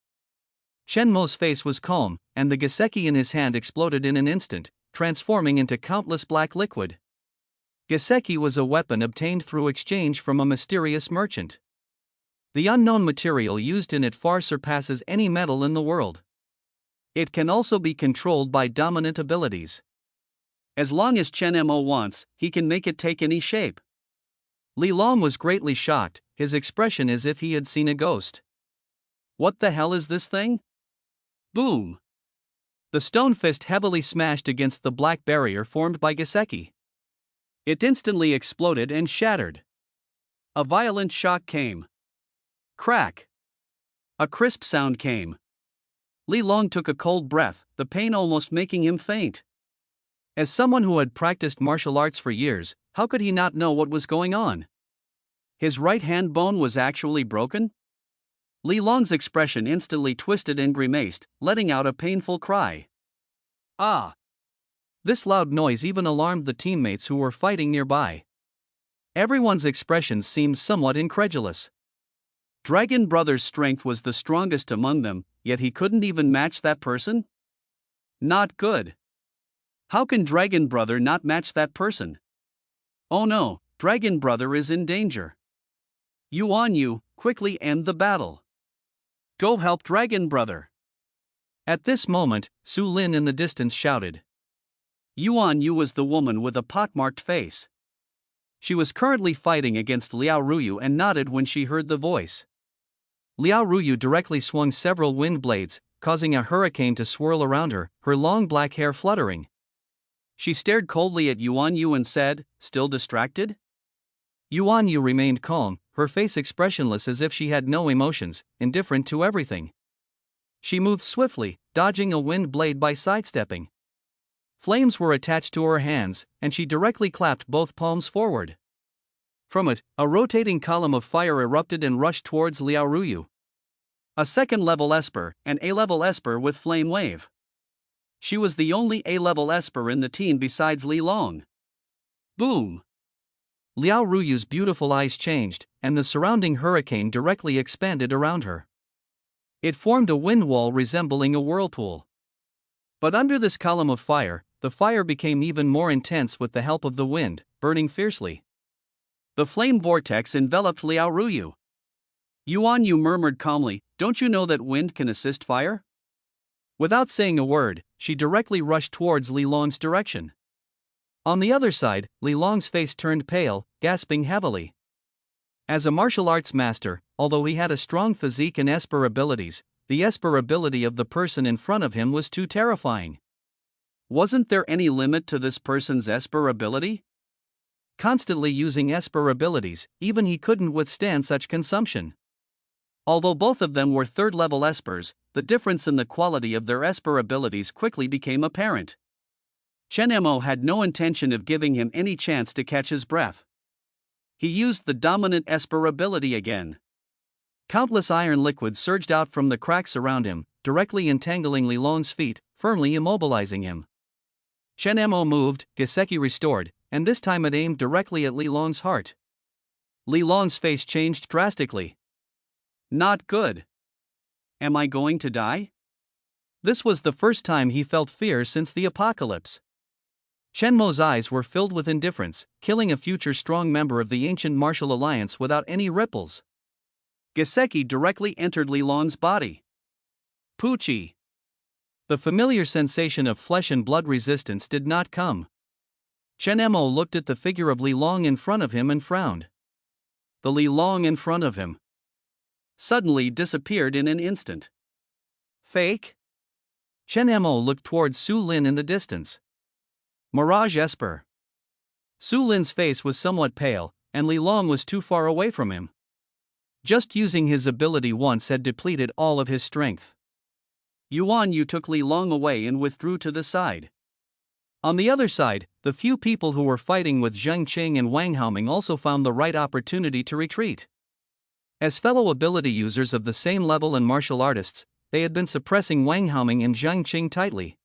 Chen Mo's face was calm, and the Giseki in his hand exploded in an instant, transforming into countless black liquid. Giseki was a weapon obtained through exchange from a mysterious merchant. The unknown material used in it far surpasses any metal in the world. It can also be controlled by dominant abilities. As long as Chen Mo wants, he can make it take any shape. Li Long was greatly shocked, his expression as if he had seen a ghost. What the hell is this thing? Boom! The stone fist heavily smashed against the black barrier formed by Giseki. It instantly exploded and shattered. A violent shock came. Crack! A crisp sound came. Li Long took a cold breath, the pain almost making him faint. As someone who had practiced martial arts for years, how could he not know what was going on? His right hand bone was actually broken? Li Long's expression instantly twisted and grimaced, letting out a painful cry. Ah! This loud noise even alarmed the teammates who were fighting nearby. Everyone's expressions seemed somewhat incredulous. Dragon Brother's strength was the strongest among them, yet he couldn't even match that person? Not good. How can Dragon Brother not match that person? Oh no, Dragon Brother is in danger. Yuan Yu, quickly end the battle. Go help Dragon Brother. At this moment, Su Lin in the distance shouted. Yuan Yu was the woman with a pockmarked face. She was currently fighting against Liao Ruyu and nodded when she heard the voice. Liao Ruyu directly swung several wind blades, causing a hurricane to swirl around her, her long black hair fluttering. She stared coldly at Yuan Yu and said, "Still distracted?" Yuan Yu remained calm, her face expressionless as if she had no emotions, indifferent to everything. She moved swiftly, dodging a wind blade by sidestepping. Flames were attached to her hands, and she directly clapped both palms forward. From it, a rotating column of fire erupted and rushed towards Liao Ruyu. A second-level Esper, an A-level Esper with Flame Wave. She was the only A-level Esper in the team besides Li Long. Boom! Liao Ruyu's beautiful eyes changed, and the surrounding hurricane directly expanded around her. It formed a wind wall resembling a whirlpool. But under this column of fire, the fire became even more intense with the help of the wind, burning fiercely. The flame vortex enveloped Liao Ruyu. Yuan Yu murmured calmly, "Don't you know that wind can assist fire?" Without saying a word, she directly rushed towards Li Long's direction. On the other side, Li Long's face turned pale, gasping heavily. As a martial arts master, although he had a strong physique and Esper abilities, the Esper ability of the person in front of him was too terrifying. Wasn't there any limit to this person's Esper ability? Constantly using Esper abilities, even he couldn't withstand such consumption. Although both of them were third-level Espers, the difference in the quality of their Esper abilities quickly became apparent. Chen Mo had no intention of giving him any chance to catch his breath. He used the dominant Esper ability again. Countless iron liquids surged out from the cracks around him, directly entangling Li Long's feet, firmly immobilizing him. Chen Mo moved, Giseki restored, and this time it aimed directly at Li Long's heart. Li Long's face changed drastically. Not good. Am I going to die? This was the first time he felt fear since the apocalypse. Chen Mo's eyes were filled with indifference, killing a future strong member of the ancient martial alliance without any ripples. Giseki directly entered Li Long's body. Poochie. The familiar sensation of flesh and blood resistance did not come. Chen Mo looked at the figure of Li Long in front of him and frowned. The Li Long in front of him suddenly disappeared in an instant. Fake? Chen Mo looked towards Su Lin in the distance. Mirage Esper. Su Lin's face was somewhat pale, and Li Long was too far away from him. Just using his ability once had depleted all of his strength. Yuan Yu took Li Long away and withdrew to the side. On the other side, the few people who were fighting with Zheng Qing and Wang Haoming also found the right opportunity to retreat. As fellow ability users of the same level and martial artists, they had been suppressing Wang Haoming and Zheng Qing tightly.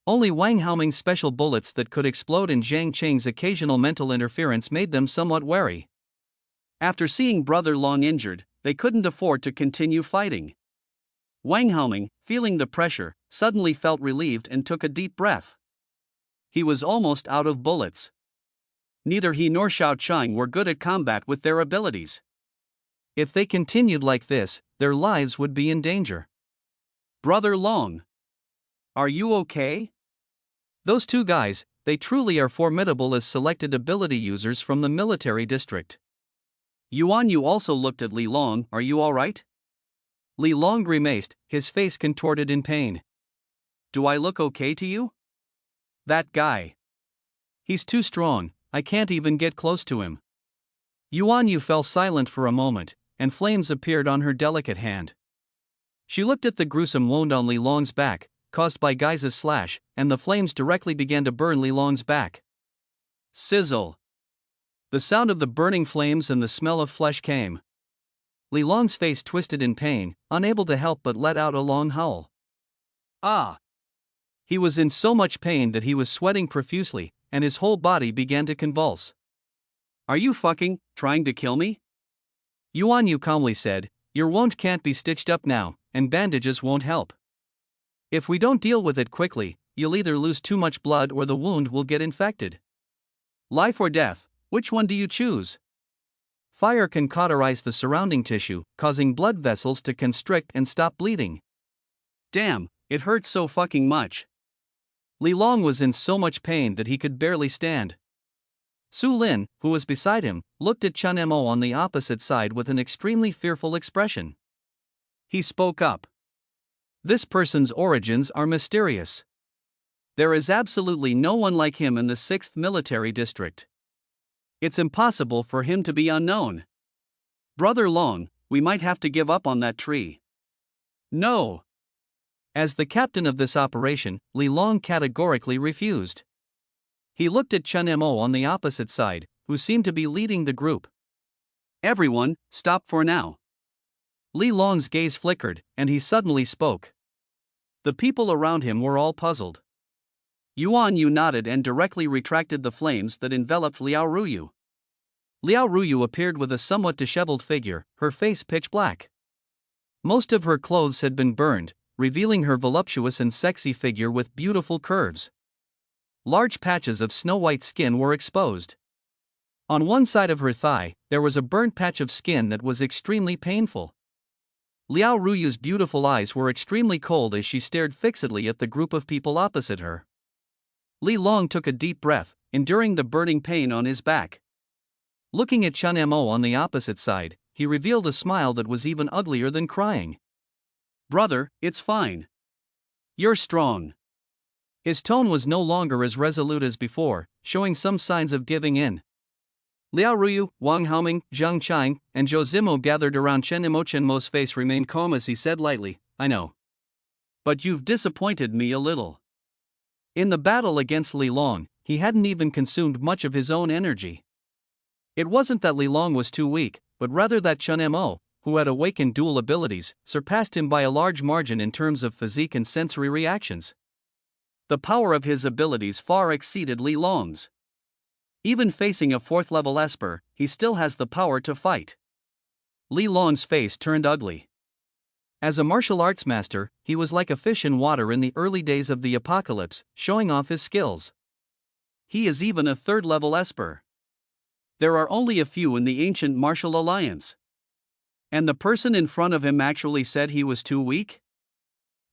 Only Wang Haoming's special bullets that could explode and Zheng Qing's occasional mental interference made them somewhat wary. After seeing Brother Long injured, they couldn't afford to continue fighting. Wang Haoming, feeling the pressure, suddenly felt relieved and took a deep breath. He was almost out of bullets. Neither he nor Xiao Chang were good at combat with their abilities. If they continued like this, their lives would be in danger. Brother Long. Are you okay? Those two guys, they truly are formidable as selected ability users from the military district. Yuan Yu also looked at Li Long. Are you alright? Li Long grimaced, his face contorted in pain. Do I look okay to you? That guy. He's too strong, I can't even get close to him. Yuan Yu fell silent for a moment, and flames appeared on her delicate hand. She looked at the gruesome wound on Li Long's back, caused by Gaiza's slash, and the flames directly began to burn Li Long's back. Sizzle! The sound of the burning flames and the smell of flesh came. Li Long's face twisted in pain, unable to help but let out a long howl. Ah! He was in so much pain that he was sweating profusely, and his whole body began to convulse. Are you fucking trying to kill me? Yuan Yu calmly said, your wound can't be stitched up now, and bandages won't help. If we don't deal with it quickly, you'll either lose too much blood or the wound will get infected. Life or death, which one do you choose? Fire can cauterize the surrounding tissue, causing blood vessels to constrict and stop bleeding. Damn, it hurts so fucking much. Li Long was in so much pain that he could barely stand. Su Lin, who was beside him, looked at Chen Mo on the opposite side with an extremely fearful expression. He spoke up. This person's origins are mysterious. There is absolutely no one like him in the 6th Military District. It's impossible for him to be unknown. Brother Long, we might have to give up on that tree. No. As the captain of this operation, Li Long categorically refused. He looked at Chen Mo on the opposite side, who seemed to be leading the group. Everyone, stop for now. Li Long's gaze flickered, and he suddenly spoke. The people around him were all puzzled. Yuan Yu nodded and directly retracted the flames that enveloped Liao Ruyu. Liao Ruyu appeared with a somewhat disheveled figure, her face pitch black. Most of her clothes had been burned, revealing her voluptuous and sexy figure with beautiful curves. Large patches of snow-white skin were exposed. On one side of her thigh, there was a burnt patch of skin that was extremely painful. Liao Ruyu's beautiful eyes were extremely cold as she stared fixedly at the group of people opposite her. Li Long took a deep breath, enduring the burning pain on his back. Looking at Chen Mo on the opposite side, he revealed a smile that was even uglier than crying. Brother, it's fine. You're strong. His tone was no longer as resolute as before, showing some signs of giving in. Liao Ruyu, Wang Haoming, Zhang Qiang, and Zhou Zimo gathered around Chen Mo. Chen Mo's face remained calm as he said lightly, I know. But you've disappointed me a little. In the battle against Li Long, he hadn't even consumed much of his own energy. It wasn't that Li Long was too weak, but rather that Chen Mo, who had awakened dual abilities, surpassed him by a large margin in terms of physique and sensory reactions. The power of his abilities far exceeded Li Long's. Even facing a 4th-level Esper, he still has the power to fight. Li Long's face turned ugly. As a martial arts master, he was like a fish in water in the early days of the apocalypse, showing off his skills. He is even a 3rd-level Esper. There are only a few in the ancient martial alliance. And the person in front of him actually said he was too weak?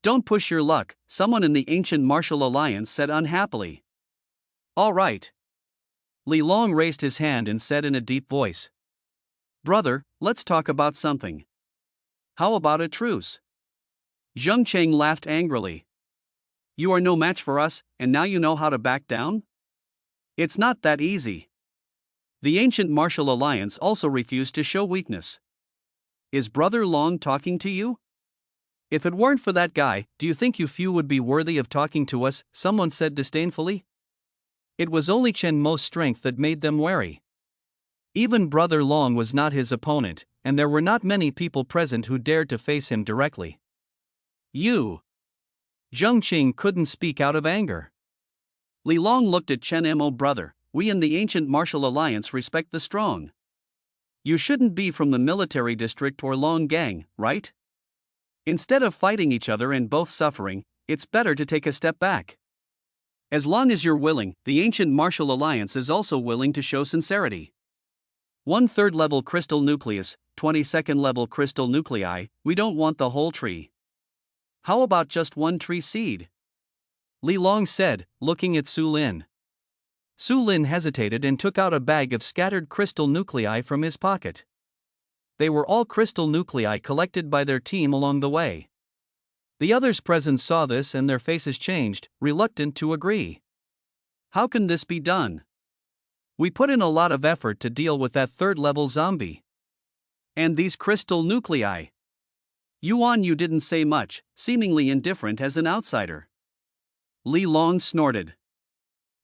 Don't push your luck, someone in the ancient martial alliance said unhappily. All right. Li Long raised his hand and said in a deep voice. Brother, let's talk about something. How about a truce? Zheng Cheng laughed angrily. You are no match for us, and now you know how to back down? It's not that easy. The ancient martial alliance also refused to show weakness. Is Brother Long talking to you? If it weren't for that guy, do you think you few would be worthy of talking to us? Someone said disdainfully. It was only Chen Mo's strength that made them wary. Even Brother Long was not his opponent, and there were not many people present who dared to face him directly. You! Zheng Qing couldn't speak out of anger. Li Long looked at Chen Mo. Brother, we in the ancient martial alliance respect the strong. You shouldn't be from the military district or Long gang, right? Instead of fighting each other and both suffering, it's better to take a step back. As long as you're willing, the ancient martial alliance is also willing to show sincerity. 1/3 level crystal nucleus, 22nd level crystal nuclei, we don't want the whole tree. How about just one tree seed? Li Long said, looking at Su Lin. Su Lin hesitated and took out a bag of scattered crystal nuclei from his pocket. They were all crystal nuclei collected by their team along the way. The others present saw this and their faces changed, reluctant to agree. How can this be done? We put in a lot of effort to deal with that 3rd-level zombie. And these crystal nuclei? Yuan Yu didn't say much, seemingly indifferent as an outsider. Li Long snorted.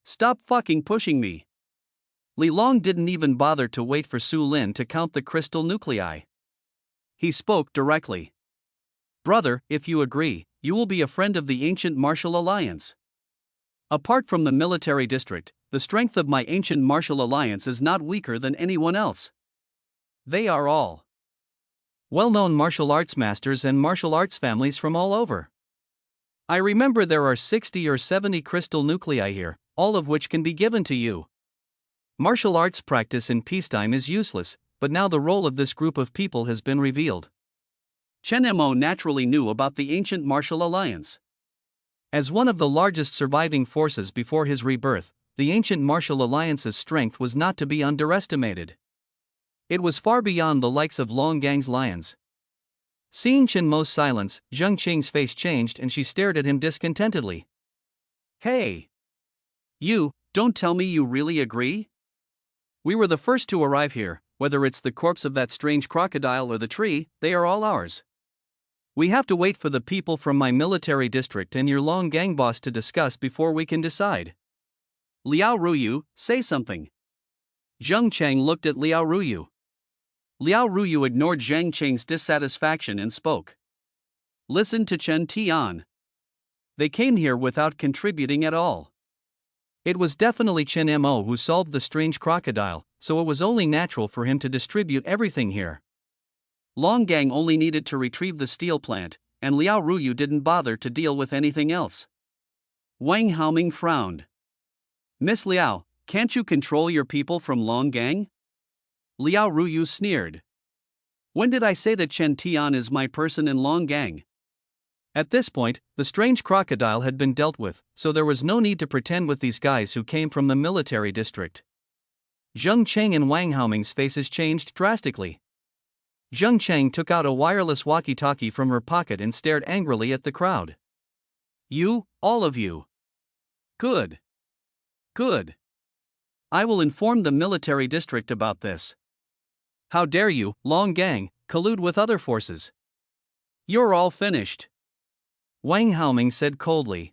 Stop fucking pushing me. Li Long didn't even bother to wait for Su Lin to count the crystal nuclei. He spoke directly. Brother, if you agree, you will be a friend of the ancient martial alliance. Apart from the military district, the strength of my ancient martial alliance is not weaker than anyone else. They are all well-known martial arts masters and martial arts families from all over. I remember there are 60 or 70 crystal nuclei here, all of which can be given to you. Martial arts practice in peacetime is useless, but now the role of this group of people has been revealed. Chen Mo naturally knew about the ancient martial alliance. As one of the largest surviving forces before his rebirth, the ancient martial alliance's strength was not to be underestimated. It was far beyond the likes of Long Gang's lions. Seeing Chen Mo's silence, Zheng Qing's face changed and she stared at him discontentedly. Hey! You, don't tell me you really agree? We were the first to arrive here, whether it's the corpse of that strange crocodile or the tree, they are all ours. We have to wait for the people from my military district and your Long Gang boss to discuss before we can decide. Liao Ruyu, say something. Zheng Cheng looked at Liao Ruyu. Liao Ruyu ignored Zhang Cheng's dissatisfaction and spoke. Listen to Chen Tian. They came here without contributing at all. It was definitely Chen Mo who solved the strange crocodile, so it was only natural for him to distribute everything here. Long Gang only needed to retrieve the steel plant, and Liao Ruyu didn't bother to deal with anything else. Wang Haoming frowned. Miss Liao, can't you control your people from Long Gang? Liao Ruyu sneered. When did I say that Chen Tian is my person in Long Gang? At this point, the strange crocodile had been dealt with, so there was no need to pretend with these guys who came from the military district. Zheng Cheng and Wang Haoming's faces changed drastically. Zheng Cheng took out a wireless walkie-talkie from her pocket and stared angrily at the crowd. You, all of you. Good. Good. I will inform the military district about this. How dare you, Long Gang, collude with other forces? You're all finished. Wang Haoming said coldly.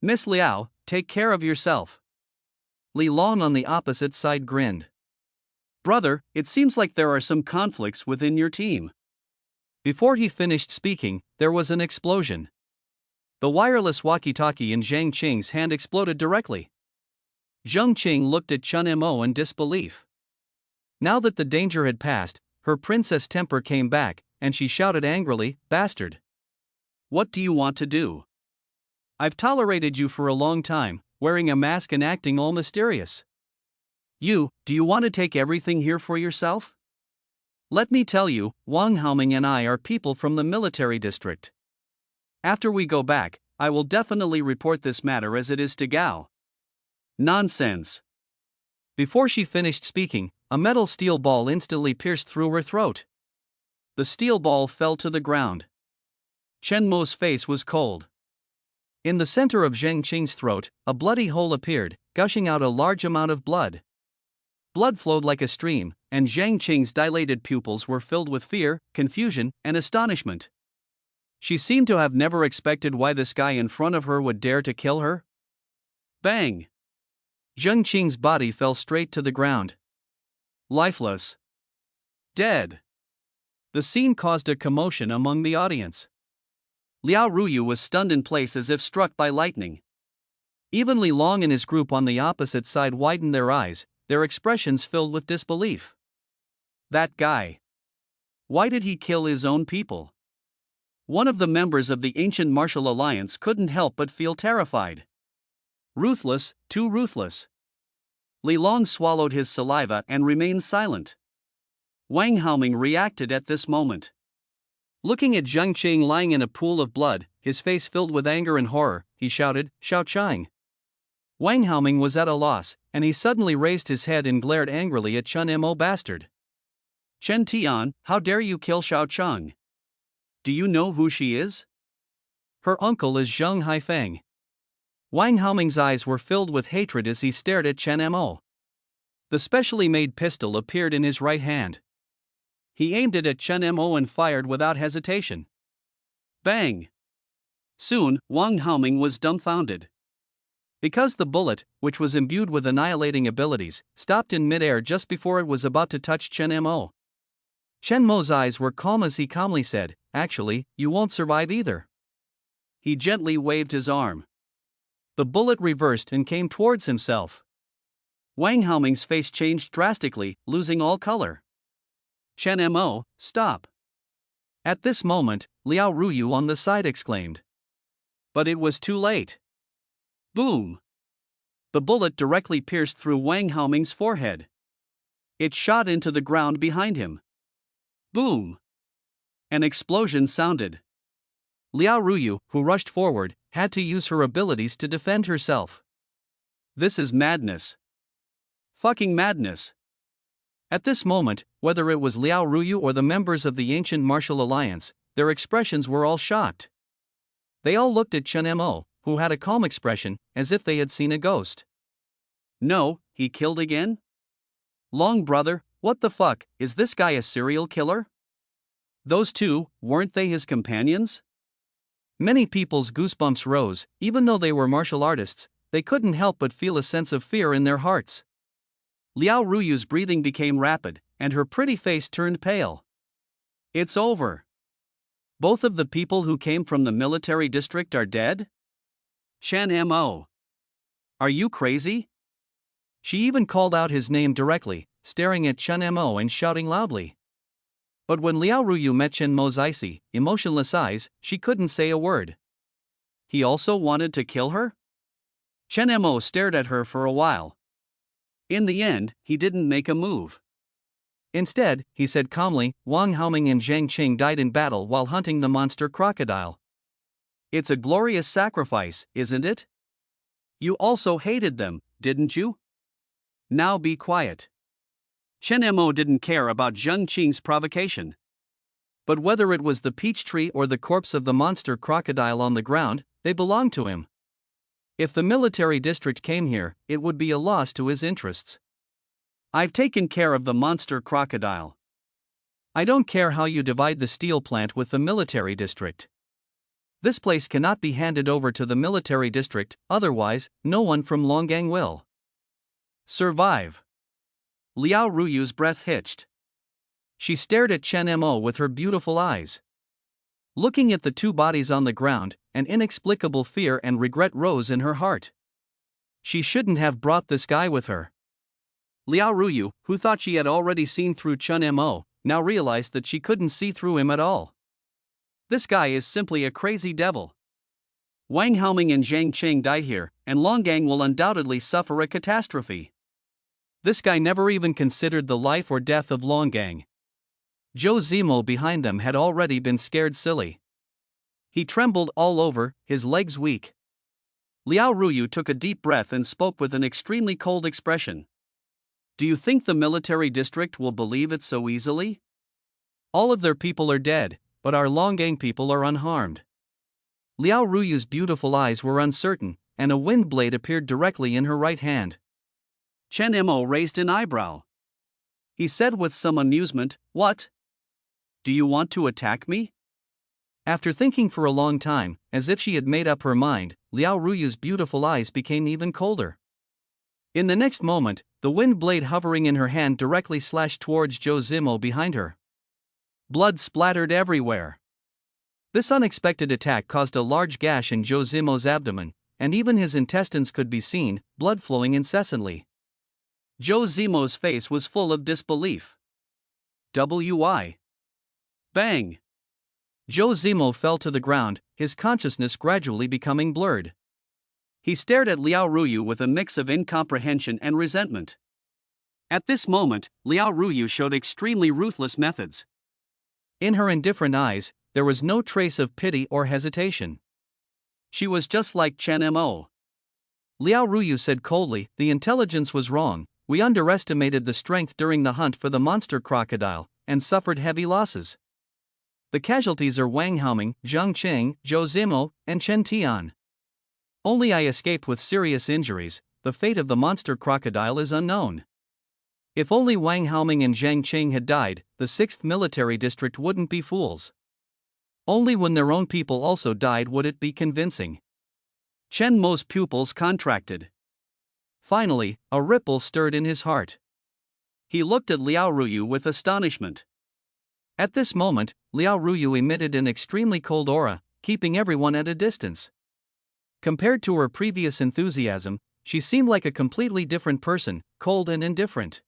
Miss Liao, take care of yourself. Li Long on the opposite side grinned. Brother, it seems like there are some conflicts within your team. Before he finished speaking, there was an explosion. The wireless walkie-talkie in Zhang Qing's hand exploded directly. Zheng Qing looked at Chen Mo in disbelief. Now that the danger had passed, her princess temper came back, and she shouted angrily, Bastard! What do you want to do? I've tolerated you for a long time, wearing a mask and acting all mysterious. Do you want to take everything here for yourself? Let me tell you, Wang Haoming and I are people from the military district. After we go back, I will definitely report this matter as it is to Gao. Nonsense. Before she finished speaking, a metal steel ball instantly pierced through her throat. The steel ball fell to the ground. Chen Mo's face was cold. In the center of Zheng Qing's throat, a bloody hole appeared, gushing out a large amount of blood. Blood flowed like a stream, and Zheng Qing's dilated pupils were filled with fear, confusion, and astonishment. She seemed to have never expected why this guy in front of her would dare to kill her. Bang! Zheng Qing's body fell straight to the ground. Lifeless. Dead. The scene caused a commotion among the audience. Liao Ruyu was stunned in place as if struck by lightning. Even Li Long and his group on the opposite side widened their eyes, their expressions filled with disbelief. That guy. Why did he kill his own people? One of the members of the ancient martial alliance couldn't help but feel terrified. Ruthless, too ruthless. Li Long swallowed his saliva and remained silent. Wang Haoming reacted at this moment. Looking at Zheng Qing lying in a pool of blood, his face filled with anger and horror, he shouted, Xiao Chang. Wang Haoming was at a loss, and he suddenly raised his head and glared angrily at Chen Mo. Bastard. Chen Tian, how dare you kill Xiao Chang? Do you know who she is? Her uncle is Zheng Haifeng. Wang Haoming's eyes were filled with hatred as he stared at Chen Mo. The specially made pistol appeared in his right hand. He aimed it at Chen Mo and fired without hesitation. Bang! Soon, Wang Haoming was dumbfounded. Because the bullet, which was imbued with annihilating abilities, stopped in midair just before it was about to touch Chen Mo. Chen Mo's eyes were calm as he calmly said, "Actually, you won't survive either." He gently waved his arm. The bullet reversed and came towards himself. Wang Haoming's face changed drastically, losing all color. "Chen Mo, stop." At this moment, Liao Ruyu on the side exclaimed. But it was too late. Boom! The bullet directly pierced through Wang Haoming's forehead. It shot into the ground behind him. Boom! An explosion sounded. Liao Ruyu, who rushed forward, had to use her abilities to defend herself. This is madness. Fucking madness. At this moment, whether it was Liao Ruyu or the members of the ancient martial alliance, their expressions were all shocked. They all looked at Chen Mo, who had a calm expression, as if they had seen a ghost. No, he killed again? Long brother, what the fuck, is this guy a serial killer? Those two, weren't they his companions? Many people's goosebumps rose, even though they were martial artists, they couldn't help but feel a sense of fear in their hearts. Liao Ruyu's breathing became rapid, and her pretty face turned pale. It's over. Both of the people who came from the military district are dead? Chen Mo. Are you crazy? She even called out his name directly, staring at Chen Mo and shouting loudly. But when Liao Ruyu met Chen Mo's icy, emotionless eyes, she couldn't say a word. He also wanted to kill her? Chen Mo stared at her for a while. In the end, he didn't make a move. Instead, he said calmly, "Wang Haoming and Zhang Qing died in battle while hunting the monster crocodile. It's a glorious sacrifice, isn't it? You also hated them, didn't you? Now be quiet." Chen Mo didn't care about Zhang Qing's provocation. But whether it was the peach tree or the corpse of the monster crocodile on the ground, they belonged to him. If the military district came here, it would be a loss to his interests. I've taken care of the monster crocodile. I don't care how you divide the steel plant with the military district. This place cannot be handed over to the military district, otherwise, no one from Longgang will survive. Liao Ruyu's breath hitched. She stared at Chen Mo with her beautiful eyes. Looking at the two bodies on the ground, an inexplicable fear and regret rose in her heart. She shouldn't have brought this guy with her. Liao Ruyu, who thought she had already seen through Chen Mo, now realized that she couldn't see through him at all. This guy is simply a crazy devil. Wang Haoming and Zhang Qing died here, and Longgang will undoubtedly suffer a catastrophe. This guy never even considered the life or death of Longgang. Zhou Zimo behind them had already been scared silly. He trembled all over, his legs weak. Liao Ruyu took a deep breath and spoke with an extremely cold expression. Do you think the military district will believe it so easily? All of their people are dead, but our Longgang people are unharmed. Liao Ruyu's beautiful eyes were uncertain, and a wind blade appeared directly in her right hand. Chen Mo raised an eyebrow. He said with some amusement, "What? Do you want to attack me?" After thinking for a long time, as if she had made up her mind, Liao Ruyu's beautiful eyes became even colder. In the next moment, the wind blade hovering in her hand directly slashed towards Zhou Zimo behind her. Blood splattered everywhere. This unexpected attack caused a large gash in Zhou Zimo's abdomen, and even his intestines could be seen, blood flowing incessantly. Zhou Zimo's face was full of disbelief. Why? Bang! Zhou Zimo fell to the ground, his consciousness gradually becoming blurred. He stared at Liao Ruyu with a mix of incomprehension and resentment. At this moment, Liao Ruyu showed extremely ruthless methods. In her indifferent eyes, there was no trace of pity or hesitation. She was just like Chen Mo. Liao Ruyu said coldly, "The intelligence was wrong, we underestimated the strength during the hunt for the monster crocodile, and suffered heavy losses. The casualties are Wang Haoming, Zhang Qing, Zhou Zimo, and Chen Tian. Only I escaped with serious injuries, the fate of the monster crocodile is unknown." If only Wang Haoming and Zhang Qing had died, the 6th military district wouldn't be fools. Only when their own people also died would it be convincing. Chen Mo's pupils contracted. Finally, a ripple stirred in his heart. He looked at Liao Ruyu with astonishment. At this moment, Liao Ruyu emitted an extremely cold aura, keeping everyone at a distance. Compared to her previous enthusiasm, she seemed like a completely different person, cold and indifferent.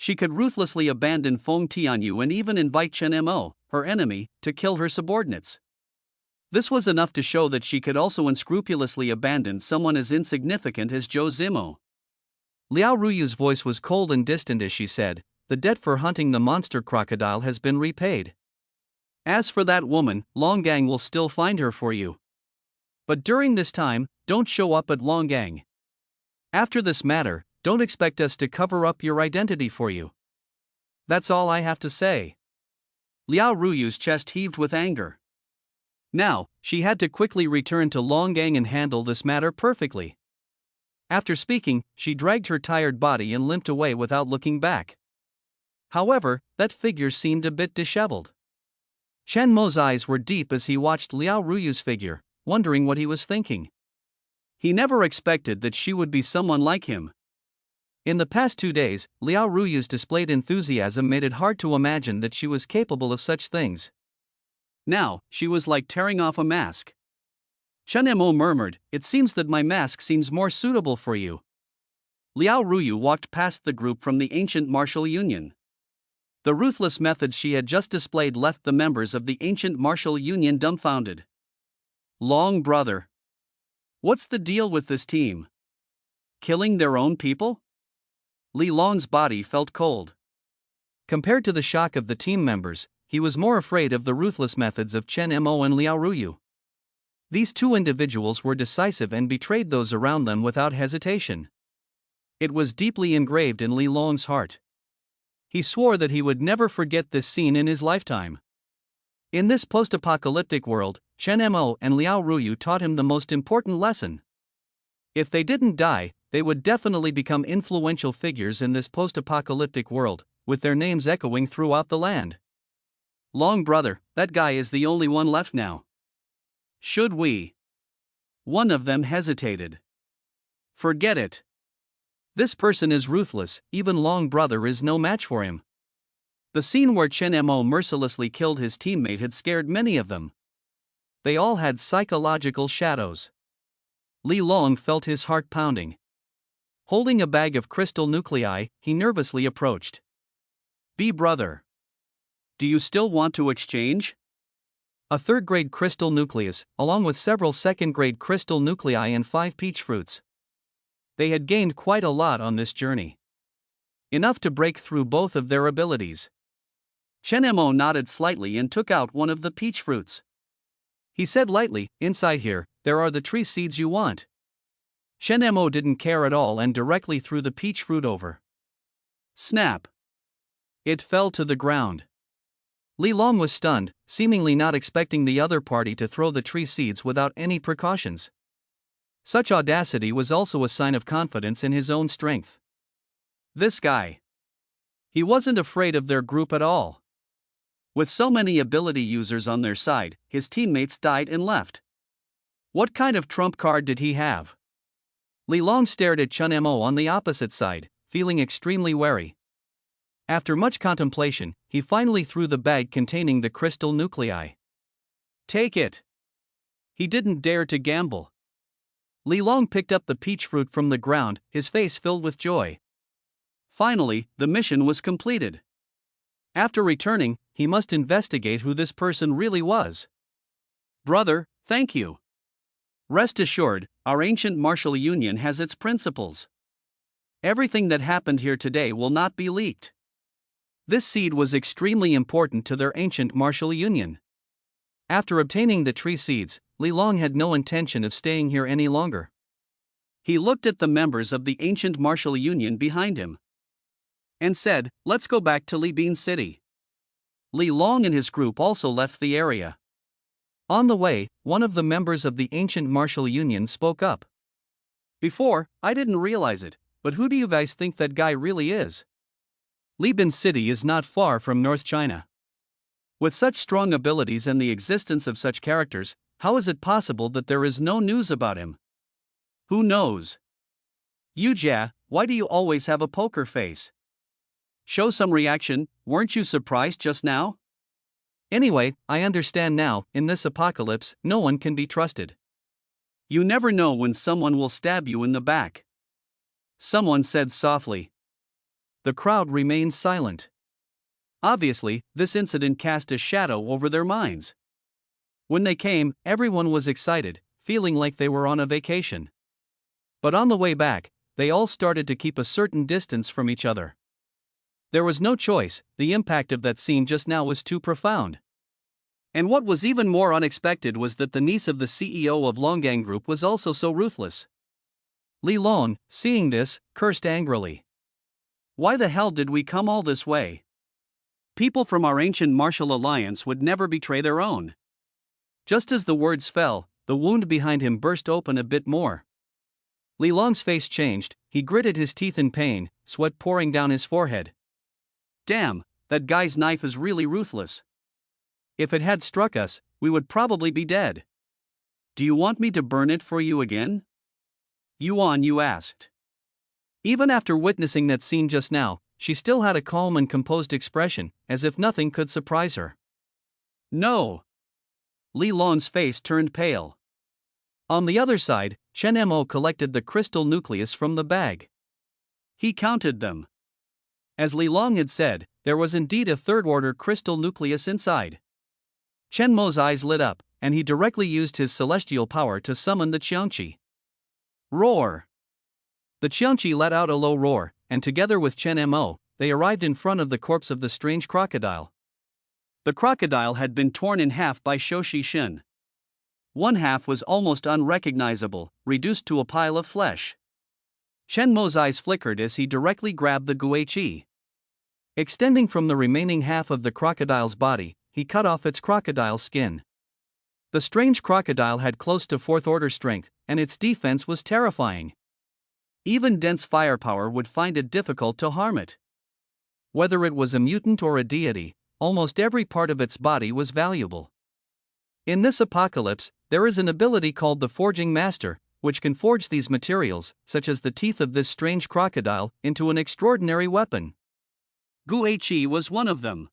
She could ruthlessly abandon Feng Tianyu and even invite Chen Mo, her enemy, to kill her subordinates. This was enough to show that she could also unscrupulously abandon someone as insignificant as Zhou Zimo. Liao Ruyu's voice was cold and distant as she said, "The debt for hunting the monster crocodile has been repaid. As for that woman, Longgang will still find her for you. But during this time, don't show up at Longgang. After this matter, don't expect us to cover up your identity for you. That's all I have to say." Liao Ruyu's chest heaved with anger. Now, she had to quickly return to Longgang and handle this matter perfectly. After speaking, she dragged her tired body and limped away without looking back. However, that figure seemed a bit disheveled. Chen Mo's eyes were deep as he watched Liao Ruyu's figure, wondering what he was thinking. He never expected that she would be someone like him. In the past 2 days, Liao Ruyu's displayed enthusiasm made it hard to imagine that she was capable of such things. Now, she was like tearing off a mask. Chen Mo murmured, "It seems that my mask seems more suitable for you." Liao Ruyu walked past the group from the ancient martial union. The ruthless methods she had just displayed left the members of the ancient martial union dumbfounded. Long brother. What's the deal with this team? Killing their own people? Li Long's body felt cold. Compared to the shock of the team members, he was more afraid of the ruthless methods of Chen Mo and Liao Ruyu. These two individuals were decisive and betrayed those around them without hesitation. It was deeply engraved in Li Long's heart. He swore that he would never forget this scene in his lifetime. In this post-apocalyptic world, Chen Mo and Liao Ruyu taught him the most important lesson. If they didn't die, they would definitely become influential figures in this post-apocalyptic world, with their names echoing throughout the land. Long brother, that guy is the only one left now. Should we? One of them hesitated. Forget it. This person is ruthless, even Long brother is no match for him. The scene where Chen Mo mercilessly killed his teammate had scared many of them. They all had psychological shadows. Li Long felt his heart pounding. Holding a bag of crystal nuclei, he nervously approached. "B brother. Do you still want to exchange?" A third-grade crystal nucleus, along with several second-grade crystal nuclei and 5 peach fruits. They had gained quite a lot on this journey. Enough to break through both of their abilities. Chen Mo nodded slightly and took out one of the peach fruits. He said lightly, "Inside here, there are the tree seeds you want." Chen Mo didn't care at all and directly threw the peach fruit over. Snap! It fell to the ground. Li Long was stunned, seemingly not expecting the other party to throw the tree seeds without any precautions. Such audacity was also a sign of confidence in his own strength. This guy. He wasn't afraid of their group at all. With so many ability users on their side, his teammates died and left. What kind of trump card did he have? Li Long stared at Chen Mo on the opposite side, feeling extremely wary. After much contemplation, he finally threw the bag containing the crystal nuclei. Take it. He didn't dare to gamble. Li Long picked up the peach fruit from the ground, his face filled with joy. Finally, the mission was completed. After returning, he must investigate who this person really was. Brother, thank you. Rest assured, our ancient martial union has its principles. Everything that happened here today will not be leaked. This seed was extremely important to their ancient martial union. After obtaining the tree seeds, Li Long had no intention of staying here any longer. He looked at the members of the ancient martial union behind him and said, "Let's go back to Li Bean City." Li Long and his group also left the area. On the way, one of the members of the ancient martial union spoke up. "Before, I didn't realize it, but who do you guys think that guy really is?" Libin City is not far from North China. With such strong abilities and the existence of such characters, how is it possible that there is no news about him? Who knows? Yujia, why do you always have a poker face? Show some reaction, weren't you surprised just now? Anyway, I understand now, in this apocalypse, no one can be trusted. You never know when someone will stab you in the back. Someone said softly. The crowd remained silent. Obviously, this incident cast a shadow over their minds. When they came, everyone was excited, feeling like they were on a vacation. But on the way back, they all started to keep a certain distance from each other. There was no choice, the impact of that scene just now was too profound. And what was even more unexpected was that the niece of the CEO of Longgang Group was also so ruthless. Li Lon, seeing this, cursed angrily. Why the hell did we come all this way? People from our ancient martial alliance would never betray their own. Just as the words fell, the wound behind him burst open a bit more. Li Long's face changed, he gritted his teeth in pain, sweat pouring down his forehead. Damn, that guy's knife is really ruthless. If it had struck us, we would probably be dead. Do you want me to burn it for you again? Yuan Yu asked. Even after witnessing that scene just now, she still had a calm and composed expression, as if nothing could surprise her. No. Li Lon's face turned pale. On the other side, Chen Mo collected the crystal nucleus from the bag. He counted them. As Li Long had said, there was indeed a third-order crystal nucleus inside. Chen Mo's eyes lit up, and he directly used his celestial power to summon the Qiangqi. Roar! The Qiangqi let out a low roar, and together with Chen Mo, they arrived in front of the corpse of the strange crocodile. The crocodile had been torn in half by Shoshi Shin. One half was almost unrecognizable, reduced to a pile of flesh. Chen Mo's eyes flickered as he directly grabbed the Guiqi. Extending from the remaining half of the crocodile's body, he cut off its crocodile skin. The strange crocodile had close to fourth-order strength, and its defense was terrifying. Even dense firepower would find it difficult to harm it. Whether it was a mutant or a deity, almost every part of its body was valuable. In this apocalypse, there is an ability called the Forging Master, which can forge these materials, such as the teeth of this strange crocodile, into an extraordinary weapon. Guiqi was one of them.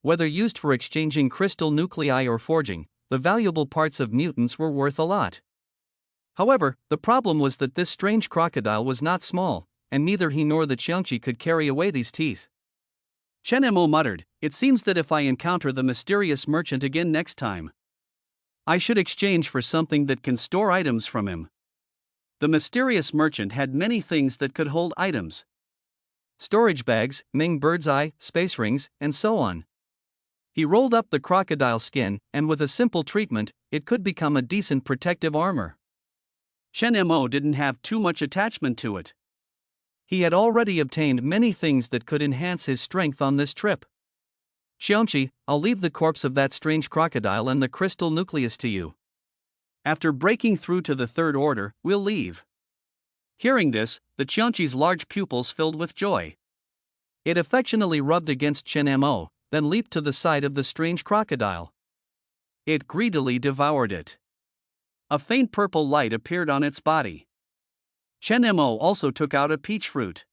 Whether used for exchanging crystal nuclei or forging, the valuable parts of mutants were worth a lot. However, the problem was that this strange crocodile was not small, and neither he nor the Qiangqi could carry away these teeth. Chen Mo muttered, "It seems that if I encounter the mysterious merchant again next time, I should exchange for something that can store items from him." The mysterious merchant had many things that could hold items. Storage bags, Ming bird's eye, space rings, and so on. He rolled up the crocodile skin, and with a simple treatment, it could become a decent protective armor. Chen Mo didn't have too much attachment to it. He had already obtained many things that could enhance his strength on this trip. Qiangqi, I'll leave the corpse of that strange crocodile and the crystal nucleus to you. After breaking through to the third order, we'll leave. Hearing this, the Qiangqi's large pupils filled with joy. It affectionately rubbed against Chen Mo, then leaped to the side of the strange crocodile. It greedily devoured it. A faint purple light appeared on its body. Chen Mo also took out a peach fruit.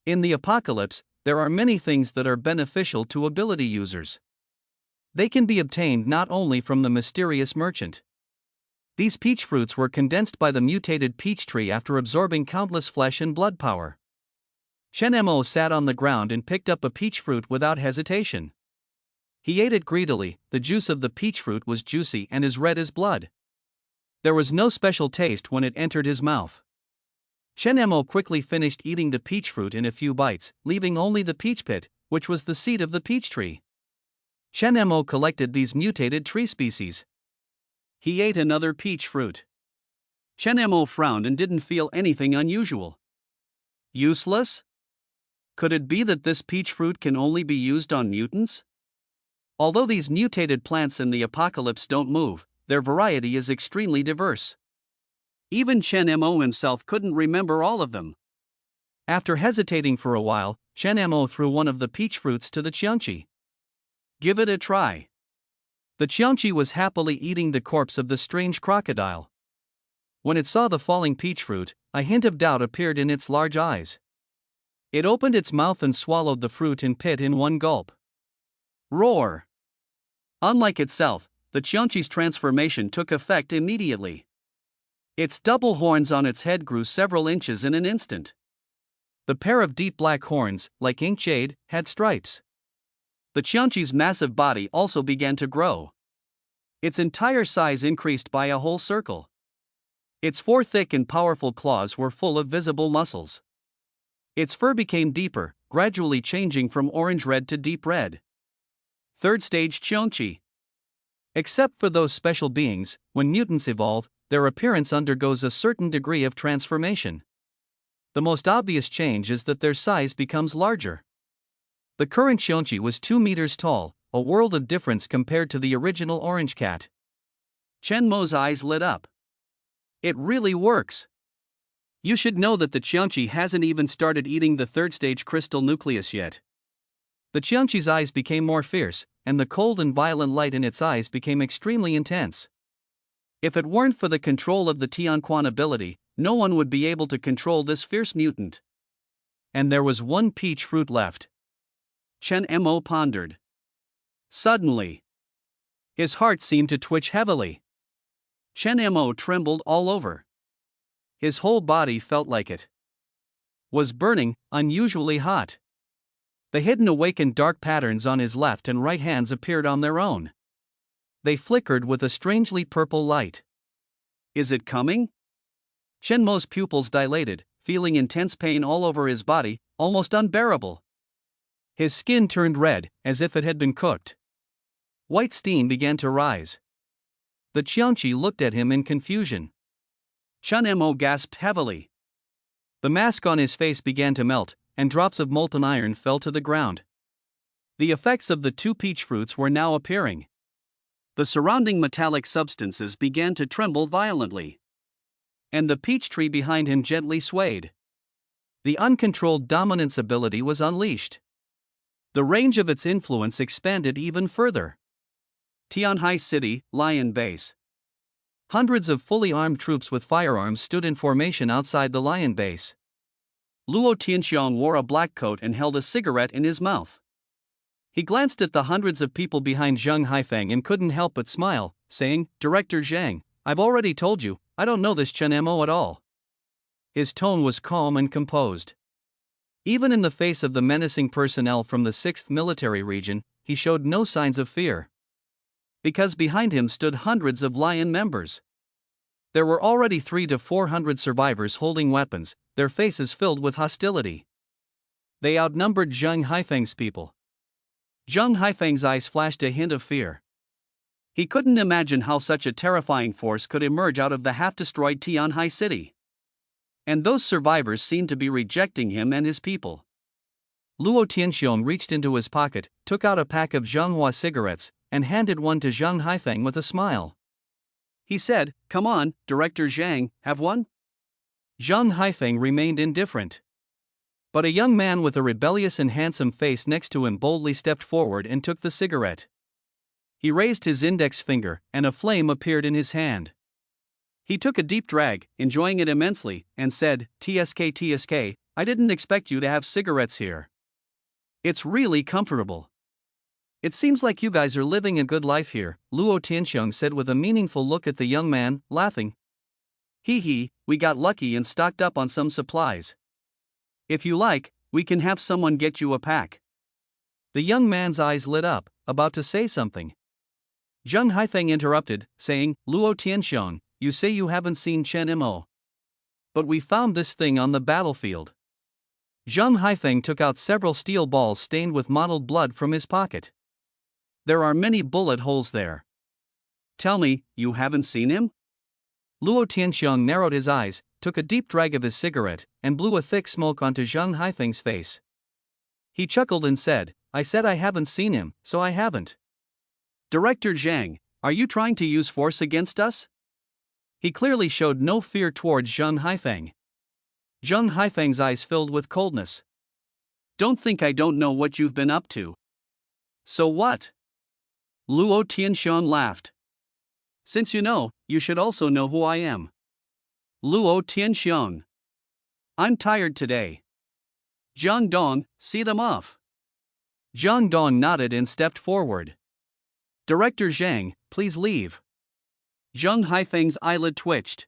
In the apocalypse, there are many things that are beneficial to ability users. They can be obtained not only from the mysterious merchant. These peach fruits were condensed by the mutated peach tree after absorbing countless flesh and blood power. Chen Mo sat on the ground and picked up a peach fruit without hesitation. He ate it greedily, the juice of the peach fruit was juicy and as red as blood. There was no special taste when it entered his mouth. Chen Mo quickly finished eating the peach fruit in a few bites, leaving only the peach pit, which was the seed of the peach tree. Chen Mo collected these mutated tree species. He ate another peach fruit. Chen Mo frowned and didn't feel anything unusual. Useless? Could it be that this peach fruit can only be used on mutants? Although these mutated plants in the apocalypse don't move, their variety is extremely diverse. Even Chen Mo himself couldn't remember all of them. After hesitating for a while, Chen Mo threw one of the peach fruits to the Qianqi. Give it a try. The Qianqi was happily eating the corpse of the strange crocodile. When it saw the falling peach fruit, a hint of doubt appeared in its large eyes. It opened its mouth and swallowed the fruit in pit in one gulp. Roar! Unlike itself, the Qianqi's transformation took effect immediately. Its double horns on its head grew several inches in an instant. The pair of deep black horns, like ink jade, had stripes. The Qianqi's massive body also began to grow. Its entire size increased by a whole circle. Its 4 thick and powerful claws were full of visible muscles. Its fur became deeper, gradually changing from orange-red to deep red. Third stage Qianqi. Except for those special beings, when mutants evolve, their appearance undergoes a certain degree of transformation. The most obvious change is that their size becomes larger. The current Qianqi was 2 meters tall, a world of difference compared to the original orange cat. Chen Mo's eyes lit up. It really works. You should know that the Qianqi hasn't even started eating the third stage crystal nucleus yet. The Qianqi's eyes became more fierce, and the cold and violent light in its eyes became extremely intense. If it weren't for the control of the Tianquan ability, no one would be able to control this fierce mutant. And there was one peach fruit left. Chen Mo pondered. Suddenly, his heart seemed to twitch heavily. Chen Mo trembled all over. His whole body felt like it was burning, unusually hot. The hidden awakened dark patterns on his left and right hands appeared on their own. They flickered with a strangely purple light. Is it coming? Chen Mo's pupils dilated, feeling intense pain all over his body, almost unbearable. His skin turned red, as if it had been cooked. White steam began to rise. The Qianqi looked at him in confusion. Chen Mo gasped heavily. The mask on his face began to melt, and drops of molten iron fell to the ground. The effects of the 2 peach fruits were now appearing. The surrounding metallic substances began to tremble violently. And the peach tree behind him gently swayed. The uncontrolled dominance ability was unleashed. The range of its influence expanded even further. Tianhai City, Lion Base. Hundreds of fully armed troops with firearms stood in formation outside the Lion Base. Luo Tianxiong wore a black coat and held a cigarette in his mouth. He glanced at the hundreds of people behind Zheng Haifeng and couldn't help but smile, saying, "Director Zhang, I've already told you, I don't know this Chen Mo at all." His tone was calm and composed. Even in the face of the menacing personnel from the 6th Military Region, he showed no signs of fear. Because behind him stood hundreds of Lion members. There were already 300 to 400 survivors holding weapons, their faces filled with hostility. They outnumbered Zheng Haifeng's people. Zheng Haifeng's eyes flashed a hint of fear. He couldn't imagine how such a terrifying force could emerge out of the half-destroyed Tianhai City. And those survivors seemed to be rejecting him and his people. Luo Tianxiong reached into his pocket, took out a pack of Zhenghua cigarettes, and handed one to Zheng Haifeng with a smile. He said, "Come on, Director Zhang, have one?" Zheng Haifeng remained indifferent. But a young man with a rebellious and handsome face next to him boldly stepped forward and took the cigarette. He raised his index finger, and a flame appeared in his hand. He took a deep drag, enjoying it immensely, and said, TSK, I didn't expect you to have cigarettes here. It's really comfortable. It seems like you guys are living a good life here, Luo Tianxiong said with a meaningful look at the young man, laughing. Hee, we got lucky and stocked up on some supplies. If you like, we can have someone get you a pack. The young man's eyes lit up, about to say something. Zheng Haifeng interrupted, saying, Luo Tianxiong, you say you haven't seen Chen Mo. But we found this thing on the battlefield. Zheng Haifeng took out several steel balls stained with mottled blood from his pocket. There are many bullet holes there. Tell me, you haven't seen him? Luo Tianxiong narrowed his eyes, took a deep drag of his cigarette, and blew a thick smoke onto Zheng Haifeng's face. He chuckled and said, I said I haven't seen him, so I haven't. Director Zhang, are you trying to use force against us? He clearly showed no fear towards Zheng Haifeng. Zheng Haifeng's eyes filled with coldness. Don't think I don't know what you've been up to. So what? Luo Tianxiang laughed. Since you know, you should also know who I am. Luo Tianxiang. I'm tired today. Jiang Dong, see them off. Jiang Dong nodded and stepped forward. Director Zhang, please leave. Zhang Haifeng's eyelid twitched.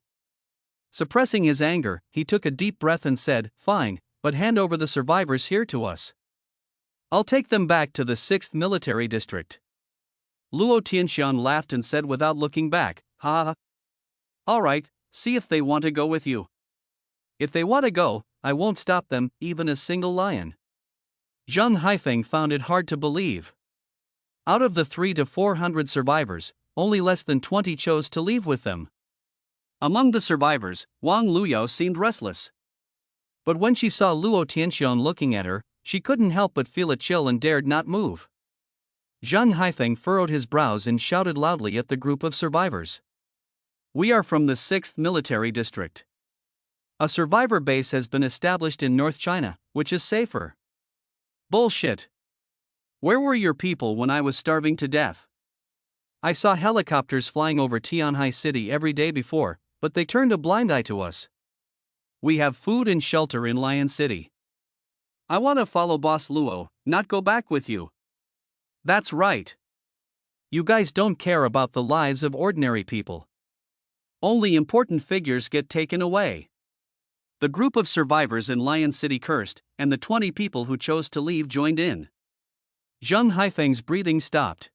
Suppressing his anger, he took a deep breath and said, Fine, but hand over the survivors here to us. I'll take them back to the 6th Military District. Luo Tianxiang laughed and said without looking back, Ha ha. Alright, see if they want to go with you. If they want to go, I won't stop them, even a single lion. Zhang Haifeng found it hard to believe. Out of the 300 to 400 survivors, only less than 20 chose to leave with them. Among the survivors, Wang Luyao seemed restless. But when she saw Luo Tianxiang looking at her, she couldn't help but feel a chill and dared not move. Zhang Haifeng furrowed his brows and shouted loudly at the group of survivors. We are from the 6th Military District. A survivor base has been established in North China, which is safer. Bullshit. Where were your people when I was starving to death? I saw helicopters flying over Tianhai City every day before, but they turned a blind eye to us. We have food and shelter in Lion City. I want to follow Boss Luo, not go back with you. That's right. You guys don't care about the lives of ordinary people. Only important figures get taken away. The group of survivors in Lion City cursed, and the 20 people who chose to leave joined in. Zhang Haifeng's breathing stopped.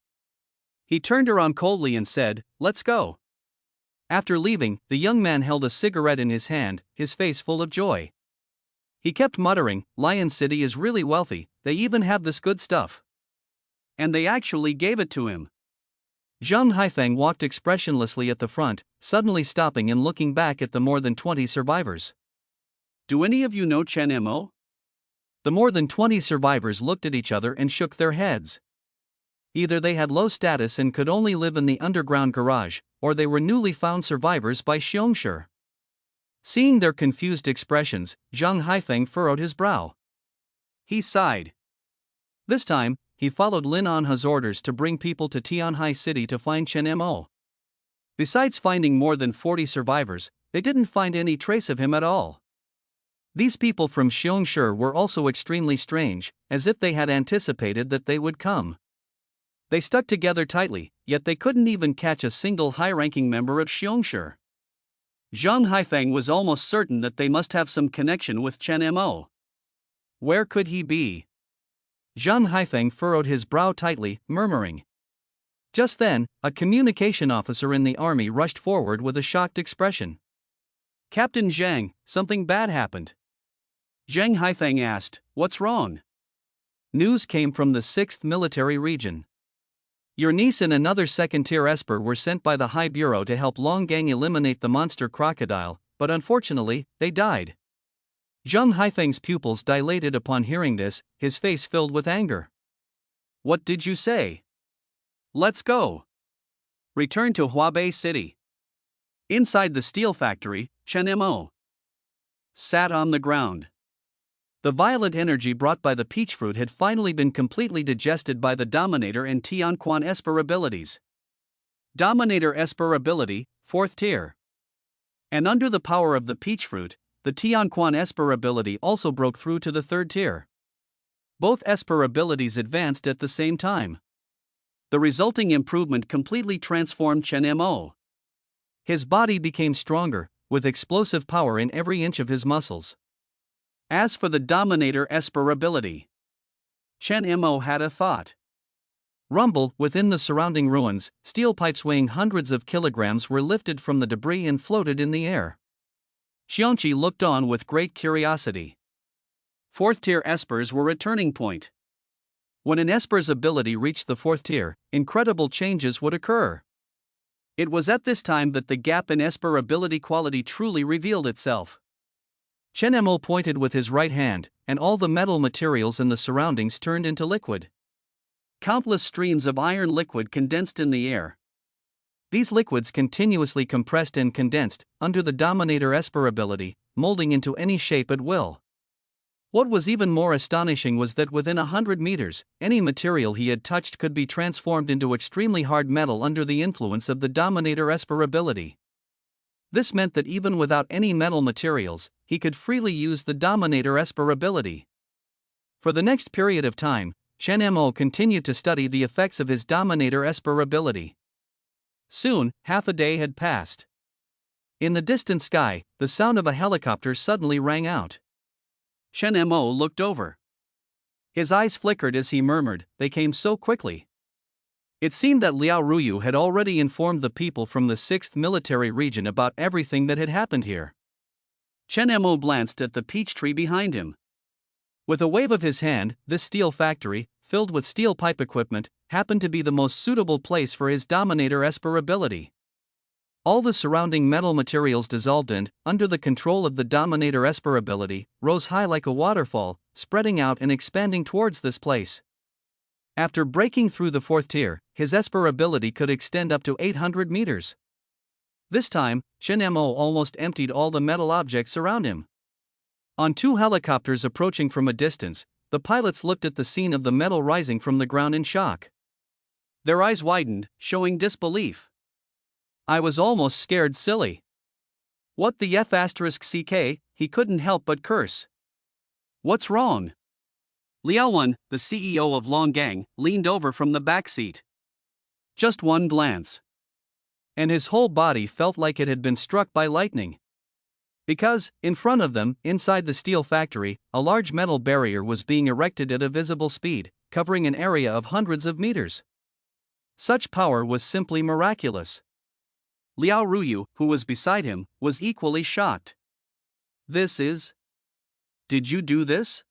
He turned around coldly and said, Let's go. After leaving, the young man held a cigarette in his hand, his face full of joy. He kept muttering, Lion City is really wealthy, they even have this good stuff. And they actually gave it to him. Zhang Haifeng walked expressionlessly at the front, suddenly stopping and looking back at the more than 20 survivors. Do any of you know Chen Mo? The more than 20 survivors looked at each other and shook their heads. Either they had low status and could only live in the underground garage, or they were newly found survivors by Xiongshi. Seeing their confused expressions, Zhang Haifeng furrowed his brow. He sighed. This time, he followed Lin Anha's orders to bring people to Tianhai City to find Chen Mo. Besides finding more than 40 survivors, they didn't find any trace of him at all. These people from Xiongshi were also extremely strange, as if they had anticipated that they would come. They stuck together tightly, yet they couldn't even catch a single high-ranking member of Xiongshi. Zhang Haifeng was almost certain that they must have some connection with Chen Mo. Where could he be? Zhang Haifeng furrowed his brow tightly, murmuring. Just then, a communication officer in the army rushed forward with a shocked expression. Captain Zhang, something bad happened. Zhang Haifeng asked, What's wrong? News came from the 6th Military Region. Your niece and another second-tier Esper were sent by the High Bureau to help Longgang eliminate the monster crocodile, but unfortunately, they died. Zhang Haifeng's pupils dilated upon hearing this, his face filled with anger. What did you say? Let's go. Return to Huabei City. Inside the steel factory, Chen Mo sat on the ground. The violent energy brought by the peach fruit had finally been completely digested by the Dominator and Tianquan Esper abilities. Dominator Esper ability, 4th tier. And under the power of the peach fruit, the Tianquan Esper ability also broke through to the 3rd tier. Both Esper abilities advanced at the same time. The resulting improvement completely transformed Chen Mo. His body became stronger, with explosive power in every inch of his muscles. As for the Dominator Esper ability, Chen Mo had a thought. Rumble, within the surrounding ruins, steel pipes weighing hundreds of kilograms were lifted from the debris and floated in the air. Xiongqi looked on with great curiosity. 4th tier Espers were a turning point. When an Esper's ability reached the 4th tier, incredible changes would occur. It was at this time that the gap in Esper ability quality truly revealed itself. Chen Mo pointed with his right hand, and all the metal materials in the surroundings turned into liquid. Countless streams of iron liquid condensed in the air. These liquids continuously compressed and condensed, under the Dominator Esper ability, molding into any shape at will. What was even more astonishing was that within 100 meters, any material he had touched could be transformed into extremely hard metal under the influence of the Dominator Esper ability. This meant that even without any metal materials, he could freely use the Dominator Esper ability. For the next period of time, Chen Mo continued to study the effects of his Dominator Esper ability. Soon, half a day had passed. In the distant sky, the sound of a helicopter suddenly rang out. Chen Mo looked over. His eyes flickered as he murmured, "They came so quickly." It seemed that Liao Ruyu had already informed the people from the 6th Military Region about everything that had happened here. Chen Mo glanced at the peach tree behind him. With a wave of his hand, this steel factory, filled with steel pipe equipment, happened to be the most suitable place for his Dominator Esper ability. All the surrounding metal materials dissolved and, under the control of the Dominator Esper ability, rose high like a waterfall, spreading out and expanding towards this place. After breaking through the 4th tier, his Esper ability could extend up to 800 meters. This time, Chen Mo almost emptied all the metal objects around him. On 2 helicopters approaching from a distance, the pilots looked at the scene of the metal rising from the ground in shock. Their eyes widened, showing disbelief. I was almost scared silly. What the F***ck, he couldn't help but curse. What's wrong? Liao Wen, the CEO of Longgang, leaned over from the back seat. Just one glance. And his whole body felt like it had been struck by lightning. Because, in front of them, inside the steel factory, a large metal barrier was being erected at a visible speed, covering an area of hundreds of meters. Such power was simply miraculous. Liao Ruyu, who was beside him, was equally shocked. This is... Did you do this?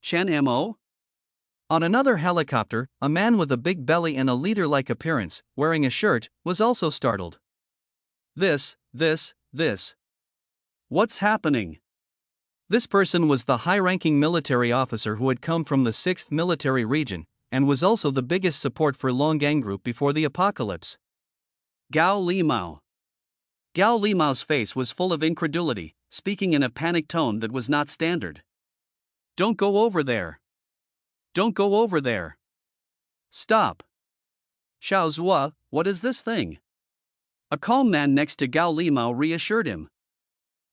Chen Mo? On another helicopter, a man with a big belly and a leader-like appearance, wearing a shirt, was also startled. This. What's happening? This person was the high-ranking military officer who had come from the 6th Military Region, and was also the biggest support for Longgang Group before the apocalypse. Gao Limao. Gao Limao's face was full of incredulity, speaking in a panicked tone that was not standard. Don't go over there. Don't go over there. Stop. Xiao Zhuo, what is this thing? A calm man next to Gao Limao reassured him.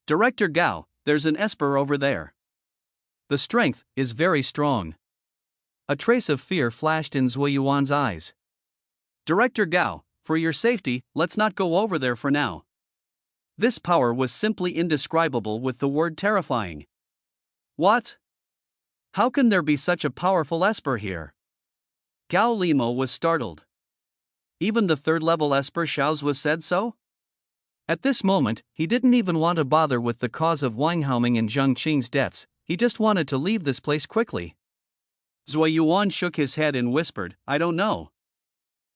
Director Gao, there's an Esper over there. The strength is very strong. A trace of fear flashed in Zhuo Yuan's eyes. Director Gao, for your safety, let's not go over there for now. This power was simply indescribable with the word terrifying. What? How can there be such a powerful Esper here? Gao Limo was startled. Even the 3rd-level Esper Xiaozhua said so? At this moment, he didn't even want to bother with the cause of Wang Haoming and Zheng Qing's deaths, he just wanted to leave this place quickly. Zhuo Yuan shook his head and whispered, I don't know.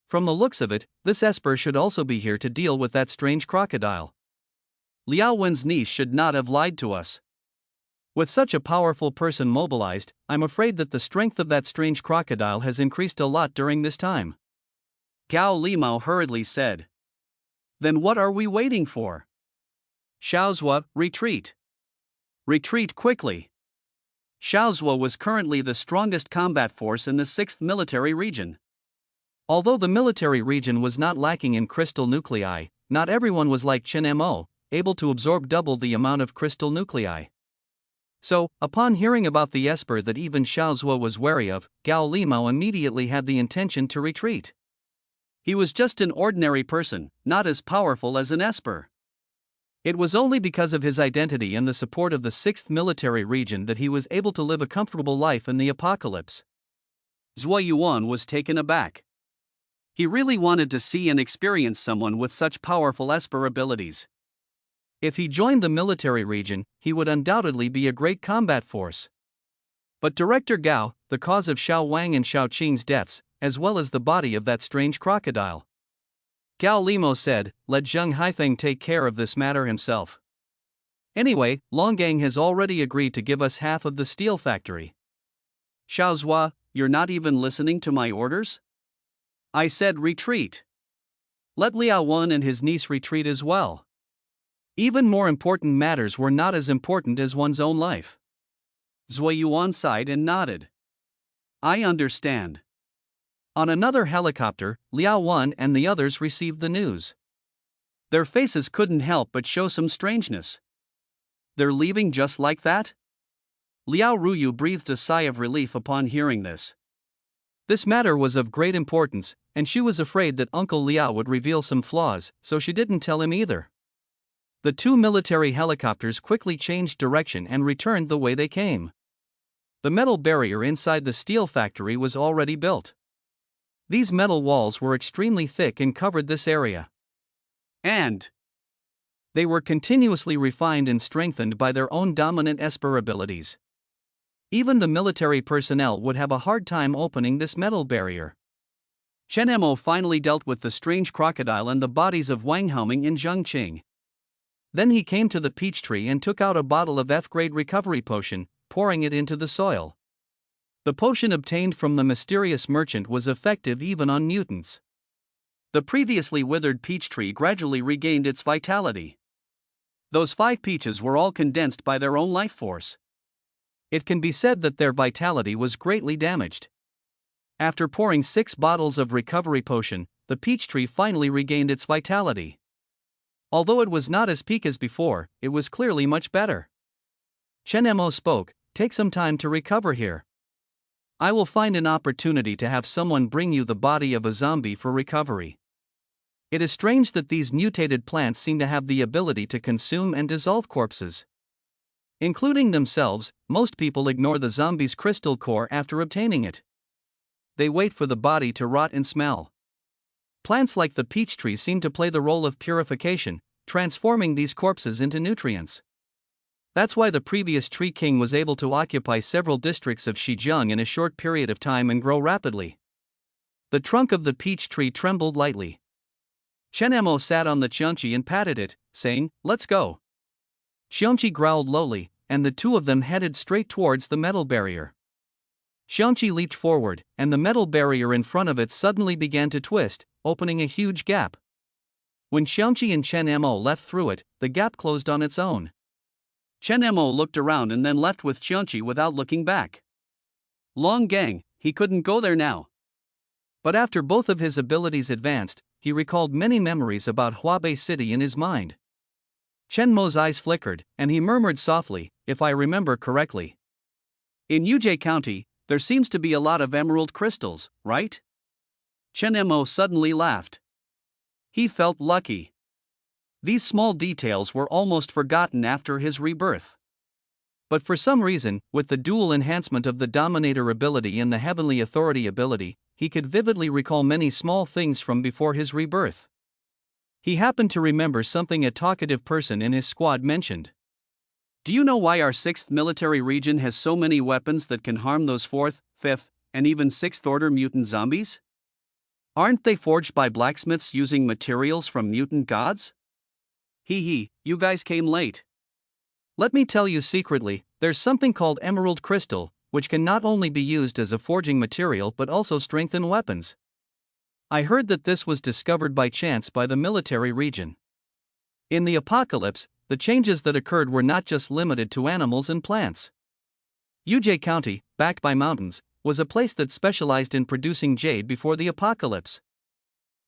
From the looks of it, this Esper should also be here to deal with that strange crocodile. Liao Wen's niece should not have lied to us. With such a powerful person mobilized, I'm afraid that the strength of that strange crocodile has increased a lot during this time. Gao Limao hurriedly said. Then what are we waiting for? Xiaozhua, retreat. Retreat quickly. Xiaozhua was currently the strongest combat force in the 6th Military Region. Although the military region was not lacking in crystal nuclei, not everyone was like Chen Mo, able to absorb double the amount of crystal nuclei. So, upon hearing about the Esper that even Xiaozhua was wary of, Gao Limao immediately had the intention to retreat. He was just an ordinary person, not as powerful as an Esper. It was only because of his identity and the support of the 6th Military Region that he was able to live a comfortable life in the apocalypse. Zhuo Yuan was taken aback. He really wanted to see and experience someone with such powerful Esper abilities. If he joined the military region, he would undoubtedly be a great combat force. But Director Gao, the cause of Xiao Wang and Xiao Qing's deaths, as well as the body of that strange crocodile. Gao Limo said, let Zheng Haifeng take care of this matter himself. Anyway, Longgang has already agreed to give us half of the steel factory. Xiaozhua, you're not even listening to my orders? I said retreat. Let Liao Wen and his niece retreat as well. Even more important matters were not as important as one's own life. Zui Yuan sighed and nodded. I understand. On another helicopter, Liao Wan and the others received the news. Their faces couldn't help but show some strangeness. They're leaving just like that? Liao Ruyu breathed a sigh of relief upon hearing this. This matter was of great importance, and she was afraid that Uncle Liao would reveal some flaws, so she didn't tell him either. The two military helicopters quickly changed direction and returned the way they came. The metal barrier inside the steel factory was already built. These metal walls were extremely thick and covered this area. And they were continuously refined and strengthened by their own dominant Esper abilities. Even the military personnel would have a hard time opening this metal barrier. Chen Mo finally dealt with the strange crocodile and the bodies of Wang Haoming and Zheng Qing. Then he came to the peach tree and took out a bottle of F-grade recovery potion, pouring it into the soil. The potion obtained from the mysterious merchant was effective even on mutants. The previously withered peach tree gradually regained its vitality. Those 5 peaches were all condensed by their own life force. It can be said that their vitality was greatly damaged. After pouring 6 bottles of recovery potion, the peach tree finally regained its vitality. Although it was not as peak as before, it was clearly much better. Chen Mo spoke, "Take some time to recover here. I will find an opportunity to have someone bring you the body of a zombie for recovery." It is strange that these mutated plants seem to have the ability to consume and dissolve corpses. Including themselves, most people ignore the zombie's crystal core after obtaining it. They wait for the body to rot and smell. Plants like the peach tree seem to play the role of purification, transforming these corpses into nutrients. That's why the previous tree king was able to occupy several districts of Xizang in a short period of time and grow rapidly. The trunk of the peach tree trembled lightly. Chen Mo sat on the Qianqi and patted it, saying, "Let's go." Qianqi growled lowly, and the two of them headed straight towards the metal barrier. Qianqi leaped forward, and the metal barrier in front of it suddenly began to twist, opening a huge gap. When Qianqi and Chen Mo left through it, the gap closed on its own. Chen Mo looked around and then left with Qianqi without looking back. Long gang, he couldn't go there now. But after both of his abilities advanced, he recalled many memories about Huabei City in his mind. Chen Mo's eyes flickered, and he murmured softly, "If I remember correctly. In Yuzhe County, there seems to be a lot of emerald crystals, right?" Chen Mo suddenly laughed. He felt lucky. These small details were almost forgotten after his rebirth. But for some reason, with the dual enhancement of the Dominator ability and the Heavenly Authority ability, he could vividly recall many small things from before his rebirth. He happened to remember something a talkative person in his squad mentioned. "Do you know why our 6th military region has so many weapons that can harm those 4th, 5th, and even 6th order mutant zombies? Aren't they forged by blacksmiths using materials from mutant gods?" Hee, you guys came late. Let me tell you secretly, there's something called emerald crystal, which can not only be used as a forging material but also strengthen weapons. I heard that this was discovered by chance by the military region. In the apocalypse, the changes that occurred were not just limited to animals and plants. Yuzhe County, backed by mountains, was a place that specialized in producing jade before the apocalypse.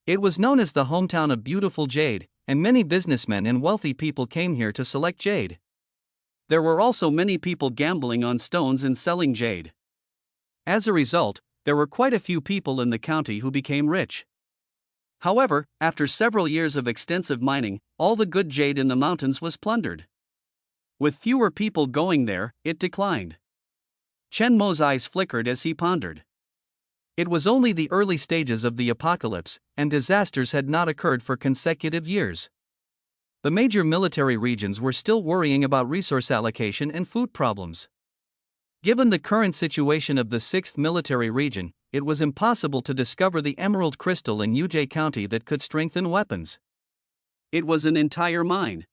It was known as the hometown of beautiful jade, and many businessmen and wealthy people came here to select jade. There were also many people gambling on stones and selling jade. As a result, there were quite a few people in the county who became rich. However, after several years of extensive mining, all the good jade in the mountains was plundered. With fewer people going there, it declined. Chen Mo's eyes flickered as he pondered. It was only the early stages of the apocalypse, and disasters had not occurred for consecutive years. The major military regions were still worrying about resource allocation and food problems. Given the current situation of the 6th military region, it was impossible to discover the emerald crystal in Yuzhe County that could strengthen weapons. It was an entire mine.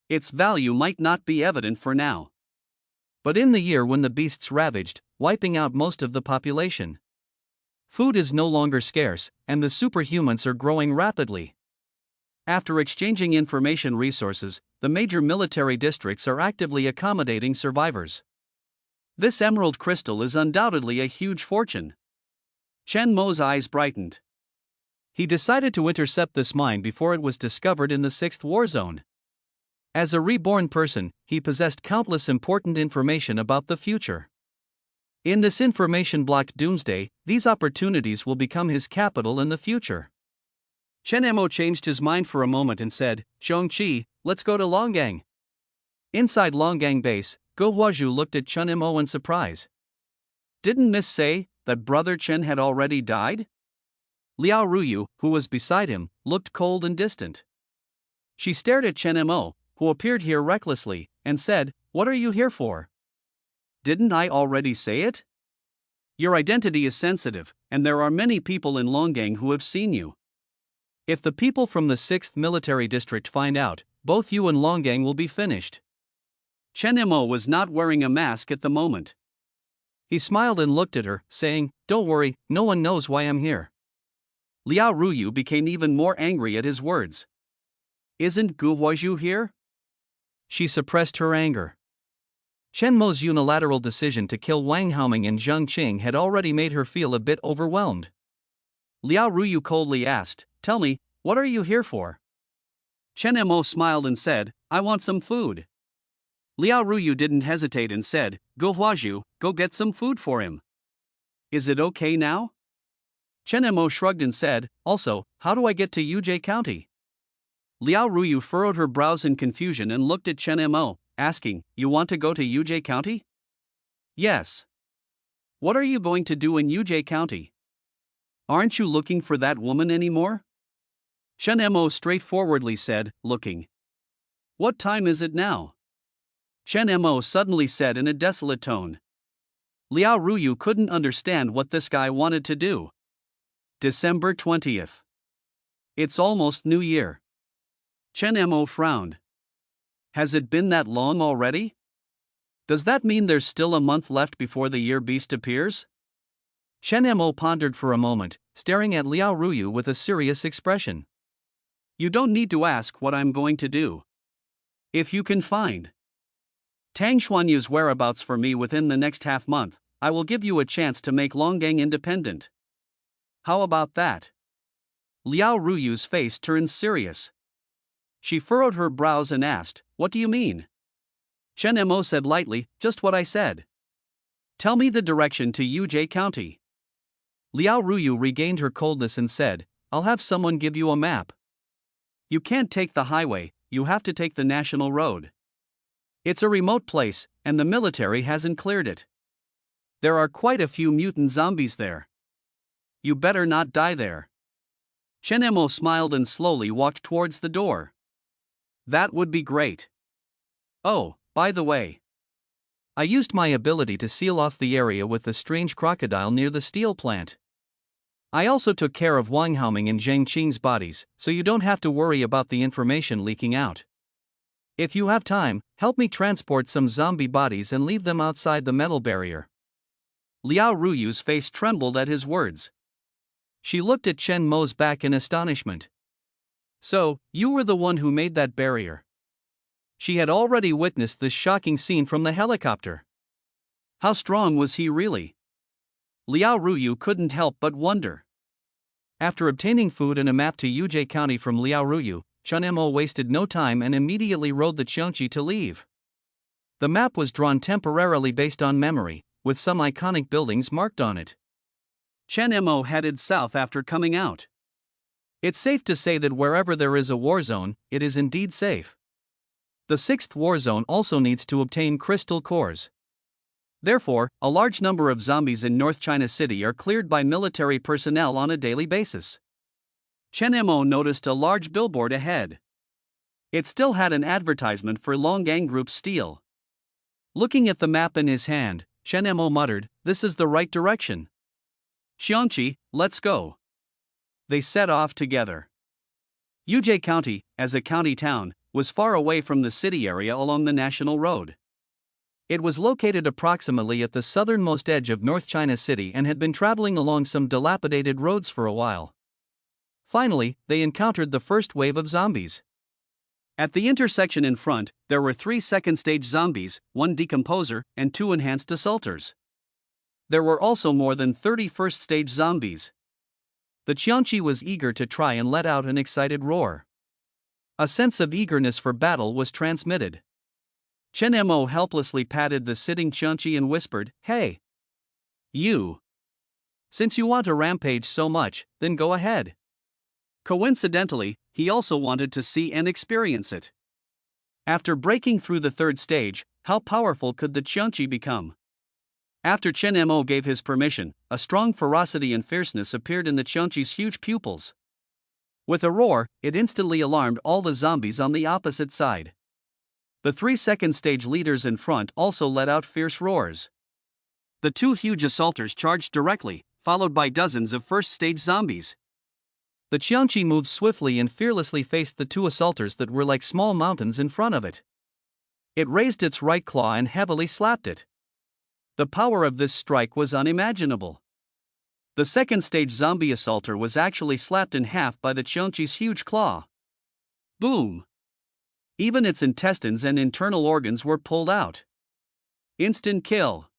Its value might not be evident for now. But in the year when the beasts ravaged, wiping out most of the population, food is no longer scarce, and the superhumans are growing rapidly. After exchanging information resources, the major military districts are actively accommodating survivors. This emerald crystal is undoubtedly a huge fortune. Chen Mo's eyes brightened. He decided to intercept this mine before it was discovered in the 6th war zone. As a reborn person, he possessed countless important information about the future. In this information-blocked doomsday, these opportunities will become his capital in the future. Chen Mo changed his mind for a moment and said, "Zhongqi, let's go to Longgang." Inside Longgang base, Go Huazhu looked at Chen Mo in surprise. Didn't Miss say that Brother Chen had already died? Liao Ruyu, who was beside him, looked cold and distant. She stared at Chen Mo, who appeared here recklessly, and said, "What are you here for?" "Didn't I already say it? Your identity is sensitive, and there are many people in Longgang who have seen you. If the people from the 6th military district find out, both you and Longgang will be finished." Chen Mo was not wearing a mask at the moment. He smiled and looked at her, saying, "Don't worry, no one knows why I'm here." Liao Ruyu became even more angry at his words. "Isn't Gu Huazhu here?" She suppressed her anger. Chen Mo's unilateral decision to kill Wang Haoming and Zheng Qing had already made her feel a bit overwhelmed. Liao Ruyu coldly asked, "Tell me, what are you here for?" Chen Mo smiled and said, "I want some food." Liao Ruyu didn't hesitate and said, "Go Huazhu, go get some food for him." "Is it okay now?" Chen Mo shrugged and said, "Also, how do I get to Yuzhe County?" Liao Ruyu furrowed her brows in confusion and looked at Chen Mo, asking, "You want to go to Yuzhe County?" "Yes." "What are you going to do in Yuzhe County? Aren't you looking for that woman anymore?" Chen Mo straightforwardly said, looking. "What time is it now?" Chen Mo suddenly said in a desolate tone. Liao Ruyu couldn't understand what this guy wanted to do. December 20th. It's almost New Year. Chen Mo frowned. Has it been that long already? Does that mean there's still a month left before the year beast appears? Chen Mo pondered for a moment, staring at Liao Ruyu with a serious expression. "You don't need to ask what I'm going to do. If you can find Tang Xuanyu's whereabouts for me within the next half month, I will give you a chance to make Longgang independent. How about that?" Liao Ruyu's face turned serious. She furrowed her brows and asked, "What do you mean?" Chen Mo said lightly, "Just what I said. Tell me the direction to Yuzhe County." Liao Ruyu regained her coldness and said, "I'll have someone give you a map. You can't take the highway, you have to take the national road. It's a remote place, and the military hasn't cleared it. There are quite a few mutant zombies there. You better not die there." Chen Mo smiled and slowly walked towards the door. "That would be great. Oh, by the way, I used my ability to seal off the area with the strange crocodile near the steel plant. I also took care of Wang Haoming and Zheng Qing's bodies, so you don't have to worry about the information leaking out. If you have time, help me transport some zombie bodies and leave them outside the metal barrier." Liao Ruyu's face trembled at his words. She looked at Chen Mo's back in astonishment. "So, you were the one who made that barrier?" She had already witnessed this shocking scene from the helicopter. How strong was he really? Liao Ruyu couldn't help but wonder. After obtaining food and a map to Yuzhe County from Liao Ruyu, Chen Mo wasted no time and immediately rode the Qiangqi to leave. The map was drawn temporarily based on memory, with some iconic buildings marked on it. Chen Mo headed south after coming out. It's safe to say that wherever there is a war zone, it is indeed safe. The 6th war zone also needs to obtain crystal cores. Therefore, a large number of zombies in North China City are cleared by military personnel on a daily basis. Chen Mo noticed a large billboard ahead. It still had an advertisement for Longgang Group Steel. Looking at the map in his hand, Chen Mo muttered, "This is the right direction. Qiangqi, let's go." They set off together. Yuzhe County, as a county town, was far away from the city area along the national road. It was located approximately at the southernmost edge of North China City and had been traveling along some dilapidated roads for a while. Finally, they encountered the first wave of zombies. At the intersection in front, there were 3 second-stage zombies, 1 decomposer, and 2 enhanced assaulters. There were also more than 30 first-stage zombies. The Qianqi was eager to try and let out an excited roar. A sense of eagerness for battle was transmitted. Chen Mo helplessly patted the sitting Qianqi and whispered, "Hey! You! Since you want to rampage so much, then go ahead." Coincidentally, he also wanted to see and experience it. After breaking through the 3rd stage, how powerful could the Qianqi become? After Chen Mo gave his permission, a strong ferocity and fierceness appeared in the Qianqi's huge pupils. With a roar, it instantly alarmed all the zombies on the opposite side. The 3 second-stage leaders in front also let out fierce roars. The 2 huge assaulters charged directly, followed by dozens of first-stage zombies. The Qianqi moved swiftly and fearlessly faced the 2 assaulters that were like small mountains in front of it. It raised its right claw and heavily slapped it. The power of this strike was unimaginable. The second-stage zombie assaulter was actually slapped in half by the Qianqi's huge claw. Boom! Even its intestines and internal organs were pulled out. Instant kill.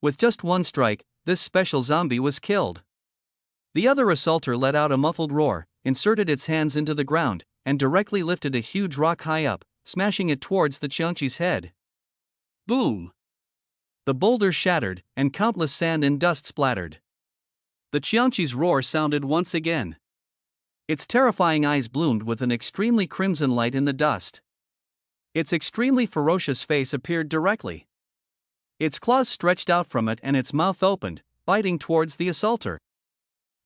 With just 1 strike, this special zombie was killed. The other assaulter let out a muffled roar, inserted its hands into the ground, and directly lifted a huge rock high up, smashing it towards the Qianqi's head. Boom! The boulder shattered, and countless sand and dust splattered. The Qianqi's roar sounded once again. Its terrifying eyes bloomed with an extremely crimson light in the dust. Its extremely ferocious face appeared directly. Its claws stretched out from it and its mouth opened, biting towards the assaulter.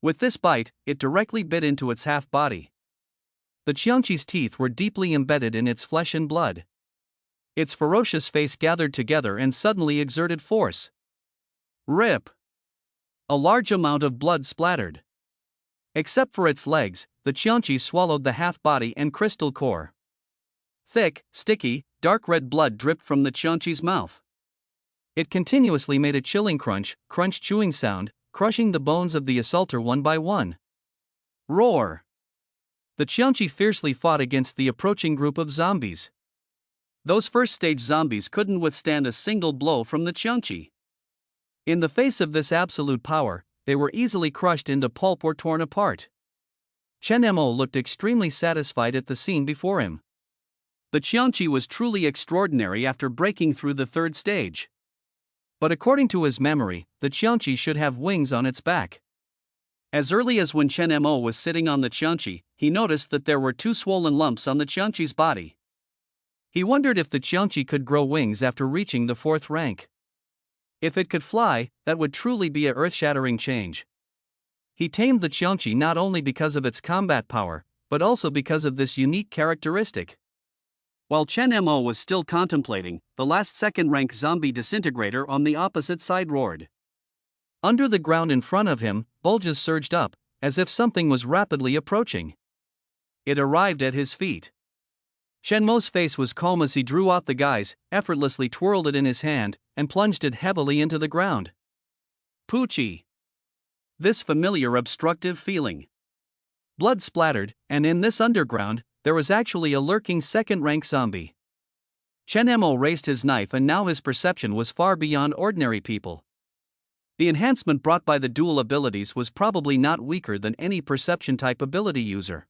With this bite, it directly bit into its half-body. The Qianqi's teeth were deeply embedded in its flesh and blood. Its ferocious face gathered together and suddenly exerted force. Rip! A large amount of blood splattered. Except for its legs, the Qianqi swallowed the half-body and crystal core. Thick, sticky, dark red blood dripped from the Qianqi's mouth. It continuously made a chilling crunch chewing sound, crushing the bones of the assaulter one by one. Roar! The Qianqi fiercely fought against the approaching group of zombies. Those first-stage zombies couldn't withstand a single blow from the Qianqi. In the face of this absolute power, they were easily crushed into pulp or torn apart. Chen Mo looked extremely satisfied at the scene before him. The Qianqi was truly extraordinary after breaking through the 3rd stage. But according to his memory, the Qianqi should have wings on its back. As early as when Chen Mo was sitting on the Qianqi, he noticed that there were 2 swollen lumps on the Qianqi's body. He wondered if the Qianqi could grow wings after reaching the 4th rank. If it could fly, that would truly be a earth-shattering change. He tamed the Qianqi not only because of its combat power, but also because of this unique characteristic. While Chen Mo was still contemplating, the last 2nd-rank zombie disintegrator on the opposite side roared. Under the ground in front of him, bulges surged up, as if something was rapidly approaching. It arrived at his feet. Chen Mo's face was calm as he drew out the guise, effortlessly twirled it in his hand, and plunged it heavily into the ground. Poochie! This familiar obstructive feeling. Blood splattered, and in this underground, there was actually a lurking 2nd-rank zombie. Chen Mo raised his knife and now his perception was far beyond ordinary people. The enhancement brought by the dual abilities was probably not weaker than any perception-type ability user.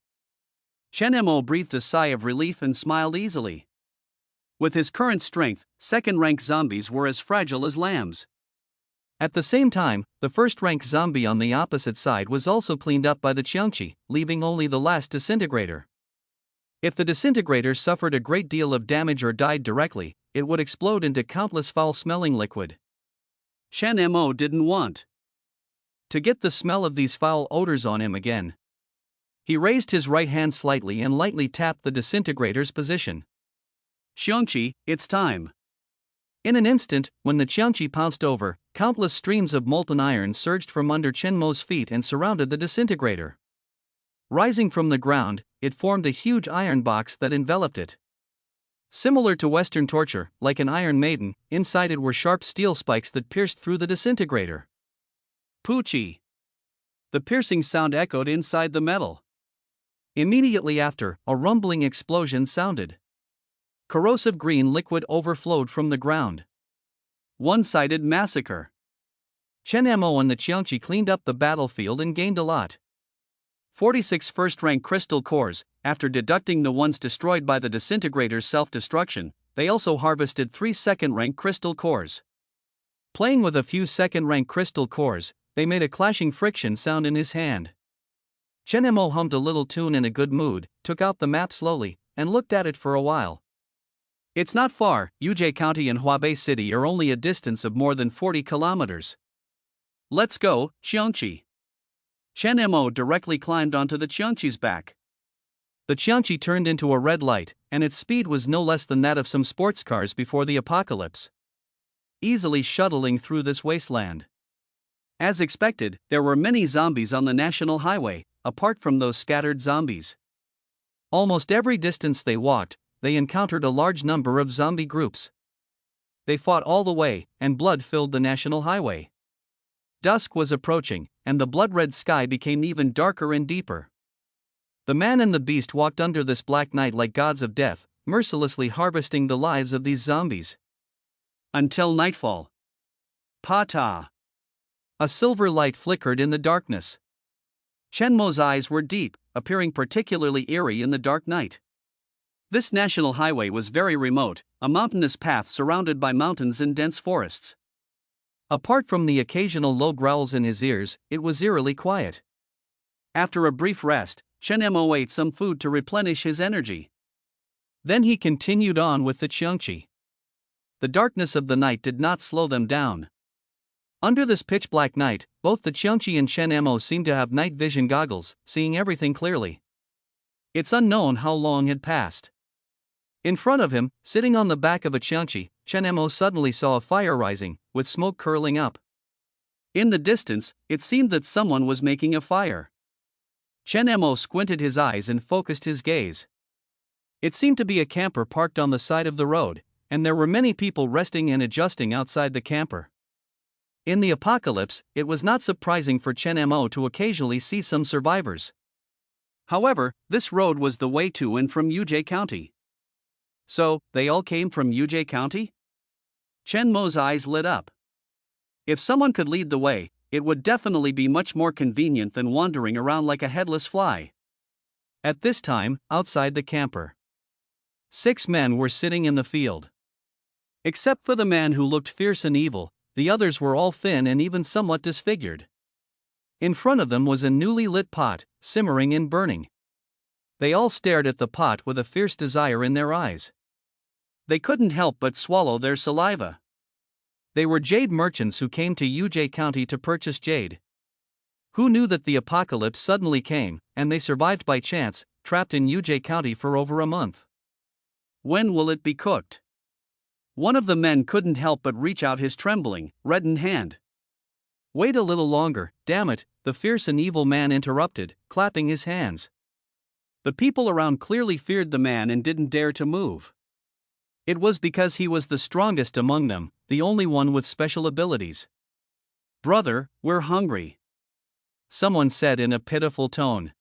Chen Mo breathed a sigh of relief and smiled easily. With his current strength, 2nd-rank zombies were as fragile as lambs. At the same time, the 1st-rank zombie on the opposite side was also cleaned up by the Qianqi, leaving only the last disintegrator. If the disintegrator suffered a great deal of damage or died directly, it would explode into countless foul-smelling liquid. Chen Mo didn't want to get the smell of these foul odors on him again. He raised his right hand slightly and lightly tapped the disintegrator's position. Qianqi, it's time. In an instant, when the Qianqi pounced over, countless streams of molten iron surged from under Chen Mo's feet and surrounded the disintegrator. Rising from the ground, it formed a huge iron box that enveloped it. Similar to Western torture, like an Iron Maiden, inside it were sharp steel spikes that pierced through the disintegrator. Poochie! The piercing sound echoed inside the metal. Immediately after, a rumbling explosion sounded. Corrosive green liquid overflowed from the ground. One-sided massacre. Chen Mo and the Qiangqi cleaned up the battlefield and gained a lot. 46 first-rank crystal cores. After deducting the ones destroyed by the disintegrator's self-destruction, they also harvested 3 second-rank crystal cores. Playing with a few second-rank crystal cores, they made a clashing friction sound in his hand. Chen Mo hummed a little tune in a good mood, took out the map slowly, and looked at it for a while. It's not far. Yuzhe County and Huabei City are only a distance of more than 40 kilometers. Let's go, Qiangqi. Chen Mo directly climbed onto the Qiangqi's back. The Qiangqi turned into a red light, and its speed was no less than that of some sports cars before the apocalypse, easily shuttling through this wasteland. As expected, there were many zombies on the national highway, apart from those scattered zombies. Almost every distance they walked, they encountered a large number of zombie groups. They fought all the way, and blood filled the national highway. Dusk was approaching, and the blood-red sky became even darker and deeper. The man and the beast walked under this black night like gods of death, mercilessly harvesting the lives of these zombies. Until nightfall. Pa-ta! A silver light flickered in the darkness. Chen Mo's eyes were deep, appearing particularly eerie in the dark night. This national highway was very remote, a mountainous path surrounded by mountains and dense forests. Apart from the occasional low growls in his ears, it was eerily quiet. After a brief rest, Chen Mo ate some food to replenish his energy. Then he continued on with the Qiangqi. The darkness of the night did not slow them down. Under this pitch-black night, both the Qiangqi and Chen Mo seemed to have night vision goggles, seeing everything clearly. It's unknown how long had passed. In front of him, sitting on the back of a Qiangqi, Chen Mo suddenly saw a fire rising, with smoke curling up. In the distance, it seemed that someone was making a fire. Chen Mo squinted his eyes and focused his gaze. It seemed to be a camper parked on the side of the road, and there were many people resting and adjusting outside the camper. In the apocalypse, it was not surprising for Chen Mo to occasionally see some survivors. However, this road was the way to and from Yuzhe County. So, they all came from Yuzhe County? Chen Mo's eyes lit up. If someone could lead the way, it would definitely be much more convenient than wandering around like a headless fly. At this time, outside the camper, 6 men were sitting in the field. Except for the man who looked fierce and evil, the others were all thin and even somewhat disfigured. In front of them was a newly lit pot, simmering and burning. They all stared at the pot with a fierce desire in their eyes. They couldn't help but swallow their saliva. They were jade merchants who came to Yuzhe County to purchase jade. Who knew that the apocalypse suddenly came, and they survived by chance, trapped in Yuzhe County for over a month? When will it be cooked? One of the men couldn't help but reach out his trembling, reddened hand. Wait a little longer, damn it, the fierce and evil man interrupted, clapping his hands. The people around clearly feared the man and didn't dare to move. It was because he was the strongest among them, the only one with special abilities. Brother, we're hungry, someone said in a pitiful tone.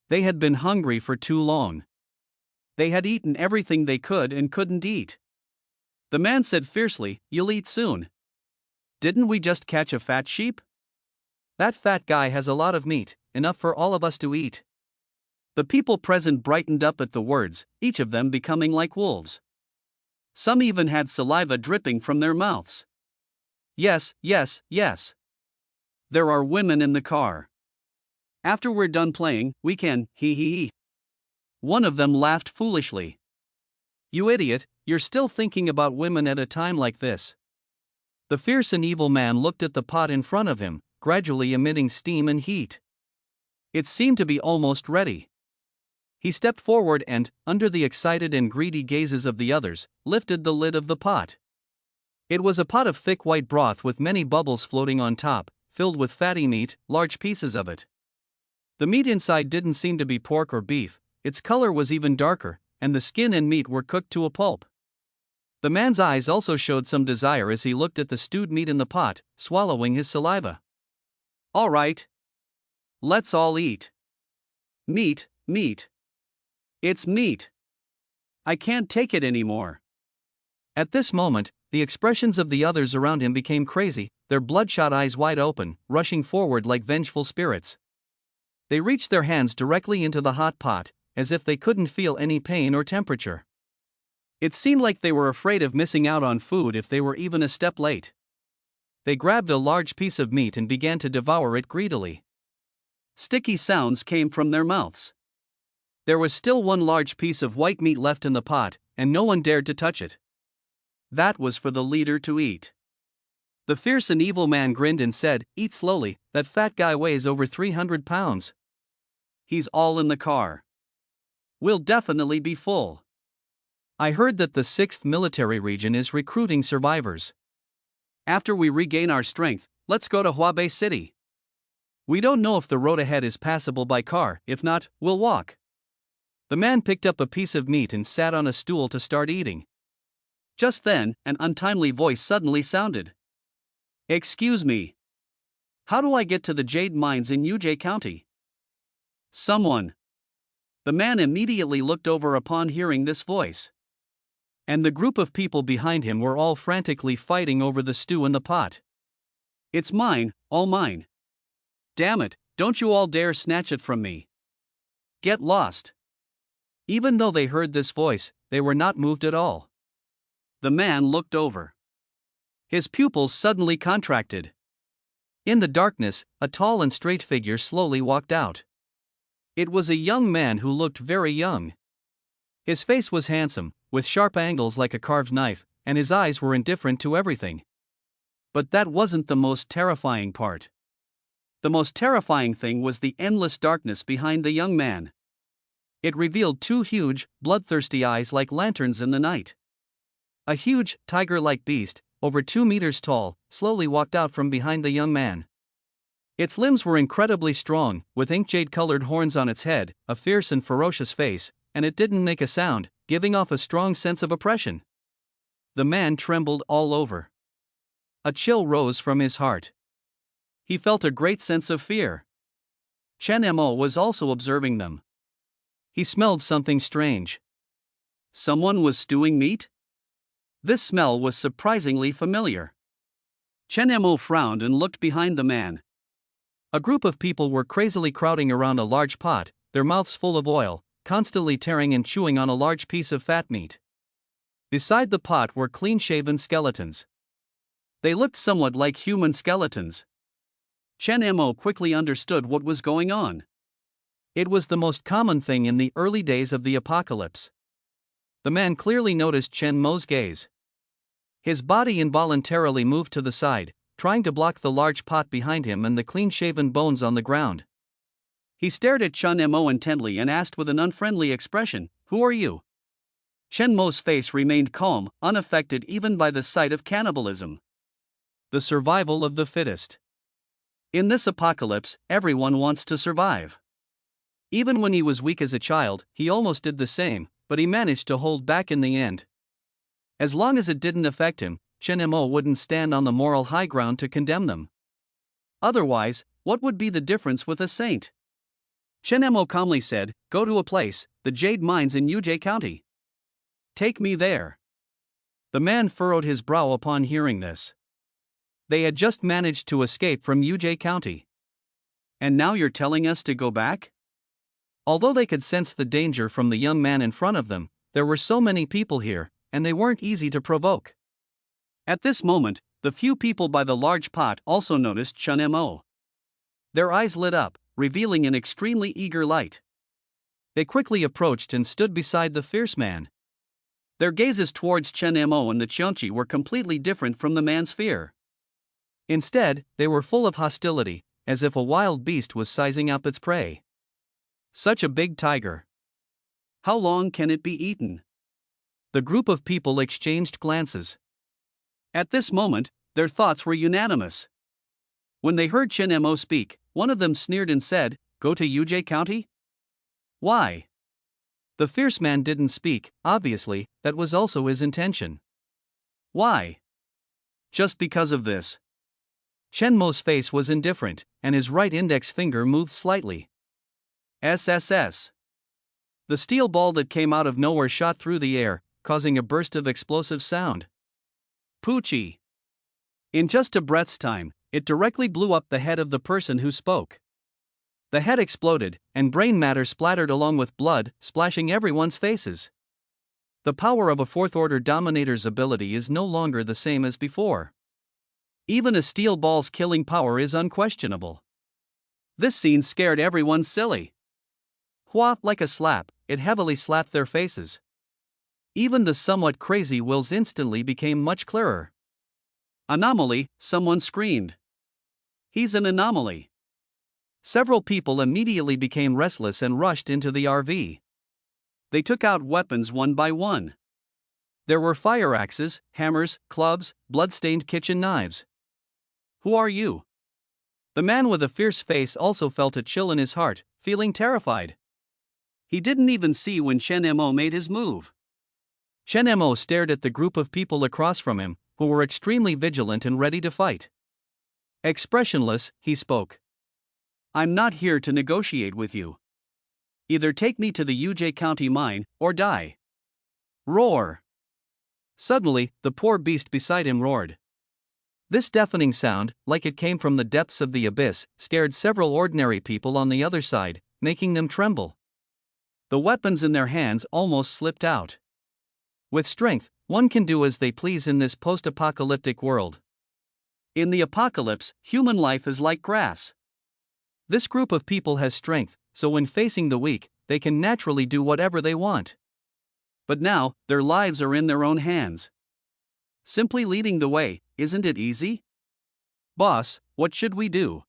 They had been hungry for too long. They had eaten everything they could and couldn't eat. The man said fiercely, "You'll eat soon. Didn't we just catch a fat sheep? That fat guy has a lot of meat, enough for all of us to eat." The people present brightened up at the words, each of them becoming like wolves. Some even had saliva dripping from their mouths. Yes, yes, yes. There are women in the car. After we're done playing, we can, hee hee hee. One of them laughed foolishly. You idiot, you're still thinking about women at a time like this. The fierce and evil man looked at the pot in front of him, gradually emitting steam and heat. It seemed to be almost ready. He stepped forward and, under the excited and greedy gazes of the others, lifted the lid of the pot. It was a pot of thick white broth with many bubbles floating on top, filled with fatty meat, large pieces of it. The meat inside didn't seem to be pork or beef, its color was even darker, and the skin and meat were cooked to a pulp. The man's eyes also showed some desire as he looked at the stewed meat in the pot, swallowing his saliva. All right. Let's all eat. Meat, Meat. It's meat. I can't take it anymore. At this moment, the expressions of the others around him became crazy, their bloodshot eyes wide open, rushing forward like vengeful spirits. They reached their hands directly into the hot pot, as if they couldn't feel any pain or temperature. It seemed like they were afraid of missing out on food if they were even a step late. They grabbed a large piece of meat and began to devour it greedily. Sticky sounds came from their mouths. There was still one large piece of white meat left in the pot, and no one dared to touch it. That was for the leader to eat. The fierce and evil man grinned and said, "Eat slowly, that fat guy weighs over 300 pounds. He's all in the car. We'll definitely be full. I heard that the 6th Military Region is recruiting survivors. After we regain our strength, let's go to Huabei City. We don't know if the road ahead is passable by car, if not, we'll walk." The man picked up a piece of meat and sat on a stool to start eating. Just then, an untimely voice suddenly sounded. "Excuse me. How do I get to the jade mines in Yujie County?" "Someone." The man immediately looked over upon hearing this voice. And the group of people behind him were all frantically fighting over the stew in the pot. "It's mine, all mine. Damn it, don't you all dare snatch it from me. Get lost." Even though they heard this voice, they were not moved at all. The man looked over. His pupils suddenly contracted. In the darkness, a tall and straight figure slowly walked out. It was a young man who looked very young. His face was handsome, with sharp angles like a carved knife, and his eyes were indifferent to everything. But that wasn't the most terrifying part. The most terrifying thing was the endless darkness behind the young man. It revealed two huge, bloodthirsty eyes like lanterns in the night. A huge, tiger-like beast, over 2 meters tall, slowly walked out from behind the young man. Its limbs were incredibly strong, with inkjade-colored horns on its head, a fierce and ferocious face, and it didn't make a sound, giving off a strong sense of oppression. The man trembled all over. A chill rose from his heart. He felt a great sense of fear. Chen Mo was also observing them. He smelled something strange. Someone was stewing meat? This smell was surprisingly familiar. Chen Mo frowned and looked behind the man. A group of people were crazily crowding around a large pot, their mouths full of oil, constantly tearing and chewing on a large piece of fat meat. Beside the pot were clean-shaven skeletons. They looked somewhat like human skeletons. Chen Mo quickly understood what was going on. It was the most common thing in the early days of the apocalypse. The man clearly noticed Chen Mo's gaze. His body involuntarily moved to the side, trying to block the large pot behind him and the clean-shaven bones on the ground. He stared at Chen Mo intently and asked with an unfriendly expression, "Who are you?" Chen Mo's face remained calm, unaffected even by the sight of cannibalism. The survival of the fittest. In this apocalypse, everyone wants to survive. Even when he was weak as a child, he almost did the same, but he managed to hold back in the end. As long as it didn't affect him, Chen Mo wouldn't stand on the moral high ground to condemn them. Otherwise, what would be the difference with a saint? Chen Mo calmly said, "Go to a place, the jade mines in Yujie County. Take me there." The man furrowed his brow upon hearing this. They had just managed to escape from Yujie County. And now you're telling us to go back? Although they could sense the danger from the young man in front of them, there were so many people here, and they weren't easy to provoke. At this moment, the few people by the large pot also noticed Chen Mo. Their eyes lit up, revealing an extremely eager light. They quickly approached and stood beside the fierce man. Their gazes towards Chen Mo and the Qianqi were completely different from the man's fear. Instead, they were full of hostility, as if a wild beast was sizing up its prey. Such a big tiger. How long can it be eaten? The group of people exchanged glances. At this moment, their thoughts were unanimous. When they heard Chen Mo speak, one of them sneered and said, "Go to Yujie County? Why?" The fierce man didn't speak, obviously, that was also his intention. "Why?" "Just because of this." Chen Mo's face was indifferent, and his right index finger moved slightly. SSS. The steel ball that came out of nowhere shot through the air, causing a burst of explosive sound. Poochie! In just a breath's time, it directly blew up the head of the person who spoke. The head exploded, and brain matter splattered along with blood, splashing everyone's faces. The power of a fourth-order dominator's ability is no longer the same as before. Even a steel ball's killing power is unquestionable. This scene scared everyone silly. Hua, like a slap, it heavily slapped their faces. Even the somewhat crazy wills instantly became much clearer. Anomaly, someone screamed. He's an anomaly. Several people immediately became restless and rushed into the RV. They took out weapons one by one. There were fire axes, hammers, clubs, blood-stained kitchen knives. Who are you? The man with a fierce face also felt a chill in his heart, feeling terrified. He didn't even see when Chen Mo made his move. Chen Mo stared at the group of people across from him, who were extremely vigilant and ready to fight. Expressionless, he spoke. I'm not here to negotiate with you. Either take me to the UJ County mine, or die. Roar! Suddenly, the poor beast beside him roared. This deafening sound, like it came from the depths of the abyss, scared several ordinary people on the other side, making them tremble. The weapons in their hands almost slipped out. With strength, one can do as they please in this post-apocalyptic world. In the apocalypse, human life is like grass. This group of people has strength, so when facing the weak, they can naturally do whatever they want. But now, their lives are in their own hands. Simply leading the way, isn't it easy? Boss, what should we do?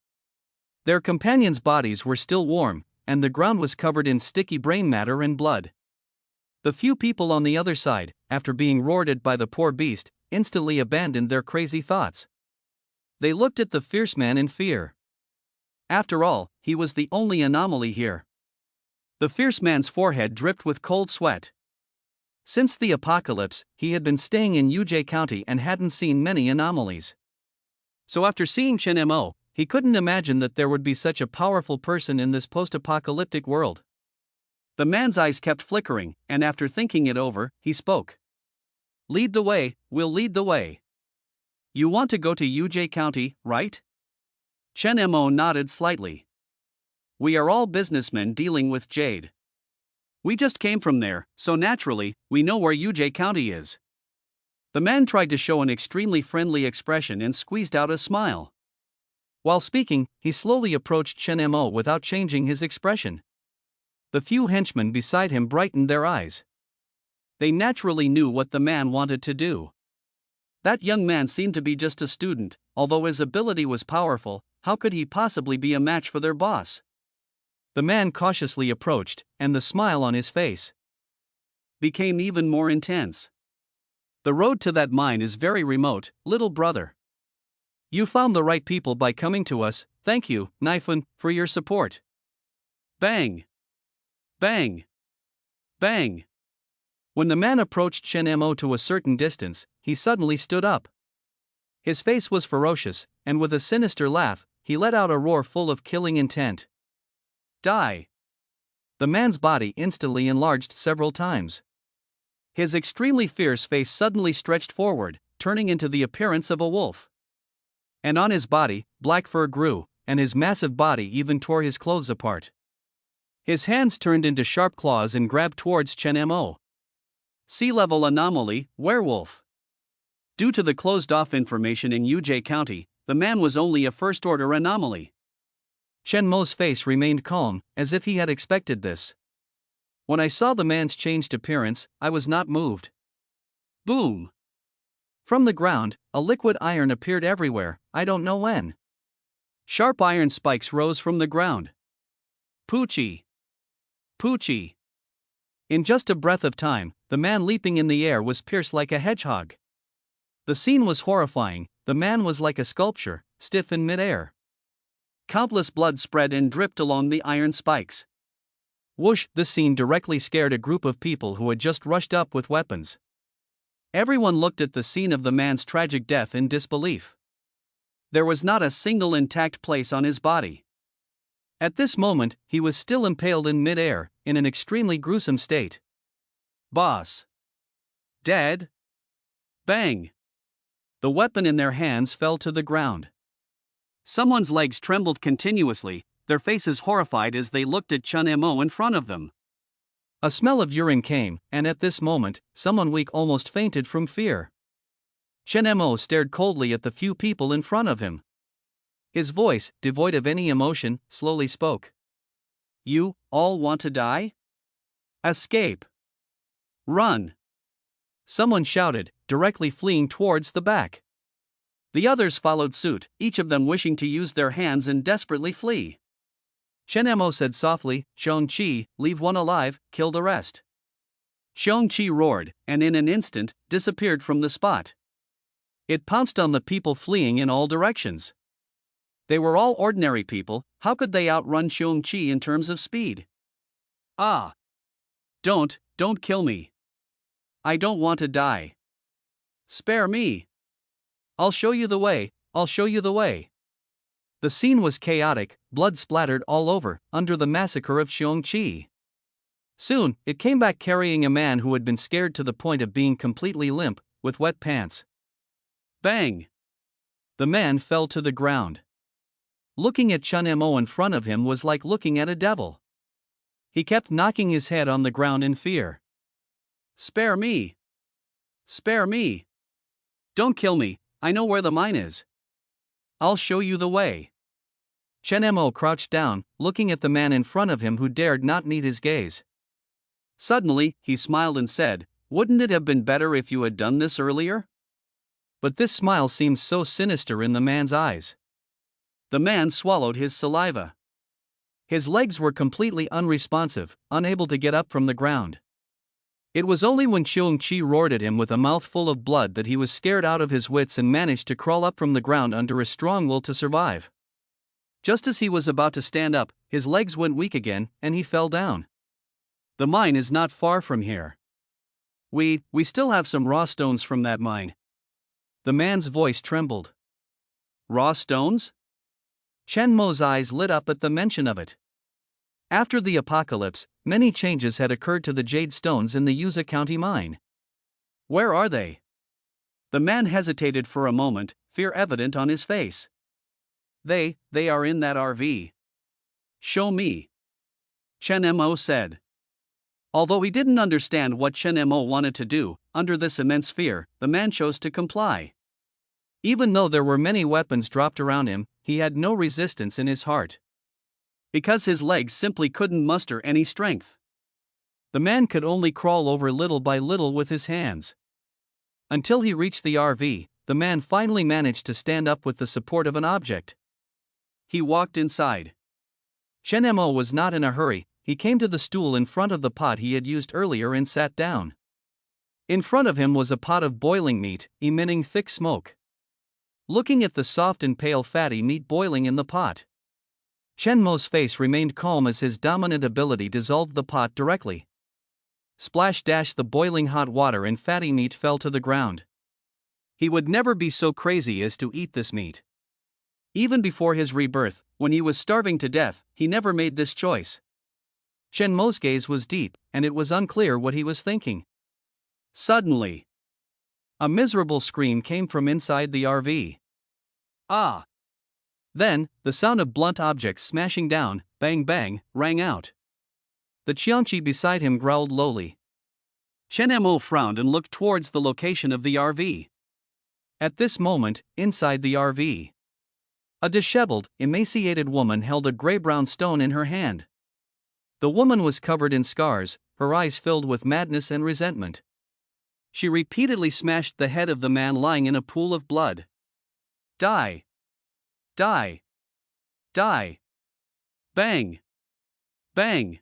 Their companions' bodies were still warm, and the ground was covered in sticky brain matter and blood. The few people on the other side, after being roared at by the poor beast, instantly abandoned their crazy thoughts. They looked at the fierce man in fear. After all, he was the only anomaly here. The fierce man's forehead dripped with cold sweat. Since the apocalypse, he had been staying in UJ County and hadn't seen many anomalies. So after seeing Chen Mo, he couldn't imagine that there would be such a powerful person in this post-apocalyptic world. The man's eyes kept flickering, and after thinking it over, he spoke. Lead the way, we'll lead the way. You want to go to UJ County, right? Chen Mo nodded slightly. We are all businessmen dealing with jade. We just came from there, so naturally, we know where UJ County is. The man tried to show an extremely friendly expression and squeezed out a smile. While speaking, he slowly approached Chen Mo without changing his expression. The few henchmen beside him brightened their eyes. They naturally knew what the man wanted to do. That young man seemed to be just a student, although his ability was powerful. How could he possibly be a match for their boss? The man cautiously approached, and the smile on his face became even more intense. The road to that mine is very remote, little brother. You found the right people by coming to us. Thank you, Nifun, for your support. Bang! Bang! Bang! When the man approached Chen Mo to a certain distance, he suddenly stood up. His face was ferocious, and with a sinister laugh, he let out a roar full of killing intent. Die! The man's body instantly enlarged several times. His extremely fierce face suddenly stretched forward, turning into the appearance of a wolf. And on his body, black fur grew, and his massive body even tore his clothes apart. His hands turned into sharp claws and grabbed towards Chen Mo. Sea-level anomaly, werewolf. Due to the closed-off information in UJ County, the man was only a first-order anomaly. Chen Mo's face remained calm, as if he had expected this. When I saw the man's changed appearance, I was not moved. Boom! From the ground, a liquid iron appeared everywhere, I don't know when. Sharp iron spikes rose from the ground. Poochie! Poochie! In just a breath of time, the man leaping in the air was pierced like a hedgehog. The scene was horrifying. The man was like a sculpture, stiff in midair. Countless blood spread and dripped along the iron spikes. Whoosh! This scene directly scared a group of people who had just rushed up with weapons. Everyone looked at the scene of the man's tragic death in disbelief. There was not a single intact place on his body. At this moment, he was still impaled in mid-air, in an extremely gruesome state. Boss. Dead? Bang! The weapon in their hands fell to the ground. Someone's legs trembled continuously, their faces horrified as they looked at Chun Mo in front of them. A smell of urine came, and at this moment, someone weak almost fainted from fear. Chen Mo stared coldly at the few people in front of him. His voice, devoid of any emotion, slowly spoke. You all want to die? Escape! Run! Someone shouted, directly fleeing towards the back. The others followed suit, each of them wishing to use their hands and desperately flee. Chen Mo said softly, Xiong-Chi, leave one alive, kill the rest. Xiong-Chi roared, and in an instant, disappeared from the spot. It pounced on the people fleeing in all directions. They were all ordinary people, how could they outrun Xiong-Chi in terms of speed? Ah! Don't kill me. I don't want to die. Spare me. I'll show you the way, I'll show you the way. The scene was chaotic, blood splattered all over, under the massacre of Xiong-Chi. Soon, it came back carrying a man who had been scared to the point of being completely limp, with wet pants. Bang! The man fell to the ground. Looking at Chun Mo in front of him was like looking at a devil. He kept knocking his head on the ground in fear. Spare me! Spare me! Don't kill me, I know where the mine is. I'll show you the way. Chen Mo crouched down, looking at the man in front of him who dared not meet his gaze. Suddenly, he smiled and said, wouldn't it have been better if you had done this earlier? But this smile seemed so sinister in the man's eyes. The man swallowed his saliva. His legs were completely unresponsive, unable to get up from the ground. It was only when Xiong-Chi roared at him with a mouth full of blood that he was scared out of his wits and managed to crawl up from the ground under a strong will to survive. Just as he was about to stand up, his legs went weak again, and he fell down. The mine is not far from here. We still have some raw stones from that mine. The man's voice trembled. Raw stones? Chen Mo's eyes lit up at the mention of it. After the apocalypse, many changes had occurred to the jade stones in the Yuza County mine. Where are they? The man hesitated for a moment, fear evident on his face. They are in that RV. Show me. Chen Mo said. Although he didn't understand what Chen Mo wanted to do, under this immense fear, the man chose to comply. Even though there were many weapons dropped around him, he had no resistance in his heart. Because his legs simply couldn't muster any strength. The man could only crawl over little by little with his hands. Until he reached the RV, the man finally managed to stand up with the support of an object. He walked inside. Chen Mo was not in a hurry, he came to the stool in front of the pot he had used earlier and sat down. In front of him was a pot of boiling meat, emitting thick smoke. Looking at the soft and pale fatty meat boiling in the pot, Chen Mo's face remained calm as his dominant ability dissolved the pot directly. Splash dash, the boiling hot water and fatty meat fell to the ground. He would never be so crazy as to eat this meat. Even before his rebirth, when he was starving to death, he never made this choice. Chen Mo's gaze was deep, and it was unclear what he was thinking. Suddenly, a miserable scream came from inside the RV. Ah! Then, the sound of blunt objects smashing down, bang bang, rang out. The Xiongqi beside him growled lowly. Chen Mo frowned and looked towards the location of the RV. At this moment, inside the RV, a disheveled, emaciated woman held a gray-brown stone in her hand. The woman was covered in scars, her eyes filled with madness and resentment. She repeatedly smashed the head of the man lying in a pool of blood. Die! Die! Die! Bang! Bang!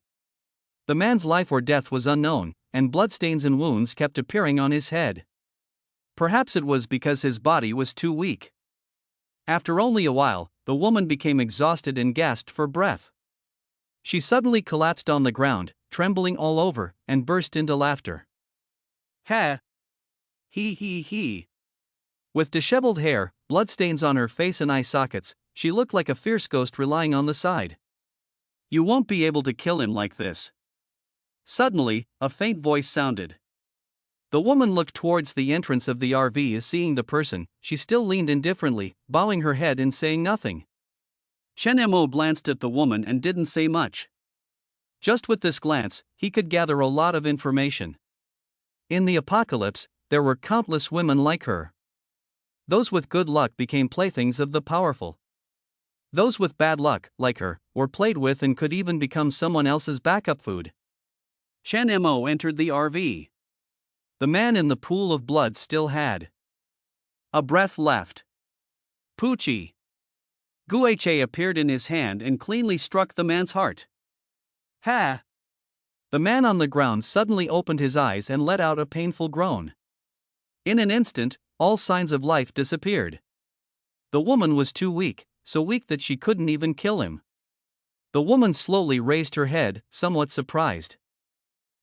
The man's life or death was unknown, and bloodstains and wounds kept appearing on his head. Perhaps it was because his body was too weak. After only a while, the woman became exhausted and gasped for breath. She suddenly collapsed on the ground, trembling all over, and burst into laughter. Ha! He. With disheveled hair, bloodstains on her face and eye sockets, she looked like a fierce ghost relying on the side. You won't be able to kill him like this. Suddenly, a faint voice sounded. The woman looked towards the entrance of the RV as seeing the person. She still leaned indifferently, bowing her head and saying nothing. Chen Mo glanced at the woman and didn't say much. Just with this glance, he could gather a lot of information. In the apocalypse, there were countless women like her. Those with good luck became playthings of the powerful. Those with bad luck, like her, were played with and could even become someone else's backup food. Chen Mo entered the RV. The man in the pool of blood still had a breath left. Poochie. Guiche appeared in his hand and cleanly struck the man's heart. Ha! The man on the ground suddenly opened his eyes and let out a painful groan. In an instant, all signs of life disappeared. The woman was too weak, so weak that she couldn't even kill him. The woman slowly raised her head, somewhat surprised.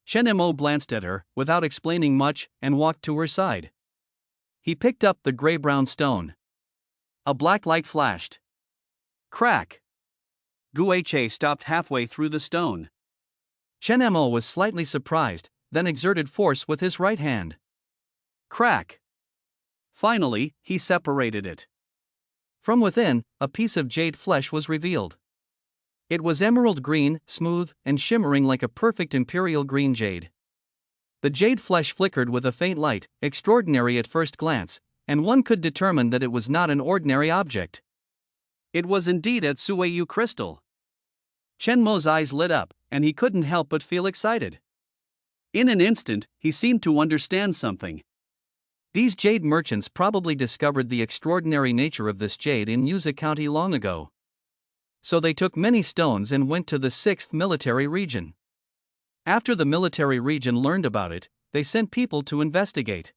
Chen Mo glanced at her, without explaining much, and walked to her side. He picked up the gray-brown stone. A black light flashed. Crack! Guiche stopped halfway through the stone. Chen Mo was slightly surprised, then exerted force with his right hand. Crack! Finally, he separated it. From within, a piece of jade flesh was revealed. It was emerald green, smooth, and shimmering like a perfect imperial green jade. The jade flesh flickered with a faint light, extraordinary at first glance, and one could determine that it was not an ordinary object. It was indeed a Tsuyu crystal. Chen Mo's eyes lit up, and he couldn't help but feel excited. In an instant, he seemed to understand something. These jade merchants probably discovered the extraordinary nature of this jade in Yuza County long ago. So they took many stones and went to the 6th military region. After the military region learned about it, they sent people to investigate.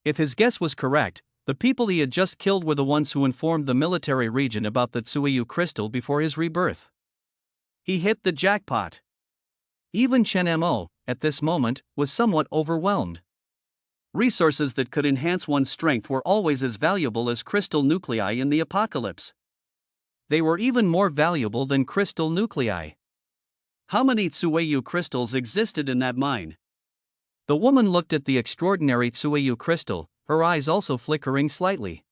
If his guess was correct, the people he had just killed were the ones who informed the military region about the Tsuyu crystal before his rebirth. He hit the jackpot. Even Chen Mo, at this moment, was somewhat overwhelmed. Resources that could enhance one's strength were always as valuable as crystal nuclei in the apocalypse. They were even more valuable than crystal nuclei. How many Tsuyu crystals existed in that mine? The woman looked at the extraordinary Tsuyu crystal, her eyes also flickering slightly.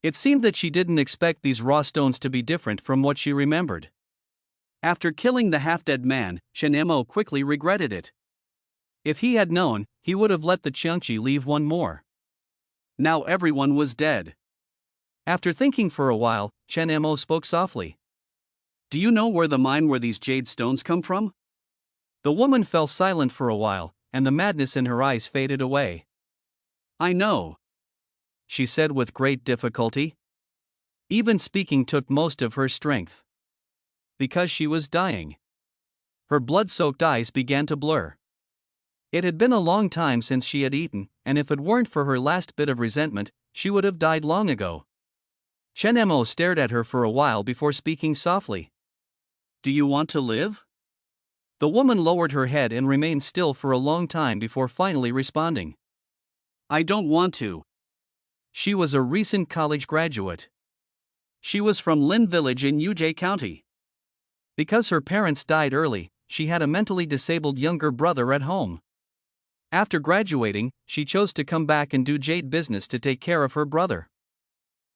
It seemed that she didn't expect these raw stones to be different from what she remembered. After killing the half-dead man, Chen Mo quickly regretted it. If he had known, he would have let the Qiangqi leave one more. Now everyone was dead. After thinking for a while, Chen Mo spoke softly. Do you know where the mine where these jade stones come from? The woman fell silent for a while, and the madness in her eyes faded away. I know, she said with great difficulty. Even speaking took most of her strength. Because she was dying. Her blood-soaked eyes began to blur. It had been a long time since she had eaten, and if it weren't for her last bit of resentment, she would have died long ago. Chen Mo stared at her for a while before speaking softly. Do you want to live? The woman lowered her head and remained still for a long time before finally responding. I don't want to. She was a recent college graduate. She was from Lin Village in Yujie County. Because her parents died early, she had a mentally disabled younger brother at home. After graduating, she chose to come back and do jade business to take care of her brother.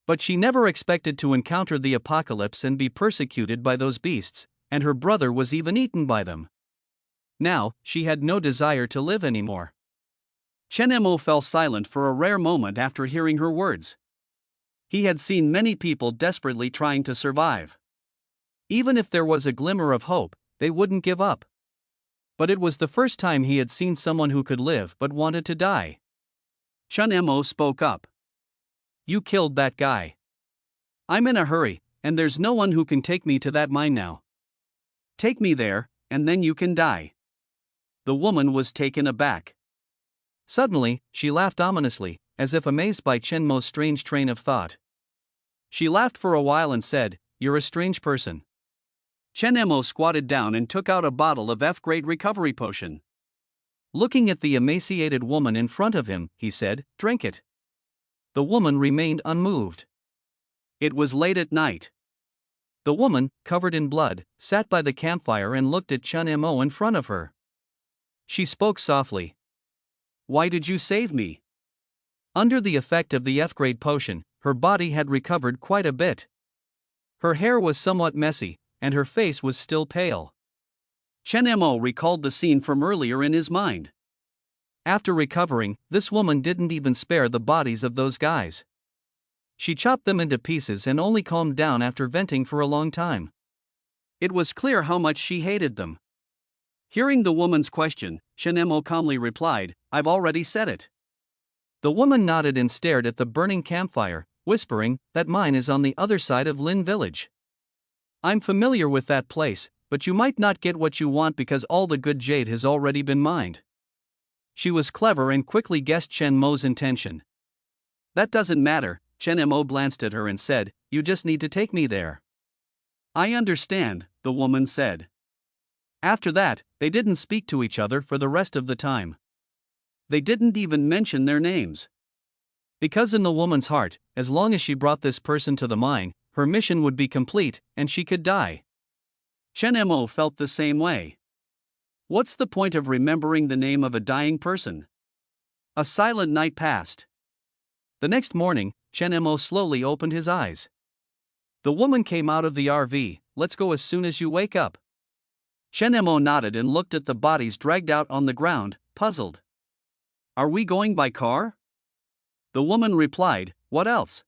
But she never expected to encounter the apocalypse and be persecuted by those beasts, and her brother was even eaten by them. Now, she had no desire to live anymore. Chen Mo fell silent for a rare moment after hearing her words. He had seen many people desperately trying to survive. Even if there was a glimmer of hope, they wouldn't give up. But it was the first time he had seen someone who could live but wanted to die. Chen Mo spoke up. You killed that guy. I'm in a hurry, and there's no one who can take me to that mine now. Take me there, and then you can die. The woman was taken aback. Suddenly, she laughed ominously, as if amazed by Chen Mo's strange train of thought. She laughed for a while and said, You're a strange person. Chen Mo squatted down and took out a bottle of F-grade recovery potion. Looking at the emaciated woman in front of him, he said, Drink it. The woman remained unmoved. It was late at night. The woman, covered in blood, sat by the campfire and looked at Chen Mo in front of her. She spoke softly. "Why did you save me?" Under the effect of the F-grade potion, her body had recovered quite a bit. Her hair was somewhat messy, and her face was still pale. Chen Mo recalled the scene from earlier in his mind. After recovering, this woman didn't even spare the bodies of those guys. She chopped them into pieces and only calmed down after venting for a long time. It was clear how much she hated them. Hearing the woman's question, Chen Mo calmly replied, "I've already said it." The woman nodded and stared at the burning campfire, whispering, "That mine is on the other side of Lin Village. I'm familiar with that place, but you might not get what you want because all the good jade has already been mined." She was clever and quickly guessed Chen Mo's intention. "That doesn't matter," Chen Mo glanced at her and said, "You just need to take me there." "I understand," the woman said. After that, they didn't speak to each other for the rest of the time. They didn't even mention their names. Because in the woman's heart, as long as she brought this person to the mine, her mission would be complete, and she could die. Chen Mo felt the same way. What's the point of remembering the name of a dying person? A silent night passed. The next morning, Chen Mo slowly opened his eyes. The woman came out of the RV. "Let's go as soon as you wake up." Chen Mo nodded and looked at the bodies dragged out on the ground, puzzled. "Are we going by car?" The woman replied, "What else?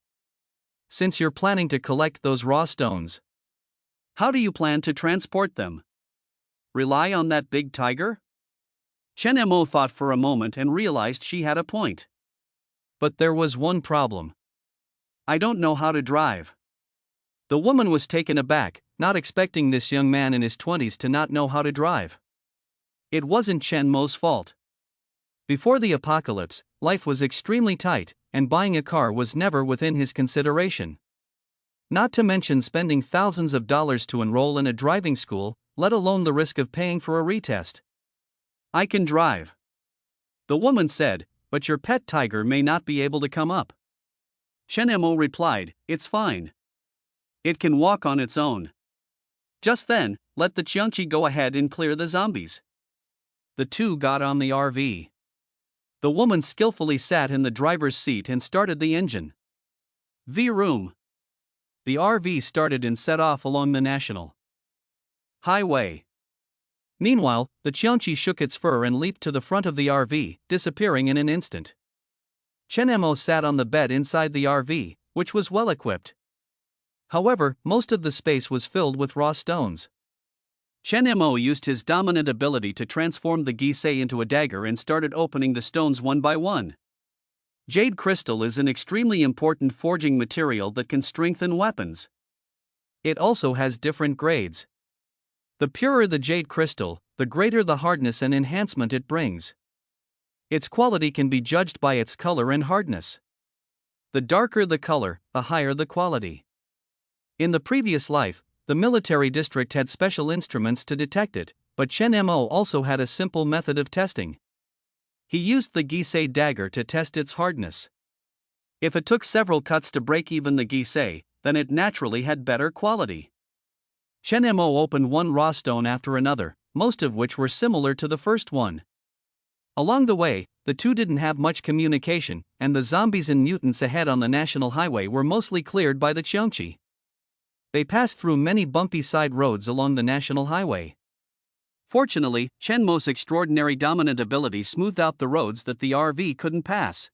Since you're planning to collect those raw stones. How do you plan to transport them? Rely on that big tiger?" Chen Mo thought for a moment and realized she had a point. But there was one problem. "I don't know how to drive." The woman was taken aback, not expecting this young man in his 20s to not know how to drive. It wasn't Chen Mo's fault. Before the apocalypse, life was extremely tight, and buying a car was never within his consideration. Not to mention spending thousands of dollars to enroll in a driving school, let alone the risk of paying for a retest. "I can drive," the woman said, "but your pet tiger may not be able to come up." Chen Mo replied, "It's fine. It can walk on its own." Just then, let the Qiangqi go ahead and clear the zombies. The two got on the RV. The woman skillfully sat in the driver's seat and started the engine. Vroom. The RV started and set off along the national highway. Meanwhile, the Qiangqi shook its fur and leaped to the front of the RV, disappearing in an instant. Chen Mo sat on the bed inside the RV, which was well equipped. However, most of the space was filled with raw stones. Chen Mo used his dominant ability to transform the gisei into a dagger and started opening the stones one by one. Jade crystal is an extremely important forging material that can strengthen weapons. It also has different grades. The purer the jade crystal, the greater the hardness and enhancement it brings. Its quality can be judged by its color and hardness. The darker the color, the higher the quality. In the previous life, the military district had special instruments to detect it, but Chen Mo also had a simple method of testing. He used the gisei dagger to test its hardness. If it took several cuts to break even the gisei, then it naturally had better quality. Chen Mo opened one raw stone after another, most of which were similar to the first one. Along the way, the two didn't have much communication, and the zombies and mutants ahead on the national highway were mostly cleared by the Qiangqi. They passed through many bumpy side roads along the national highway. Fortunately, Chen Mo's extraordinary dominant ability smoothed out the roads that the RV couldn't pass.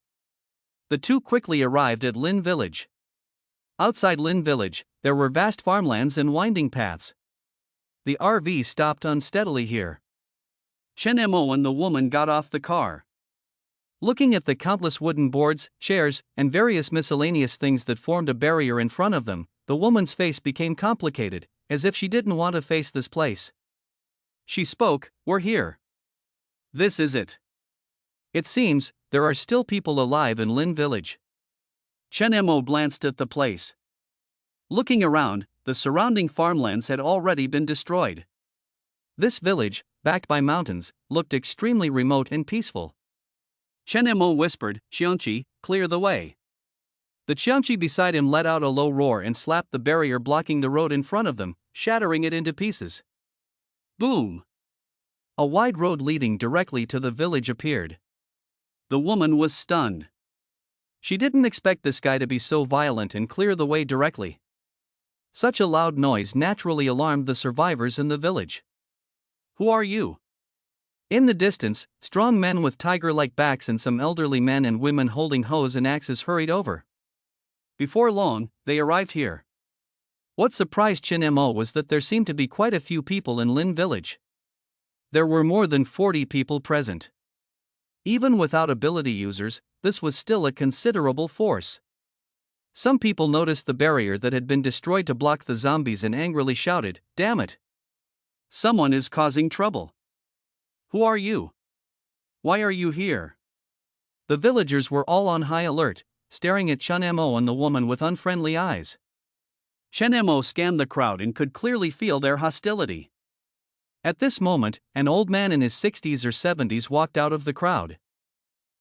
The two quickly arrived at Lin Village. Outside Lin Village, there were vast farmlands and winding paths. The RV stopped unsteadily here. Chen Mo and the woman got off the car. Looking at the countless wooden boards, chairs, and various miscellaneous things that formed a barrier in front of them, the woman's face became complicated, as if she didn't want to face this place. She spoke, "We're here. This is it. It seems, there are still people alive in Lin Village." Chen Mo glanced at the place. Looking around, the surrounding farmlands had already been destroyed. This village, backed by mountains, looked extremely remote and peaceful. Chen Mo whispered, "Qiangqi, clear the way." The Qiangqi beside him let out a low roar and slapped the barrier blocking the road in front of them, shattering it into pieces. Boom! A wide road leading directly to the village appeared. The woman was stunned. She didn't expect this guy to be so violent and clear the way directly. Such a loud noise naturally alarmed the survivors in the village. Who are you? In the distance, strong men with tiger-like backs and some elderly men and women holding hoes and axes hurried over. Before long, they arrived here. What surprised Chin Mo was that there seemed to be quite a few people in Lin village. There were more than 40 people present. Even without ability users, this was still a considerable force. Some people noticed the barrier that had been destroyed to block the zombies and angrily shouted, "Damn it! Someone is causing trouble. Who are you? Why are you here?" The villagers were all on high alert, staring at Chen Mo and the woman with unfriendly eyes. Chen Mo scanned the crowd and could clearly feel their hostility. At this moment, an old man in his 60s or 70s walked out of the crowd.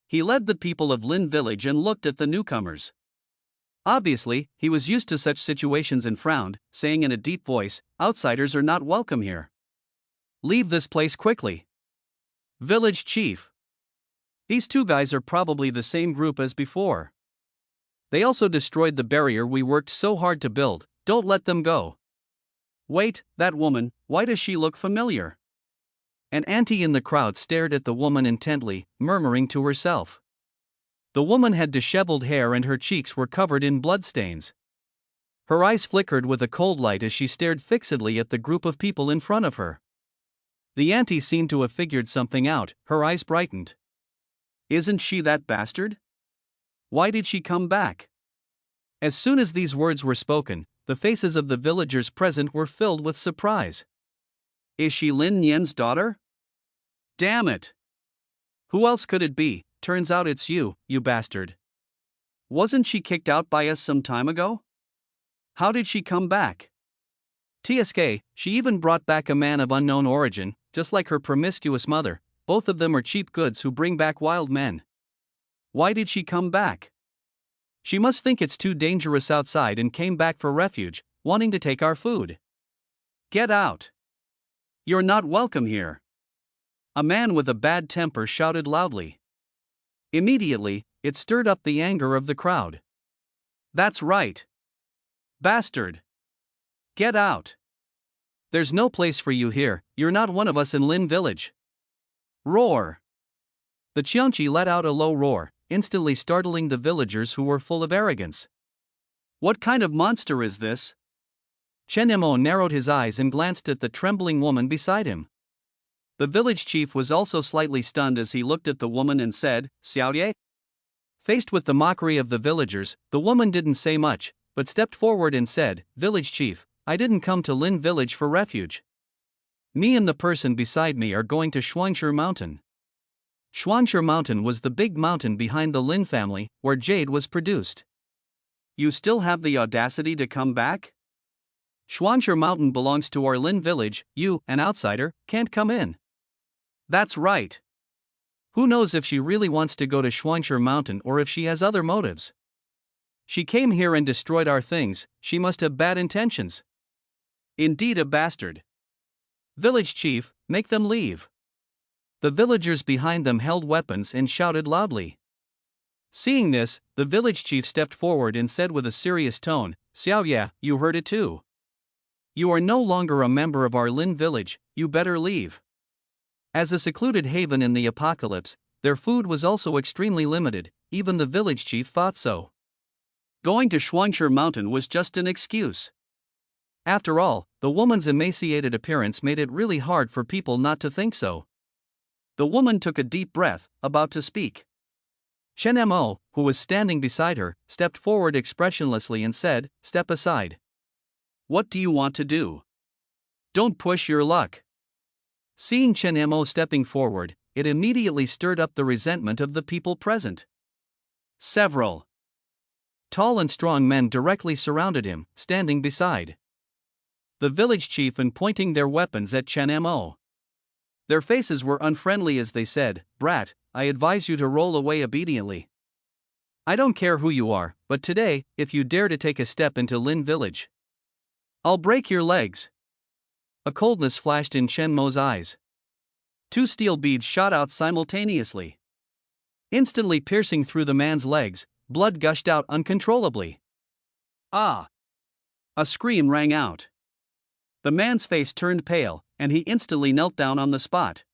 He led the people of Lin village and looked at the newcomers. Obviously, he was used to such situations and frowned, saying in a deep voice, "Outsiders are not welcome here. Leave this place quickly." Village chief. These two guys are probably the same group as before. They also destroyed the barrier we worked so hard to build. Don't let them go. Wait, that woman, why does she look familiar? An auntie in the crowd stared at the woman intently, murmuring to herself. The woman had disheveled hair and her cheeks were covered in bloodstains. Her eyes flickered with a cold light as she stared fixedly at the group of people in front of her. The auntie seemed to have figured something out, her eyes brightened. Isn't she that bastard? Why did she come back? As soon as these words were spoken, the faces of the villagers present were filled with surprise. Is she Lin Yan's daughter? Damn it! Who else could it be? Turns out it's you, you bastard. Wasn't she kicked out by us some time ago? How did she come back? TSK, she even brought back a man of unknown origin, just like her promiscuous mother. Both of them are cheap goods who bring back wild men. Why did she come back? She must think it's too dangerous outside and came back for refuge, wanting to take our food. Get out! You're not welcome here. A man with a bad temper shouted loudly. Immediately, it stirred up the anger of the crowd. That's right. Bastard! Get out! There's no place for you here, you're not one of us in Lin village. Roar! The Qiangqi let out a low roar, instantly startling the villagers who were full of arrogance. What kind of monster is this? Chen Mo narrowed his eyes and glanced at the trembling woman beside him. The village chief was also slightly stunned as he looked at the woman and said, "Xiaoye?" Faced with the mockery of the villagers, the woman didn't say much, but stepped forward and said, "Village chief, I didn't come to Lin village for refuge. Me and the person beside me are going to Xuanshi Mountain." Xuanshi Mountain was the big mountain behind the Lin family, where jade was produced. You still have the audacity to come back? Xuanshi Mountain belongs to our Lin village, you, an outsider, can't come in. That's right. Who knows if she really wants to go to Xuanshi Mountain or if she has other motives. She came here and destroyed our things, she must have bad intentions. Indeed a bastard. Village chief, make them leave. The villagers behind them held weapons and shouted loudly. Seeing this, the village chief stepped forward and said with a serious tone, "Xiaoye, you heard it too. You are no longer a member of our Lin village, you better leave." As a secluded haven in the apocalypse, their food was also extremely limited, even the village chief thought so. Going to Xuanshi Mountain was just an excuse. After all, the woman's emaciated appearance made it really hard for people not to think so. The woman took a deep breath, about to speak. Chen Mo, who was standing beside her, stepped forward expressionlessly and said, "Step aside. What do you want to do? Don't push your luck." Seeing Chen Mo stepping forward, it immediately stirred up the resentment of the people present. Several tall and strong men directly surrounded him, standing beside the village chief and pointing their weapons at Chen Mo. Their faces were unfriendly as they said, "Brat, I advise you to roll away obediently." I don't care who you are, but today, if you dare to take a step into Lin village, I'll break your legs. A coldness flashed in Chen Mo's eyes. Two steel beads shot out simultaneously. Instantly piercing through the man's legs, blood gushed out uncontrollably. Ah! A scream rang out. The man's face turned pale, and he instantly knelt down on the spot.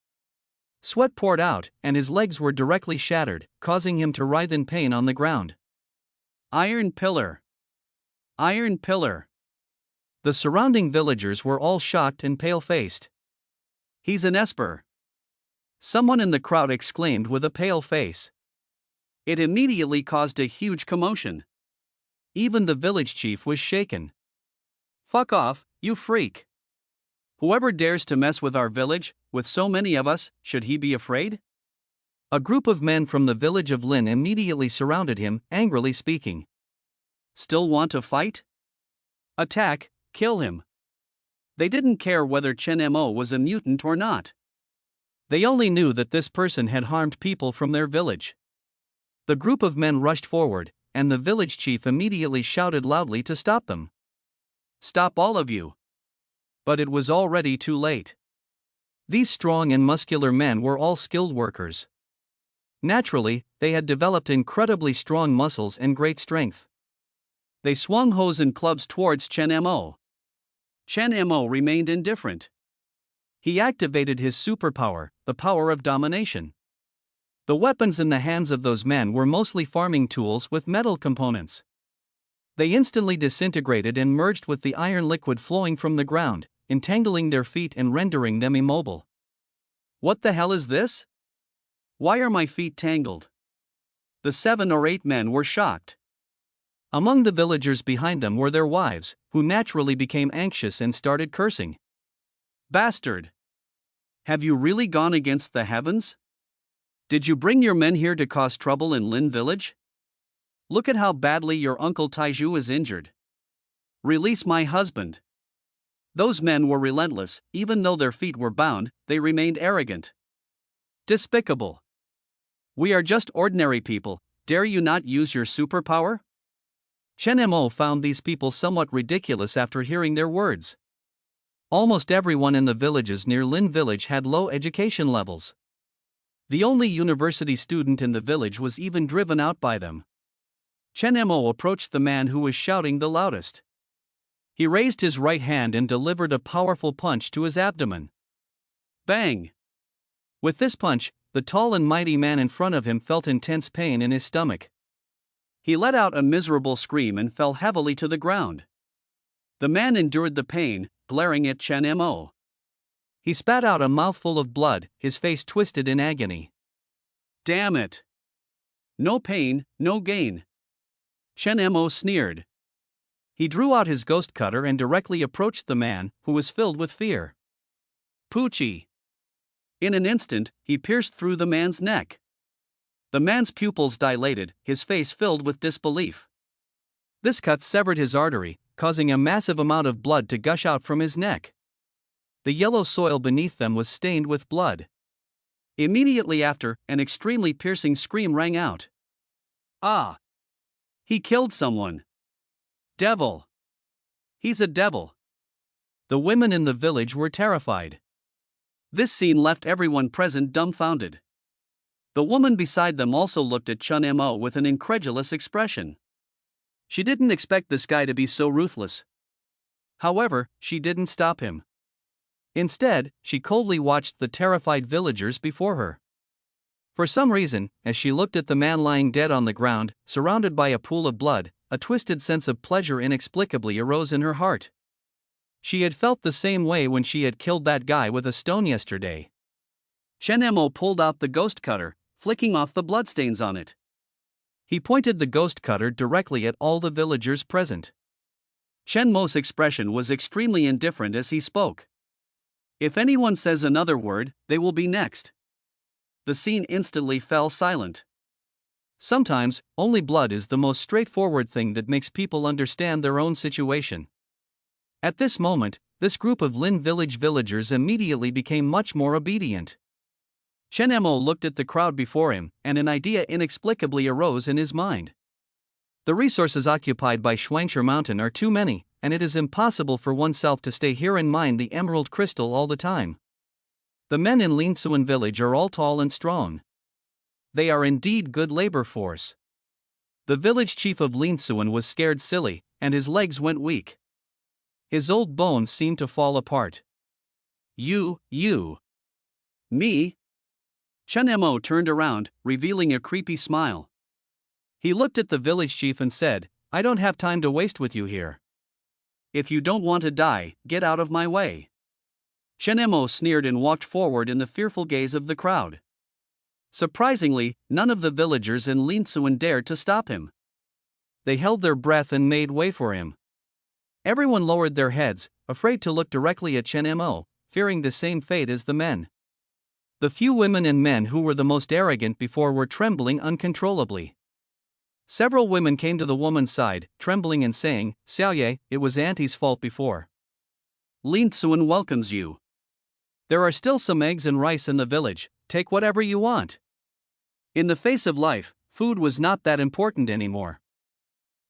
Sweat poured out, and his legs were directly shattered, causing him to writhe in pain on the ground. Iron pillar! Iron pillar! The surrounding villagers were all shocked and pale-faced. He's an esper! Someone in the crowd exclaimed with a pale face. It immediately caused a huge commotion. Even the village chief was shaken. Fuck off, you freak! Whoever dares to mess with our village, with so many of us, should he be afraid? A group of men from the village of Lin immediately surrounded him, angrily speaking. Still want to fight? Attack, kill him. They didn't care whether Chen Mo was a mutant or not. They only knew that this person had harmed people from their village. The group of men rushed forward, and the village chief immediately shouted loudly to stop them. Stop all of you! But it was already too late. These strong and muscular men were all skilled workers. Naturally, they had developed incredibly strong muscles and great strength. They swung hoes and clubs towards Chen Mo. Chen Mo remained indifferent. He activated his superpower, the power of domination. The weapons in the hands of those men were mostly farming tools with metal components. They instantly disintegrated and merged with the iron liquid flowing from the ground, entangling their feet and rendering them immobile. What the hell is this? Why are my feet tangled? The 7 or 8 men were shocked. Among the villagers behind them were their wives, who naturally became anxious and started cursing. Bastard! Have you really gone against the heavens? Did you bring your men here to cause trouble in Lin village? Look at how badly your uncle Taiju is injured. Release my husband. Those men were relentless, even though their feet were bound, they remained arrogant. Despicable. We are just ordinary people, dare you not use your superpower? Chen Mo found these people somewhat ridiculous after hearing their words. Almost everyone in the villages near Lin village had low education levels. The only university student in the village was even driven out by them. Chen Mo approached the man who was shouting the loudest. He raised his right hand and delivered a powerful punch to his abdomen. Bang! With this punch, the tall and mighty man in front of him felt intense pain in his stomach. He let out a miserable scream and fell heavily to the ground. The man endured the pain, glaring at Chen Mo. He spat out a mouthful of blood, his face twisted in agony. Damn it! No pain, no gain. Chen Mo sneered. He drew out his ghost cutter and directly approached the man, who was filled with fear. Poochie! In an instant, he pierced through the man's neck. The man's pupils dilated, his face filled with disbelief. This cut severed his artery, causing a massive amount of blood to gush out from his neck. The yellow soil beneath them was stained with blood. Immediately after, an extremely piercing scream rang out. Ah! He killed someone. Devil! He's a devil! The women in the village were terrified. This scene left everyone present dumbfounded. The woman beside them also looked at Chen Mo with an incredulous expression. She didn't expect this guy to be so ruthless. However, she didn't stop him. Instead, she coldly watched the terrified villagers before her. For some reason, as she looked at the man lying dead on the ground, surrounded by a pool of blood, a twisted sense of pleasure inexplicably arose in her heart. She had felt the same way when she had killed that guy with a stone yesterday. Chen Mo pulled out the ghost cutter, flicking off the bloodstains on it. He pointed the ghost cutter directly at all the villagers present. Chen Mo's expression was extremely indifferent as he spoke. If anyone says another word, they will be next. The scene instantly fell silent. Sometimes, only blood is the most straightforward thing that makes people understand their own situation. At this moment, this group of Lin village villagers immediately became much more obedient. Chen Mo looked at the crowd before him, and an idea inexplicably arose in his mind. The resources occupied by Shuangshi Mountain are too many, and it is impossible for oneself to stay here and mine the emerald crystal all the time. The men in Linsuan village are all tall and strong. They are indeed good labor force. The village chief of Linsuan was scared silly, and his legs went weak. His old bones seemed to fall apart. You. Me? Chen Mo turned around, revealing a creepy smile. He looked at the village chief and said, I don't have time to waste with you here. If you don't want to die, get out of my way. Chen Mo sneered and walked forward in the fearful gaze of the crowd. Surprisingly, none of the villagers in Linsuan dared to stop him. They held their breath and made way for him. Everyone lowered their heads, afraid to look directly at Chen Mo, fearing the same fate as the men. The few women and men who were the most arrogant before were trembling uncontrollably. Several women came to the woman's side, trembling and saying, Xiaoye, it was Auntie's fault before. Linsuan welcomes you. There are still some eggs and rice in the village, take whatever you want. In the face of life, food was not that important anymore.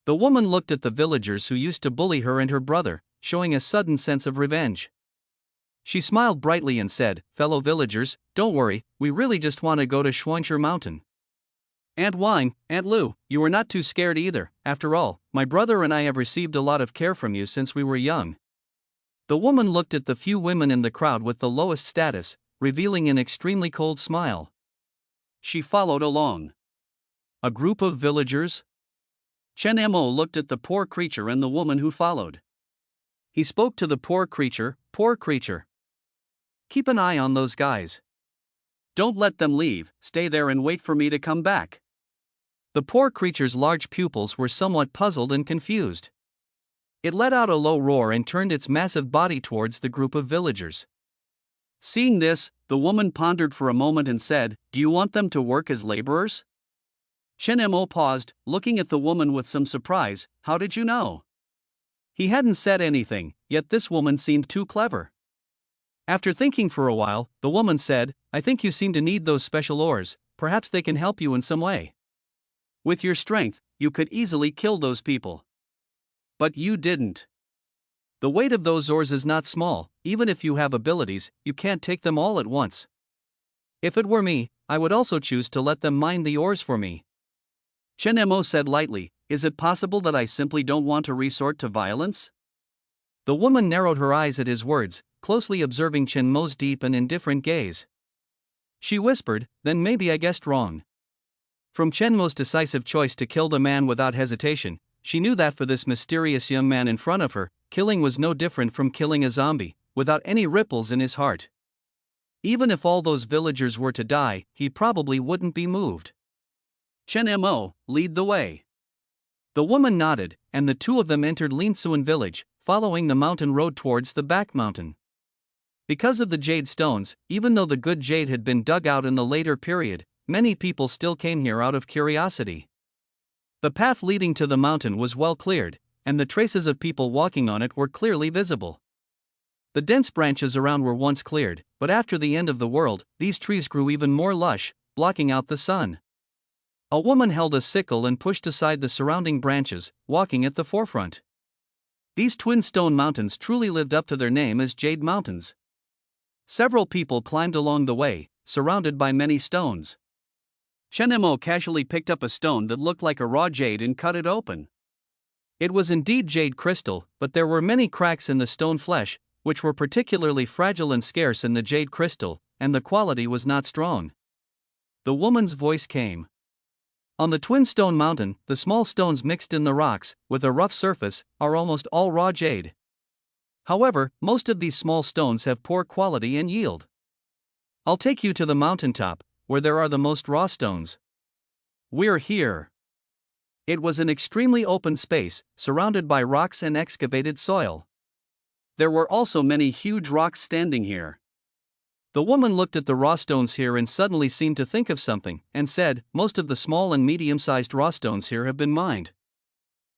The woman looked at the villagers who used to bully her and her brother, showing a sudden sense of revenge. She smiled brightly and said, fellow villagers, don't worry, we really just want to go to Shuangshi Mountain. Aunt Wine, Aunt Lu, you are not too scared either, after all, my brother and I have received a lot of care from you since we were young. The woman looked at the few women in the crowd with the lowest status, revealing an extremely cold smile. She followed along. A group of villagers? Chen Mo looked at the poor creature and the woman who followed. He spoke to the poor creature, poor creature. Keep an eye on those guys. Don't let them leave, stay there and wait for me to come back. The poor creature's large pupils were somewhat puzzled and confused. It let out a low roar and turned its massive body towards the group of villagers. Seeing this, the woman pondered for a moment and said, do you want them to work as laborers? Chen Mo paused, looking at the woman with some surprise, how did you know? He hadn't said anything, yet this woman seemed too clever. After thinking for a while, the woman said, I think you seem to need those special ores, perhaps they can help you in some way. With your strength, you could easily kill those people. But you didn't. The weight of those ores is not small, even if you have abilities, you can't take them all at once. If it were me, I would also choose to let them mine the ores for me. Chen Mo said lightly, is it possible that I simply don't want to resort to violence? The woman narrowed her eyes at his words, closely observing Chen Mo's deep and indifferent gaze. She whispered, then maybe I guessed wrong. From Chen Mo's decisive choice to kill the man without hesitation, she knew that for this mysterious young man in front of her, killing was no different from killing a zombie, without any ripples in his heart. Even if all those villagers were to die, he probably wouldn't be moved. Chen Mo, lead the way. The woman nodded, and the two of them entered Linsuan village, following the mountain road towards the back mountain. Because of the jade stones, even though the good jade had been dug out in the later period, many people still came here out of curiosity. The path leading to the mountain was well cleared, and the traces of people walking on it were clearly visible. The dense branches around were once cleared, but after the end of the world, these trees grew even more lush, blocking out the sun. A woman held a sickle and pushed aside the surrounding branches, walking at the forefront. These twin stone mountains truly lived up to their name as Jade Mountains. Several people climbed along the way, surrounded by many stones. Chen Mo casually picked up a stone that looked like a raw jade and cut it open. It was indeed jade crystal, but there were many cracks in the stone flesh, which were particularly fragile and scarce in the jade crystal, and the quality was not strong. The woman's voice came. On the twin stone mountain, the small stones mixed in the rocks, with a rough surface, are almost all raw jade. However, most of these small stones have poor quality and yield. I'll take you to the mountaintop, where there are the most raw stones. We're here. It was an extremely open space, surrounded by rocks and excavated soil. There were also many huge rocks standing here. The woman looked at the raw stones here and suddenly seemed to think of something, and said, most of the small and medium-sized raw stones here have been mined.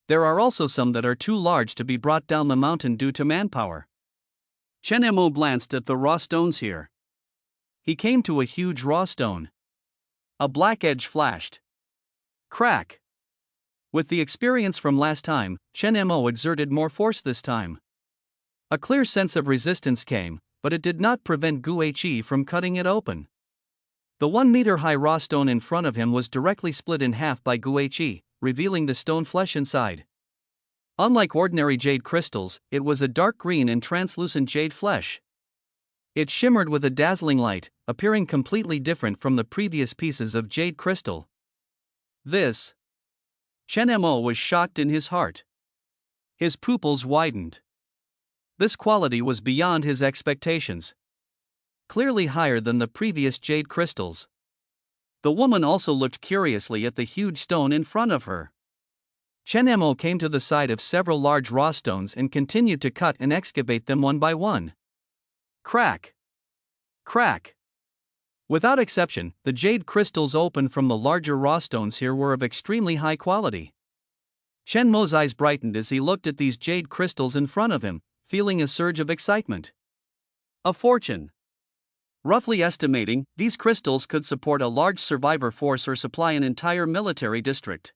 There are also some that are too large to be brought down the mountain due to manpower. Chen Mo glanced at the raw stones here. He came to a huge raw stone. A black edge flashed. Crack! With the experience from last time, Chen Mo exerted more force this time. A clear sense of resistance came, but it did not prevent Gu He from cutting it open. The 1-meter-high raw stone in front of him was directly split in half by Gu He, revealing the stone flesh inside. Unlike ordinary jade crystals, it was a dark green and translucent jade flesh. It shimmered with a dazzling light, appearing completely different from the previous pieces of jade crystal. This. Chen Mo was shocked in his heart. His pupils widened. This quality was beyond his expectations. Clearly higher than the previous jade crystals. The woman also looked curiously at the huge stone in front of her. Chen Mo came to the side of several large raw stones and continued to cut and excavate them one by one. Crack! Crack! Without exception, the jade crystals opened from the larger raw stones here were of extremely high quality. Chen Mo's eyes brightened as he looked at these jade crystals in front of him, feeling a surge of excitement. A fortune! Roughly estimating, these crystals could support a large survivor force or supply an entire military district.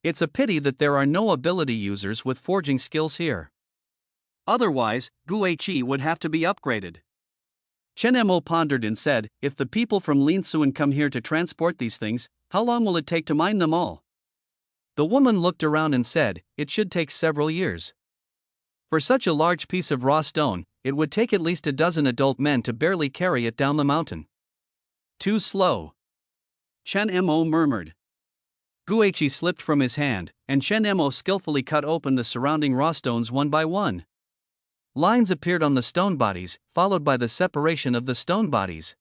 It's a pity that there are no ability users with forging skills here. Otherwise, Gu He would have to be upgraded. Chen Mo pondered and said, if the people from Linsuan come here to transport these things, how long will it take to mine them all? The woman looked around and said, it should take several years. For such a large piece of raw stone, it would take at least a dozen adult men to barely carry it down the mountain. Too slow. Chen Mo murmured. Gu He slipped from his hand, and Chen Mo skillfully cut open the surrounding raw stones one by one. Lines appeared on the stone bodies, followed by the separation of the stone bodies.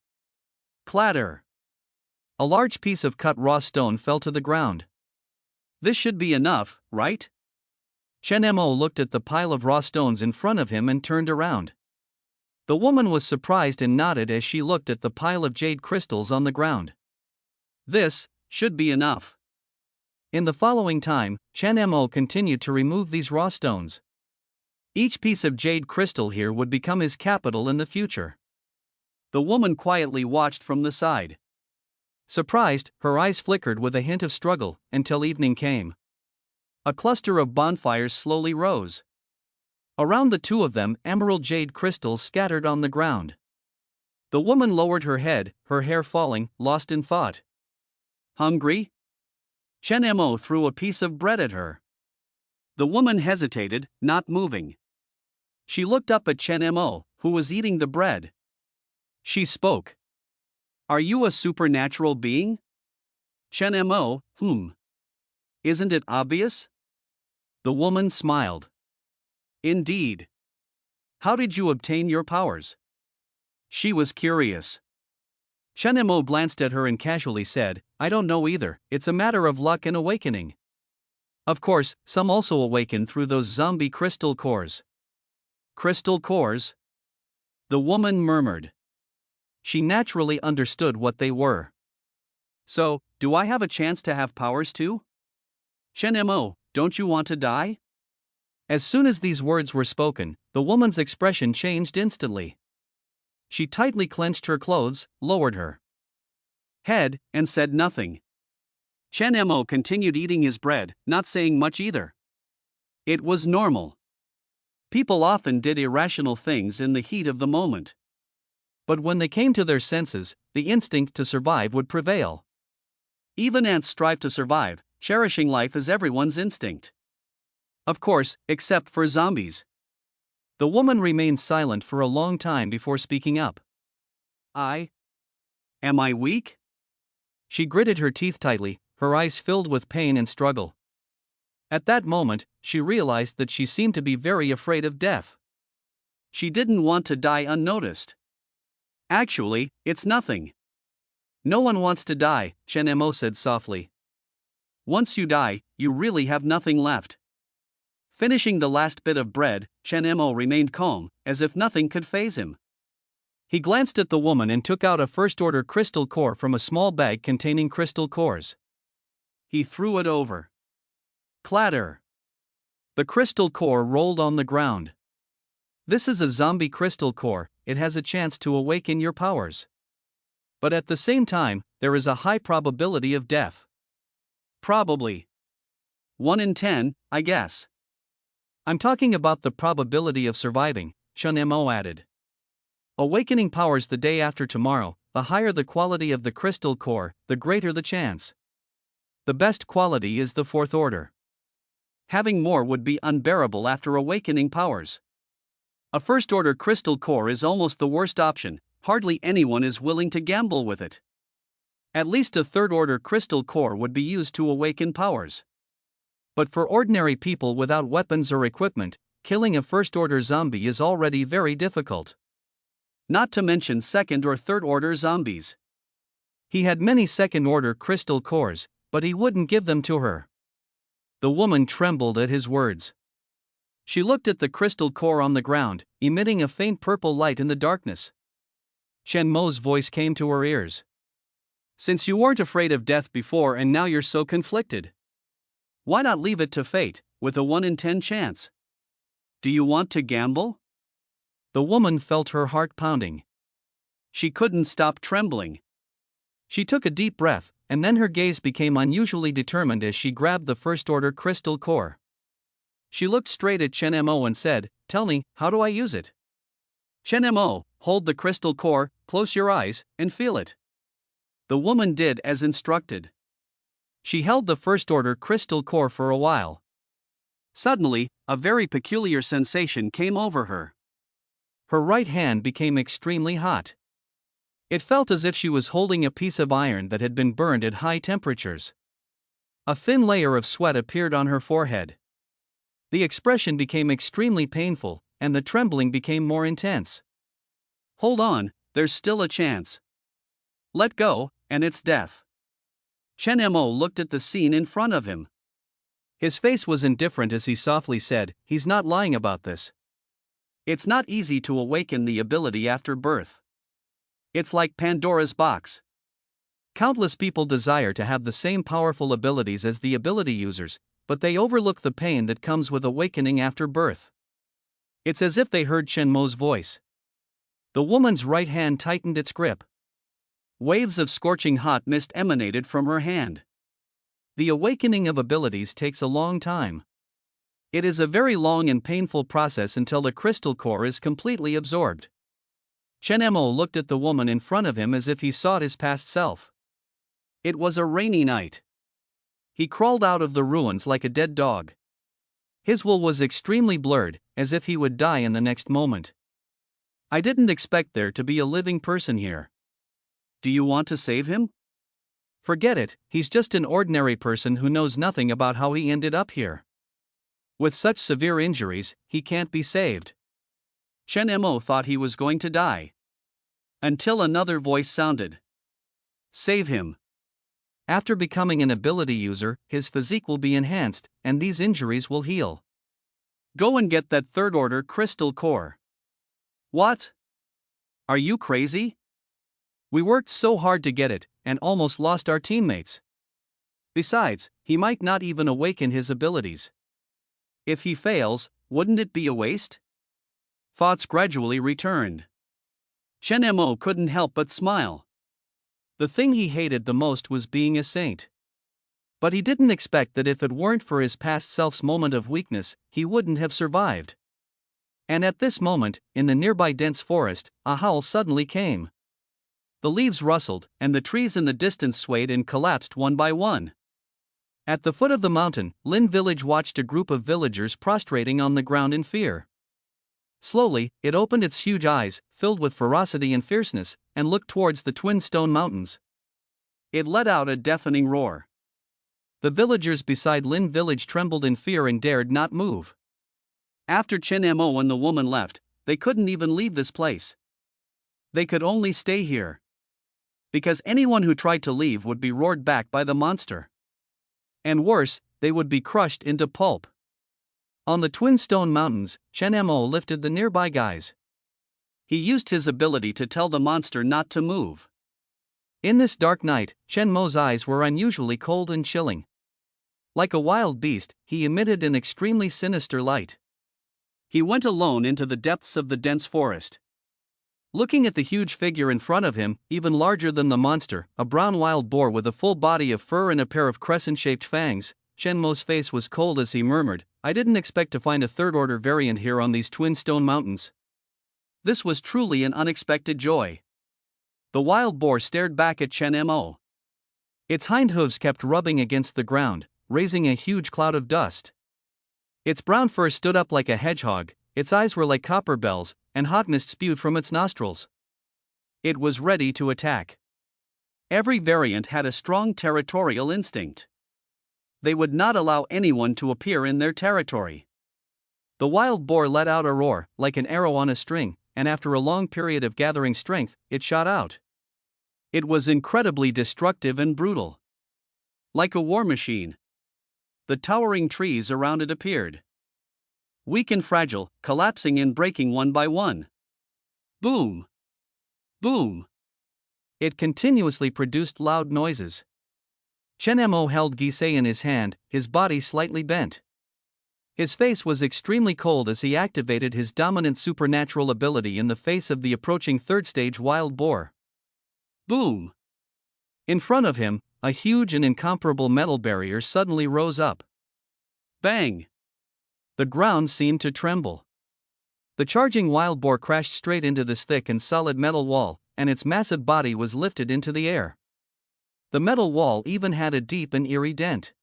Clatter! A large piece of cut raw stone fell to the ground. This should be enough, right? Chen Mo looked at the pile of raw stones in front of him and turned around. The woman was surprised and nodded as she looked at the pile of jade crystals on the ground. This should be enough. In the following time, Chen Mo continued to remove these raw stones. Each piece of jade crystal here would become his capital in the future. The woman quietly watched from the side. Surprised, her eyes flickered with a hint of struggle, until evening came. A cluster of bonfires slowly rose. Around the two of them, emerald jade crystals scattered on the ground. The woman lowered her head, her hair falling, lost in thought. Hungry? Chen Mo threw a piece of bread at her. The woman hesitated, not moving. She looked up at Chen Mo, who was eating the bread. She spoke. Are you a supernatural being? Chen Mo, Isn't it obvious? The woman smiled. Indeed. How did you obtain your powers? She was curious. Chen Mo glanced at her and casually said, I don't know either, it's a matter of luck and awakening. Of course, some also awaken through those zombie crystal cores. Crystal cores? The woman murmured. She naturally understood what they were. So, do I have a chance to have powers too? Chen Mo, don't you want to die? As soon as these words were spoken, the woman's expression changed instantly. She tightly clenched her clothes, lowered her head, and said nothing. Chen Mo continued eating his bread, not saying much either. It was normal. People often did irrational things in the heat of the moment. But when they came to their senses, the instinct to survive would prevail. Even ants strive to survive, cherishing life is everyone's instinct. Of course, except for zombies. The woman remained silent for a long time before speaking up. Am I weak? She gritted her teeth tightly, her eyes filled with pain and struggle. At that moment, she realized that she seemed to be very afraid of death. She didn't want to die unnoticed. Actually, it's nothing. No one wants to die, Chen Mo said softly. Once you die, you really have nothing left. Finishing the last bit of bread, Chen Mo remained calm, as if nothing could faze him. He glanced at the woman and took out a first-order crystal core from a small bag containing crystal cores. He threw it over. Clatter! The crystal core rolled on the ground. This is a zombie crystal core, it has a chance to awaken your powers. But at the same time, there is a high probability of death. Probably. 1 in 10, I guess. I'm talking about the probability of surviving, Chun Mo added. Awakening powers the day after tomorrow, the higher the quality of the crystal core, the greater the chance. The best quality is the fourth order. Having more would be unbearable after awakening powers. A first order crystal core is almost the worst option, hardly anyone is willing to gamble with it. At least a third order crystal core would be used to awaken powers. But for ordinary people without weapons or equipment, killing a first order zombie is already very difficult. Not to mention second or third order zombies. He had many second order crystal cores, but he wouldn't give them to her. The woman trembled at his words. She looked at the crystal core on the ground, emitting a faint purple light in the darkness. Chen Mo's voice came to her ears. Since you weren't afraid of death before and now you're so conflicted, why not leave it to fate, with a 1 in 10 chance? Do you want to gamble? The woman felt her heart pounding. She couldn't stop trembling. She took a deep breath, and then her gaze became unusually determined as she grabbed the first order crystal core. She looked straight at Chen Mo and said, "Tell me, how do I use it?" Chen Mo, hold the crystal core, close your eyes, and feel it. The woman did as instructed. She held the first order crystal core for a while. Suddenly, a very peculiar sensation came over her. Her right hand became extremely hot. It felt as if she was holding a piece of iron that had been burned at high temperatures. A thin layer of sweat appeared on her forehead. The expression became extremely painful, and the trembling became more intense. Hold on, there's still a chance. Let go, and it's death. Chen Mo looked at the scene in front of him. His face was indifferent as he softly said, "He's not lying about this. It's not easy to awaken the ability after birth. It's like Pandora's box. Countless people desire to have the same powerful abilities as the ability users, but they overlook the pain that comes with awakening after birth." It's as if they heard Chen Mo's voice. The woman's right hand tightened its grip. Waves of scorching hot mist emanated from her hand. The awakening of abilities takes a long time. It is a very long and painful process until the crystal core is completely absorbed. Chen Mo looked at the woman in front of him as if he sought his past self. It was a rainy night. He crawled out of the ruins like a dead dog. His wool was extremely blurred, as if he would die in the next moment. I didn't expect there to be a living person here. Do you want to save him? Forget it, he's just an ordinary person who knows nothing about how he ended up here. With such severe injuries, he can't be saved. Chen Mo thought he was going to die. Until another voice sounded. Save him. After becoming an ability user, his physique will be enhanced, and these injuries will heal. Go and get that third order crystal core. What? Are you crazy? We worked so hard to get it, and almost lost our teammates. Besides, he might not even awaken his abilities. If he fails, wouldn't it be a waste? Thoughts gradually returned. Chen Mo couldn't help but smile. The thing he hated the most was being a saint. But he didn't expect that if it weren't for his past self's moment of weakness, he wouldn't have survived. And at this moment, in the nearby dense forest, a howl suddenly came. The leaves rustled, and the trees in the distance swayed and collapsed one by one. At the foot of the mountain, Lin village watched a group of villagers prostrating on the ground in fear. Slowly, it opened its huge eyes, filled with ferocity and fierceness, and looked towards the twin stone mountains. It let out a deafening roar. The villagers beside Lin village trembled in fear and dared not move. After Chen Mo and the woman left, they couldn't even leave this place. They could only stay here. Because anyone who tried to leave would be roared back by the monster. And worse, they would be crushed into pulp. On the twin stone mountains, Chen Mo lifted the nearby guys. He used his ability to tell the monster not to move. In this dark night, Chen Mo's eyes were unusually cold and chilling. Like a wild beast, he emitted an extremely sinister light. He went alone into the depths of the dense forest. Looking at the huge figure in front of him, even larger than the monster, a brown wild boar with a full body of fur and a pair of crescent-shaped fangs, Chen Mo's face was cold as he murmured, "I didn't expect to find a third-order variant here on these twin stone mountains." This was truly an unexpected joy. The wild boar stared back at Chen Mo. Its hind hooves kept rubbing against the ground, raising a huge cloud of dust. Its brown fur stood up like a hedgehog, its eyes were like copper bells, and hot mist spewed from its nostrils. It was ready to attack. Every variant had a strong territorial instinct. They would not allow anyone to appear in their territory. The wild boar let out a roar, like an arrow on a string, and after a long period of gathering strength, it shot out. It was incredibly destructive and brutal. Like a war machine. The towering trees around it appeared. Weak and fragile, collapsing and breaking one by one. Boom! Boom! It continuously produced loud noises. Chen Mo held Gisei in his hand, his body slightly bent. His face was extremely cold as he activated his dominant supernatural ability in the face of the approaching third-stage wild boar. Boom! In front of him, a huge and incomparable metal barrier suddenly rose up. Bang! The ground seemed to tremble. The charging wild boar crashed straight into this thick and solid metal wall, and its massive body was lifted into the air. The metal wall even had a deep and eerie dent.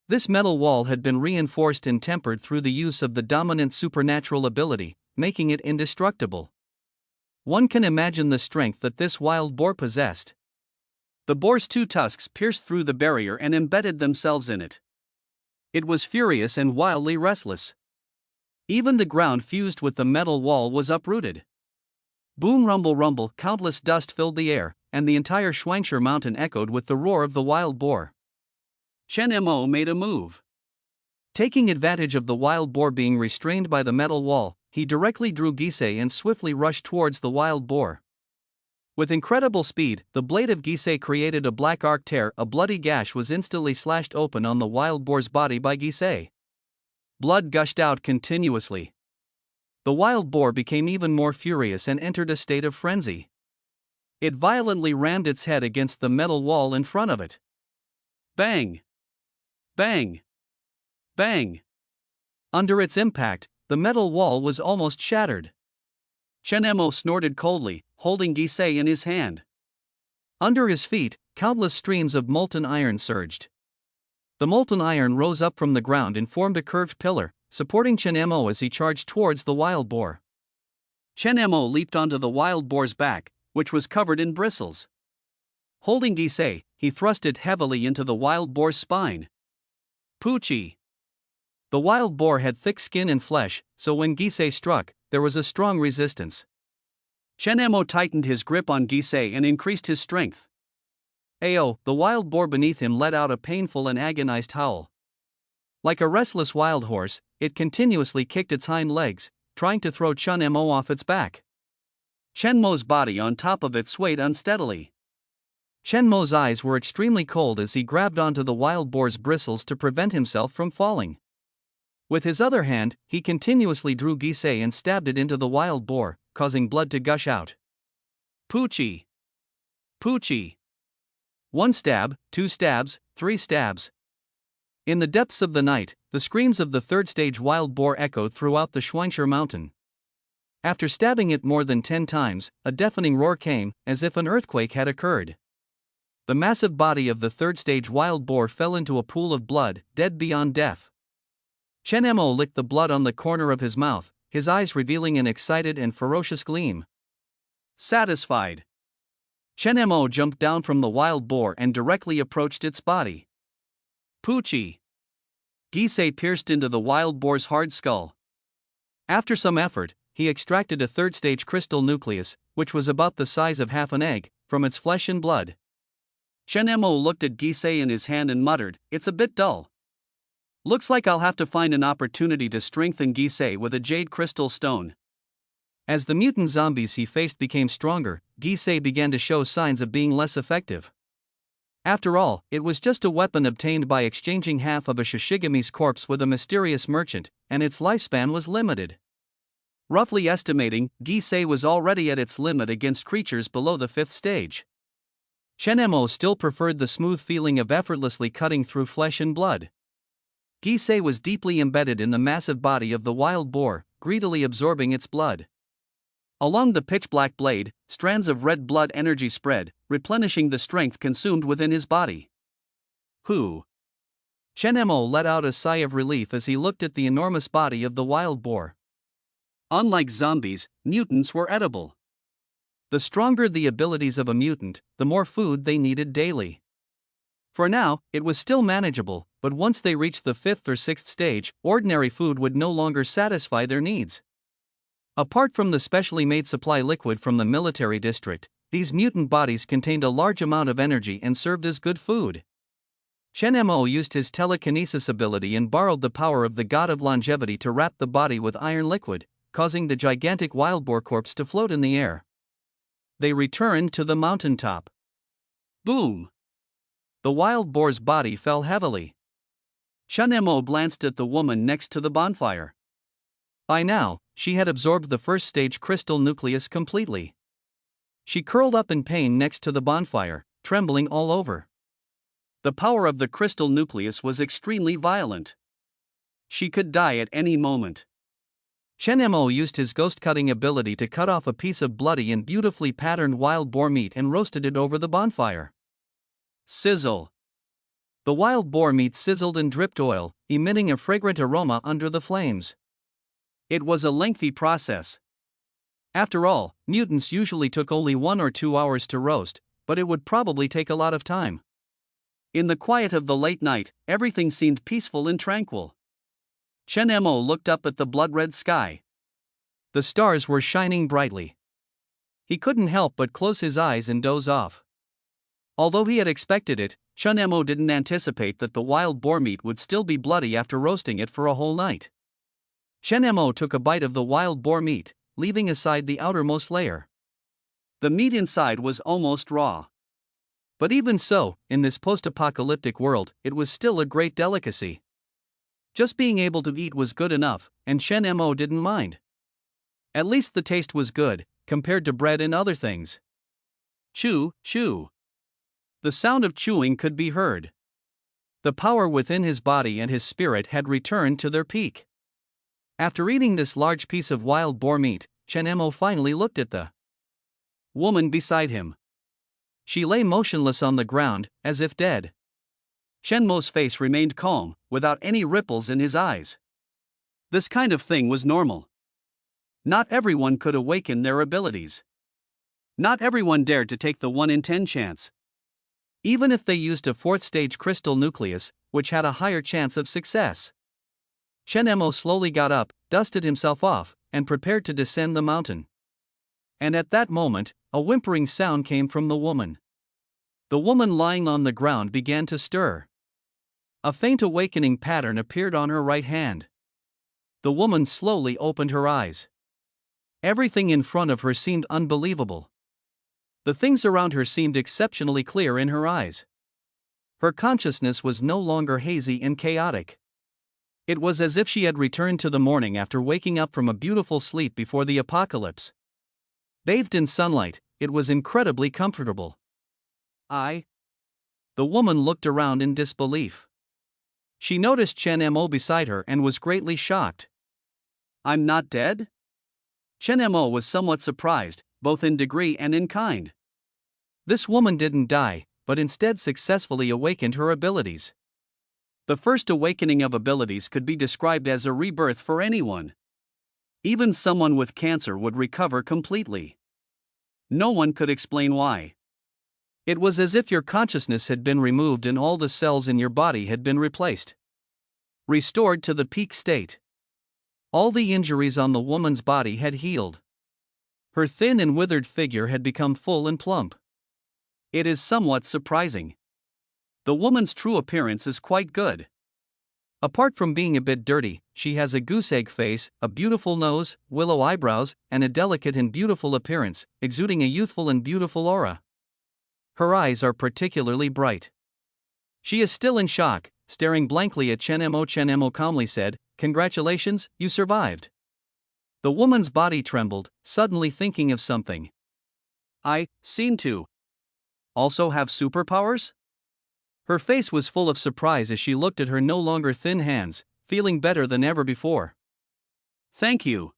This metal wall had been reinforced and tempered through the use of the dominant supernatural ability, making it indestructible. One can imagine the strength that this wild boar possessed. The boar's two tusks pierced through the barrier and embedded themselves in it. It was furious and wildly restless. Even the ground fused with the metal wall was uprooted. Boom rumble rumble, countless dust filled the air, and the entire Schwangshire mountain echoed with the roar of the wild boar. Chen Mo made a move. Taking advantage of the wild boar being restrained by the metal wall, he directly drew Gisei and swiftly rushed towards the wild boar. With incredible speed, the blade of Gisei created a black arc tear. A bloody gash was instantly slashed open on the wild boar's body by Gisei. Blood gushed out continuously. The wild boar became even more furious and entered a state of frenzy. It violently rammed its head against the metal wall in front of it. Bang! Bang! Bang! Under its impact, the metal wall was almost shattered. Chen Mo snorted coldly, holding Gisei in his hand. Under his feet, countless streams of molten iron surged. The molten iron rose up from the ground and formed a curved pillar, supporting Chen Mo as he charged towards the wild boar. Chen Mo leaped onto the wild boar's back, which was covered in bristles. Holding Gisei, he thrust it heavily into the wild boar's spine. Poochie! The wild boar had thick skin and flesh, so when Gisei struck, there was a strong resistance. Chen Mo tightened his grip on Gisei and increased his strength. Ayo! The wild boar beneath him let out a painful and agonized howl. Like a restless wild horse, it continuously kicked its hind legs, trying to throw Chen Mo off its back. Chen Mo's body on top of it swayed unsteadily. Chen Mo's eyes were extremely cold as he grabbed onto the wild boar's bristles to prevent himself from falling. With his other hand, he continuously drew Gisei and stabbed it into the wild boar, causing blood to gush out. Poochie! Poochie! 1 stab, 2 stabs, 3 stabs. In the depths of the night, the screams of the third-stage wild boar echoed throughout the Schwangshire mountain. After stabbing it more than 10 times, a deafening roar came, as if an earthquake had occurred. The massive body of the third-stage wild boar fell into a pool of blood, dead beyond death. Chen Mo licked the blood on the corner of his mouth, his eyes revealing an excited and ferocious gleam. Satisfied. Chen Mo jumped down from the wild boar and directly approached its body. Poochie! Gisei pierced into the wild boar's hard skull. After some effort, he extracted a third-stage crystal nucleus, which was about the size of half an egg, from its flesh and blood. Chen Mo looked at Gisei in his hand and muttered, "It's a bit dull. Looks like I'll have to find an opportunity to strengthen Gisei with a jade crystal stone." As the mutant zombies he faced became stronger, Gisei began to show signs of being less effective. After all, it was just a weapon obtained by exchanging half of a Shishigame's corpse with a mysterious merchant, and its lifespan was limited. Roughly estimating, Gisei was already at its limit against creatures below the 5th stage. Chen Mo still preferred the smooth feeling of effortlessly cutting through flesh and blood. Gisei was deeply embedded in the massive body of the wild boar, greedily absorbing its blood. Along the pitch-black blade, strands of red blood energy spread, replenishing the strength consumed within his body. Whew! Chen Mo let out a sigh of relief as he looked at the enormous body of the wild boar. Unlike zombies, mutants were edible. The stronger the abilities of a mutant, the more food they needed daily. For now, it was still manageable, but once they reached the 5th or 6th stage, ordinary food would no longer satisfy their needs. Apart from the specially made supply liquid from the military district, these mutant bodies contained a large amount of energy and served as good food. Chen Mo used his telekinesis ability and borrowed the power of the god of longevity to wrap the body with iron liquid, causing the gigantic wild boar corpse to float in the air. They returned to the mountaintop. Boom! The wild boar's body fell heavily. Chen Mo glanced at the woman next to the bonfire. By now, she had absorbed the first stage crystal nucleus completely. She curled up in pain next to the bonfire, trembling all over. The power of the crystal nucleus was extremely violent. She could die at any moment. Chen Mo used his ghost-cutting ability to cut off a piece of bloody and beautifully patterned wild boar meat and roasted it over the bonfire. Sizzle! The wild boar meat sizzled and dripped oil, emitting a fragrant aroma under the flames. It was a lengthy process. After all, mutants usually took only 1 or 2 hours to roast, but it would probably take a lot of time. In the quiet of the late night, everything seemed peaceful and tranquil. Chen Mo looked up at the blood-red sky. The stars were shining brightly. He couldn't help but close his eyes and doze off. Although he had expected it, Chen Mo didn't anticipate that the wild boar meat would still be bloody after roasting it for a whole night. Chen Mo took a bite of the wild boar meat, leaving aside the outermost layer. The meat inside was almost raw. But even so, in this post-apocalyptic world, it was still a great delicacy. Just being able to eat was good enough, and Chen Mo didn't mind. At least the taste was good, compared to bread and other things. Chew, chew. The sound of chewing could be heard. The power within his body and his spirit had returned to their peak. After eating this large piece of wild boar meat, Chen Mo finally looked at the woman beside him. She lay motionless on the ground, as if dead. Chen Mo's face remained calm, without any ripples in his eyes. This kind of thing was normal. Not everyone could awaken their abilities. Not everyone dared to take the 1 in 10 chance. Even if they used a 4th stage crystal nucleus, which had a higher chance of success. Chen Mo slowly got up, dusted himself off, and prepared to descend the mountain. And at that moment, a whimpering sound came from the woman. The woman lying on the ground began to stir. A faint awakening pattern appeared on her right hand. The woman slowly opened her eyes. Everything in front of her seemed unbelievable. The things around her seemed exceptionally clear in her eyes. Her consciousness was no longer hazy and chaotic. It was as if she had returned to the morning after waking up from a beautiful sleep before the apocalypse. Bathed in sunlight, it was incredibly comfortable. The woman looked around in disbelief. She noticed Chen Mo beside her and was greatly shocked. I'm not dead? Chen Mo was somewhat surprised, both in degree and in kind. This woman didn't die, but instead successfully awakened her abilities. The first awakening of abilities could be described as a rebirth for anyone. Even someone with cancer would recover completely. No one could explain why. It was as if your consciousness had been removed and all the cells in your body had been replaced. Restored to the peak state. All the injuries on the woman's body had healed. Her thin and withered figure had become full and plump. It is somewhat surprising. The woman's true appearance is quite good. Apart from being a bit dirty, she has a goose-egg face, a beautiful nose, willow eyebrows, and a delicate and beautiful appearance, exuding a youthful and beautiful aura. Her eyes are particularly bright. She is still in shock, staring blankly at Chen Mo. Chen Mo calmly said, "Congratulations, you survived." The woman's body trembled, suddenly thinking of something. I seem to also have superpowers? Her face was full of surprise as she looked at her no longer thin hands, feeling better than ever before. Thank you.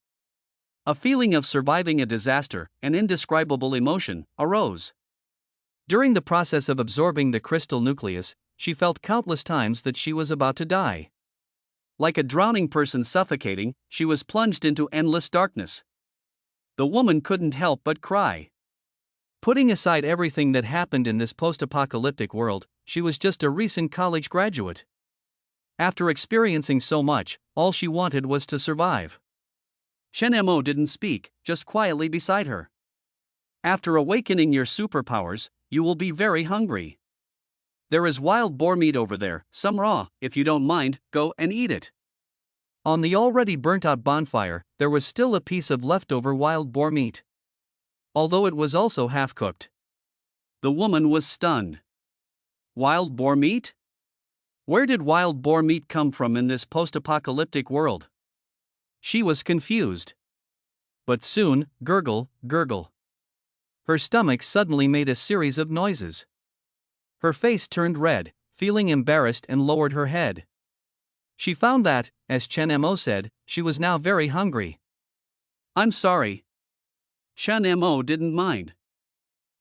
A feeling of surviving a disaster, an indescribable emotion, arose. During the process of absorbing the crystal nucleus, she felt countless times that she was about to die. Like a drowning person suffocating, she was plunged into endless darkness. The woman couldn't help but cry. Putting aside everything that happened in this post-apocalyptic world, she was just a recent college graduate. After experiencing so much, all she wanted was to survive. Shen Mo didn't speak, just quietly beside her. After awakening your superpowers, you will be very hungry. There is wild boar meat over there, some raw. If you don't mind, go and eat it. On the already burnt-out bonfire, there was still a piece of leftover wild boar meat, although it was also half-cooked. The woman was stunned. Wild boar meat? Where did wild boar meat come from in this post-apocalyptic world? She was confused. But soon, gurgle, gurgle. Her stomach suddenly made a series of noises. Her face turned red, feeling embarrassed, and lowered her head. She found that, as Chen Mo said, she was now very hungry. I'm sorry. Shen Mo didn't mind.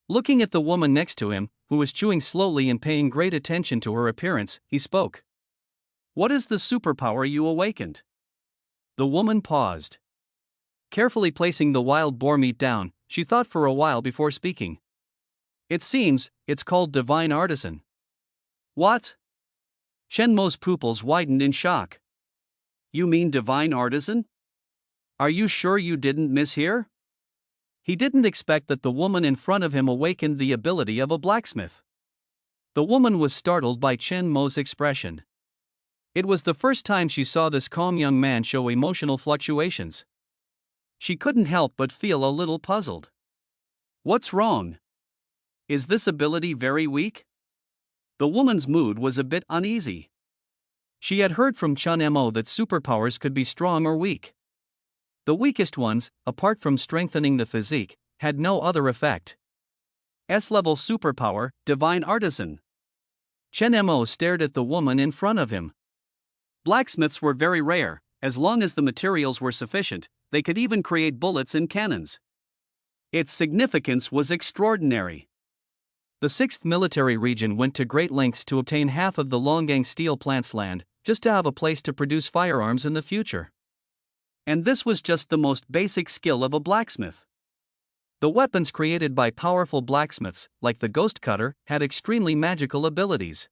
Looking at the woman next to him, who was chewing slowly and paying great attention to her appearance, he spoke. What is the superpower you awakened? The woman paused. Carefully placing the wild boar meat down, she thought for a while before speaking. It seems, it's called Divine Artisan. What? Shen Mo's pupils widened in shock. You mean Divine Artisan? Are you sure you didn't mishear? He didn't expect that the woman in front of him awakened the ability of a blacksmith. The woman was startled by Chen Mo's expression. It was the first time she saw this calm young man show emotional fluctuations. She couldn't help but feel a little puzzled. What's wrong? Is this ability very weak? The woman's mood was a bit uneasy. She had heard from Chen Mo that superpowers could be strong or weak. The weakest ones, apart from strengthening the physique, had no other effect. S-level superpower, Divine Artisan. Chen Mo stared at the woman in front of him. Blacksmiths were very rare. As long as the materials were sufficient, they could even create bullets and cannons. Its significance was extraordinary. The 6th Military Region went to great lengths to obtain half of the Longgang steel plant's land, just to have a place to produce firearms in the future. And this was just the most basic skill of a blacksmith. The weapons created by powerful blacksmiths, like the Ghost Cutter, had extremely magical abilities.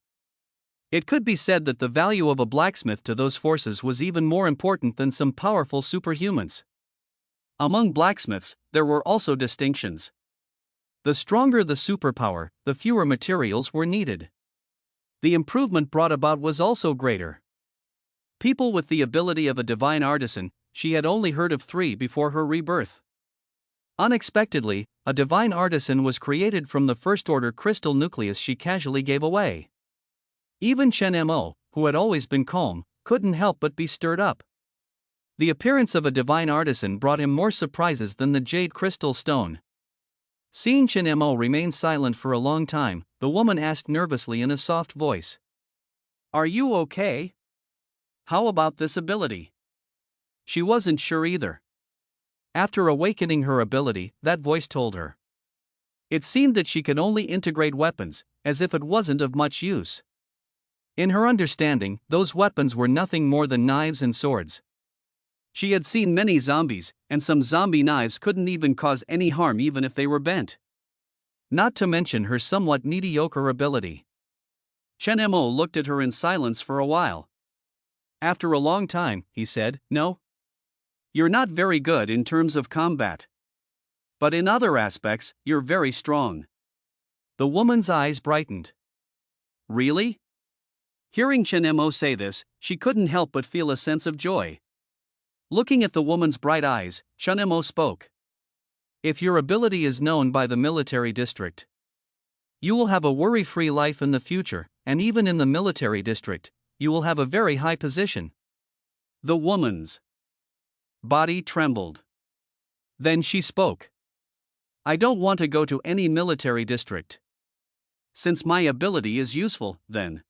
It could be said that the value of a blacksmith to those forces was even more important than some powerful superhumans. Among blacksmiths, there were also distinctions. The stronger the superpower, the fewer materials were needed. The improvement brought about was also greater. People with the ability of a divine artisan, she had only heard of 3 before her rebirth. Unexpectedly, a divine artisan was created from the first-order crystal nucleus she casually gave away. Even Chen Mo, who had always been calm, couldn't help but be stirred up. The appearance of a divine artisan brought him more surprises than the jade crystal stone. Seeing Chen Mo remain silent for a long time, the woman asked nervously in a soft voice. Are you okay? How about this ability? She wasn't sure either. After awakening her ability, that voice told her. It seemed that she could only integrate weapons, as if it wasn't of much use. In her understanding, those weapons were nothing more than knives and swords. She had seen many zombies, and some zombie knives couldn't even cause any harm even if they were bent. Not to mention her somewhat mediocre ability. Chen Mo looked at her in silence for a while. After a long time, he said, No. You're not very good in terms of combat. But in other aspects, you're very strong. The woman's eyes brightened. Really? Hearing Chen Mo say this, she couldn't help but feel a sense of joy. Looking at the woman's bright eyes, Chen Mo spoke. If your ability is known by the military district, you will have a worry-free life in the future, and even in the military district, you will have a very high position. The woman's body trembled. Then she spoke. I don't want to go to any military district. Since my ability is useful, then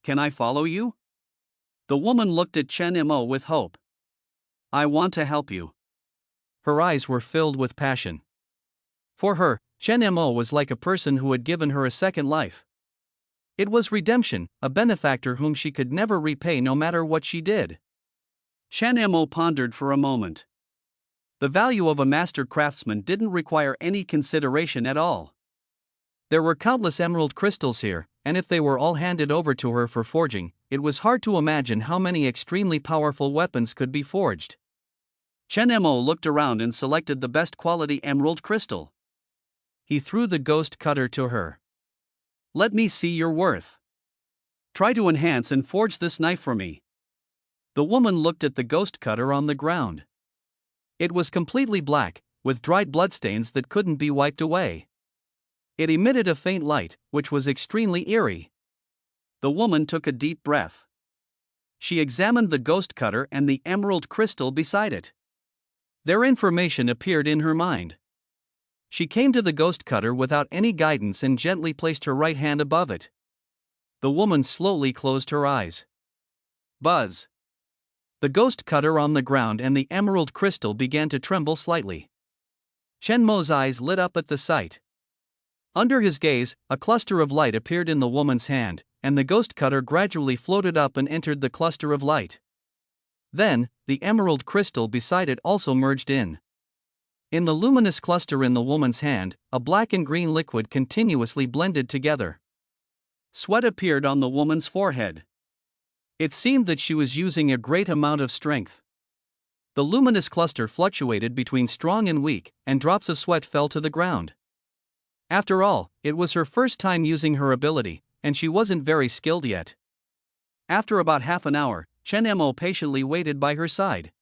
can I follow you? The woman looked at Chen Mo with hope. I want to help you. Her eyes were filled with passion. For her, Chen Mo was like a person who had given her a second life. It was redemption, a benefactor whom she could never repay no matter what she did. Chen Mo pondered for a moment. The value of a master craftsman didn't require any consideration at all. There were countless emerald crystals here, and if they were all handed over to her for forging, it was hard to imagine how many extremely powerful weapons could be forged. Chen Mo looked around and selected the best quality emerald crystal. He threw the ghost cutter to her. Let me see your worth. Try to enhance and forge this knife for me. The woman looked at the ghost cutter on the ground. It was completely black, with dried bloodstains that couldn't be wiped away. It emitted a faint light, which was extremely eerie. The woman took a deep breath. She examined the ghost cutter and the emerald crystal beside it. Their information appeared in her mind. She came to the ghost cutter without any guidance and gently placed her right hand above it. The woman slowly closed her eyes. Buzz! The ghost cutter on the ground and the emerald crystal began to tremble slightly. Chen Mo's eyes lit up at the sight. Under his gaze, a cluster of light appeared in the woman's hand, and the ghost cutter gradually floated up and entered the cluster of light. Then, the emerald crystal beside it also merged in. In the luminous cluster in the woman's hand, a black and green liquid continuously blended together. Sweat appeared on the woman's forehead. It seemed that she was using a great amount of strength. The luminous cluster fluctuated between strong and weak, and drops of sweat fell to the ground. After all, it was her first time using her ability, and she wasn't very skilled yet. After about half an hour, Chen Mo patiently waited by her side.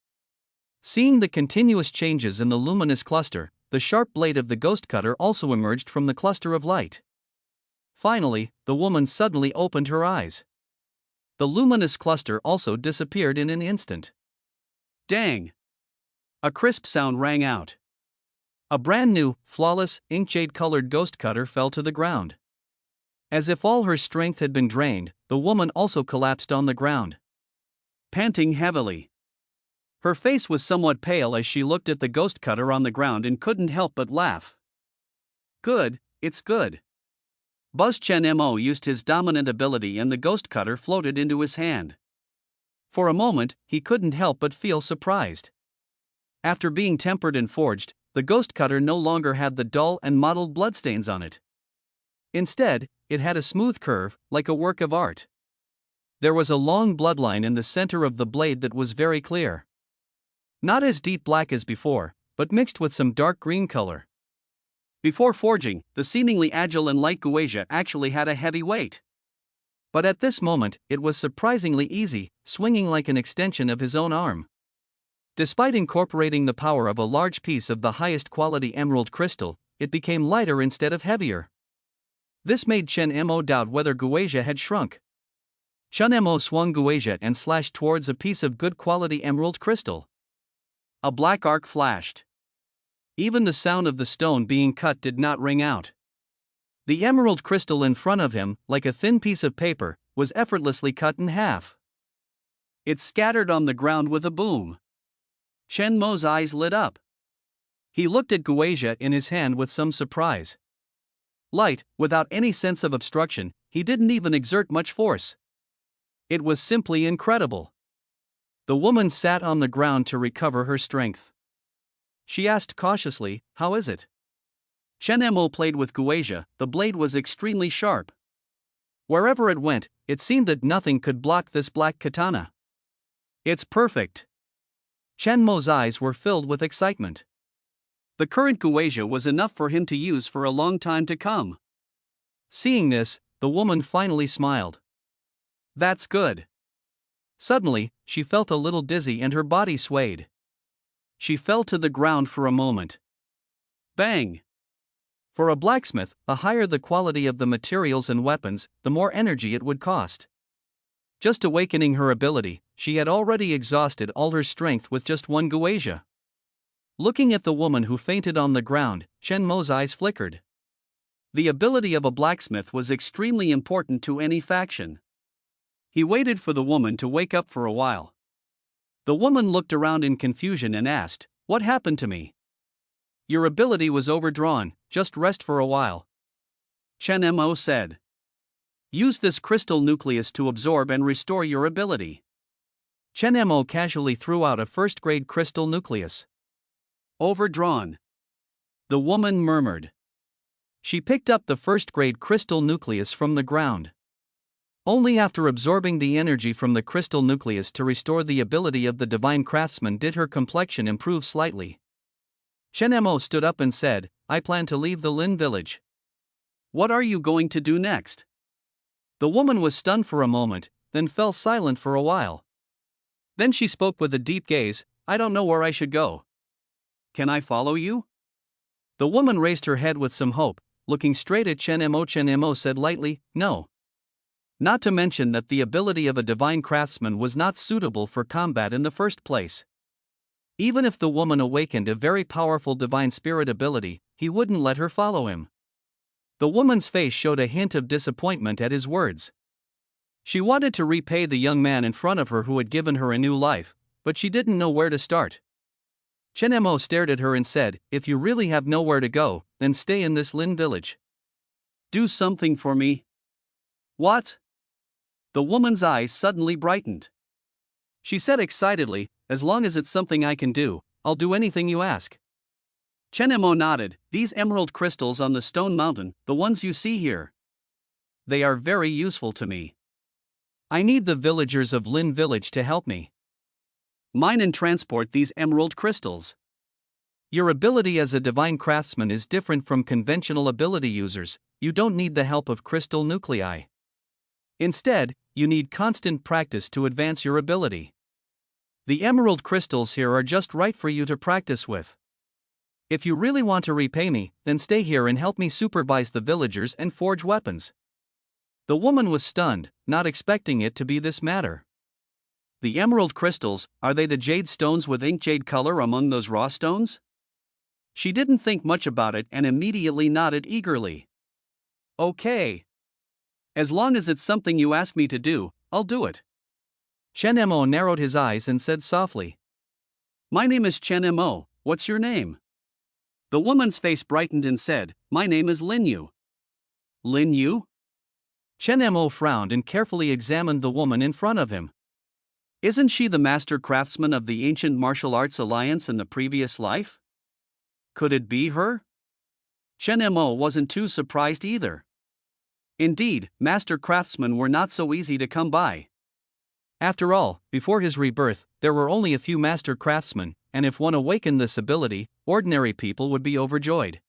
Seeing the continuous changes in the luminous cluster, the sharp blade of the ghost cutter also emerged from the cluster of light. Finally, the woman suddenly opened her eyes. The luminous cluster also disappeared in an instant. Dang! A crisp sound rang out. A brand new, flawless, inkjade-colored ghost cutter fell to the ground. As if all her strength had been drained, the woman also collapsed on the ground, panting heavily. Her face was somewhat pale as she looked at the ghost cutter on the ground and couldn't help but laugh. Good, it's good. Buzz Chen Mo used his dominant ability and the ghost cutter floated into his hand. For a moment, he couldn't help but feel surprised. After being tempered and forged, the ghost cutter no longer had the dull and mottled bloodstains on it. Instead, it had a smooth curve, like a work of art. There was a long bloodline in the center of the blade that was very clear. Not as deep black as before, but mixed with some dark green color. Before forging, the seemingly agile and light Guizha actually had a heavy weight. But at this moment, it was surprisingly easy, swinging like an extension of his own arm. Despite incorporating the power of a large piece of the highest quality emerald crystal, it became lighter instead of heavier. This made Chen Mo doubt whether Guizha had shrunk. Chen Mo swung Guizha and slashed towards a piece of good quality emerald crystal. A black arc flashed. Even the sound of the stone being cut did not ring out. The emerald crystal in front of him, like a thin piece of paper, was effortlessly cut in half. It scattered on the ground with a boom. Chen Mo's eyes lit up. He looked at Guizha in his hand with some surprise. Light, without any sense of obstruction, he didn't even exert much force. It was simply incredible. The woman sat on the ground to recover her strength. She asked cautiously, "How is it?" Chen Mo played with Guizha. The blade was extremely sharp. Wherever it went, it seemed that nothing could block this black katana. It's perfect. Chen Mo's eyes were filled with excitement. The current Guizha was enough for him to use for a long time to come. Seeing this, the woman finally smiled. That's good. Suddenly, she felt a little dizzy and her body swayed. She fell to the ground for a moment. Bang! For a blacksmith, the higher the quality of the materials and weapons, the more energy it would cost. Just awakening her ability, she had already exhausted all her strength with just one Guizha. Looking at the woman who fainted on the ground, Chen Mo's eyes flickered. The ability of a blacksmith was extremely important to any faction. He waited for the woman to wake up for a while. The woman looked around in confusion and asked, "What happened to me?" "Your ability was overdrawn, just rest for a while," Chen Mo said. "Use this crystal nucleus to absorb and restore your ability." Chen Mo casually threw out a first-grade crystal nucleus. "Overdrawn," the woman murmured. She picked up the first-grade crystal nucleus from the ground. Only after absorbing the energy from the crystal nucleus to restore the ability of the divine craftsman did her complexion improve slightly. Chen Mo stood up and said, "I plan to leave the Lin village." "What are you going to do next?" The woman was stunned for a moment, then fell silent for a while. Then she spoke with a deep gaze, "I don't know where I should go. Can I follow you?" The woman raised her head with some hope, looking straight at Chen Mo. Chen Mo said lightly, "No." Not to mention that the ability of a divine craftsman was not suitable for combat in the first place. Even if the woman awakened a very powerful divine spirit ability, he wouldn't let her follow him. The woman's face showed a hint of disappointment at his words. She wanted to repay the young man in front of her who had given her a new life, but she didn't know where to start. Chen Mo stared at her and said, "If you really have nowhere to go, then stay in this Lin village. Do something for me." "What?" The woman's eyes suddenly brightened. She said excitedly, "As long as it's something I can do, I'll do anything you ask." Chen Mo nodded. "These emerald crystals on the stone mountain, the ones you see here. They are very useful to me. I need the villagers of Lin village to help me mine and transport these emerald crystals. Your ability as a divine craftsman is different from conventional ability users. You don't need the help of crystal nuclei. Instead, you need constant practice to advance your ability. The emerald crystals here are just right for you to practice with. If you really want to repay me, then stay here and help me supervise the villagers and forge weapons." The woman was stunned, not expecting it to be this matter. "The emerald crystals, are they the jade stones with ink jade color among those raw stones?" She didn't think much about it and immediately nodded eagerly. "Okay. As long as it's something you ask me to do, I'll do it." Chen Mo narrowed his eyes and said softly, "My name is Chen Mo, what's your name?" The woman's face brightened and said, "My name is Lin Yu." "Lin Yu?" Chen Mo frowned and carefully examined the woman in front of him. "Isn't she the master craftsman of the ancient martial arts alliance in the previous life? Could it be her?" Chen Mo wasn't too surprised either. Indeed, master craftsmen were not so easy to come by. After all, before his rebirth, there were only a few master craftsmen, and if one awakened this ability, ordinary people would be overjoyed.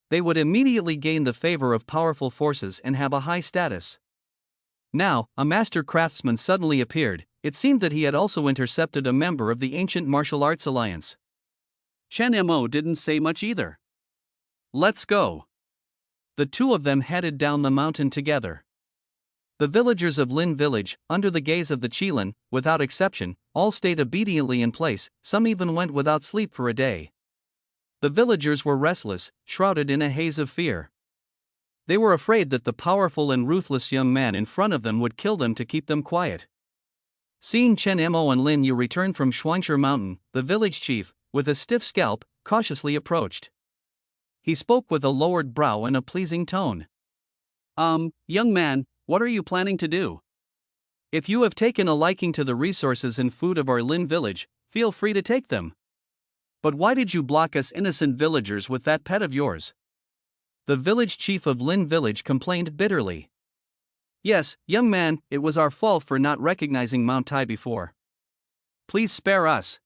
They would immediately gain the favor of powerful forces and have a high status. Now, a master craftsman suddenly appeared. It seemed that he had also intercepted a member of the ancient martial arts alliance. Chen Mo didn't say much either. "Let's go." The two of them headed down the mountain together. The villagers of Lin village, under the gaze of the Qilin, without exception, all stayed obediently in place, some even went without sleep for a day. The villagers were restless, shrouded in a haze of fear. They were afraid that the powerful and ruthless young man in front of them would kill them to keep them quiet. Seeing Chen Mo and Lin Yu return from Shuangshi Mountain, the village chief, with a stiff scalp, cautiously approached. He spoke with a lowered brow and a pleasing tone. Young man, what are you planning to do? If you have taken a liking to the resources and food of our Lin village, feel free to take them. But why did you block us innocent villagers with that pet of yours?" The village chief of Lin village complained bitterly. "Yes, young man, it was our fault for not recognizing Mount Tai before. Please spare us.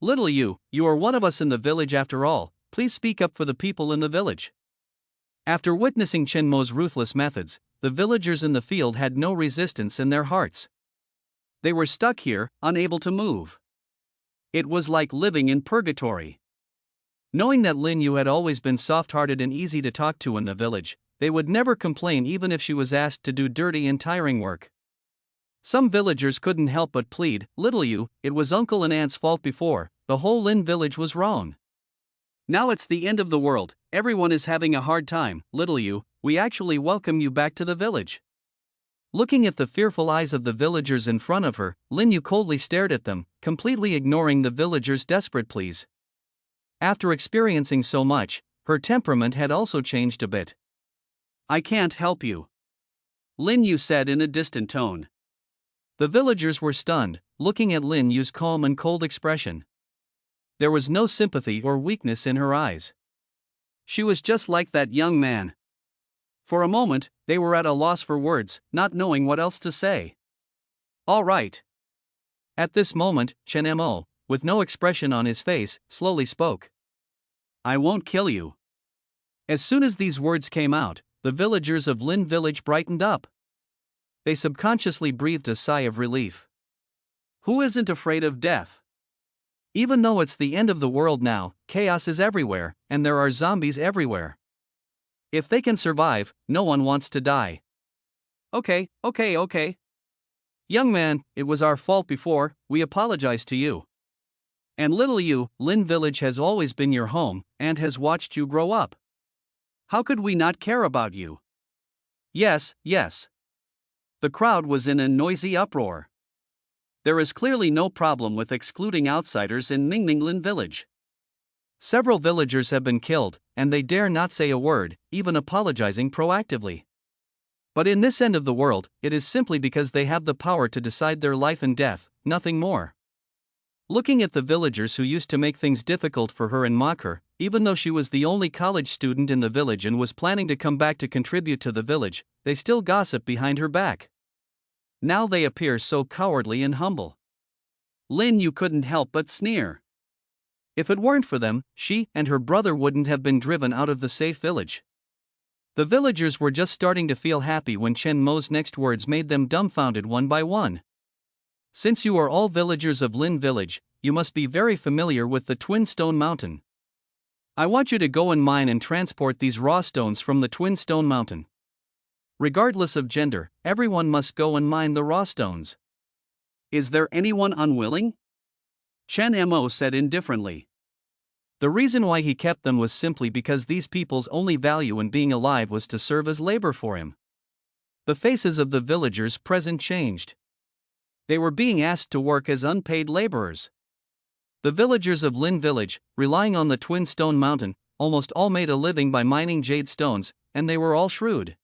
Little you are one of us in the village after all. Please speak up for the people in the village." After witnessing Chen Mo's ruthless methods, the villagers in the field had no resistance in their hearts. They were stuck here, unable to move. It was like living in purgatory. Knowing that Lin Yu had always been soft-hearted and easy to talk to in the village, they would never complain even if she was asked to do dirty and tiring work. Some villagers couldn't help but plead, "Little you, it was uncle and aunt's fault before, the whole Lin village was wrong. Now it's the end of the world, everyone is having a hard time, little you, we actually welcome you back to the village. Looking at the fearful eyes of the villagers in front of her, Lin Yu coldly stared at them, completely ignoring the villagers' desperate pleas. After experiencing so much, her temperament had also changed a bit. I can't help you, Lin Yu said in a distant tone. The villagers were stunned, looking at Lin Yu's calm and cold expression. There was no sympathy or weakness in her eyes. She was just like that young man. For a moment, they were at a loss for words, not knowing what else to say. All right. At this moment, Chen Mo, with no expression on his face, slowly spoke. I won't kill you. As soon as these words came out, the villagers of Lin village brightened up. They subconsciously breathed a sigh of relief. Who isn't afraid of death? Even though it's the end of the world now, chaos is everywhere, and there are zombies everywhere. If they can survive, no one wants to die. Okay. Young man, it was our fault before, we apologize to you. And little you, Lin village has always been your home, and has watched you grow up. How could we not care about you? Yes. The crowd was in a noisy uproar. There is clearly no problem with excluding outsiders in Ningninglin village. Several villagers have been killed, and they dare not say a word, even apologizing proactively. But in this end of the world, it is simply because they have the power to decide their life and death, nothing more. Looking at the villagers who used to make things difficult for her and mock her, even though she was the only college student in the village and was planning to come back to contribute to the village, they still gossip behind her back. Now they appear so cowardly and humble. Lin Yu couldn't help but sneer. If it weren't for them, she and her brother wouldn't have been driven out of the safe village. The villagers were just starting to feel happy when Chen Mo's next words made them dumbfounded one by one. Since you are all villagers of Lin village, you must be very familiar with the Twin Stone Mountain. I want you to go and mine and transport these raw stones from the Twin Stone Mountain. Regardless of gender, everyone must go and mine the raw stones. Is there anyone unwilling? Chen Mo said indifferently. The reason why he kept them was simply because these people's only value in being alive was to serve as labor for him. The faces of the villagers present changed. They were being asked to work as unpaid laborers. The villagers of Lin village, relying on the Twin Stone Mountain, almost all made a living by mining jade stones, and they were all shrewd.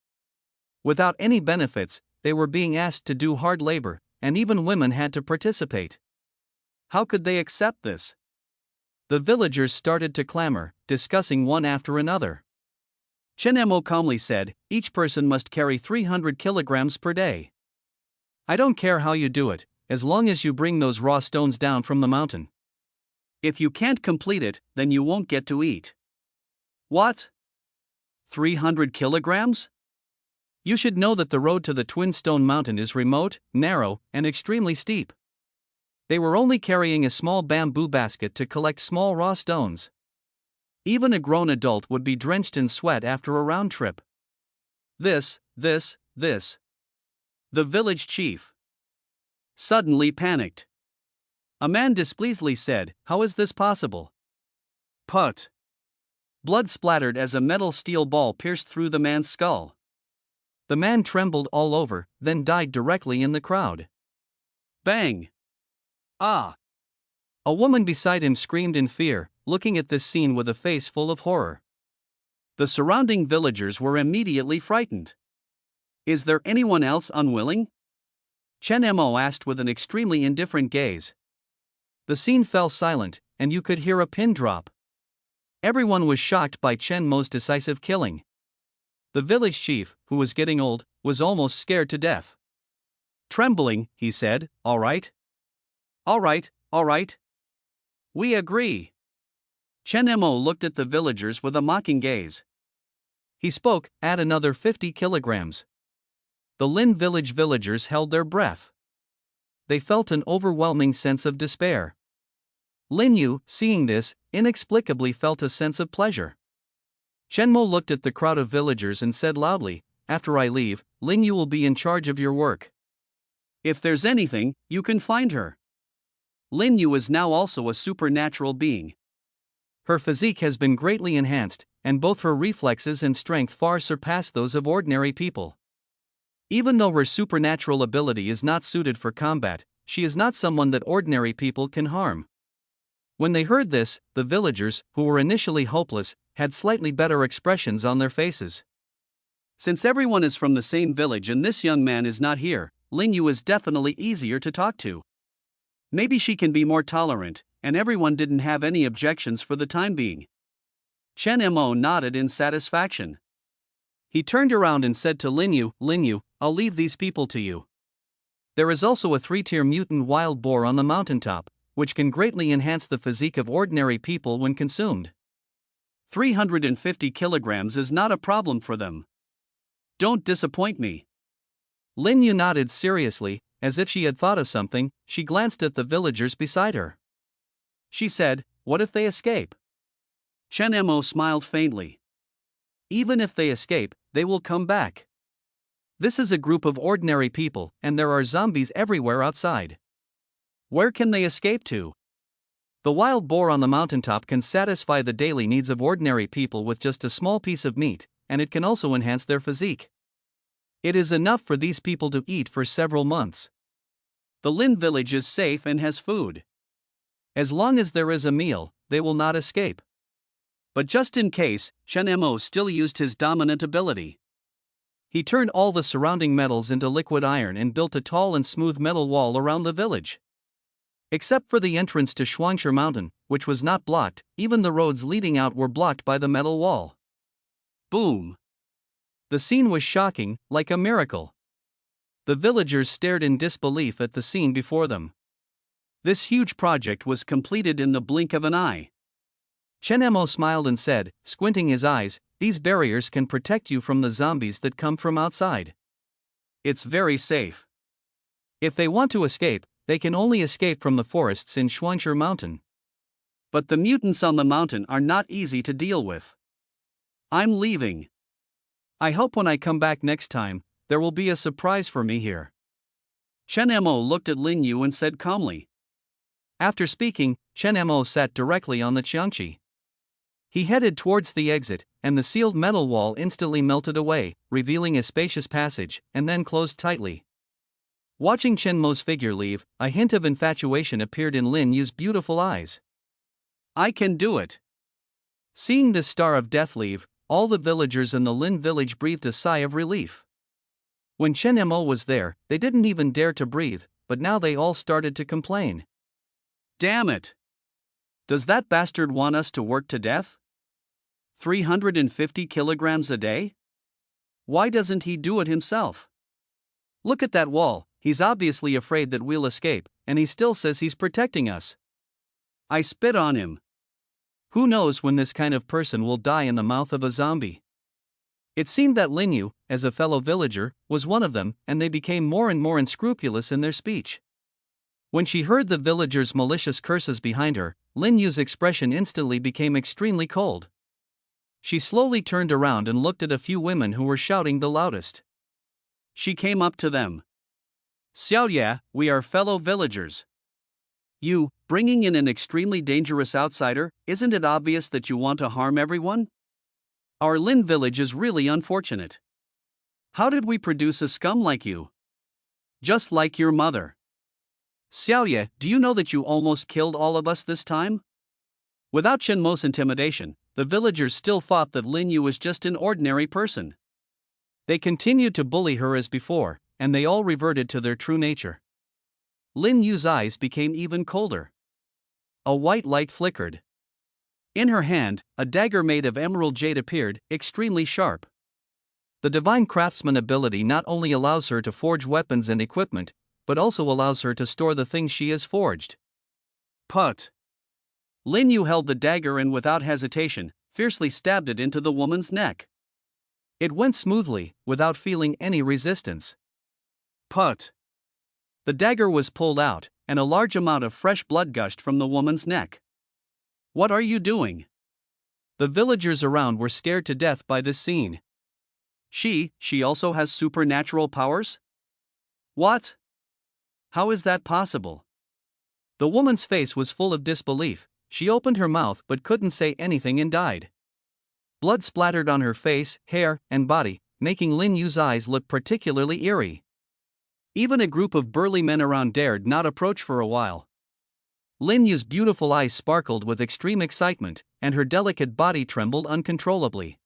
Without any benefits, they were being asked to do hard labor, and even women had to participate. How could they accept this? The villagers started to clamor, discussing one after another. Chen Mo calmly said, each person must carry 300 kilograms per day. I don't care how you do it, as long as you bring those raw stones down from the mountain. If you can't complete it, then you won't get to eat. What? 300 kilograms? You should know that the road to the Twin Stone Mountain is remote, narrow, and extremely steep. They were only carrying a small bamboo basket to collect small raw stones. Even a grown adult would be drenched in sweat after a round trip. This. The village chief suddenly panicked. A man displeasedly said, "How is this possible?" Put. Blood splattered as a metal steel ball pierced through the man's skull. The man trembled all over, then died directly in the crowd. Bang! Ah! A woman beside him screamed in fear, looking at this scene with a face full of horror. The surrounding villagers were immediately frightened. Is there anyone else unwilling? Chen Mo asked with an extremely indifferent gaze. The scene fell silent, and you could hear a pin drop. Everyone was shocked by Chen Mo's decisive killing. The village chief, who was getting old, was almost scared to death. Trembling, he said, All right. We agree. Chen Mo looked at the villagers with a mocking gaze. He spoke, add another 50 kilograms. The Lin village villagers held their breath. They felt an overwhelming sense of despair. Lin Yu, seeing this, inexplicably felt a sense of pleasure. Chen Mo looked at the crowd of villagers and said loudly, After I leave, Lin Yu will be in charge of your work. If there's anything, you can find her. Lin Yu is now also a supernatural being. Her physique has been greatly enhanced, and both her reflexes and strength far surpass those of ordinary people. Even though her supernatural ability is not suited for combat, she is not someone that ordinary people can harm. When they heard this, the villagers, who were initially hopeless, had slightly better expressions on their faces. Since everyone is from the same village and this young man is not here, Lin Yu is definitely easier to talk to. Maybe she can be more tolerant, and everyone didn't have any objections for the time being. Chen Mo nodded in satisfaction. He turned around and said to Lin Yu, I'll leave these people to you. There is also a 3-tier mutant wild boar on the mountaintop, which can greatly enhance the physique of ordinary people when consumed. 350 kilograms is not a problem for them. Don't disappoint me. Lin Yu nodded seriously, as if she had thought of something. She glanced at the villagers beside her. She said, what if they escape? Chen Mo smiled faintly. Even if they escape, they will come back. This is a group of ordinary people, and there are zombies everywhere outside. Where can they escape to? The wild boar on the mountaintop can satisfy the daily needs of ordinary people with just a small piece of meat, and it can also enhance their physique. It is enough for these people to eat for several months. The Lin village is safe and has food. As long as there is a meal, they will not escape. But just in case, Chen Mo still used his dominant ability. He turned all the surrounding metals into liquid iron and built a tall and smooth metal wall around the village. Except for the entrance to Shuangshe Mountain, which was not blocked, even the roads leading out were blocked by the metal wall. Boom! The scene was shocking, like a miracle. The villagers stared in disbelief at the scene before them. This huge project was completed in the blink of an eye. Chen Mo smiled and said, squinting his eyes, these barriers can protect you from the zombies that come from outside. It's very safe. If they want to escape, they can only escape from the forests in Shuangshe Mountain. But the mutants on the mountain are not easy to deal with. I'm leaving. I hope when I come back next time, there will be a surprise for me here. Chen Mo looked at Lin Yu and said calmly. After speaking, Chen Mo sat directly on the Qiangqi. He headed towards the exit, and the sealed metal wall instantly melted away, revealing a spacious passage, and then closed tightly. Watching Chen Mo's figure leave, a hint of infatuation appeared in Lin Yu's beautiful eyes. I can do it. Seeing this star of death leave, all the villagers in the Lin village breathed a sigh of relief. When Chen Mo was there, they didn't even dare to breathe, but now they all started to complain. Damn it! Does that bastard want us to work to death? 350 kilograms a day? Why doesn't he do it himself? Look at that wall, he's obviously afraid that we'll escape, and he still says he's protecting us. I spit on him. Who knows when this kind of person will die in the mouth of a zombie? It seemed that Lin Yu, as a fellow villager, was one of them, and they became more and more unscrupulous in their speech. When she heard the villagers' malicious curses behind her, Lin Yu's expression instantly became extremely cold. She slowly turned around and looked at a few women who were shouting the loudest. She came up to them. Xiaoya, we are fellow villagers. You, bringing in an extremely dangerous outsider, isn't it obvious that you want to harm everyone? Our Lin village is really unfortunate. How did we produce a scum like you? Just like your mother. Xiaoya, do you know that you almost killed all of us this time? Without Chen Mo's intimidation, the villagers still thought that Lin Yu was just an ordinary person. They continued to bully her as before, and they all reverted to their true nature. Lin Yu's eyes became even colder. A white light flickered. In her hand, a dagger made of emerald jade appeared, extremely sharp. The divine craftsman ability not only allows her to forge weapons and equipment, but also allows her to store the things she has forged. Put. Lin Yu held the dagger and without hesitation, fiercely stabbed it into the woman's neck. It went smoothly, without feeling any resistance. Put. The dagger was pulled out, and a large amount of fresh blood gushed from the woman's neck. What are you doing? The villagers around were scared to death by this scene. She also has supernatural powers? What? How is that possible? The woman's face was full of disbelief. she opened her mouth but couldn't say anything and died. Blood splattered on her face, hair, and body, making Lin Yu's eyes look particularly eerie. Even a group of burly men around dared not approach for a while. Lin Yu's beautiful eyes sparkled with extreme excitement, and her delicate body trembled uncontrollably.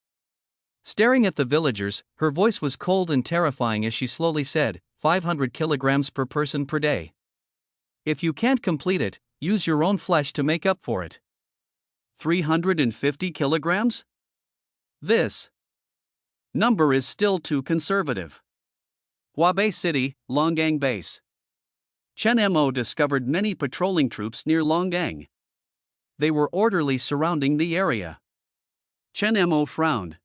Staring at the villagers, her voice was cold and terrifying as she slowly said, 500 kilograms per person per day. If you can't complete it, use your own flesh to make up for it. 350 kilograms? This number is still too conservative. Hubei City, Longgang Base. Chen Mo discovered many patrolling troops near Longgang. They were orderly surrounding the area. Chen Mo frowned.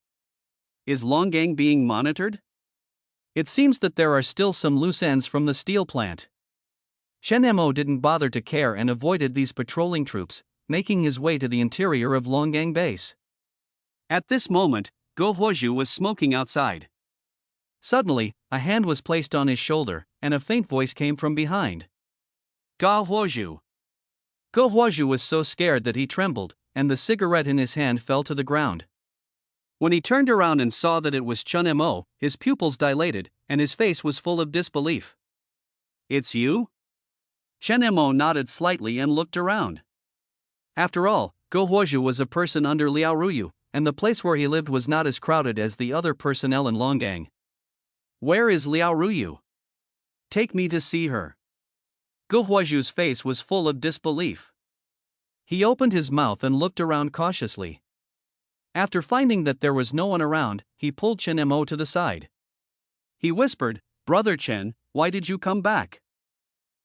Is Longgang being monitored? It seems that there are still some loose ends from the steel plant. Chen Mo didn't bother to care and avoided these patrolling troops, making his way to the interior of Longgang Base. At this moment, Go Huozhu was smoking outside. Suddenly, a hand was placed on his shoulder, and a faint voice came from behind. Go Huozhu. Go Huozhu was so scared that he trembled, and the cigarette in his hand fell to the ground. When he turned around and saw that it was Chen Mo, his pupils dilated, and his face was full of disbelief. It's you? Chen Mo nodded slightly and looked around. After all, Go Huozhu was a person under Liao Ruyu, and the place where he lived was not as crowded as the other personnel in Longgang. Where is Liao Ruyu? Take me to see her. Go Huozhu's face was full of disbelief. He opened his mouth and looked around cautiously. After finding that there was no one around, he pulled Chen Mo to the side. He whispered, Brother Chen, why did you come back?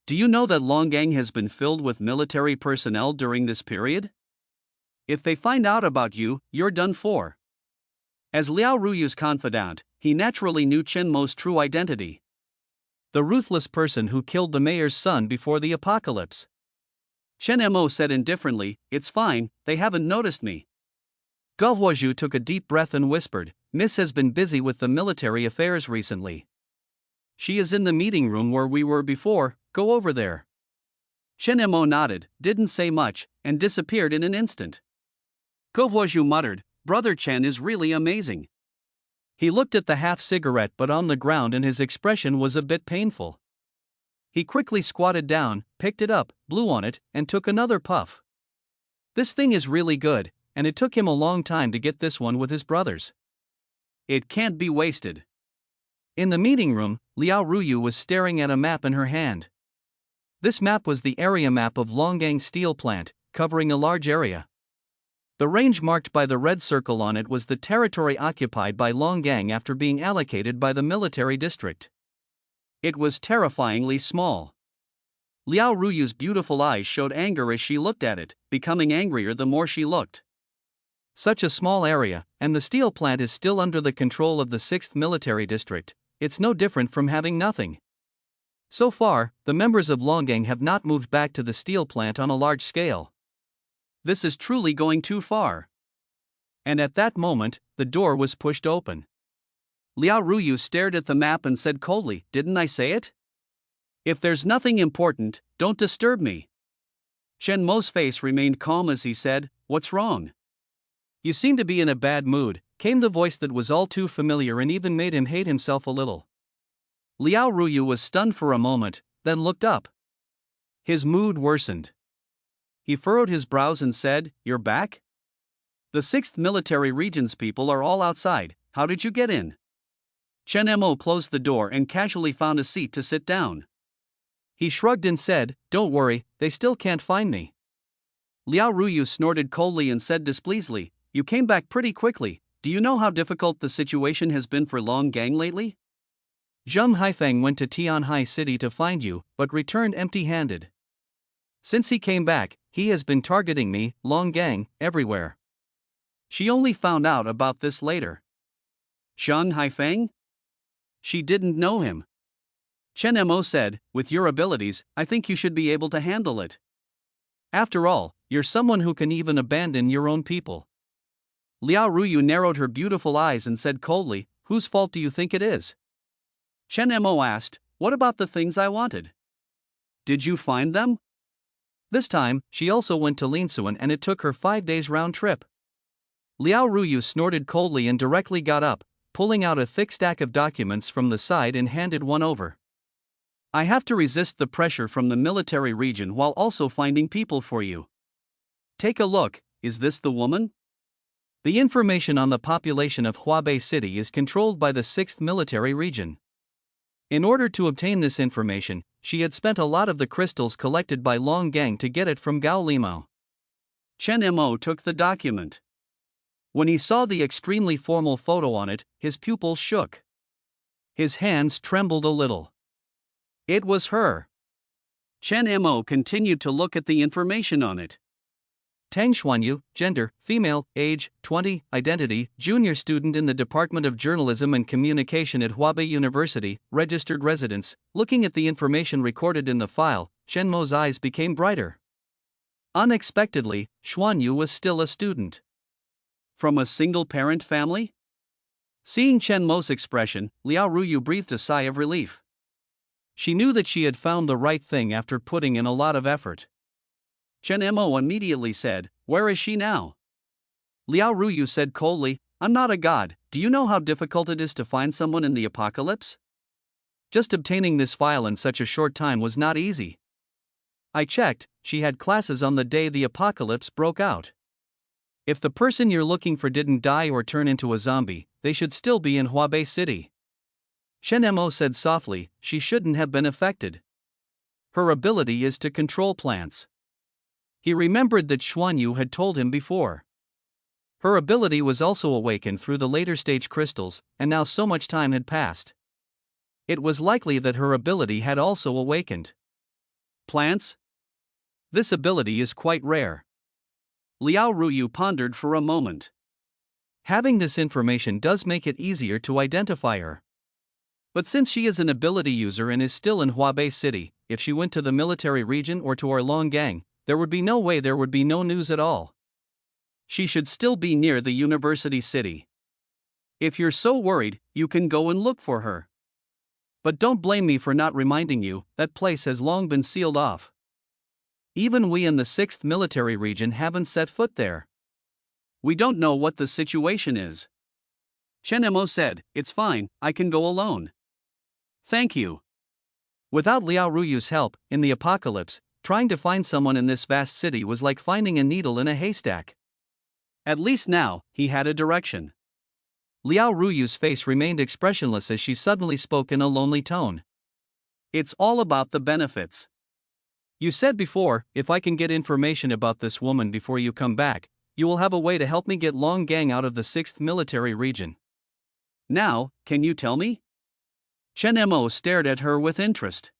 Do you know that Longgang has been filled with military personnel during this period? If they find out about you, you're done for. As Liao Ruyu's confidant, he naturally knew Chen Mo's true identity. The ruthless person who killed the mayor's son before the apocalypse. Chen Mo said indifferently, It's fine, they haven't noticed me. Go Huozhu took a deep breath and whispered, Miss has been busy with the military affairs recently. She is in the meeting room where we were before, go over there. Chen Mo nodded, didn't say much, and disappeared in an instant. Go Huozhu muttered, Brother Chen is really amazing. He looked at the half-cigarette but on the ground and his expression was a bit painful. He quickly squatted down, picked it up, blew on it, and took another puff. This thing is really good, and it took him a long time to get this one with his brothers. It can't be wasted. In the meeting room, Liao Ruyu was staring at a map in her hand. This map was the area map of Longgang Steel Plant, covering a large area. The range marked by the red circle on it was the territory occupied by Longgang after being allocated by the military district. It was terrifyingly small. Liao Ruyu's beautiful eyes showed anger as she looked at it, becoming angrier the more she looked. Such a small area, and the steel plant is still under the control of the 6th Military District, it's no different from having nothing. So far, the members of Longgang have not moved back to the steel plant on a large scale. This is truly going too far. And at that moment, the door was pushed open. Liao Ruyu stared at the map and said coldly, Didn't I say it? If there's nothing important, don't disturb me. Chen Mo's face remained calm as he said, What's wrong? You seem to be in a bad mood, came the voice that was all too familiar and even made him hate himself a little. Liao Ruyu was stunned for a moment, then looked up. His mood worsened. He furrowed his brows and said, You're back? The 6th Military Region's people are all outside, how did you get in? Chen Mo closed the door and casually found a seat to sit down. He shrugged and said, Don't worry, they still can't find me. Liao Ruyu snorted coldly and said displeasedly, You came back pretty quickly, do you know how difficult the situation has been for Longgang lately? Zheng Haifeng went to Tianhai City to find you, but returned empty-handed. Since he came back, he has been targeting me, Longgang, everywhere. She only found out about this later. Zheng Haifeng? She didn't know him. Chen Mo said, With your abilities, I think you should be able to handle it. After all, you're someone who can even abandon your own people. Liao Ruyu narrowed her beautiful eyes and said coldly, Whose fault do you think it is? Chen Mo asked, What about the things I wanted? Did you find them? This time, she also went to Linsuan and it took her 5 days round trip. Liao Ruyu snorted coldly and directly got up, pulling out a thick stack of documents from the side and handed one over. I have to resist the pressure from the military region while also finding people for you. Take a look, is this the woman? The information on the population of Hubei City is controlled by the 6th Military Region. In order to obtain this information, she had spent a lot of the crystals collected by Long Gang to get it from Gao Limao. Chen Mo took the document. When he saw the extremely formal photo on it, his pupils shook. His hands trembled a little. It was her. Chen Mo continued to look at the information on it. Tang Xuanyu, gender, female, age, 20, identity, junior student in the Department of Journalism and Communication at Hubei University, registered residence. Looking at the information recorded in the file, Chen Mo's eyes became brighter. Unexpectedly, Xuanyu was still a student. From a single-parent family? Seeing Chen Mo's expression, Liao Ruyu breathed a sigh of relief. She knew that she had found the right thing after putting in a lot of effort. Chen Mo immediately said, "Where is she now?" Liao Ruyu said coldly, "I'm not a god, do you know how difficult it is to find someone in the apocalypse? Just obtaining this file in such a short time was not easy. I checked, she had classes on the day the apocalypse broke out. If the person you're looking for didn't die or turn into a zombie, they should still be in Hubei City." Chen Mo said softly, "She shouldn't have been affected. Her ability is to control plants." He remembered that Xuanyu had told him before. Her ability was also awakened through the later stage crystals, and now so much time had passed. It was likely that her ability had also awakened. Plants? This ability is quite rare. Liao Ruyu pondered for a moment. Having this information does make it easier to identify her. But since she is an ability user and is still in Hubei City, if she went to the military region or to our Long Gang, there would be no way there would be no news at all. She should still be near the university city. If you're so worried, you can go and look for her. But don't blame me for not reminding you, that place has long been sealed off. Even we in the 6th Military Region haven't set foot there. We don't know what the situation is. Chen Mo said, "It's fine, I can go alone." Thank you. Without Liao Ruyu's help, in the apocalypse, trying to find someone in this vast city was like finding a needle in a haystack. At least now, he had a direction. Liao Ruyu's face remained expressionless as she suddenly spoke in a lonely tone. "It's all about the benefits. You said before, if I can get information about this woman before you come back, you will have a way to help me get Long Gang out of the 6th Military Region. Now, can you tell me?" Chen Mo stared at her with interest.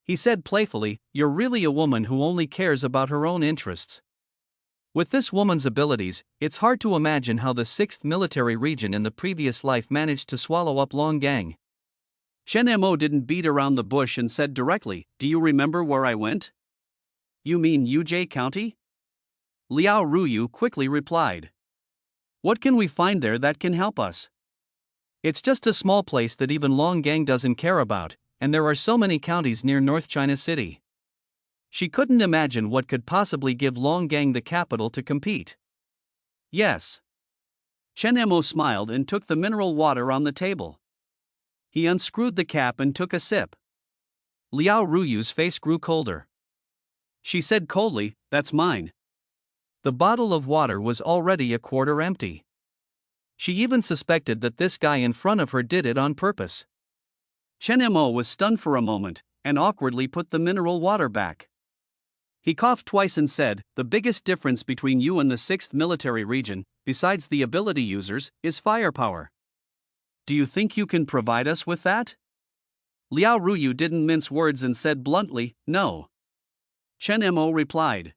He said playfully, "You're really a woman who only cares about her own interests. With this woman's abilities, it's hard to imagine how the 6th Military Region in the previous life managed to swallow up Long Gang." Chen Mo didn't beat around the bush and said directly, "Do you remember where I went?" "You mean Yujie County?" Liao Ruyu quickly replied. "What can we find there that can help us? It's just a small place that even Long Gang doesn't care about, and there are so many counties near North China City." She couldn't imagine what could possibly give Long Gang the capital to compete. "Yes." Chen Mo smiled and took the mineral water on the table. He unscrewed the cap and took a sip. Liao Ruyu's face grew colder. She said coldly, "That's mine." The bottle of water was already a quarter empty. She even suspected that this guy in front of her did it on purpose. Chen Mo was stunned for a moment, and awkwardly put the mineral water back. He coughed twice and said, "The biggest difference between you and the 6th Military Region, besides the ability users, is firepower. Do you think you can provide us with that?" Liao Ruyu didn't mince words and said bluntly, "No." Chen Mo replied.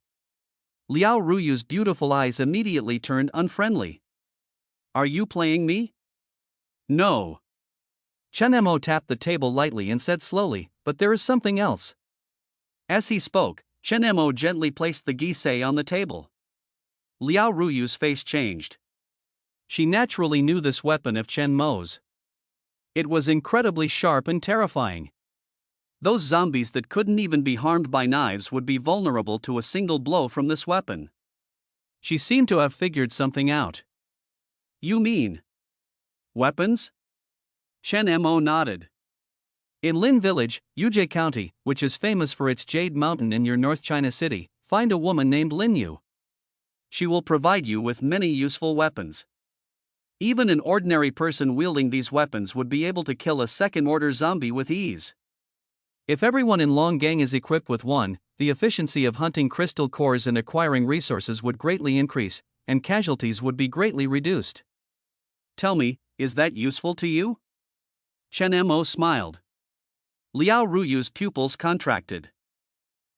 Liao Ruyu's beautiful eyes immediately turned unfriendly. "Are you playing me?" "No." Chen Mo tapped the table lightly and said slowly, "But there is something else." As he spoke, Chen Mo gently placed the gisei on the table. Liao Ruyu's face changed. She naturally knew this weapon of Chen Mo's. It was incredibly sharp and terrifying. Those zombies that couldn't even be harmed by knives would be vulnerable to a single blow from this weapon. She seemed to have figured something out. You mean weapons? Chen Mo nodded. In Lin Village, Yuzhe County, which is famous for its Jade Mountain in your North China City, find a woman named Lin Yu. She will provide you with many useful weapons. Even an ordinary person wielding these weapons would be able to kill a second-order zombie with ease. If everyone in Longgang is equipped with one, the efficiency of hunting crystal cores and acquiring resources would greatly increase, and casualties would be greatly reduced. Tell me, is that useful to you? Chen Mo smiled. Liao Ruyu's pupils contracted.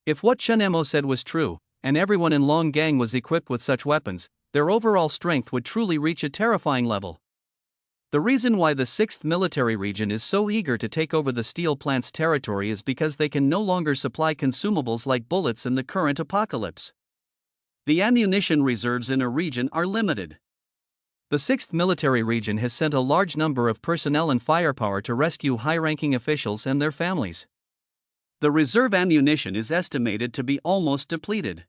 If what Chen Mo said was true, and everyone in Longgang was equipped with such weapons, their overall strength would truly reach a terrifying level. The reason why the 6th Military Region is so eager to take over the steel plant's territory is because they can no longer supply consumables like bullets in the current apocalypse. The ammunition reserves in a region are limited. The 6th Military Region has sent a large number of personnel and firepower to rescue high-ranking officials and their families. The reserve ammunition is estimated to be almost depleted.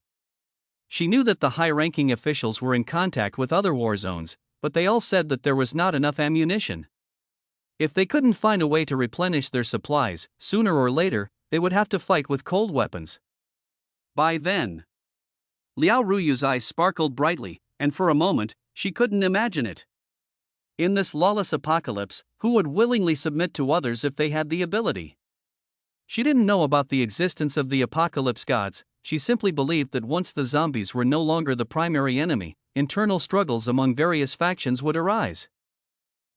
She knew that the high-ranking officials were in contact with other war zones, but they all said that there was not enough ammunition. If they couldn't find a way to replenish their supplies, sooner or later, they would have to fight with cold weapons. By then, Liao Ruyu's eyes sparkled brightly, and for a moment, she couldn't imagine it. In this lawless apocalypse, who would willingly submit to others if they had the ability? She didn't know about the existence of the apocalypse gods. She simply believed that once the zombies were no longer the primary enemy, internal struggles among various factions would arise.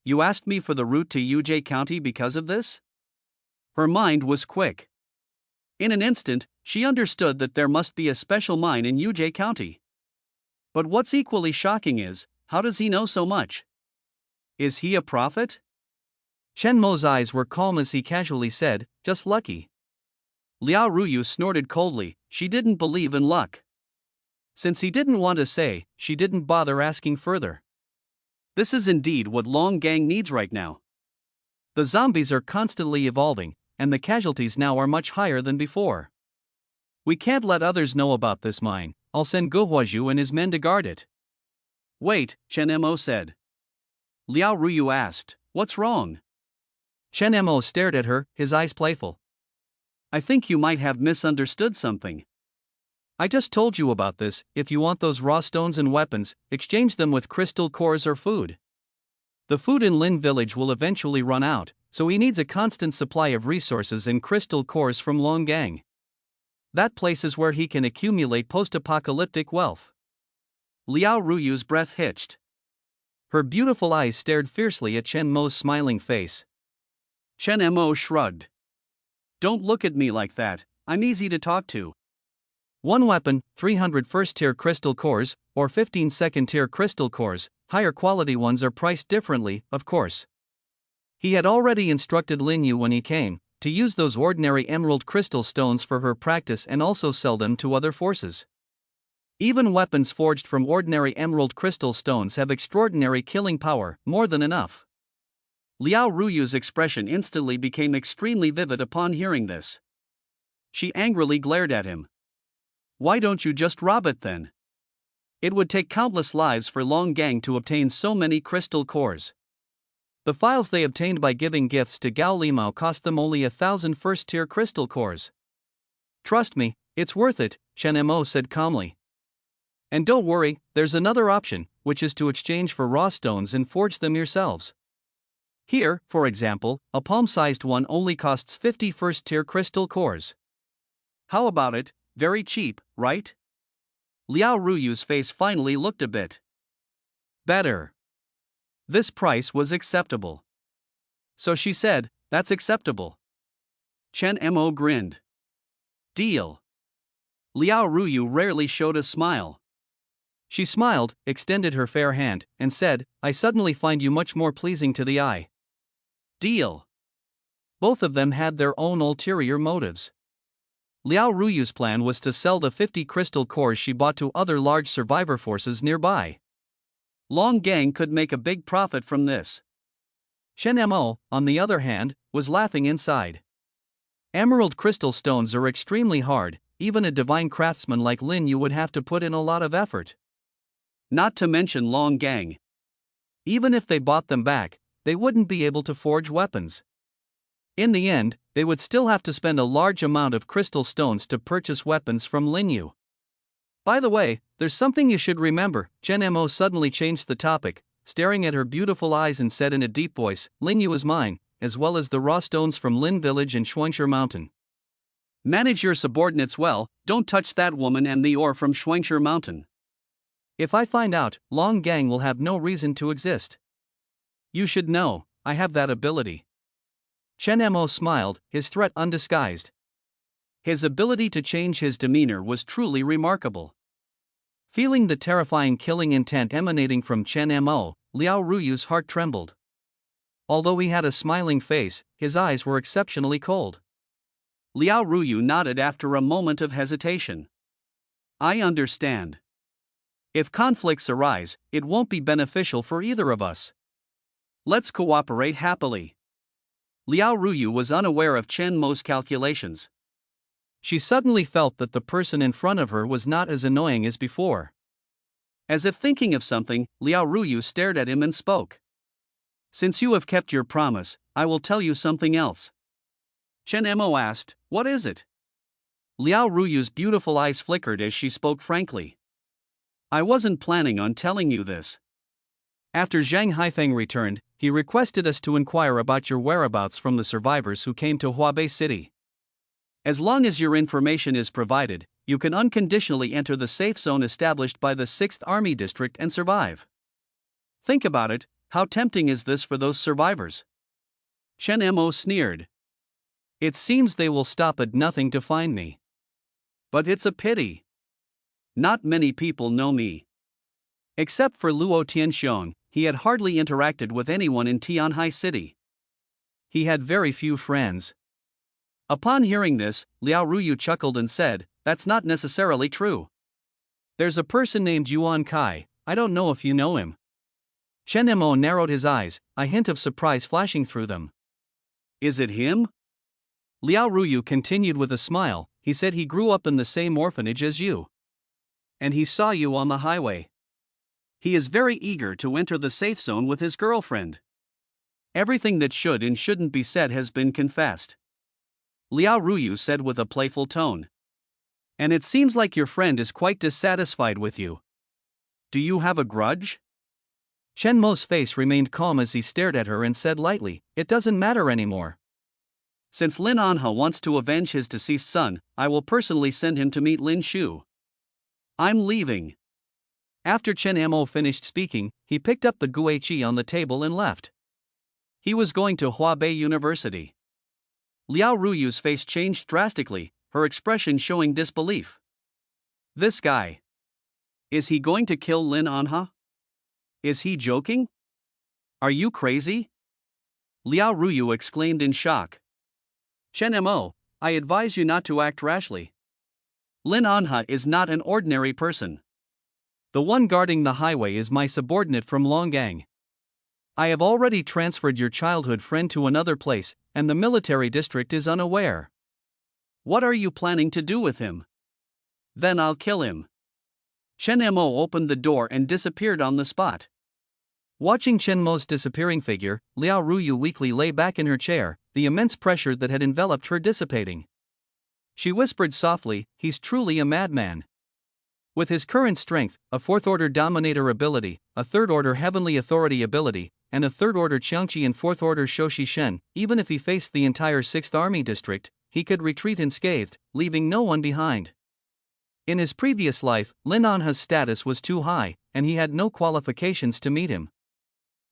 You asked me for the route to Yuzhe County because of this? Her mind was quick. In an instant, she understood that there must be a special mine in Yuzhe County. But what's equally shocking is, how does he know so much? Is he a prophet? Chen Mo's eyes were calm as he casually said, just lucky. Liao Ruyu snorted coldly. She didn't believe in luck. Since he didn't want to say, she didn't bother asking further. This is indeed what Longgang needs right now. The zombies are constantly evolving, and the casualties now are much higher than before. We can't let others know about this mine. I'll send Guohuazhu and his men to guard it. Wait, Chen Mo said. Liao Ruyu asked, what's wrong? Chen Mo stared at her, his eyes playful. I think you might have misunderstood something. I just told you about this. If you want those raw stones and weapons, exchange them with crystal cores or food. The food in Lin Village will eventually run out, so he needs a constant supply of resources and crystal cores from Longgang. That place is where he can accumulate post-apocalyptic wealth. Liao Ruyu's breath hitched. Her beautiful eyes stared fiercely at Chen Mo's smiling face. Chen Mo shrugged. Don't look at me like that, I'm easy to talk to. One weapon, 300 first-tier crystal cores, or 15 second-tier crystal cores, higher quality ones are priced differently, of course. He had already instructed Lin Yu when he came, to use those ordinary emerald crystal stones for her practice and also sell them to other forces. Even weapons forged from ordinary emerald crystal stones have extraordinary killing power, more than enough. Liao Ruyu's expression instantly became extremely vivid upon hearing this. She angrily glared at him. Why don't you just rob it then? It would take countless lives for Longgang to obtain so many crystal cores. The files they obtained by giving gifts to Gao Limao cost them only 1,000 first-tier crystal cores. Trust me, it's worth it, Chen Mo said calmly. And don't worry, there's another option, which is to exchange for raw stones and forge them yourselves. Here, for example, a palm-sized one only costs 50 first-tier crystal cores. How about it? Very cheap, right? Liao Ruyu's face finally looked a bit better. This price was acceptable. So she said, that's acceptable. Chen Mo grinned. Deal. Liao Ruyu rarely showed a smile. She smiled, extended her fair hand, and said, I suddenly find you much more pleasing to the eye. Deal. Both of them had their own ulterior motives. Liao Ruyu's plan was to sell the 50 crystal cores she bought to other large survivor forces nearby. Longgang could make a big profit from this. Chen Mo, on the other hand, was laughing inside. Emerald crystal stones are extremely hard, even a divine craftsman like Lin Yu would have to put in a lot of effort. Not to mention Long Gang. Even if they bought them back, they wouldn't be able to forge weapons. In the end, they would still have to spend a large amount of crystal stones to purchase weapons from Lin Yu. By the way, there's something you should remember. Chen Mo suddenly changed the topic, staring at her beautiful eyes and said in a deep voice, Lin Yu is mine, as well as the raw stones from Lin Village and Shuangshi Mountain. Manage your subordinates well, don't touch that woman and the ore from Shuangshi Mountain. If I find out, Long Gang will have no reason to exist. You should know, I have that ability. Chen Mo smiled, his threat undisguised. His ability to change his demeanor was truly remarkable. Feeling the terrifying killing intent emanating from Chen Mo, Liao Ruyu's heart trembled. Although he had a smiling face, his eyes were exceptionally cold. Liao Ruyu nodded after a moment of hesitation. I understand. If conflicts arise, it won't be beneficial for either of us. Let's cooperate happily. Liao Ruyu was unaware of Chen Mo's calculations. She suddenly felt that the person in front of her was not as annoying as before. As if thinking of something, Liao Ruyu stared at him and spoke. Since you have kept your promise, I will tell you something else. Chen Mo asked, what is it? Liao Ruyu's beautiful eyes flickered as she spoke frankly. I wasn't planning on telling you this. After Zhang Haifeng returned, he requested us to inquire about your whereabouts from the survivors who came to Huabei City. As long as your information is provided, you can unconditionally enter the safe zone established by the 6th Army District and survive. Think about it, how tempting is this for those survivors? Chen Mo sneered. It seems they will stop at nothing to find me. But it's a pity. Not many people know me. Except for Luo Tianxiong, he had hardly interacted with anyone in Tianhai City. He had very few friends. Upon hearing this, Liao Ruyu chuckled and said, that's not necessarily true. There's a person named Yuan Kai, I don't know if you know him. Chen Mo narrowed his eyes, a hint of surprise flashing through them. Is it him? Liao Ruyu continued with a smile, he said he grew up in the same orphanage as you. And he saw you on the highway. He is very eager to enter the safe zone with his girlfriend. Everything that should and shouldn't be said has been confessed. Liao Ruyu said with a playful tone. And it seems like your friend is quite dissatisfied with you. Do you have a grudge? Chen Mo's face remained calm as he stared at her and said lightly, it doesn't matter anymore. Since Lin Anha wants to avenge his deceased son, I will personally send him to meet Lin Shu. I'm leaving. After Chen Mo finished speaking, he picked up the guiqi on the table and left. He was going to Huabei University. Liao Ruyu's face changed drastically, her expression showing disbelief. This guy. Is he going to kill Lin Anha? Is he joking? Are you crazy? Liao Ruyu exclaimed in shock. Chen Mo, I advise you not to act rashly. Lin Anha is not an ordinary person. The one guarding the highway is my subordinate from Longgang. I have already transferred your childhood friend to another place, and the military district is unaware. What are you planning to do with him? Then I'll kill him. Chen Mo opened the door and disappeared on the spot. Watching Chen Mo's disappearing figure, Liao Ruyu weakly lay back in her chair, the immense pressure that had enveloped her dissipating. She whispered softly, he's truly a madman. With his current strength, a 4th-order Dominator ability, a 3rd-order Heavenly Authority ability, and a 3rd-order Qiangqi and 4th-order Shoshi Shen, even if he faced the entire 6th Army District, he could retreat unscathed, leaving no one behind. In his previous life, Lin Anha's status was too high, and he had no qualifications to meet him.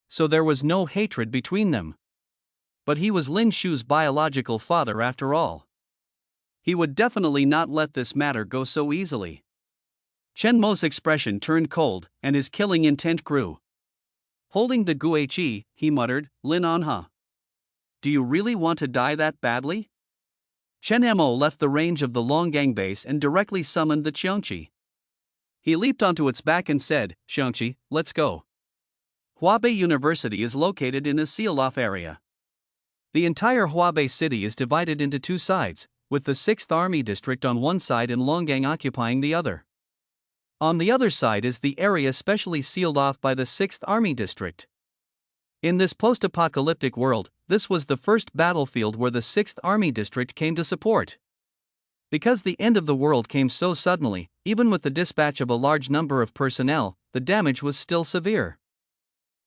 So there was no hatred between them. But he was Lin Shu's biological father after all. He would definitely not let this matter go so easily. Chen Mo's expression turned cold, and his killing intent grew. Holding the guiqi, he muttered, Lin Anha. Do you really want to die that badly? Chen Mo left the range of the Longgang base and directly summoned the Qiangqi. He leaped onto its back and said, Qiangqi, let's go. Huabei University is located in a seal-off area. The entire Huabei city is divided into two sides, with the 6th Army District on one side and Longgang occupying the other. On the other side is the area specially sealed off by the 6th Army District. In this post-apocalyptic world, this was the first battlefield where the 6th Army District came to support. Because the end of the world came so suddenly, even with the dispatch of a large number of personnel, the damage was still severe.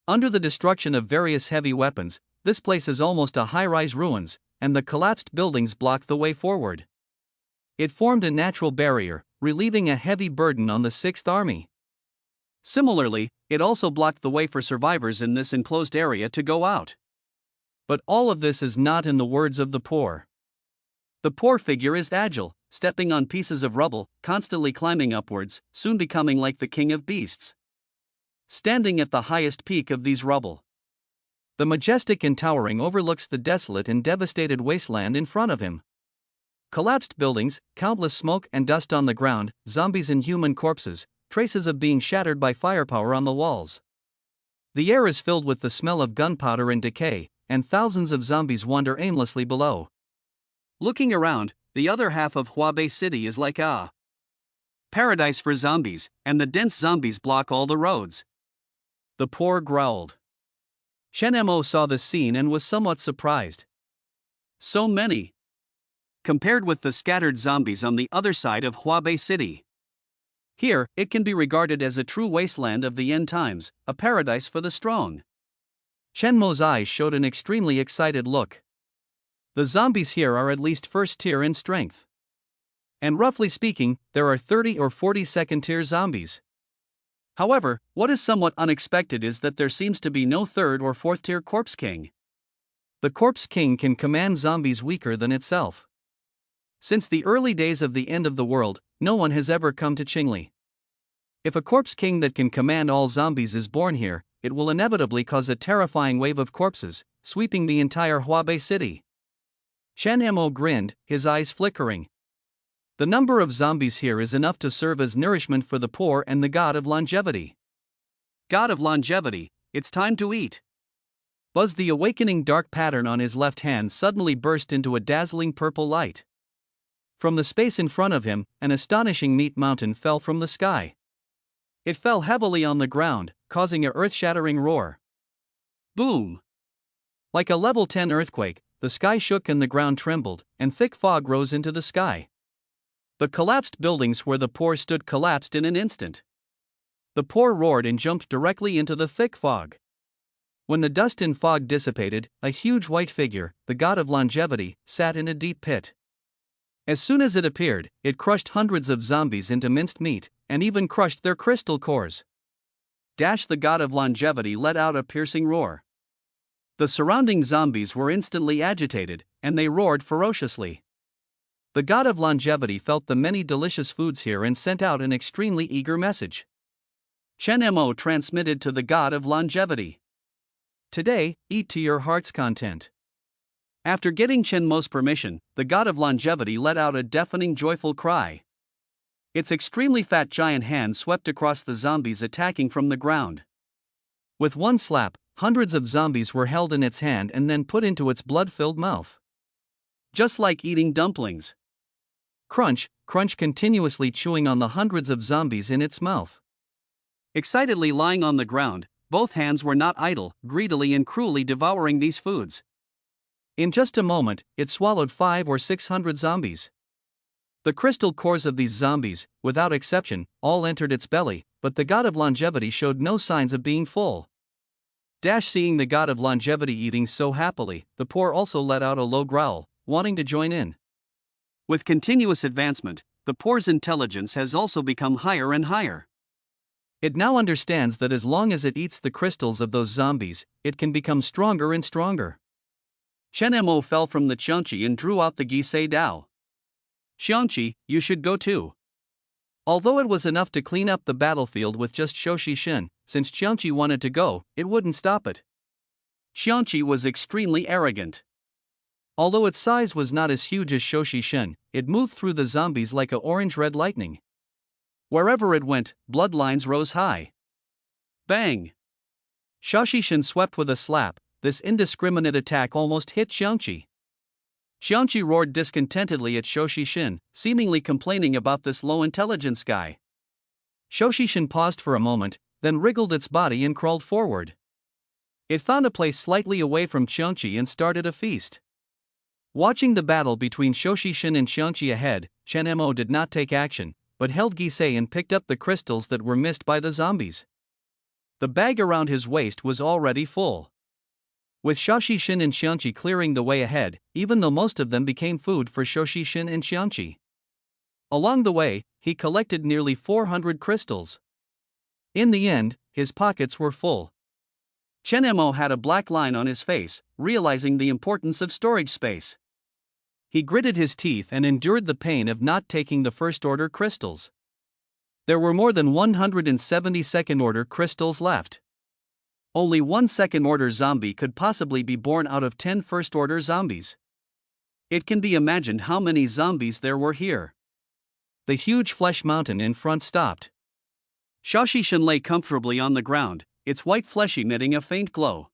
Under the destruction of various heavy weapons, this place is almost a high-rise ruins, and the collapsed buildings block the way forward. It formed a natural barrier, relieving a heavy burden on the 6th Army. Similarly, it also blocked the way for survivors in this enclosed area to go out. But all of this is not in the words of the poor. The poor figure is agile, stepping on pieces of rubble, constantly climbing upwards, soon becoming like the king of beasts. Standing at the highest peak of these rubble, the majestic and towering overlooks the desolate and devastated wasteland in front of him. Collapsed buildings, countless smoke and dust on the ground, zombies and human corpses, traces of being shattered by firepower on the walls. The air is filled with the smell of gunpowder and decay, and thousands of zombies wander aimlessly below. Looking around, the other half of Huabei City is like a paradise for zombies, and the dense zombies block all the roads. The poor growled. Chen Mo saw the scene and was somewhat surprised. So many, compared with the scattered zombies on the other side of Huabei City. Here, it can be regarded as a true wasteland of the end times, a paradise for the strong. Chen Mo's eyes showed an extremely excited look. The zombies here are at least first tier in strength. And roughly speaking, there are 30 or 40 second tier zombies. However, what is somewhat unexpected is that there seems to be no third or fourth tier Corpse King. The Corpse King can command zombies weaker than itself. Since the early days of the end of the world, no one has ever come to Qingli. If a Corpse King that can command all zombies is born here, it will inevitably cause a terrifying wave of corpses, sweeping the entire Huabei city. Chen Mo grinned, his eyes flickering. The number of zombies here is enough to serve as nourishment for the poor and the god of longevity. God of longevity, it's time to eat. Buzz, the awakening dark pattern on his left hand suddenly burst into a dazzling purple light. From the space in front of him, an astonishing meat mountain fell from the sky. It fell heavily on the ground, causing a earth-shattering roar. Boom! Like a level 10 earthquake, the sky shook and the ground trembled, and thick fog rose into the sky. The collapsed buildings where the poor stood collapsed in an instant. The poor roared and jumped directly into the thick fog. When the dust and fog dissipated, a huge white figure, the god of longevity, sat in a deep pit. As soon as it appeared, it crushed hundreds of zombies into minced meat, and even crushed their crystal cores. The god of longevity let out a piercing roar. The surrounding zombies were instantly agitated, and they roared ferociously. The god of longevity felt the many delicious foods here and sent out an extremely eager message. Chen Mo transmitted to the god of longevity. Today, eat to your heart's content. After getting Chen Mo's permission, the god of longevity let out a deafening joyful cry. Its extremely fat giant hand swept across the zombies attacking from the ground. With one slap, hundreds of zombies were held in its hand and then put into its blood-filled mouth. Just like eating dumplings. Crunch, crunch, continuously chewing on the hundreds of zombies in its mouth. Excitedly lying on the ground, both hands were not idle, greedily and cruelly devouring these foods. In just a moment, it swallowed 500 or 600 zombies. The crystal cores of these zombies, without exception, all entered its belly, but the god of longevity showed no signs of being full. Seeing the god of longevity eating so happily, the poor also let out a low growl, wanting to join in. With continuous advancement, the poor's intelligence has also become higher and higher. It now understands that as long as it eats the crystals of those zombies, it can become stronger and stronger. Chen Mo fell from the Qiangqi and drew out the Gisei Dao. Qiangqi, you should go too. Although it was enough to clean up the battlefield with just Shoshi Shin, since Qiangqi wanted to go, it wouldn't stop it. Qiangqi was extremely arrogant. Although its size was not as huge as Shoshi Shin, it moved through the zombies like a orange-red lightning. Wherever it went, bloodlines rose high. Bang! Shoshi Shin swept with a slap. The this indiscriminate attack almost hit Xiangqi. Xiangqi roared discontentedly at Shoshishin, seemingly complaining about this low intelligence guy. Shoshishin paused for a moment, then wriggled its body and crawled forward. It found a place slightly away from Xiangqi and started a feast. Watching the battle between Shoshishin and Xiangqi ahead, Chen Mo did not take action, but held Gisei and picked up the crystals that were missed by the zombies. The bag around his waist was already full. With Shoshishin and Xiangqi clearing the way ahead, even though most of them became food for Shoshishin and Xiangqi. Along the way, he collected nearly 400 crystals. In the end, his pockets were full. Chen Mo had a black line on his face, realizing the importance of storage space. He gritted his teeth and endured the pain of not taking the first-order crystals. There were more than 170 second-order crystals left. Only one second-order zombie could possibly be born out of 10 first-order zombies. It can be imagined how many zombies there were here. The huge flesh mountain in front stopped. Shoshishin lay comfortably on the ground, its white flesh emitting a faint glow.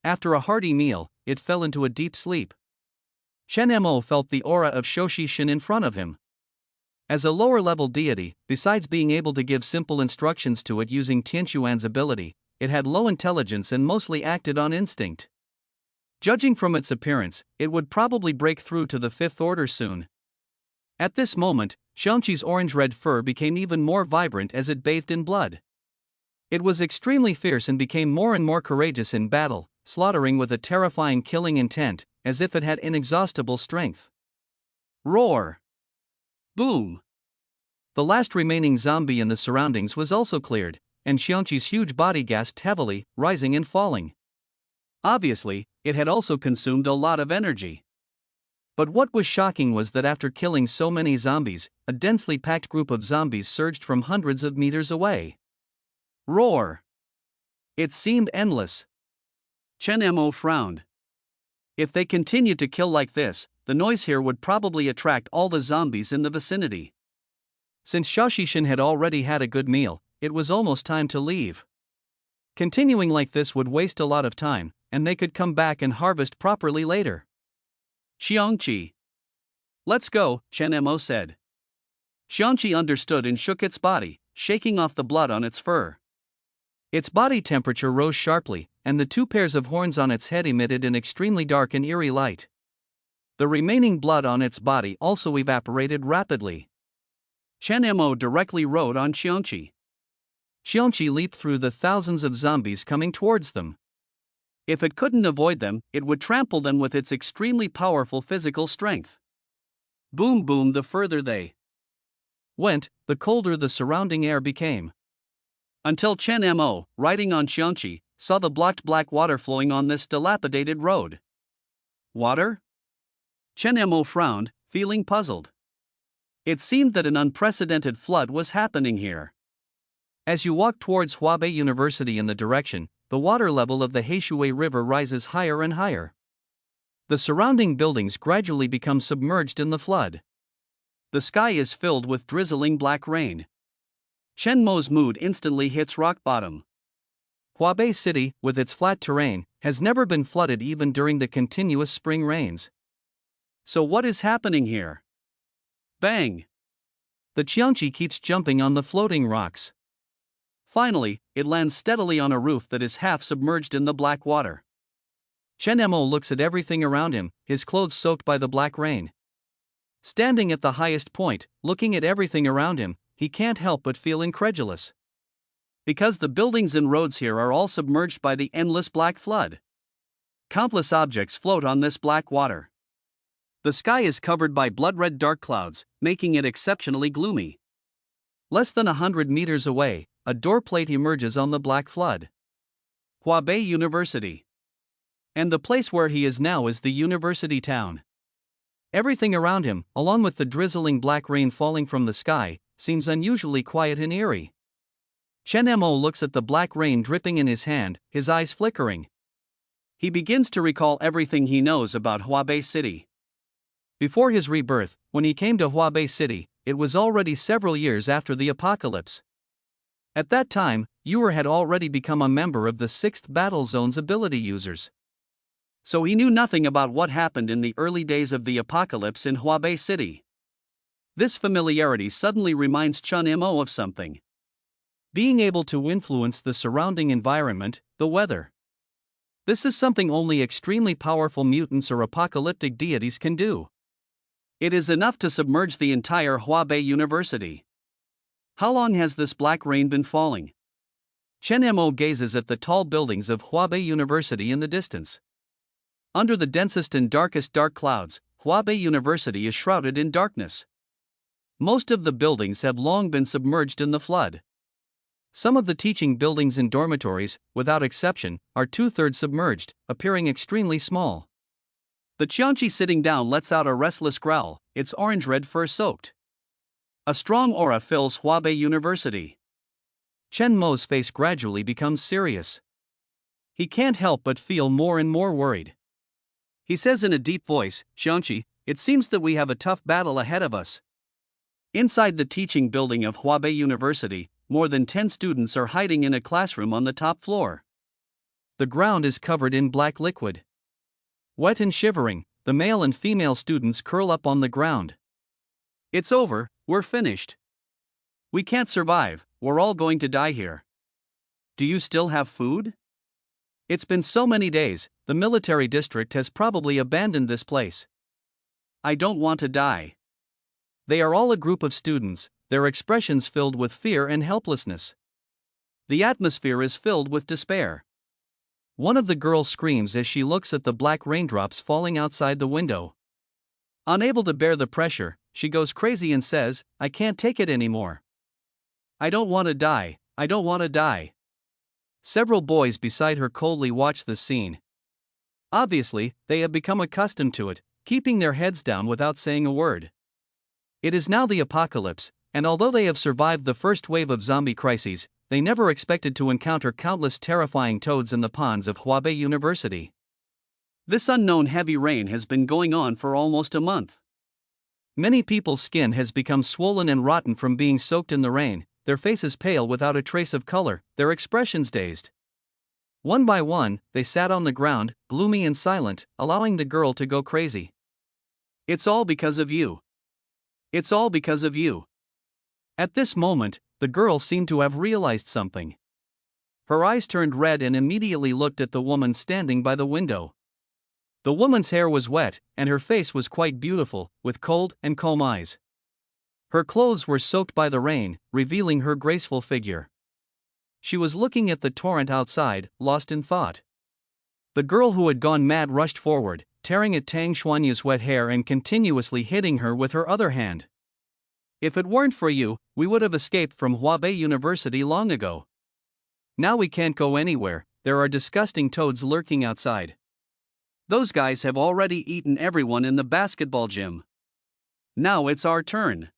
After a hearty meal, it fell into a deep sleep. Chen Mo felt the aura of Shoshishin in front of him. As a lower-level deity, besides being able to give simple instructions to it using Tianxuan's ability, it had low intelligence and mostly acted on instinct. Judging from its appearance, it would probably break through to the fifth order soon. At this moment, Xiangqi's orange-red fur became even more vibrant as it bathed in blood. It was extremely fierce and became more and more courageous in battle, slaughtering with a terrifying killing intent, as if it had inexhaustible strength. Roar! Boom! The last remaining zombie in the surroundings was also cleared, and Xiangqi's huge body gasped heavily, rising and falling. Obviously, it had also consumed a lot of energy. But what was shocking was that after killing so many zombies, a densely packed group of zombies surged from hundreds of meters away. Roar! It seemed endless. Chen Mo frowned. If they continued to kill like this, the noise here would probably attract all the zombies in the vicinity. Since Shoshishin had already had a good meal, it was almost time to leave. Continuing like this would waste a lot of time, and they could come back and harvest properly later. Xiangqi. Let's go, Chen Mo said. Xiangqi understood and shook its body, shaking off the blood on its fur. Its body temperature rose sharply, and the two pairs of horns on its head emitted an extremely dark and eerie light. The remaining blood on its body also evaporated rapidly. Chen Mo directly rode on Xiangqi. Xiangqi leaped through the thousands of zombies coming towards them. If it couldn't avoid them, it would trample them with its extremely powerful physical strength. Boom boom, the further they went, the colder the surrounding air became. Until Chen Mo, riding on Xiangqi, saw the blocked black water flowing on this dilapidated road. Water? Chen Mo frowned, feeling puzzled. It seemed that an unprecedented flood was happening here. As you walk towards Huabei University in the direction, the water level of the Heishui River rises higher and higher. The surrounding buildings gradually become submerged in the flood. The sky is filled with drizzling black rain. Chen Mo's mood instantly hits rock bottom. Huabei City, with its flat terrain, has never been flooded even during the continuous spring rains. So what is happening here? Bang! The Xiangqi keeps jumping on the floating rocks. Finally, it lands steadily on a roof that is half submerged in the black water. Chen Mo looks at everything around him, his clothes soaked by the black rain. Standing at the highest point, looking at everything around him, he can't help but feel incredulous. Because the buildings and roads here are all submerged by the endless black flood. Countless objects float on this black water. The sky is covered by blood-red dark clouds, making it exceptionally gloomy. Less than 100 meters away, a door plate emerges on the black flood. Huabei University. And the place where he is now is the university town. Everything around him, along with the drizzling black rain falling from the sky, seems unusually quiet and eerie. Chen Mo looks at the black rain dripping in his hand, his eyes flickering. He begins to recall everything he knows about Huabei City. Before his rebirth, when he came to Huabei City, it was already several years after the apocalypse. At that time, Yuer had already become a member of the 6th Battle Zone's ability users. So he knew nothing about what happened in the early days of the apocalypse in Huabei City. This familiarity suddenly reminds Chun Mo of something. Being able to influence the surrounding environment, the weather. This is something only extremely powerful mutants or apocalyptic deities can do. It is enough to submerge the entire Huabei University. How long has this black rain been falling? Chen Mo gazes at the tall buildings of Huabei University in the distance. Under the densest and darkest dark clouds, Huabei University is shrouded in darkness. Most of the buildings have long been submerged in the flood. Some of the teaching buildings and dormitories, without exception, are two-thirds submerged, appearing extremely small. The Qianqi sitting down lets out a restless growl, its orange-red fur soaked. A strong aura fills Huabei University. Chen Mo's face gradually becomes serious. He can't help but feel more and more worried. He says in a deep voice, "Qianqi, it seems that we have a tough battle ahead of us." Inside the teaching building of Huabei University, more than 10 students are hiding in a classroom on the top floor. The ground is covered in black liquid. Wet and shivering, the male and female students curl up on the ground. "It's over, we're finished. We can't survive, we're all going to die here. Do you still have food? It's been so many days, the military district has probably abandoned this place. I don't want to die." They are all a group of students, their expressions filled with fear and helplessness. The atmosphere is filled with despair. One of the girls screams as she looks at the black raindrops falling outside the window. Unable to bear the pressure, she goes crazy and says, "I can't take it anymore. I don't want to die, I don't want to die." Several boys beside her coldly watch the scene. Obviously, they have become accustomed to it, keeping their heads down without saying a word. It is now the apocalypse, and although they have survived the first wave of zombie crises, they never expected to encounter countless terrifying toads in the ponds of Huabei University. This unknown heavy rain has been going on for almost a month. Many people's skin has become swollen and rotten from being soaked in the rain, their faces pale without a trace of color, their expressions dazed. One by one, they sat on the ground, gloomy and silent, allowing the girl to go crazy. "It's all because of you. It's all because of you." At this moment, the girl seemed to have realized something. Her eyes turned red and immediately looked at the woman standing by the window. The woman's hair was wet, and her face was quite beautiful, with cold and calm eyes. Her clothes were soaked by the rain, revealing her graceful figure. She was looking at the torrent outside, lost in thought. The girl who had gone mad rushed forward, tearing at Tang Xuanyu's wet hair and continuously hitting her with her other hand. "If it weren't for you, we would have escaped from Huabei University long ago. Now we can't go anywhere, there are disgusting toads lurking outside. Those guys have already eaten everyone in the basketball gym. Now it's our turn.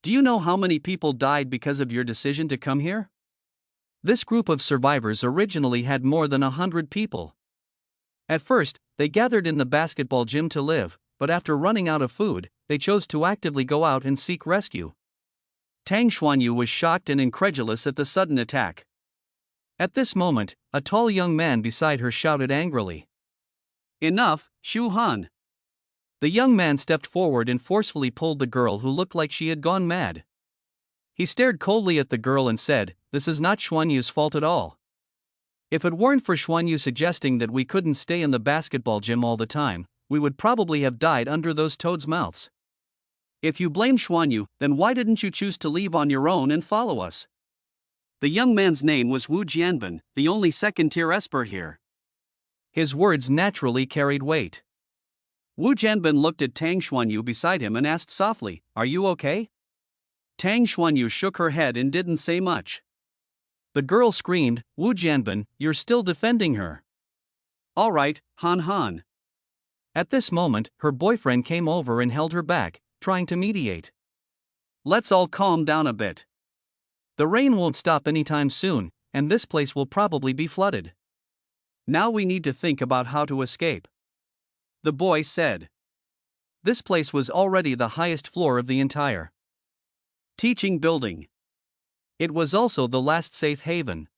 Do you know how many people died because of your decision to come here?" This group of survivors originally had more than 100 people. At first, they gathered in the basketball gym to live, but after running out of food, they chose to actively go out and seek rescue. Tang Xuanyu was shocked and incredulous at the sudden attack. At this moment, a tall young man beside her shouted angrily, "Enough, Xu Han!" The young man stepped forward and forcefully pulled the girl who looked like she had gone mad. He stared coldly at the girl and said, "This is not Xuanyu's fault at all. If it weren't for Xuanyu suggesting that we couldn't stay in the basketball gym all the time, we would probably have died under those toads' mouths. If you blame Xuanyu, then why didn't you choose to leave on your own and follow us?" The young man's name was Wu Jianbin, the only second-tier esper here. His words naturally carried weight. Wu Jianbin looked at Tang Xuanyu beside him and asked softly, "Are you okay?" Tang Xuanyu shook her head and didn't say much. The girl screamed, "Wu Jianbin, you're still defending her. All right, Han Han." At this moment, her boyfriend came over and held her back, trying to mediate. "Let's all calm down a bit. The rain won't stop anytime soon, and this place will probably be flooded. Now we need to think about how to escape," the boy said. This place was already the highest floor of the entire teaching building. It was also the last safe haven.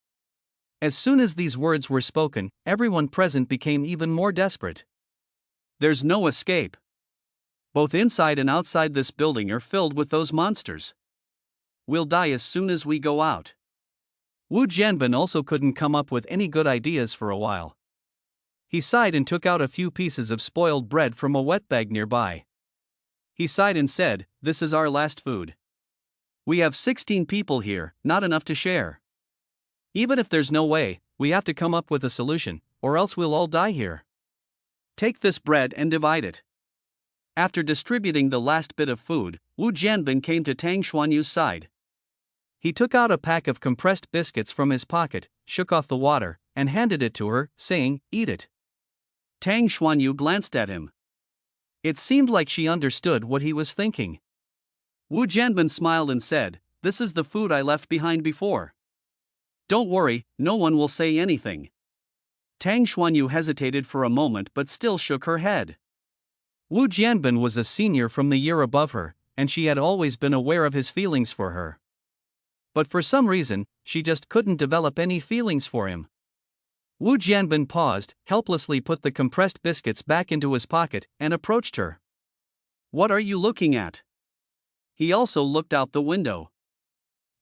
As soon as these words were spoken, everyone present became even more desperate. There's no escape. Both inside and outside this building are filled with those monsters. We'll die as soon as we go out. Wu Jianbin also couldn't come up with any good ideas for a while. He sighed and took out a few pieces of spoiled bread from a wet bag nearby. He sighed and said, "This is our last food. We have 16 people here, not enough to share. Even if there's no way, we have to come up with a solution, or else we'll all die here. Take this bread and divide it." After distributing the last bit of food, Wu Jianbin came to Tang Xuanyu's side. He took out a pack of compressed biscuits from his pocket, shook off the water, and handed it to her, saying, "Eat it." Tang Xuanyu glanced at him. It seemed like she understood what he was thinking. Wu Jianbin smiled and said, "This is the food I left behind before. Don't worry, no one will say anything." Tang Xuanyu hesitated for a moment but still shook her head. Wu Jianbin was a senior from the year above her, and she had always been aware of his feelings for her. But for some reason, she just couldn't develop any feelings for him. Wu Jianbin paused, helplessly put the compressed biscuits back into his pocket, and approached her. "What are you looking at?" He also looked out the window.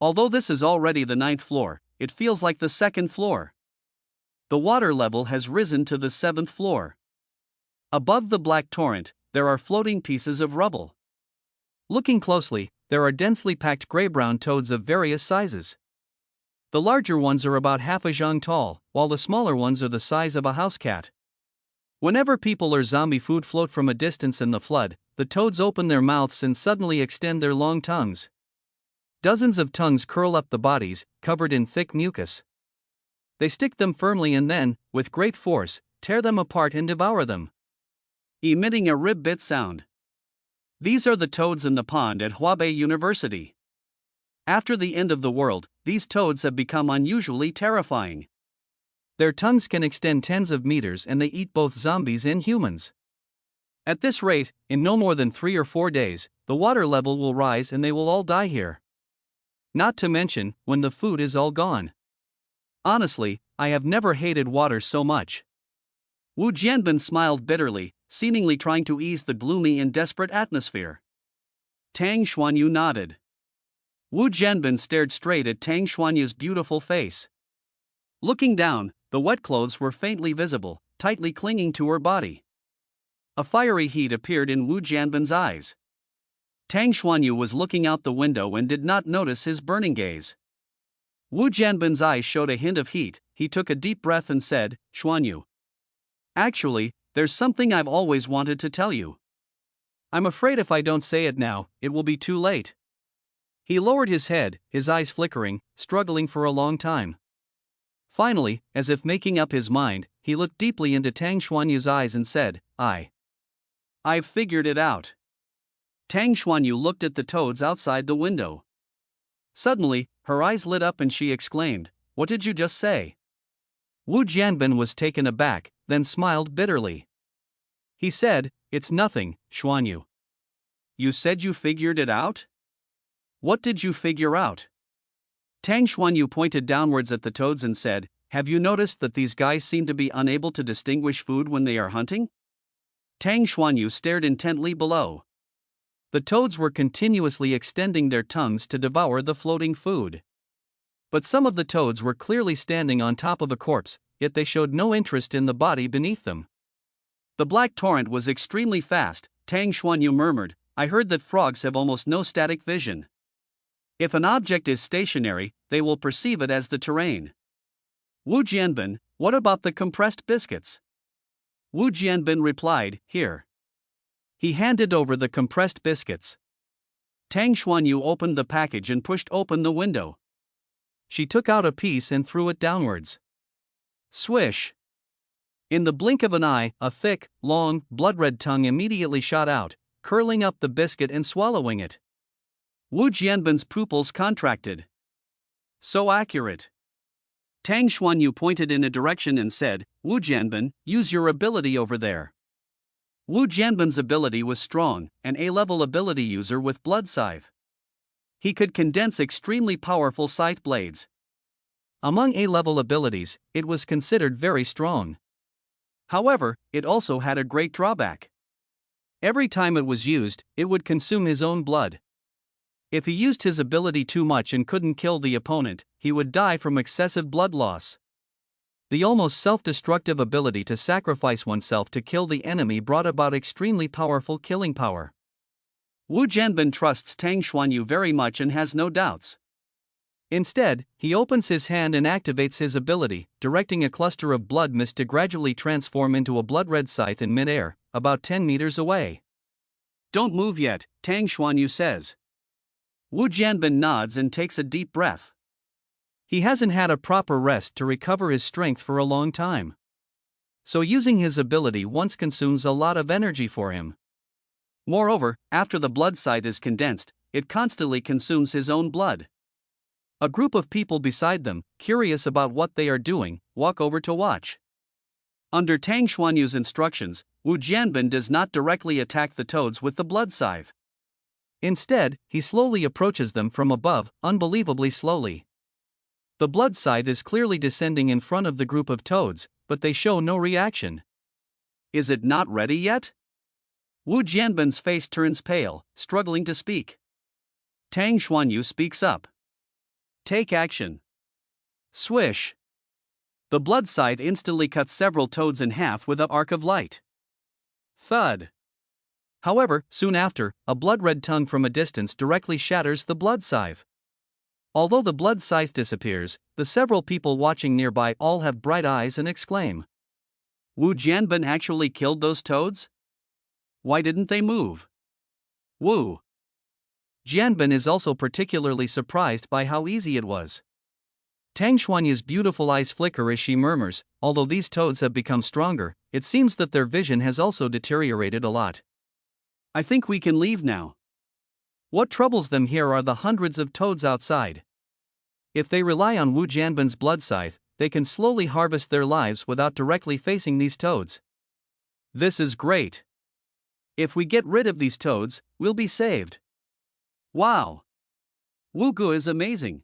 Although this is already the 9th floor, it feels like the 2nd floor. The water level has risen to the 7th floor. Above the black torrent, there are floating pieces of rubble. Looking closely, there are densely packed gray-brown toads of various sizes. The larger ones are about half a zhang tall, while the smaller ones are the size of a house cat. Whenever people or zombie food float from a distance in the flood, the toads open their mouths and suddenly extend their long tongues. Dozens of tongues curl up the bodies, covered in thick mucus. They stick them firmly and then, with great force, tear them apart and devour them, emitting a rib-bit sound. These are the toads in the pond at Huabei University. After the end of the world, these toads have become unusually terrifying. Their tongues can extend tens of meters and they eat both zombies and humans. At this rate, in no more than 3 or 4 days, the water level will rise and they will all die here. Not to mention, when the food is all gone. Honestly, I have never hated water so much. Wu Jianbin smiled bitterly, seemingly trying to ease the gloomy and desperate atmosphere. Tang Xuanyu nodded. Wu Jianbin stared straight at Tang Xuanyu's beautiful face. Looking down, the wet clothes were faintly visible, tightly clinging to her body. A fiery heat appeared in Wu Jianbin's eyes. Tang Xuanyu was looking out the window and did not notice his burning gaze. Wu Jianbin's eyes showed a hint of heat. He took a deep breath and said, "Xuanyu. Actually, there's something I've always wanted to tell you. I'm afraid if I don't say it now, it will be too late." He lowered his head, his eyes flickering, struggling for a long time. Finally, as if making up his mind, he looked deeply into Tang Xuanyu's eyes and said, I've figured it out." Tang Xuanyu looked at the toads outside the window. Suddenly, her eyes lit up and she exclaimed, "What did you just say?" Wu Jianbin was taken aback, then smiled bitterly. He said, "It's nothing, Xuanyu." "You said you figured it out? What did you figure out?" Tang Xuanyu pointed downwards at the toads and said, "Have you noticed that these guys seem to be unable to distinguish food when they are hunting?" Tang Xuanyu stared intently below. The toads were continuously extending their tongues to devour the floating food. But some of the toads were clearly standing on top of a corpse, yet they showed no interest in the body beneath them. "The black torrent was extremely fast," Tang Xuanyu murmured. "I heard that frogs have almost no static vision. If an object is stationary, they will perceive it as the terrain." "Wu Jianbin, what about the compressed biscuits?" Wu Jianbin replied, "Here." He handed over the compressed biscuits. Tang Xuanyu opened the package and pushed open the window. She took out a piece and threw it downwards. Swish! In the blink of an eye, a thick, long, blood-red tongue immediately shot out, curling up the biscuit and swallowing it. Wu Jianbin's pupils contracted. So accurate. Tang Xuanyu pointed in a direction and said, "Wu Jianbin, use your ability over there." Wu Jianbin's ability was strong, an A-level ability user with blood scythe. He could condense extremely powerful scythe blades. Among A-level abilities, it was considered very strong. However, it also had a great drawback. Every time it was used, it would consume his own blood. If he used his ability too much and couldn't kill the opponent, he would die from excessive blood loss. The almost self-destructive ability to sacrifice oneself to kill the enemy brought about extremely powerful killing power. Wu Jianbin trusts Tang Xuanyu very much and has no doubts. Instead, he opens his hand and activates his ability, directing a cluster of blood mist to gradually transform into a blood-red scythe in mid-air, about 10 meters away. "Don't move yet," Tang Xuanyu says. Wu Jianbin nods and takes a deep breath. He hasn't had a proper rest to recover his strength for a long time. So using his ability once consumes a lot of energy for him. Moreover, after the blood scythe is condensed, it constantly consumes his own blood. A group of people beside them, curious about what they are doing, walk over to watch. Under Tang Xuanyu's instructions, Wu Jianbin does not directly attack the toads with the blood scythe. Instead, he slowly approaches them from above, unbelievably slowly. The blood scythe is clearly descending in front of the group of toads, but they show no reaction. Is it not ready yet? Wu Jianbin's face turns pale, struggling to speak. Tang Xuanyu speaks up. "Take action." Swish! The blood scythe instantly cuts several toads in half with an arc of light. Thud! However, soon after, a blood-red tongue from a distance directly shatters the blood scythe. Although the blood scythe disappears, the several people watching nearby all have bright eyes and exclaim. Wu Jianbin actually killed those toads? Why didn't they move? Wu Jianbin is also particularly surprised by how easy it was. Tang Xuanyu's beautiful eyes flicker as she murmurs, although these toads have become stronger, it seems that their vision has also deteriorated a lot. I think we can leave now. What troubles them here are the hundreds of toads outside. If they rely on Wu Jianbin's blood scythe, they can slowly harvest their lives without directly facing these toads. This is great. If we get rid of these toads, we'll be saved. Wow! Wu Gu is amazing.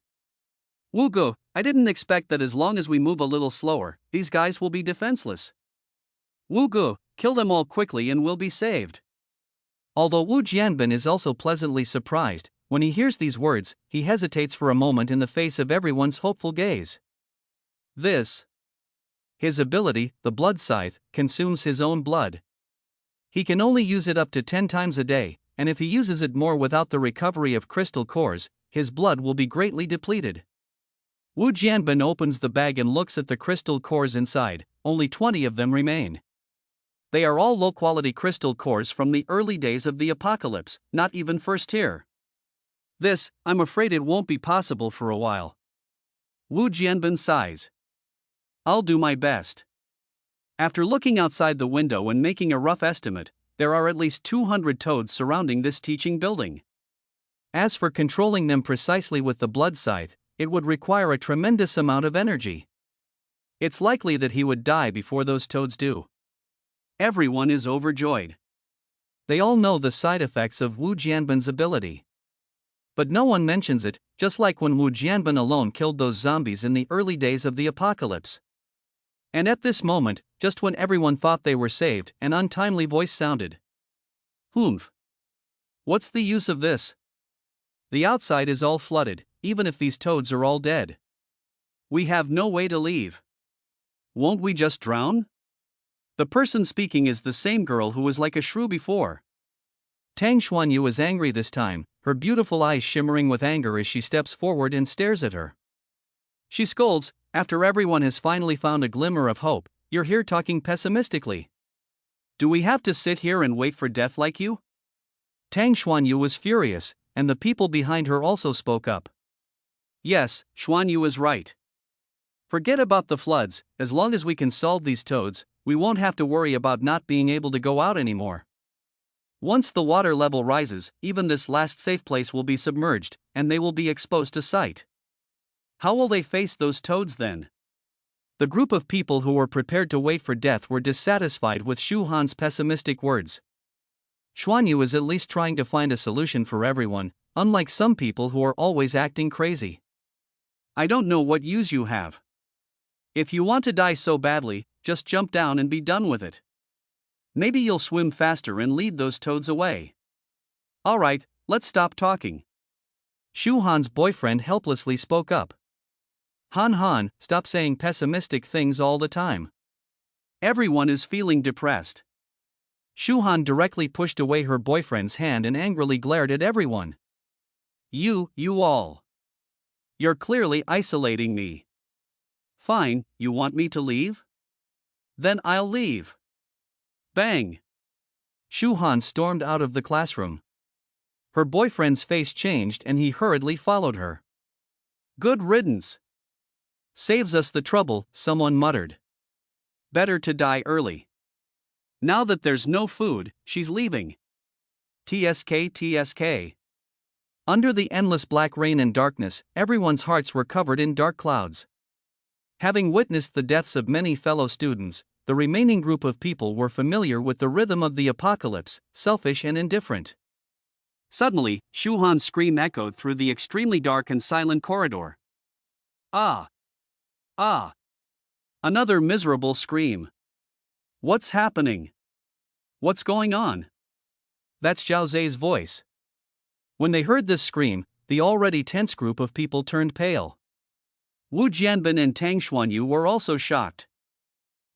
Wu Gu, I didn't expect that as long as we move a little slower, these guys will be defenseless. Wu Gu, kill them all quickly and we'll be saved. Although Wu Jianbin is also pleasantly surprised, when he hears these words, he hesitates for a moment in the face of everyone's hopeful gaze. His ability, the blood scythe, consumes his own blood. He can only use it up to 10 times a day, and if he uses it more without the recovery of crystal cores, his blood will be greatly depleted. Wu Jianbin opens the bag and looks at the crystal cores inside. Only 20 of them remain. They are all low-quality crystal cores from the early days of the apocalypse, not even first tier. I'm afraid it won't be possible for a while. Wu Jianbin sighs. I'll do my best. After looking outside the window and making a rough estimate, there are at least 200 toads surrounding this teaching building. As for controlling them precisely with the blood scythe, it would require a tremendous amount of energy. It's likely that he would die before those toads do. Everyone is overjoyed. They all know the side effects of Wu Jianbin's ability. But no one mentions it, just like when Wu Jianbin alone killed those zombies in the early days of the apocalypse. And at this moment, just when everyone thought they were saved, an untimely voice sounded. Humph. What's the use of this? The outside is all flooded, even if these toads are all dead. We have no way to leave. Won't we just drown? The person speaking is the same girl who was like a shrew before. Tang Xuanyu is angry this time, her beautiful eyes shimmering with anger as she steps forward and stares at her. She scolds, after everyone has finally found a glimmer of hope, you're here talking pessimistically. Do we have to sit here and wait for death like you? Tang Xuanyu was furious, and the people behind her also spoke up. Yes, Xuanyu is right. Forget about the floods, as long as we can solve these toads, we won't have to worry about not being able to go out anymore. Once the water level rises, even this last safe place will be submerged, and they will be exposed to sight. How will they face those toads then? The group of people who were prepared to wait for death were dissatisfied with Shu Han's pessimistic words. Xuanyu is at least trying to find a solution for everyone, unlike some people who are always acting crazy. I don't know what use you have. If you want to die so badly, just jump down and be done with it. Maybe you'll swim faster and lead those toads away. Alright, let's stop talking. Shu Han's boyfriend helplessly spoke up. Han, stop saying pessimistic things all the time. Everyone is feeling depressed. Shu Han directly pushed away her boyfriend's hand and angrily glared at everyone. You all. You're clearly isolating me. Fine, you want me to leave? Then I'll leave. Bang! Shu Han stormed out of the classroom. Her boyfriend's face changed and he hurriedly followed her. Good riddance. Saves us the trouble, someone muttered. Better to die early. Now that there's no food, she's leaving. TSK. Under the endless black rain and darkness, everyone's hearts were covered in dark clouds. Having witnessed the deaths of many fellow students, the remaining group of people were familiar with the rhythm of the apocalypse, selfish and indifferent. Suddenly, Shu Han's scream echoed through the extremely dark and silent corridor. Ah! Another miserable scream. What's happening? What's going on? That's Zhao Zai's voice. When they heard this scream, the already tense group of people turned pale. Wu Jianbin and Tang Xuanyu were also shocked.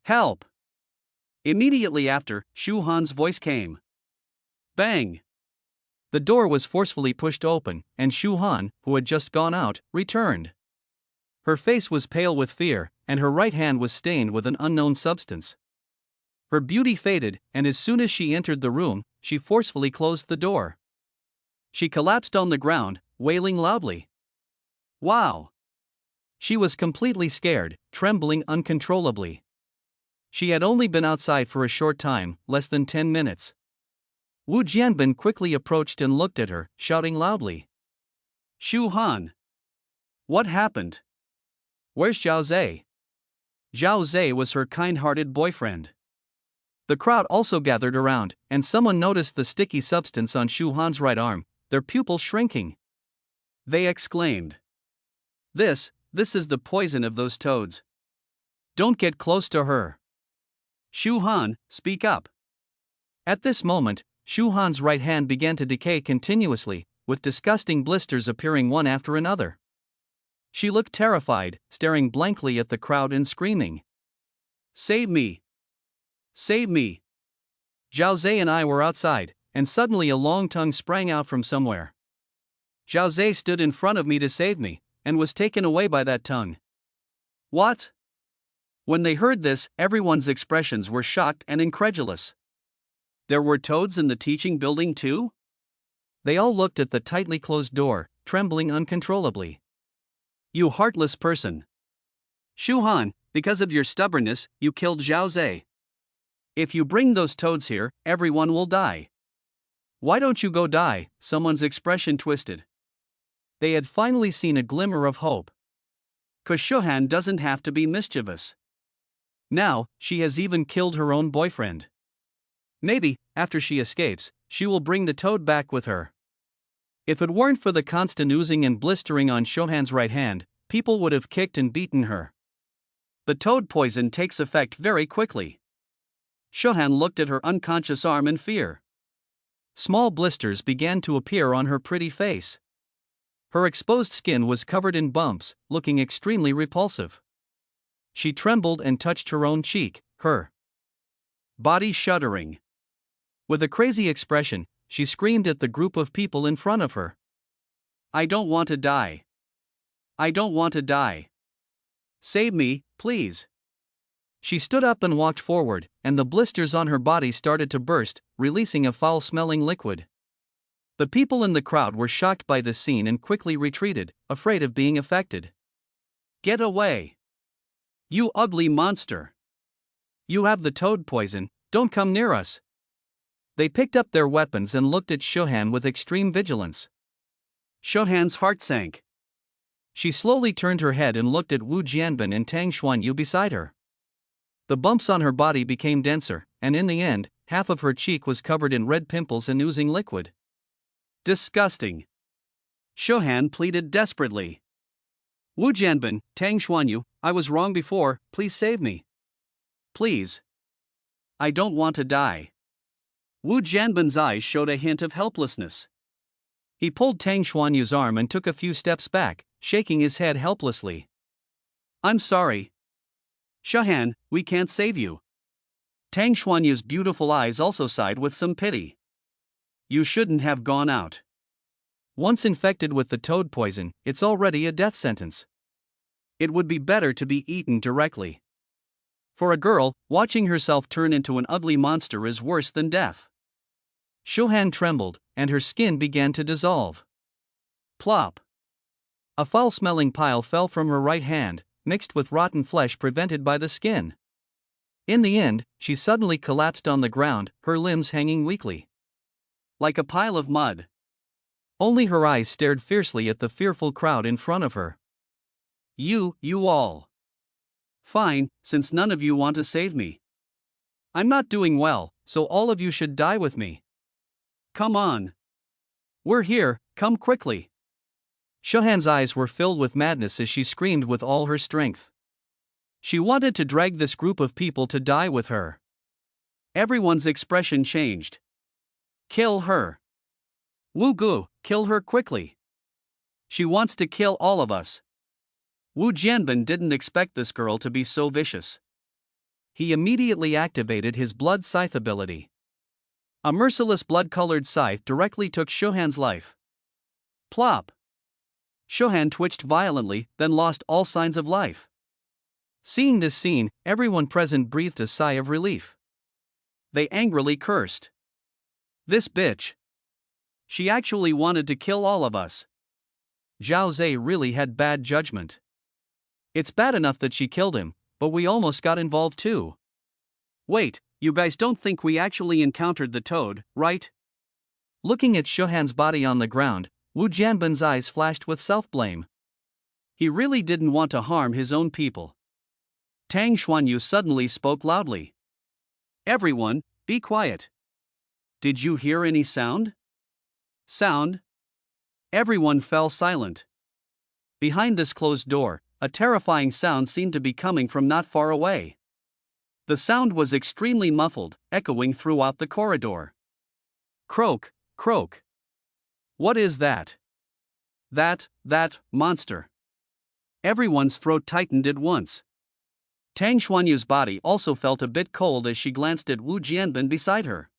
Help! Immediately after, Shu Han's voice came. Bang! The door was forcefully pushed open, and Shu Han, who had just gone out, returned. Her face was pale with fear, and her right hand was stained with an unknown substance. Her beauty faded, and as soon as she entered the room, she forcefully closed the door. She collapsed on the ground, wailing loudly. Wow! She was completely scared, trembling uncontrollably. She had only been outside for a short time, less than 10 minutes. Wu Jianbin quickly approached and looked at her, shouting loudly. Shu Han! What happened? Where's Zhao Zai? Zhao Zai was her kind-hearted boyfriend. The crowd also gathered around, and someone noticed the sticky substance on Shu Han's right arm, their pupils shrinking. They exclaimed. This is the poison of those toads. Don't get close to her. Shu Han, speak up. At this moment, Shu Han's right hand began to decay continuously, with disgusting blisters appearing one after another. She looked terrified, staring blankly at the crowd and screaming. Save me! Save me! Zhao Zai and I were outside, and suddenly a long tongue sprang out from somewhere. Zhao Zai stood in front of me to save me, and was taken away by that tongue. What? When they heard this, everyone's expressions were shocked and incredulous. There were toads in the teaching building too? They all looked at the tightly closed door, trembling uncontrollably. You heartless person! Shu Han, because of your stubbornness, you killed Zhao Zai. If you bring those toads here, everyone will die. Why don't you go die? Someone's expression twisted. They had finally seen a glimmer of hope. 'Cause Shu Han doesn't have to be mischievous. Now, she has even killed her own boyfriend. Maybe, after she escapes, she will bring the toad back with her. If it weren't for the constant oozing and blistering on Shu Han's right hand, people would have kicked and beaten her. The toad poison takes effect very quickly. Shu Han looked at her unconscious arm in fear. Small blisters began to appear on her pretty face. Her exposed skin was covered in bumps, looking extremely repulsive. She trembled and touched her own cheek, her body shuddering. With a crazy expression, she screamed at the group of people in front of her. I don't want to die. I don't want to die. Save me, please. She stood up and walked forward, and the blisters on her body started to burst, releasing a foul-smelling liquid. The people in the crowd were shocked by this scene and quickly retreated, afraid of being affected. Get away! You ugly monster! You have the toad poison, don't come near us! They picked up their weapons and looked at Shu Han with extreme vigilance. Shu Han's heart sank. She slowly turned her head and looked at Wu Jianbin and Tang Xuanyu beside her. The bumps on her body became denser, and in the end, half of her cheek was covered in red pimples and oozing liquid. Disgusting! Shu Han pleaded desperately. Wu Jianbin, Tang Xuanyu, I was wrong before, please save me. Please. I don't want to die. Wu Jianbin's eyes showed a hint of helplessness. He pulled Tang Xuanyu's arm and took a few steps back, shaking his head helplessly. I'm sorry. Shahan, we can't save you. Tang Xuanyu's beautiful eyes also sighed with some pity. You shouldn't have gone out. Once infected with the toad poison, it's already a death sentence. It would be better to be eaten directly. For a girl, watching herself turn into an ugly monster is worse than death. Shohan trembled, and her skin began to dissolve. Plop! A foul-smelling pile fell from her right hand, mixed with rotten flesh prevented by the skin. In the end, she suddenly collapsed on the ground, her limbs hanging weakly. Like a pile of mud. Only her eyes stared fiercely at the fearful crowd in front of her. You all. Fine, since none of you want to save me. I'm not doing well, so all of you should die with me. Come on. We're here, come quickly. Shohan's eyes were filled with madness as she screamed with all her strength. She wanted to drag this group of people to die with her. Everyone's expression changed. Kill her. Wu Gu, kill her quickly. She wants to kill all of us. Wu Jianbin didn't expect this girl to be so vicious. He immediately activated his blood scythe ability. A merciless blood-colored scythe directly took Shohan's life. Plop! Shohan twitched violently, then lost all signs of life. Seeing this scene, everyone present breathed a sigh of relief. They angrily cursed. This bitch. She actually wanted to kill all of us. Zhao Zhe really had bad judgment. It's bad enough that she killed him, but we almost got involved too. Wait, you guys don't think we actually encountered the toad, right? Looking at Shohan's body on the ground, Wu Jianbin's eyes flashed with self-blame. He really didn't want to harm his own people. Tang Xuanyu suddenly spoke loudly. Everyone, be quiet. Did you hear any sound? Sound? Everyone fell silent. Behind this closed door, a terrifying sound seemed to be coming from not far away. The sound was extremely muffled, echoing throughout the corridor. Croak, croak. What is that? That monster. Everyone's throat tightened at once. Tang Xuanyu's body also felt a bit cold as she glanced at Wu Jianbin beside her.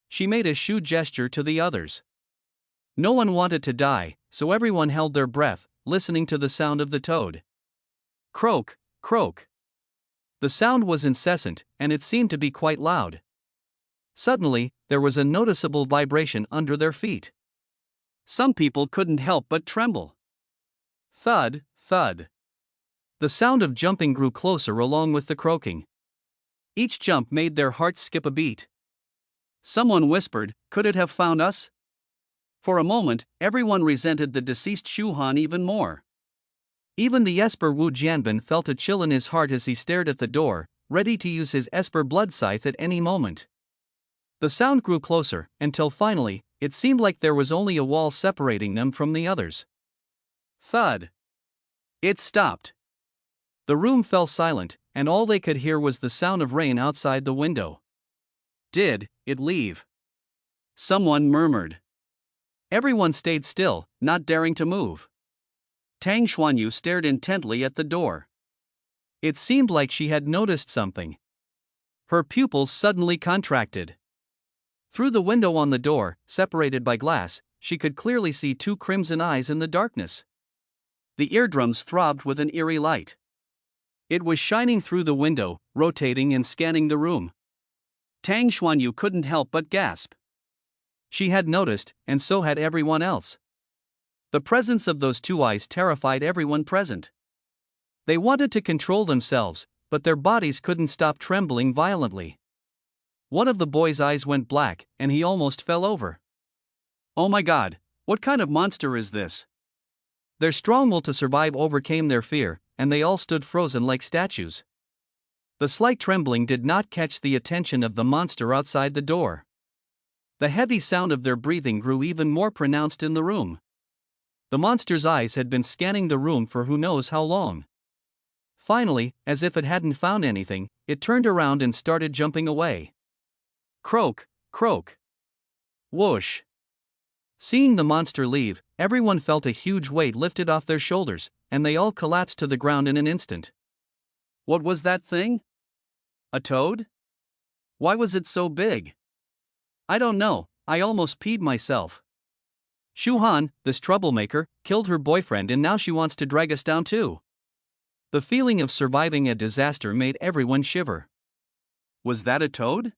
She made a shoe gesture to the others. No one wanted to die, so everyone held their breath, listening to the sound of the toad. Croak, croak. The sound was incessant, and it seemed to be quite loud. Suddenly, there was a noticeable vibration under their feet. Some people couldn't help but tremble. Thud, thud. The sound of jumping grew closer along with the croaking. Each jump made their hearts skip a beat. Someone whispered, "Could it have found us?" For a moment, everyone resented the deceased Shu Han even more. Even the Esper Wu Jianbin felt a chill in his heart as he stared at the door, ready to use his Esper blood scythe at any moment. The sound grew closer, until finally, it seemed like there was only a wall separating them from the others. Thud. It stopped. The room fell silent, and all they could hear was the sound of rain outside the window. Did it leave? Someone murmured. Everyone stayed still, not daring to move. Tang Xuanyu stared intently at the door. It seemed like she had noticed something. Her pupils suddenly contracted. Through the window on the door, separated by glass, she could clearly see two crimson eyes in the darkness. The eardrums throbbed with an eerie light. It was shining through the window, rotating and scanning the room. Tang Xuanyu couldn't help but gasp. She had noticed, and so had everyone else. The presence of those two eyes terrified everyone present. They wanted to control themselves, but their bodies couldn't stop trembling violently. One of the boy's eyes went black, and he almost fell over. Oh my God, what kind of monster is this? Their strong will to survive overcame their fear, and they all stood frozen like statues. The slight trembling did not catch the attention of the monster outside the door. The heavy sound of their breathing grew even more pronounced in the room. The monster's eyes had been scanning the room for who knows how long. Finally, as if it hadn't found anything, it turned around and started jumping away. Croak, croak. Whoosh. Seeing the monster leave, everyone felt a huge weight lifted off their shoulders, and they all collapsed to the ground in an instant. What was that thing? A toad? Why was it so big? I don't know, I almost peed myself. Shuhan, this troublemaker, killed her boyfriend and now she wants to drag us down too. The feeling of surviving a disaster made everyone shiver. Was that a toad?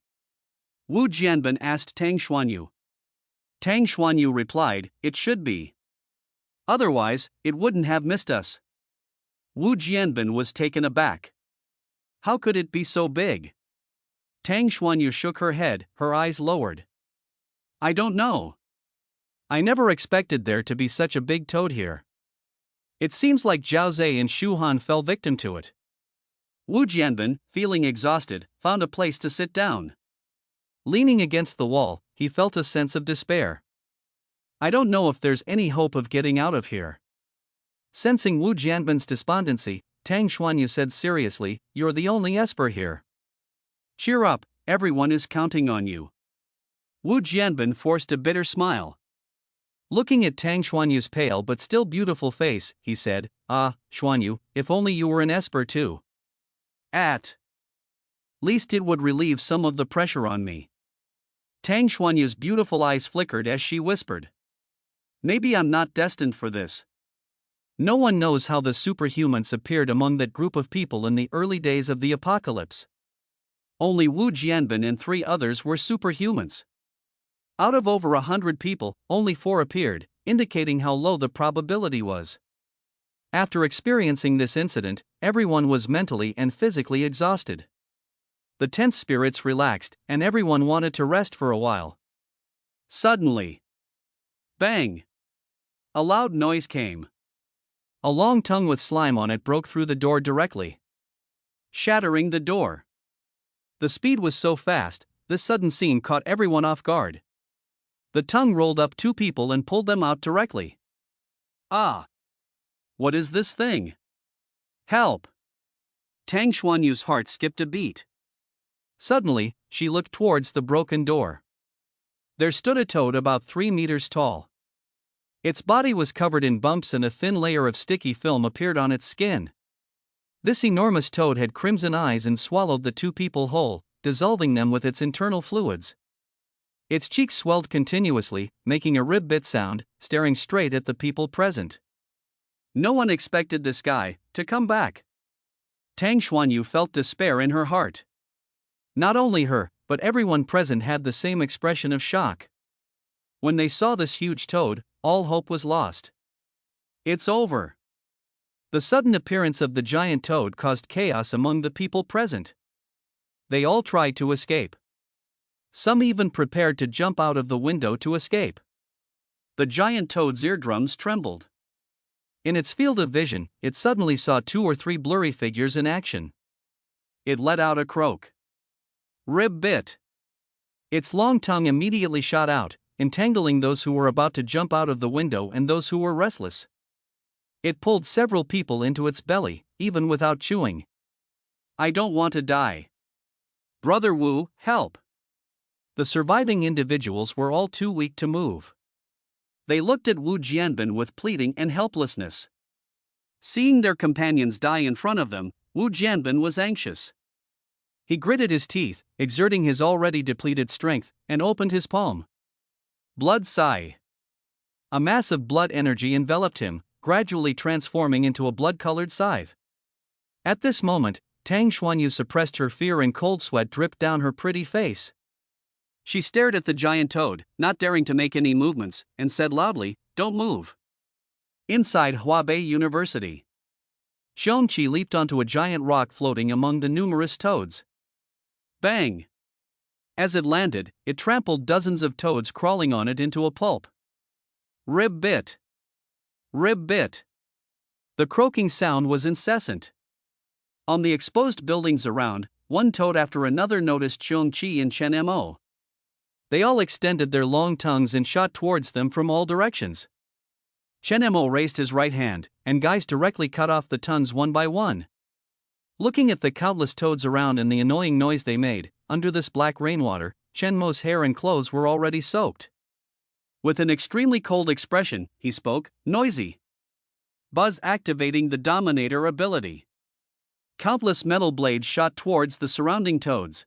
Wu Jianbin asked Tang Xuanyu. Tang Xuanyu replied, it should be. Otherwise, it wouldn't have missed us. Wu Jianbin was taken aback. How could it be so big? Tang Xuanyu shook her head, her eyes lowered. I don't know. I never expected there to be such a big toad here. It seems like Zhao Zhe and Shu Han fell victim to it. Wu Jianbin, feeling exhausted, found a place to sit down. Leaning against the wall, he felt a sense of despair. I don't know if there's any hope of getting out of here. Sensing Wu Jianbin's despondency, Tang Xuanyu said seriously, you're the only esper here. Cheer up, everyone is counting on you. Wu Jianbin forced a bitter smile. Looking at Tang Xuanyu's pale but still beautiful face, he said, ah, Xuanyu, if only you were an esper too. At least it would relieve some of the pressure on me. Tang Xuanyu's beautiful eyes flickered as she whispered. Maybe I'm not destined for this. No one knows how the superhumans appeared among that group of people in the early days of the apocalypse. Only Wu Jianbin and 3 others were superhumans. Out of over 100 people, only 4 appeared, indicating how low the probability was. After experiencing this incident, everyone was mentally and physically exhausted. The tense spirits relaxed, and everyone wanted to rest for a while. Suddenly, bang! A loud noise came. A long tongue with slime on it broke through the door directly, shattering the door. The speed was so fast, this sudden scene caught everyone off guard. The tongue rolled up 2 people and pulled them out directly. Ah! What is this thing? Help! Tang Xuanyu's heart skipped a beat. Suddenly, she looked towards the broken door. There stood a toad about 3 meters tall. Its body was covered in bumps and a thin layer of sticky film appeared on its skin. This enormous toad had crimson eyes and swallowed the 2 people whole, dissolving them with its internal fluids. Its cheeks swelled continuously, making a rib-bit sound, staring straight at the people present. No one expected this guy to come back. Tang Xuanyu felt despair in her heart. Not only her, but everyone present had the same expression of shock. When they saw this huge toad, all hope was lost. It's over. The sudden appearance of the giant toad caused chaos among the people present. They all tried to escape. Some even prepared to jump out of the window to escape. The giant toad's eardrums trembled. In its field of vision, it suddenly saw 2 or 3 blurry figures in action. It let out a croak. Rib bit. Its long tongue immediately shot out, entangling those who were about to jump out of the window and those who were restless. It pulled several people into its belly, even without chewing. I don't want to die. Brother Wu, help! The surviving individuals were all too weak to move. They looked at Wu Jianbin with pleading and helplessness. Seeing their companions die in front of them, Wu Jianbin was anxious. He gritted his teeth, exerting his already depleted strength, and opened his palm. Blood sigh. A mass of blood energy enveloped him, gradually transforming into a blood-colored scythe. At this moment, Tang Xuanyu suppressed her fear and cold sweat dripped down her pretty face. She stared at the giant toad, not daring to make any movements, and said loudly, "Don't move." Inside Huabei University, Xiongqi leaped onto a giant rock floating among the numerous toads. Bang! As it landed, it trampled dozens of toads crawling on it into a pulp. Rib bit. Rib bit. The croaking sound was incessant. On the exposed buildings around, one toad after another noticed Xiongqi and Chen Mo. They all extended their long tongues and shot towards them from all directions. Chen Mo raised his right hand, and guys directly cut off the tongues one by one. Looking at the countless toads around and the annoying noise they made, under this black rainwater, Chen Mo's hair and clothes were already soaked. With an extremely cold expression, he spoke, "Noisy. Buzz activating the Dominator ability." Countless metal blades shot towards the surrounding toads.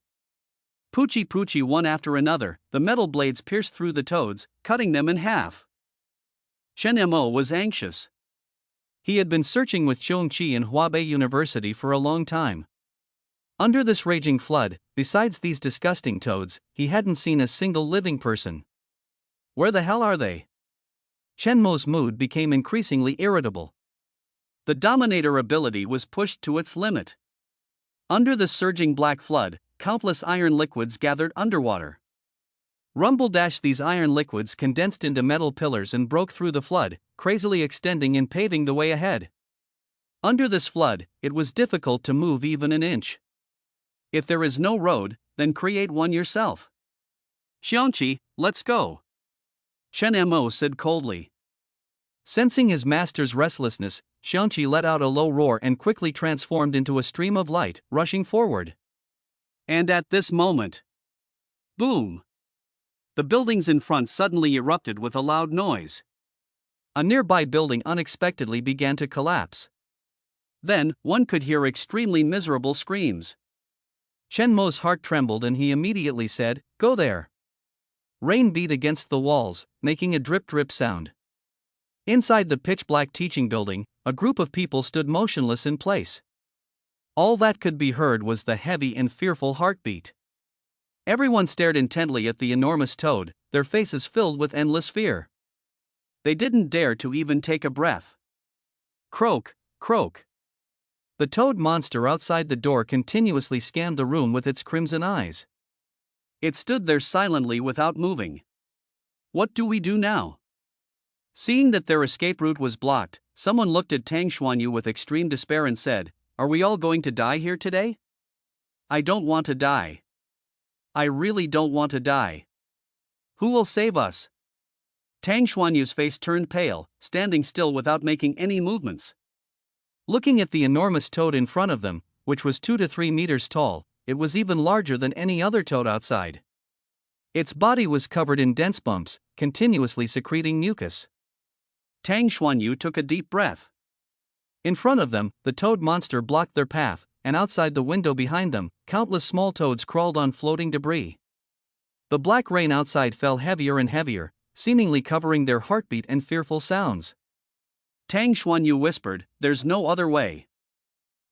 Poochie poochie one after another, the metal blades pierced through the toads, cutting them in half. Chen Mo was anxious. He had been searching with Zhongqi in Huabei University for a long time. Under this raging flood, besides these disgusting toads, he hadn't seen a single living person. Where the hell are they? Chen Mo's mood became increasingly irritable. The Dominator ability was pushed to its limit. Under the surging black flood, countless iron liquids gathered underwater. Rumble dash these iron liquids condensed into metal pillars and broke through the flood, crazily extending and paving the way ahead. Under this flood, it was difficult to move even an inch. If there is no road, then create one yourself. Xiangqi, let's go. Chen Mo said coldly. Sensing his master's restlessness, Xiangqi let out a low roar and quickly transformed into a stream of light, rushing forward. And at this moment, boom! The buildings in front suddenly erupted with a loud noise. A nearby building unexpectedly began to collapse. Then, one could hear extremely miserable screams. Chen Mo's heart trembled and he immediately said, "Go there." Rain beat against the walls, making a drip-drip sound. Inside the pitch-black teaching building, a group of people stood motionless in place. All that could be heard was the heavy and fearful heartbeat. Everyone stared intently at the enormous toad, their faces filled with endless fear. They didn't dare to even take a breath. Croak, croak. The toad monster outside the door continuously scanned the room with its crimson eyes. It stood there silently without moving. What do we do now? Seeing that their escape route was blocked, someone looked at Tang Xuanyu with extreme despair and said, "Are we all going to die here today? I don't want to die. I really don't want to die. Who will save us?" Tang Xuanyu's face turned pale, standing still without making any movements. Looking at the enormous toad in front of them, which was 2 to 3 meters tall, it was even larger than any other toad outside. Its body was covered in dense bumps, continuously secreting mucus. Tang Xuanyu took a deep breath. In front of them, the toad monster blocked their path, and outside the window behind them, countless small toads crawled on floating debris. The black rain outside fell heavier and heavier, seemingly covering their heartbeat and fearful sounds. Tang Xuanyu whispered, "There's no other way.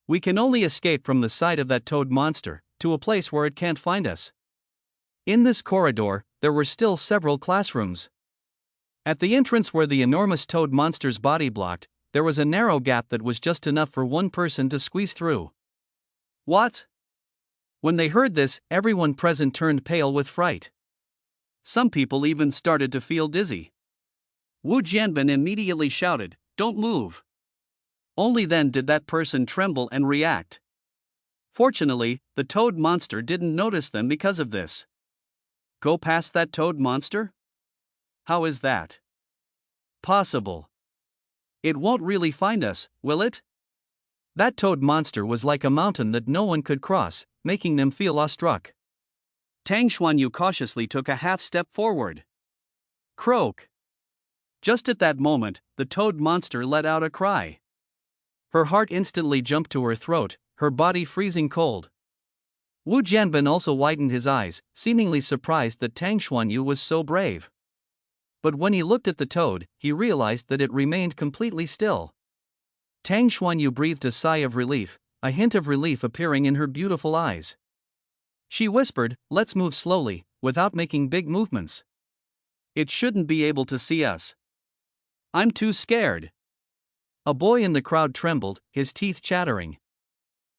We can only escape from the sight of that toad monster, to a place where it can't find us." In this corridor, there were still several classrooms. At the entrance where the enormous toad monster's body blocked, there was a narrow gap that was just enough for one person to squeeze through. What? When they heard this, everyone present turned pale with fright. Some people even started to feel dizzy. Wu Jianbin immediately shouted, "Don't move." Only then did that person tremble and react. Fortunately, the toad monster didn't notice them because of this. Go past that toad monster? How is that possible? It won't really find us, will it? That toad monster was like a mountain that no one could cross, making them feel awestruck. Tang Xuanyu cautiously took a half step forward. Croak. Just at that moment, the toad monster let out a cry. Her heart instantly jumped to her throat, her body freezing cold. Wu Jianbin also widened his eyes, seemingly surprised that Tang Xuanyu was so brave. But when he looked at the toad, he realized that it remained completely still. Tang Xuanyu breathed a sigh of relief, a hint of relief appearing in her beautiful eyes. She whispered, "Let's move slowly, without making big movements. It shouldn't be able to see us. I'm too scared." A boy in the crowd trembled, his teeth chattering.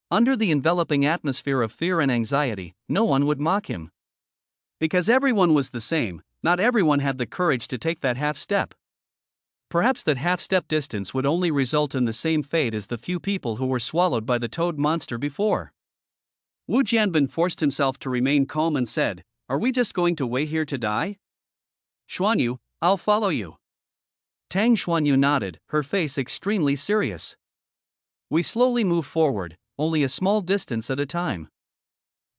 Under the enveloping atmosphere of fear and anxiety, no one would mock him. Because everyone was the same, not everyone had the courage to take that half step. Perhaps that half step distance would only result in the same fate as the few people who were swallowed by the toad monster before. Wu Jianbin forced himself to remain calm and said, "Are we just going to wait here to die? Xuanyu, I'll follow you." Tang Xuanyu nodded, her face extremely serious. We slowly move forward, only a small distance at a time.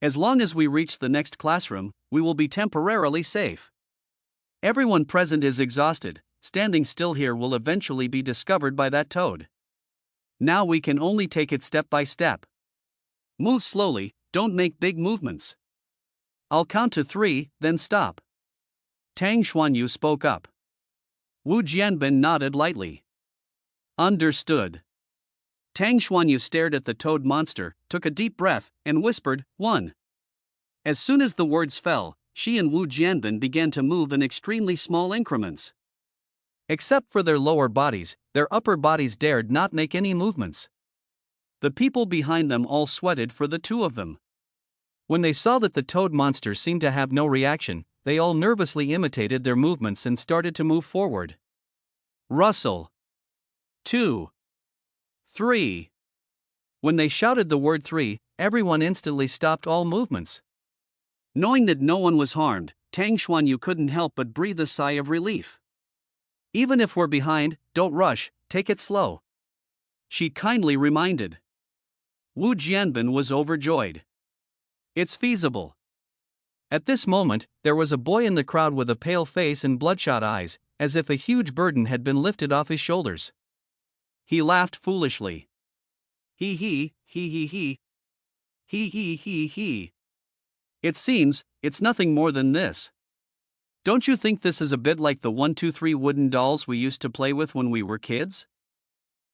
As long as we reach the next classroom, we will be temporarily safe. Everyone present is exhausted, standing still here will eventually be discovered by that toad. Now we can only take it step by step. Move slowly, don't make big movements. I'll count to 3, then stop. Tang Xuanyu spoke up. Wu Jianbin nodded lightly. Understood. Tang Xuanyu stared at the toad monster, took a deep breath, and whispered, 1. As soon as the words fell, she and Wu Jianbin began to move in extremely small increments. Except for their lower bodies, their upper bodies dared not make any movements. The people behind them all sweated for the two of them. When they saw that the toad monster seemed to have no reaction, they all nervously imitated their movements and started to move forward. Rustle. 2. 3. When they shouted the word 3, everyone instantly stopped all movements. Knowing that no one was harmed, Tang Xuanyu couldn't help but breathe a sigh of relief. Even if we're behind, don't rush, take it slow. She kindly reminded. Wu Jianbin was overjoyed. It's feasible. At this moment, there was a boy in the crowd with a pale face and bloodshot eyes, as if a huge burden had been lifted off his shoulders. He laughed foolishly. He he he. He. It seems, it's nothing more than this. Don't you think this is a bit like the 1-2-3 wooden dolls we used to play with when we were kids?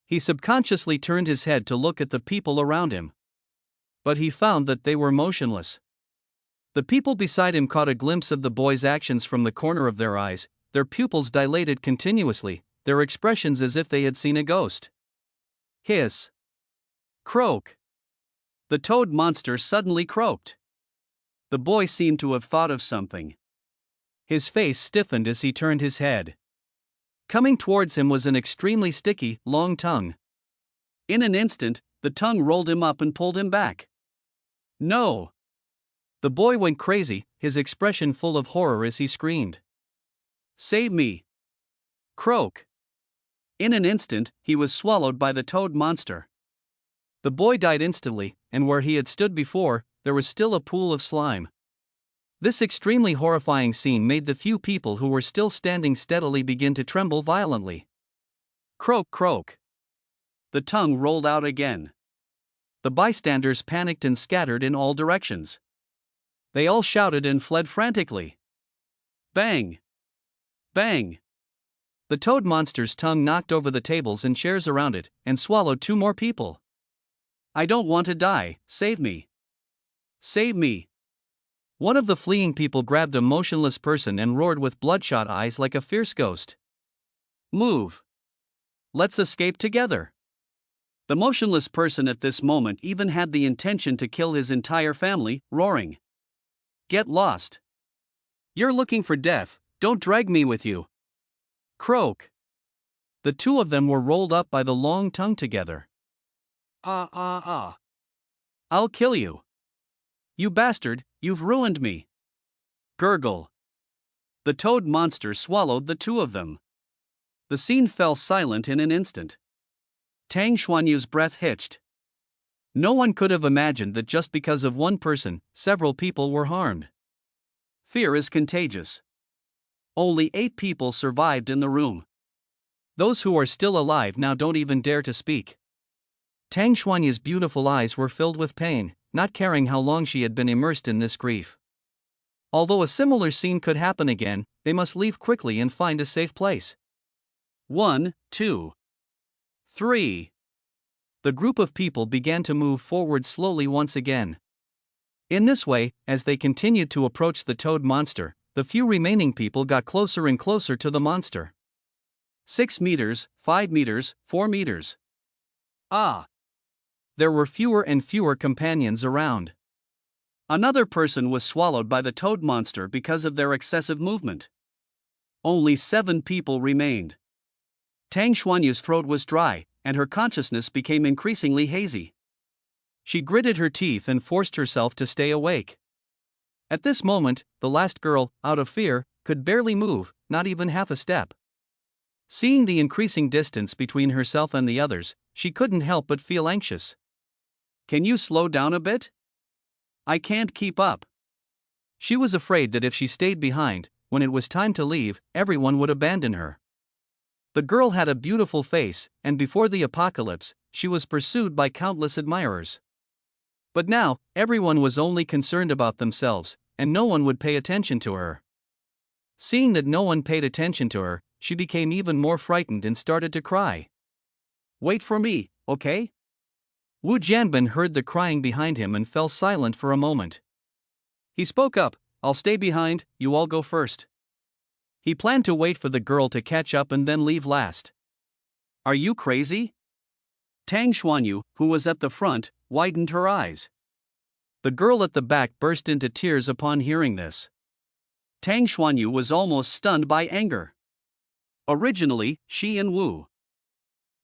He subconsciously turned his head to look at the people around him. But he found that they were motionless. The people beside him caught a glimpse of the boy's actions from the corner of their eyes, their pupils dilated continuously, their expressions as if they had seen a ghost. Hiss. Croak. The toad monster suddenly croaked. The boy seemed to have thought of something. His face stiffened as he turned his head. Coming towards him was an extremely sticky, long tongue. In an instant, the tongue rolled him up and pulled him back. No! The boy went crazy, his expression full of horror as he screamed. Save me! Croak! In an instant, he was swallowed by the toad monster. The boy died instantly, and where he had stood before, there was still a pool of slime. This extremely horrifying scene made the few people who were still standing steadily begin to tremble violently. Croak, croak. The tongue rolled out again. The bystanders panicked and scattered in all directions. They all shouted and fled frantically. Bang! Bang! The toad monster's tongue knocked over the tables and chairs around it, and swallowed 2 more people. I don't want to die, save me! Save me! One of the fleeing people grabbed a motionless person and roared with bloodshot eyes like a fierce ghost. Move! Let's escape together! The motionless person at this moment even had the intention to kill his entire family, roaring. Get lost! You're looking for death, don't drag me with you! Croak! The 2 of them were rolled up by the long tongue together. I'll kill you! You bastard, you've ruined me! Gurgle! The toad monster swallowed the 2 of them. The scene fell silent in an instant. Tang Xuanyu's breath hitched. No one could have imagined that just because of one person, several people were harmed. Fear is contagious. Only 8 people survived in the room. Those who are still alive now don't even dare to speak. Tang Xuanyu's beautiful eyes were filled with pain, not caring how long she had been immersed in this grief. Although a similar scene could happen again, they must leave quickly and find a safe place. 1, 2, 3. The group of people began to move forward slowly once again. In this way, as they continued to approach the toad monster, the few remaining people got closer and closer to the monster. 6 meters, 5 meters, 4 meters. There were fewer and fewer companions around. Another person was swallowed by the toad monster because of their excessive movement. Only 7 people remained. Tang Xuanyu's throat was dry, and her consciousness became increasingly hazy. She gritted her teeth and forced herself to stay awake. At this moment, the last girl, out of fear, could barely move, not even half a step. Seeing the increasing distance between herself and the others, she couldn't help but feel anxious. Can you slow down a bit? I can't keep up. She was afraid that if she stayed behind, when it was time to leave, everyone would abandon her. The girl had a beautiful face, and before the apocalypse, she was pursued by countless admirers. But now, everyone was only concerned about themselves, and no one would pay attention to her. Seeing that no one paid attention to her, she became even more frightened and started to cry. Wait for me, okay? Wu Jianbin heard the crying behind him and fell silent for a moment. He spoke up, I'll stay behind, you all go first. He planned to wait for the girl to catch up and then leave last. Are you crazy? Tang Xuanyu, who was at the front, widened her eyes. The girl at the back burst into tears upon hearing this. Tang Xuanyu was almost stunned by anger. Originally, she and Wu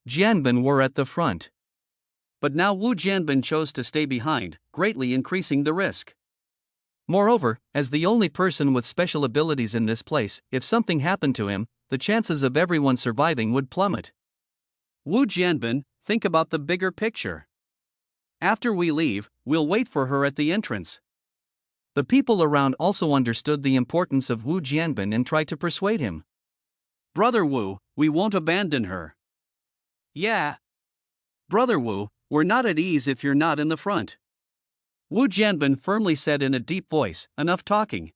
Jianbin were at the front. But now Wu Jianbin chose to stay behind, greatly increasing the risk. Moreover, as the only person with special abilities in this place, if something happened to him, the chances of everyone surviving would plummet. Wu Jianbin, think about the bigger picture. After we leave, we'll wait for her at the entrance. The people around also understood the importance of Wu Jianbin and tried to persuade him. Brother Wu, we won't abandon her. Yeah. Brother Wu, we're not at ease if you're not in the front. Wu Jianbin firmly said in a deep voice, enough talking.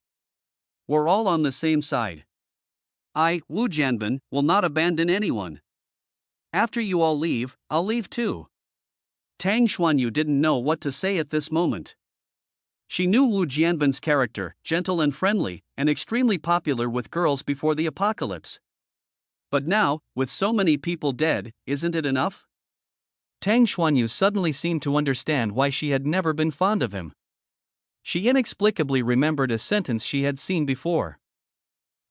We're all on the same side. I, Wu Jianbin, will not abandon anyone. After you all leave, I'll leave too. Tang Xuanyu didn't know what to say at this moment. She knew Wu Jianbin's character, gentle and friendly, and extremely popular with girls before the apocalypse. But now, with so many people dead, isn't it enough? Tang Xuanyu suddenly seemed to understand why she had never been fond of him. She inexplicably remembered a sentence she had seen before.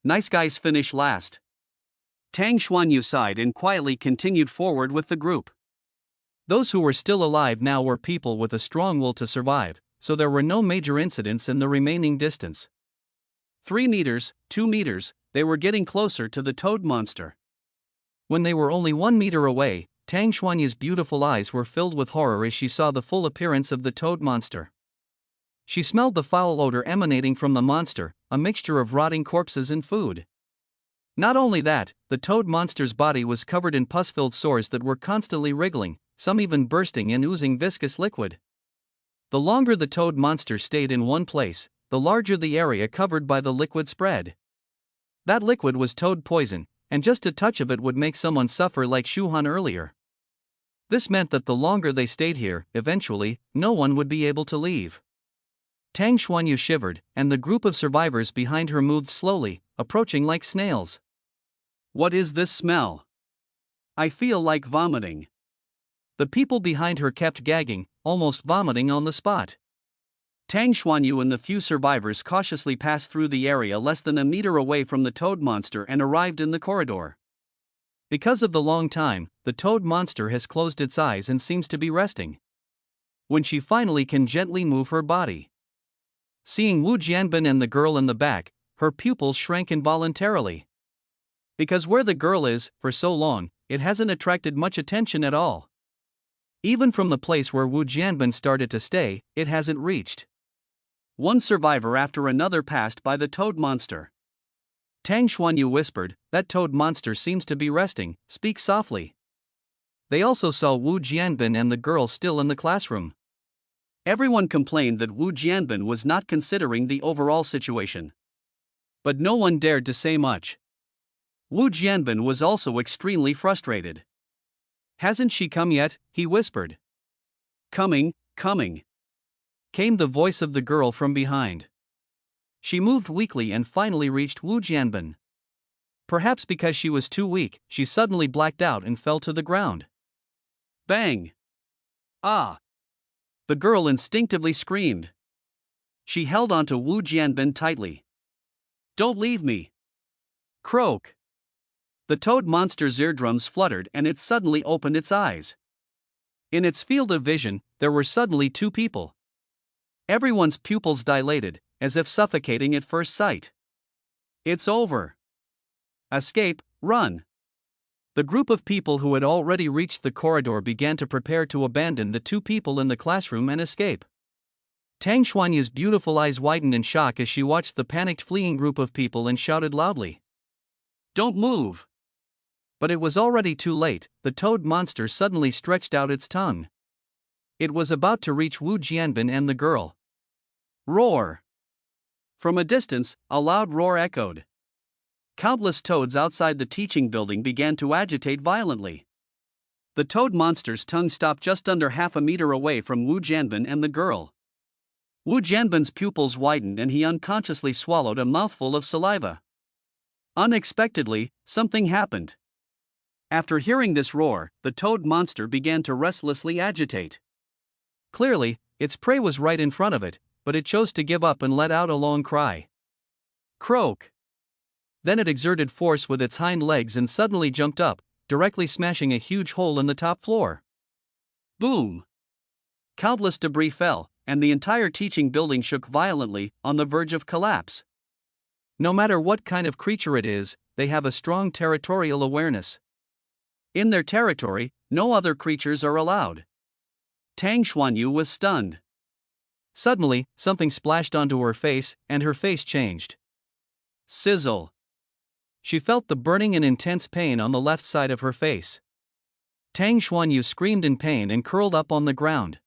Nice guys finish last. Tang Xuanyu sighed and quietly continued forward with the group. Those who were still alive now were people with a strong will to survive, so there were no major incidents in the remaining distance. 3 meters, 2 meters, they were getting closer to the toad monster. When they were only 1 meter away, Tang Xuanyu's beautiful eyes were filled with horror as she saw the full appearance of the toad monster. She smelled the foul odor emanating from the monster, a mixture of rotting corpses and food. Not only that, the toad monster's body was covered in pus-filled sores that were constantly wriggling, some even bursting and oozing viscous liquid. The longer the toad monster stayed in one place, the larger the area covered by the liquid spread. That liquid was toad poison, and just a touch of it would make someone suffer like Shu Han earlier. This meant that the longer they stayed here, eventually, no one would be able to leave. Tang Xuanyu shivered, and the group of survivors behind her moved slowly, approaching like snails. What is this smell? I feel like vomiting. The people behind her kept gagging, almost vomiting on the spot. Tang Xuanyu and the few survivors cautiously passed through the area less than a meter away from the toad monster and arrived in the corridor. Because of the long time, the toad monster has closed its eyes and seems to be resting. When she finally can gently move her body. Seeing Wu Jianbin and the girl in the back, her pupils shrank involuntarily. Because where the girl is, for so long, it hasn't attracted much attention at all. Even from the place where Wu Jianbin started to stay, it hasn't reached. One survivor after another passed by the toad monster. Tang Xuanyu whispered, that toad monster seems to be resting, speak softly. They also saw Wu Jianbin and the girl still in the classroom. Everyone complained that Wu Jianbin was not considering the overall situation. But no one dared to say much. Wu Jianbin was also extremely frustrated. Hasn't she come yet? He whispered. Coming, coming. Came the voice of the girl from behind. She moved weakly and finally reached Wu Jianbin. Perhaps because she was too weak, she suddenly blacked out and fell to the ground. Bang! Ah! The girl instinctively screamed. She held onto Wu Jianbin tightly. Don't leave me! Croak! The toad monster's eardrums fluttered and it suddenly opened its eyes. In its field of vision, there were suddenly 2 people. Everyone's pupils dilated, as if suffocating at first sight. It's over. Escape, run. The group of people who had already reached the corridor began to prepare to abandon the two people in the classroom and escape. Tang Xuanyu's beautiful eyes widened in shock as she watched the panicked fleeing group of people and shouted loudly, "Don't move!" But it was already too late. The toad monster suddenly stretched out its tongue. It was about to reach Wu Jianbin and the girl. Roar! From a distance, a loud roar echoed. Countless toads outside the teaching building began to agitate violently. The toad monster's tongue stopped just under half a meter away from Wu Jianbin and the girl. Wu Jianbin's pupils widened and he unconsciously swallowed a mouthful of saliva. Unexpectedly, something happened. After hearing this roar, the toad monster began to restlessly agitate. Clearly, its prey was right in front of it, but it chose to give up and let out a long cry. Croak! Then it exerted force with its hind legs and suddenly jumped up, directly smashing a huge hole in the top floor. Boom! Countless debris fell, and the entire teaching building shook violently, on the verge of collapse. No matter what kind of creature it is, they have a strong territorial awareness. In their territory, no other creatures are allowed. Tang Xuanyu was stunned. Suddenly, something splashed onto her face, and her face changed. Sizzle! She felt the burning and intense pain on the left side of her face. Tang Xuanyu screamed in pain and curled up on the ground.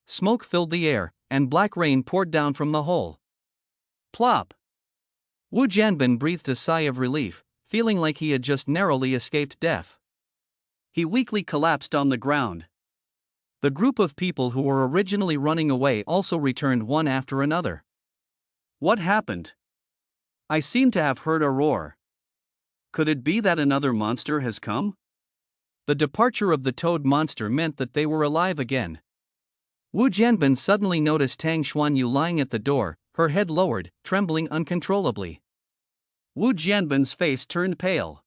Smoke filled the air, and black rain poured down from the hole. Plop! Wu Jianbin breathed a sigh of relief, feeling like he had just narrowly escaped death. He weakly collapsed on the ground. The group of people who were originally running away also returned one after another. What happened? I seem to have heard a roar. Could it be that another monster has come? The departure of the toad monster meant that they were alive again. Wu Jianbin suddenly noticed Tang Xuanyu lying at the door, her head lowered, trembling uncontrollably. Wu Jianbin's face turned pale.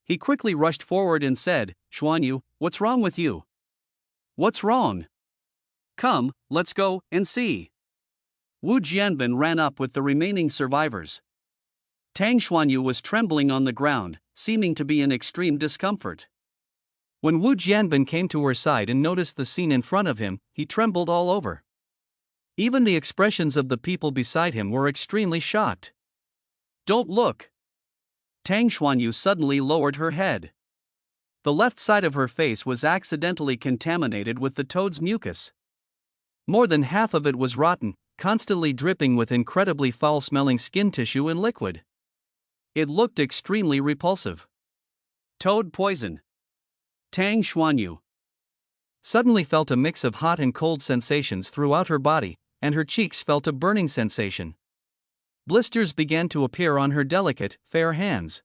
He quickly rushed forward and said, "Xuanyu, what's wrong with you?" "What's wrong?" "Come, let's go and see." Wu Jianbin ran up with the remaining survivors. Tang Xuanyu was trembling on the ground, seeming to be in extreme discomfort. When Wu Jianbin came to her side and noticed the scene in front of him, he trembled all over. Even the expressions of the people beside him were extremely shocked. "Don't look!" Tang Xuanyu suddenly lowered her head. The left side of her face was accidentally contaminated with the toad's mucus. More than half of it was rotten, constantly dripping with incredibly foul-smelling skin tissue and liquid. It looked extremely repulsive. Toad poison. Tang Xuanyu suddenly felt a mix of hot and cold sensations throughout her body, and her cheeks felt a burning sensation. Blisters began to appear on her delicate, fair hands.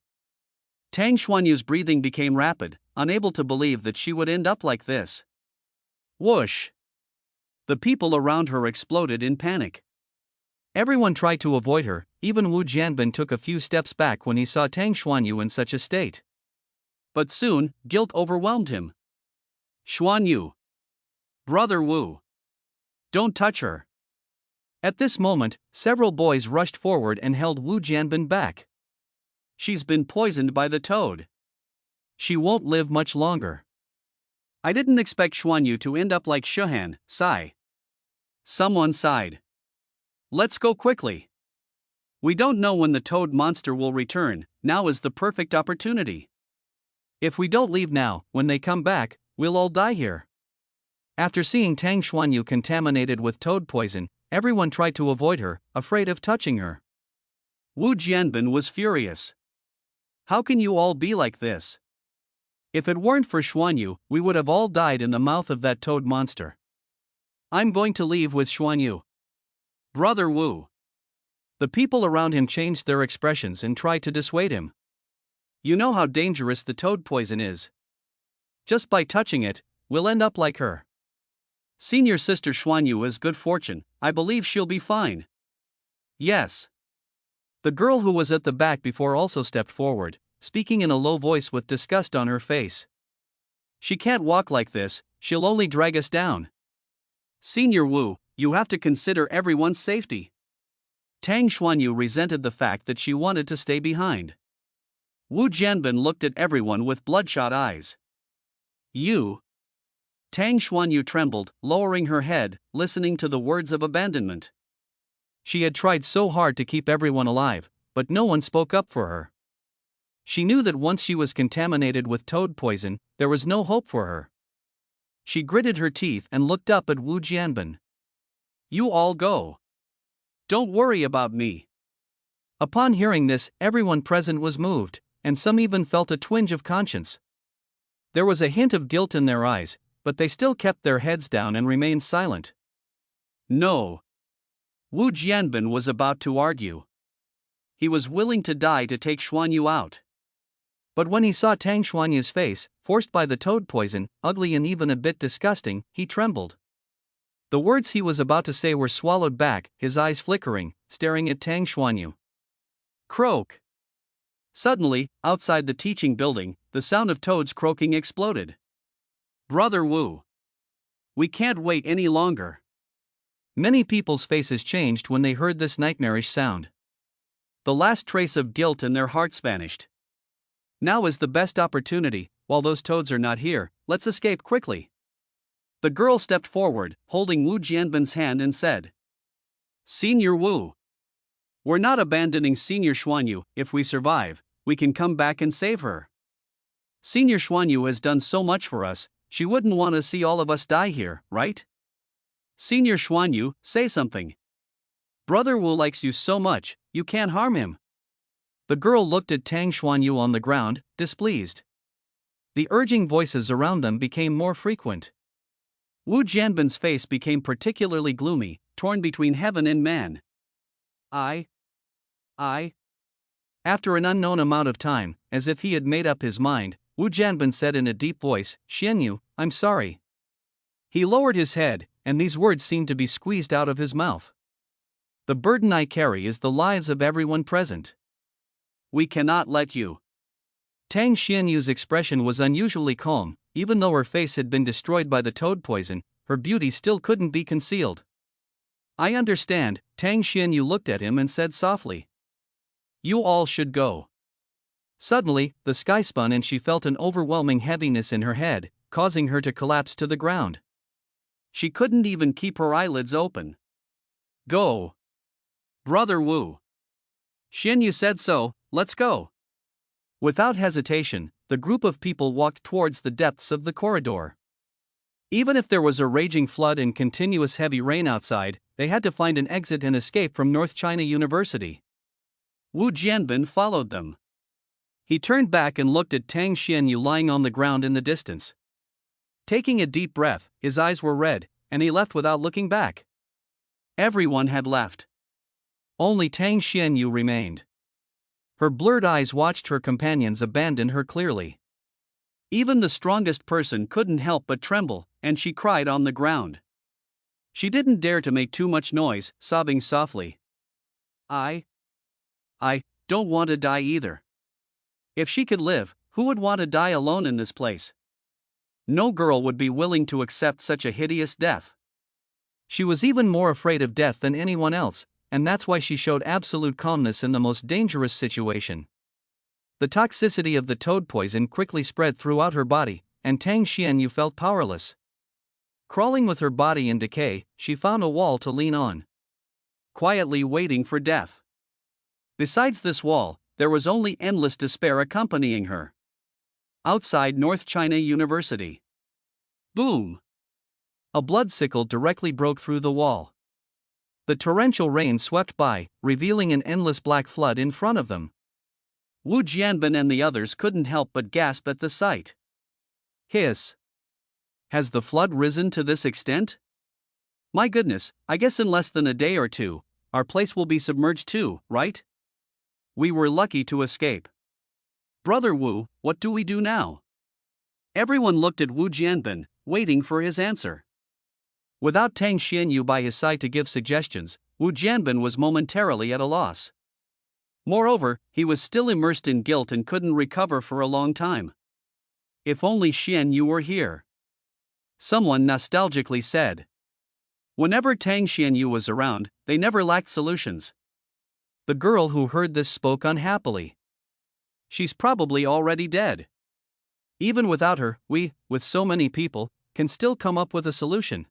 Tang Xuanyu's breathing became rapid, unable to believe that she would end up like this. Whoosh! The people around her exploded in panic. Everyone tried to avoid her, even Wu Jianbin took a few steps back when he saw Tang Xuanyu in such a state. But soon, guilt overwhelmed him. "Xuanyu! Brother Wu! Don't touch her!" At this moment, several boys rushed forward and held Wu Jianbin back. "She's been poisoned by the toad. She won't live much longer." "I didn't expect Xuanyu to end up like Shuhan, sigh." Someone sighed. "Let's go quickly. We don't know when the toad monster will return, now is the perfect opportunity. If we don't leave now, when they come back, we'll all die here." After seeing Tang Xuanyu contaminated with toad poison, everyone tried to avoid her, afraid of touching her. Wu Jianbin was furious. "How can you all be like this? If it weren't for Xuanyu, we would have all died in the mouth of that toad monster. I'm going to leave with Xuanyu. Brother Wu." The people around him changed their expressions and tried to dissuade him. "You know how dangerous the toad poison is. Just by touching it, we'll end up like her. Senior sister Xuanyu has good fortune, I believe she'll be fine." "Yes." The girl who was at the back before also stepped forward, speaking in a low voice with disgust on her face. "She can't walk like this, she'll only drag us down. Senior Wu, you have to consider everyone's safety." Tang Xuanyu resented the fact that she wanted to stay behind. Wu Jianbin looked at everyone with bloodshot eyes. You? Tang Xuanyu trembled, lowering her head, listening to the words of abandonment. She had tried so hard to keep everyone alive, but no one spoke up for her. She knew that once she was contaminated with toad poison, there was no hope for her. She gritted her teeth and looked up at Wu Jianbin. You all go. Don't worry about me. Upon hearing this, everyone present was moved, and some even felt a twinge of conscience. There was a hint of guilt in their eyes, but they still kept their heads down and remained silent. No. Wu Jianbin was about to argue. He was willing to die to take Xuanyu out. But when he saw Tang Xuanyu's face, forced by the toad poison, ugly and even a bit disgusting, he trembled. The words he was about to say were swallowed back, his eyes flickering, staring at Tang Xuanyu. Croak! Suddenly, outside the teaching building, the sound of toads croaking exploded. Brother Wu! We can't wait any longer. Many people's faces changed when they heard this nightmarish sound. The last trace of guilt in their hearts vanished. Now is the best opportunity. While those toads are not here, let's escape quickly. The girl stepped forward, holding Wu Jianbin's hand and said, Senior Wu. We're not abandoning Senior Xuanyu. If we survive, we can come back and save her. Senior Xuanyu has done so much for us, she wouldn't want to see all of us die here, right? Senior Xuanyu, say something. Brother Wu likes you so much, you can't harm him. The girl looked at Tang Xuanyu on the ground, displeased. The urging voices around them became more frequent. Wu Jianbin's face became particularly gloomy, torn between heaven and man. I. After an unknown amount of time, as if he had made up his mind, Wu Jianbin said in a deep voice, Xianyu, I'm sorry. He lowered his head, and these words seemed to be squeezed out of his mouth. The burden I carry is the lives of everyone present. We cannot let you. Tang Xianyu's expression was unusually calm. Even though her face had been destroyed by the toad poison, her beauty still couldn't be concealed. I understand, Tang Xianyu looked at him and said softly. You all should go. Suddenly, the sky spun and she felt an overwhelming heaviness in her head, causing her to collapse to the ground. She couldn't even keep her eyelids open. Go. Brother Wu. Xianyu said so, let's go. Without hesitation, the group of people walked towards the depths of the corridor. Even if there was a raging flood and continuous heavy rain outside, they had to find an exit and escape from North China University. Wu Jianbin followed them. He turned back and looked at Tang Xianyu lying on the ground in the distance. Taking a deep breath, his eyes were red, and he left without looking back. Everyone had left. Only Tang Xianyu remained. Her blurred eyes watched her companions abandon her clearly. Even the strongest person couldn't help but tremble, and she cried on the ground. She didn't dare to make too much noise, sobbing softly. I don't want to die either. If she could live, who would want to die alone in this place? No girl would be willing to accept such a hideous death. She was even more afraid of death than anyone else, and that's why she showed absolute calmness in the most dangerous situation. The toxicity of the toad poison quickly spread throughout her body, and Tang Xianyu felt powerless. Crawling with her body in decay, she found a wall to lean on. Quietly waiting for death. Besides this wall, there was only endless despair accompanying her. Outside North China University. Boom! A blood sickle directly broke through the wall. The torrential rain swept by, revealing an endless black flood in front of them. Wu Jianbin and the others couldn't help but gasp at the sight. Hiss! Has the flood risen to this extent? My goodness, I guess in less than a day or two, our place will be submerged too, right? We were lucky to escape. Brother Wu, what do we do now? Everyone looked at Wu Jianbin, waiting for his answer. Without Tang Xianyu by his side to give suggestions, Wu Jianbin was momentarily at a loss. Moreover, he was still immersed in guilt and couldn't recover for a long time. If only Xianyu were here. Someone nostalgically said. Whenever Tang Xianyu was around, they never lacked solutions. The girl who heard this spoke unhappily. she's probably already dead. Even without her, we, with so many people, can still come up with a solution.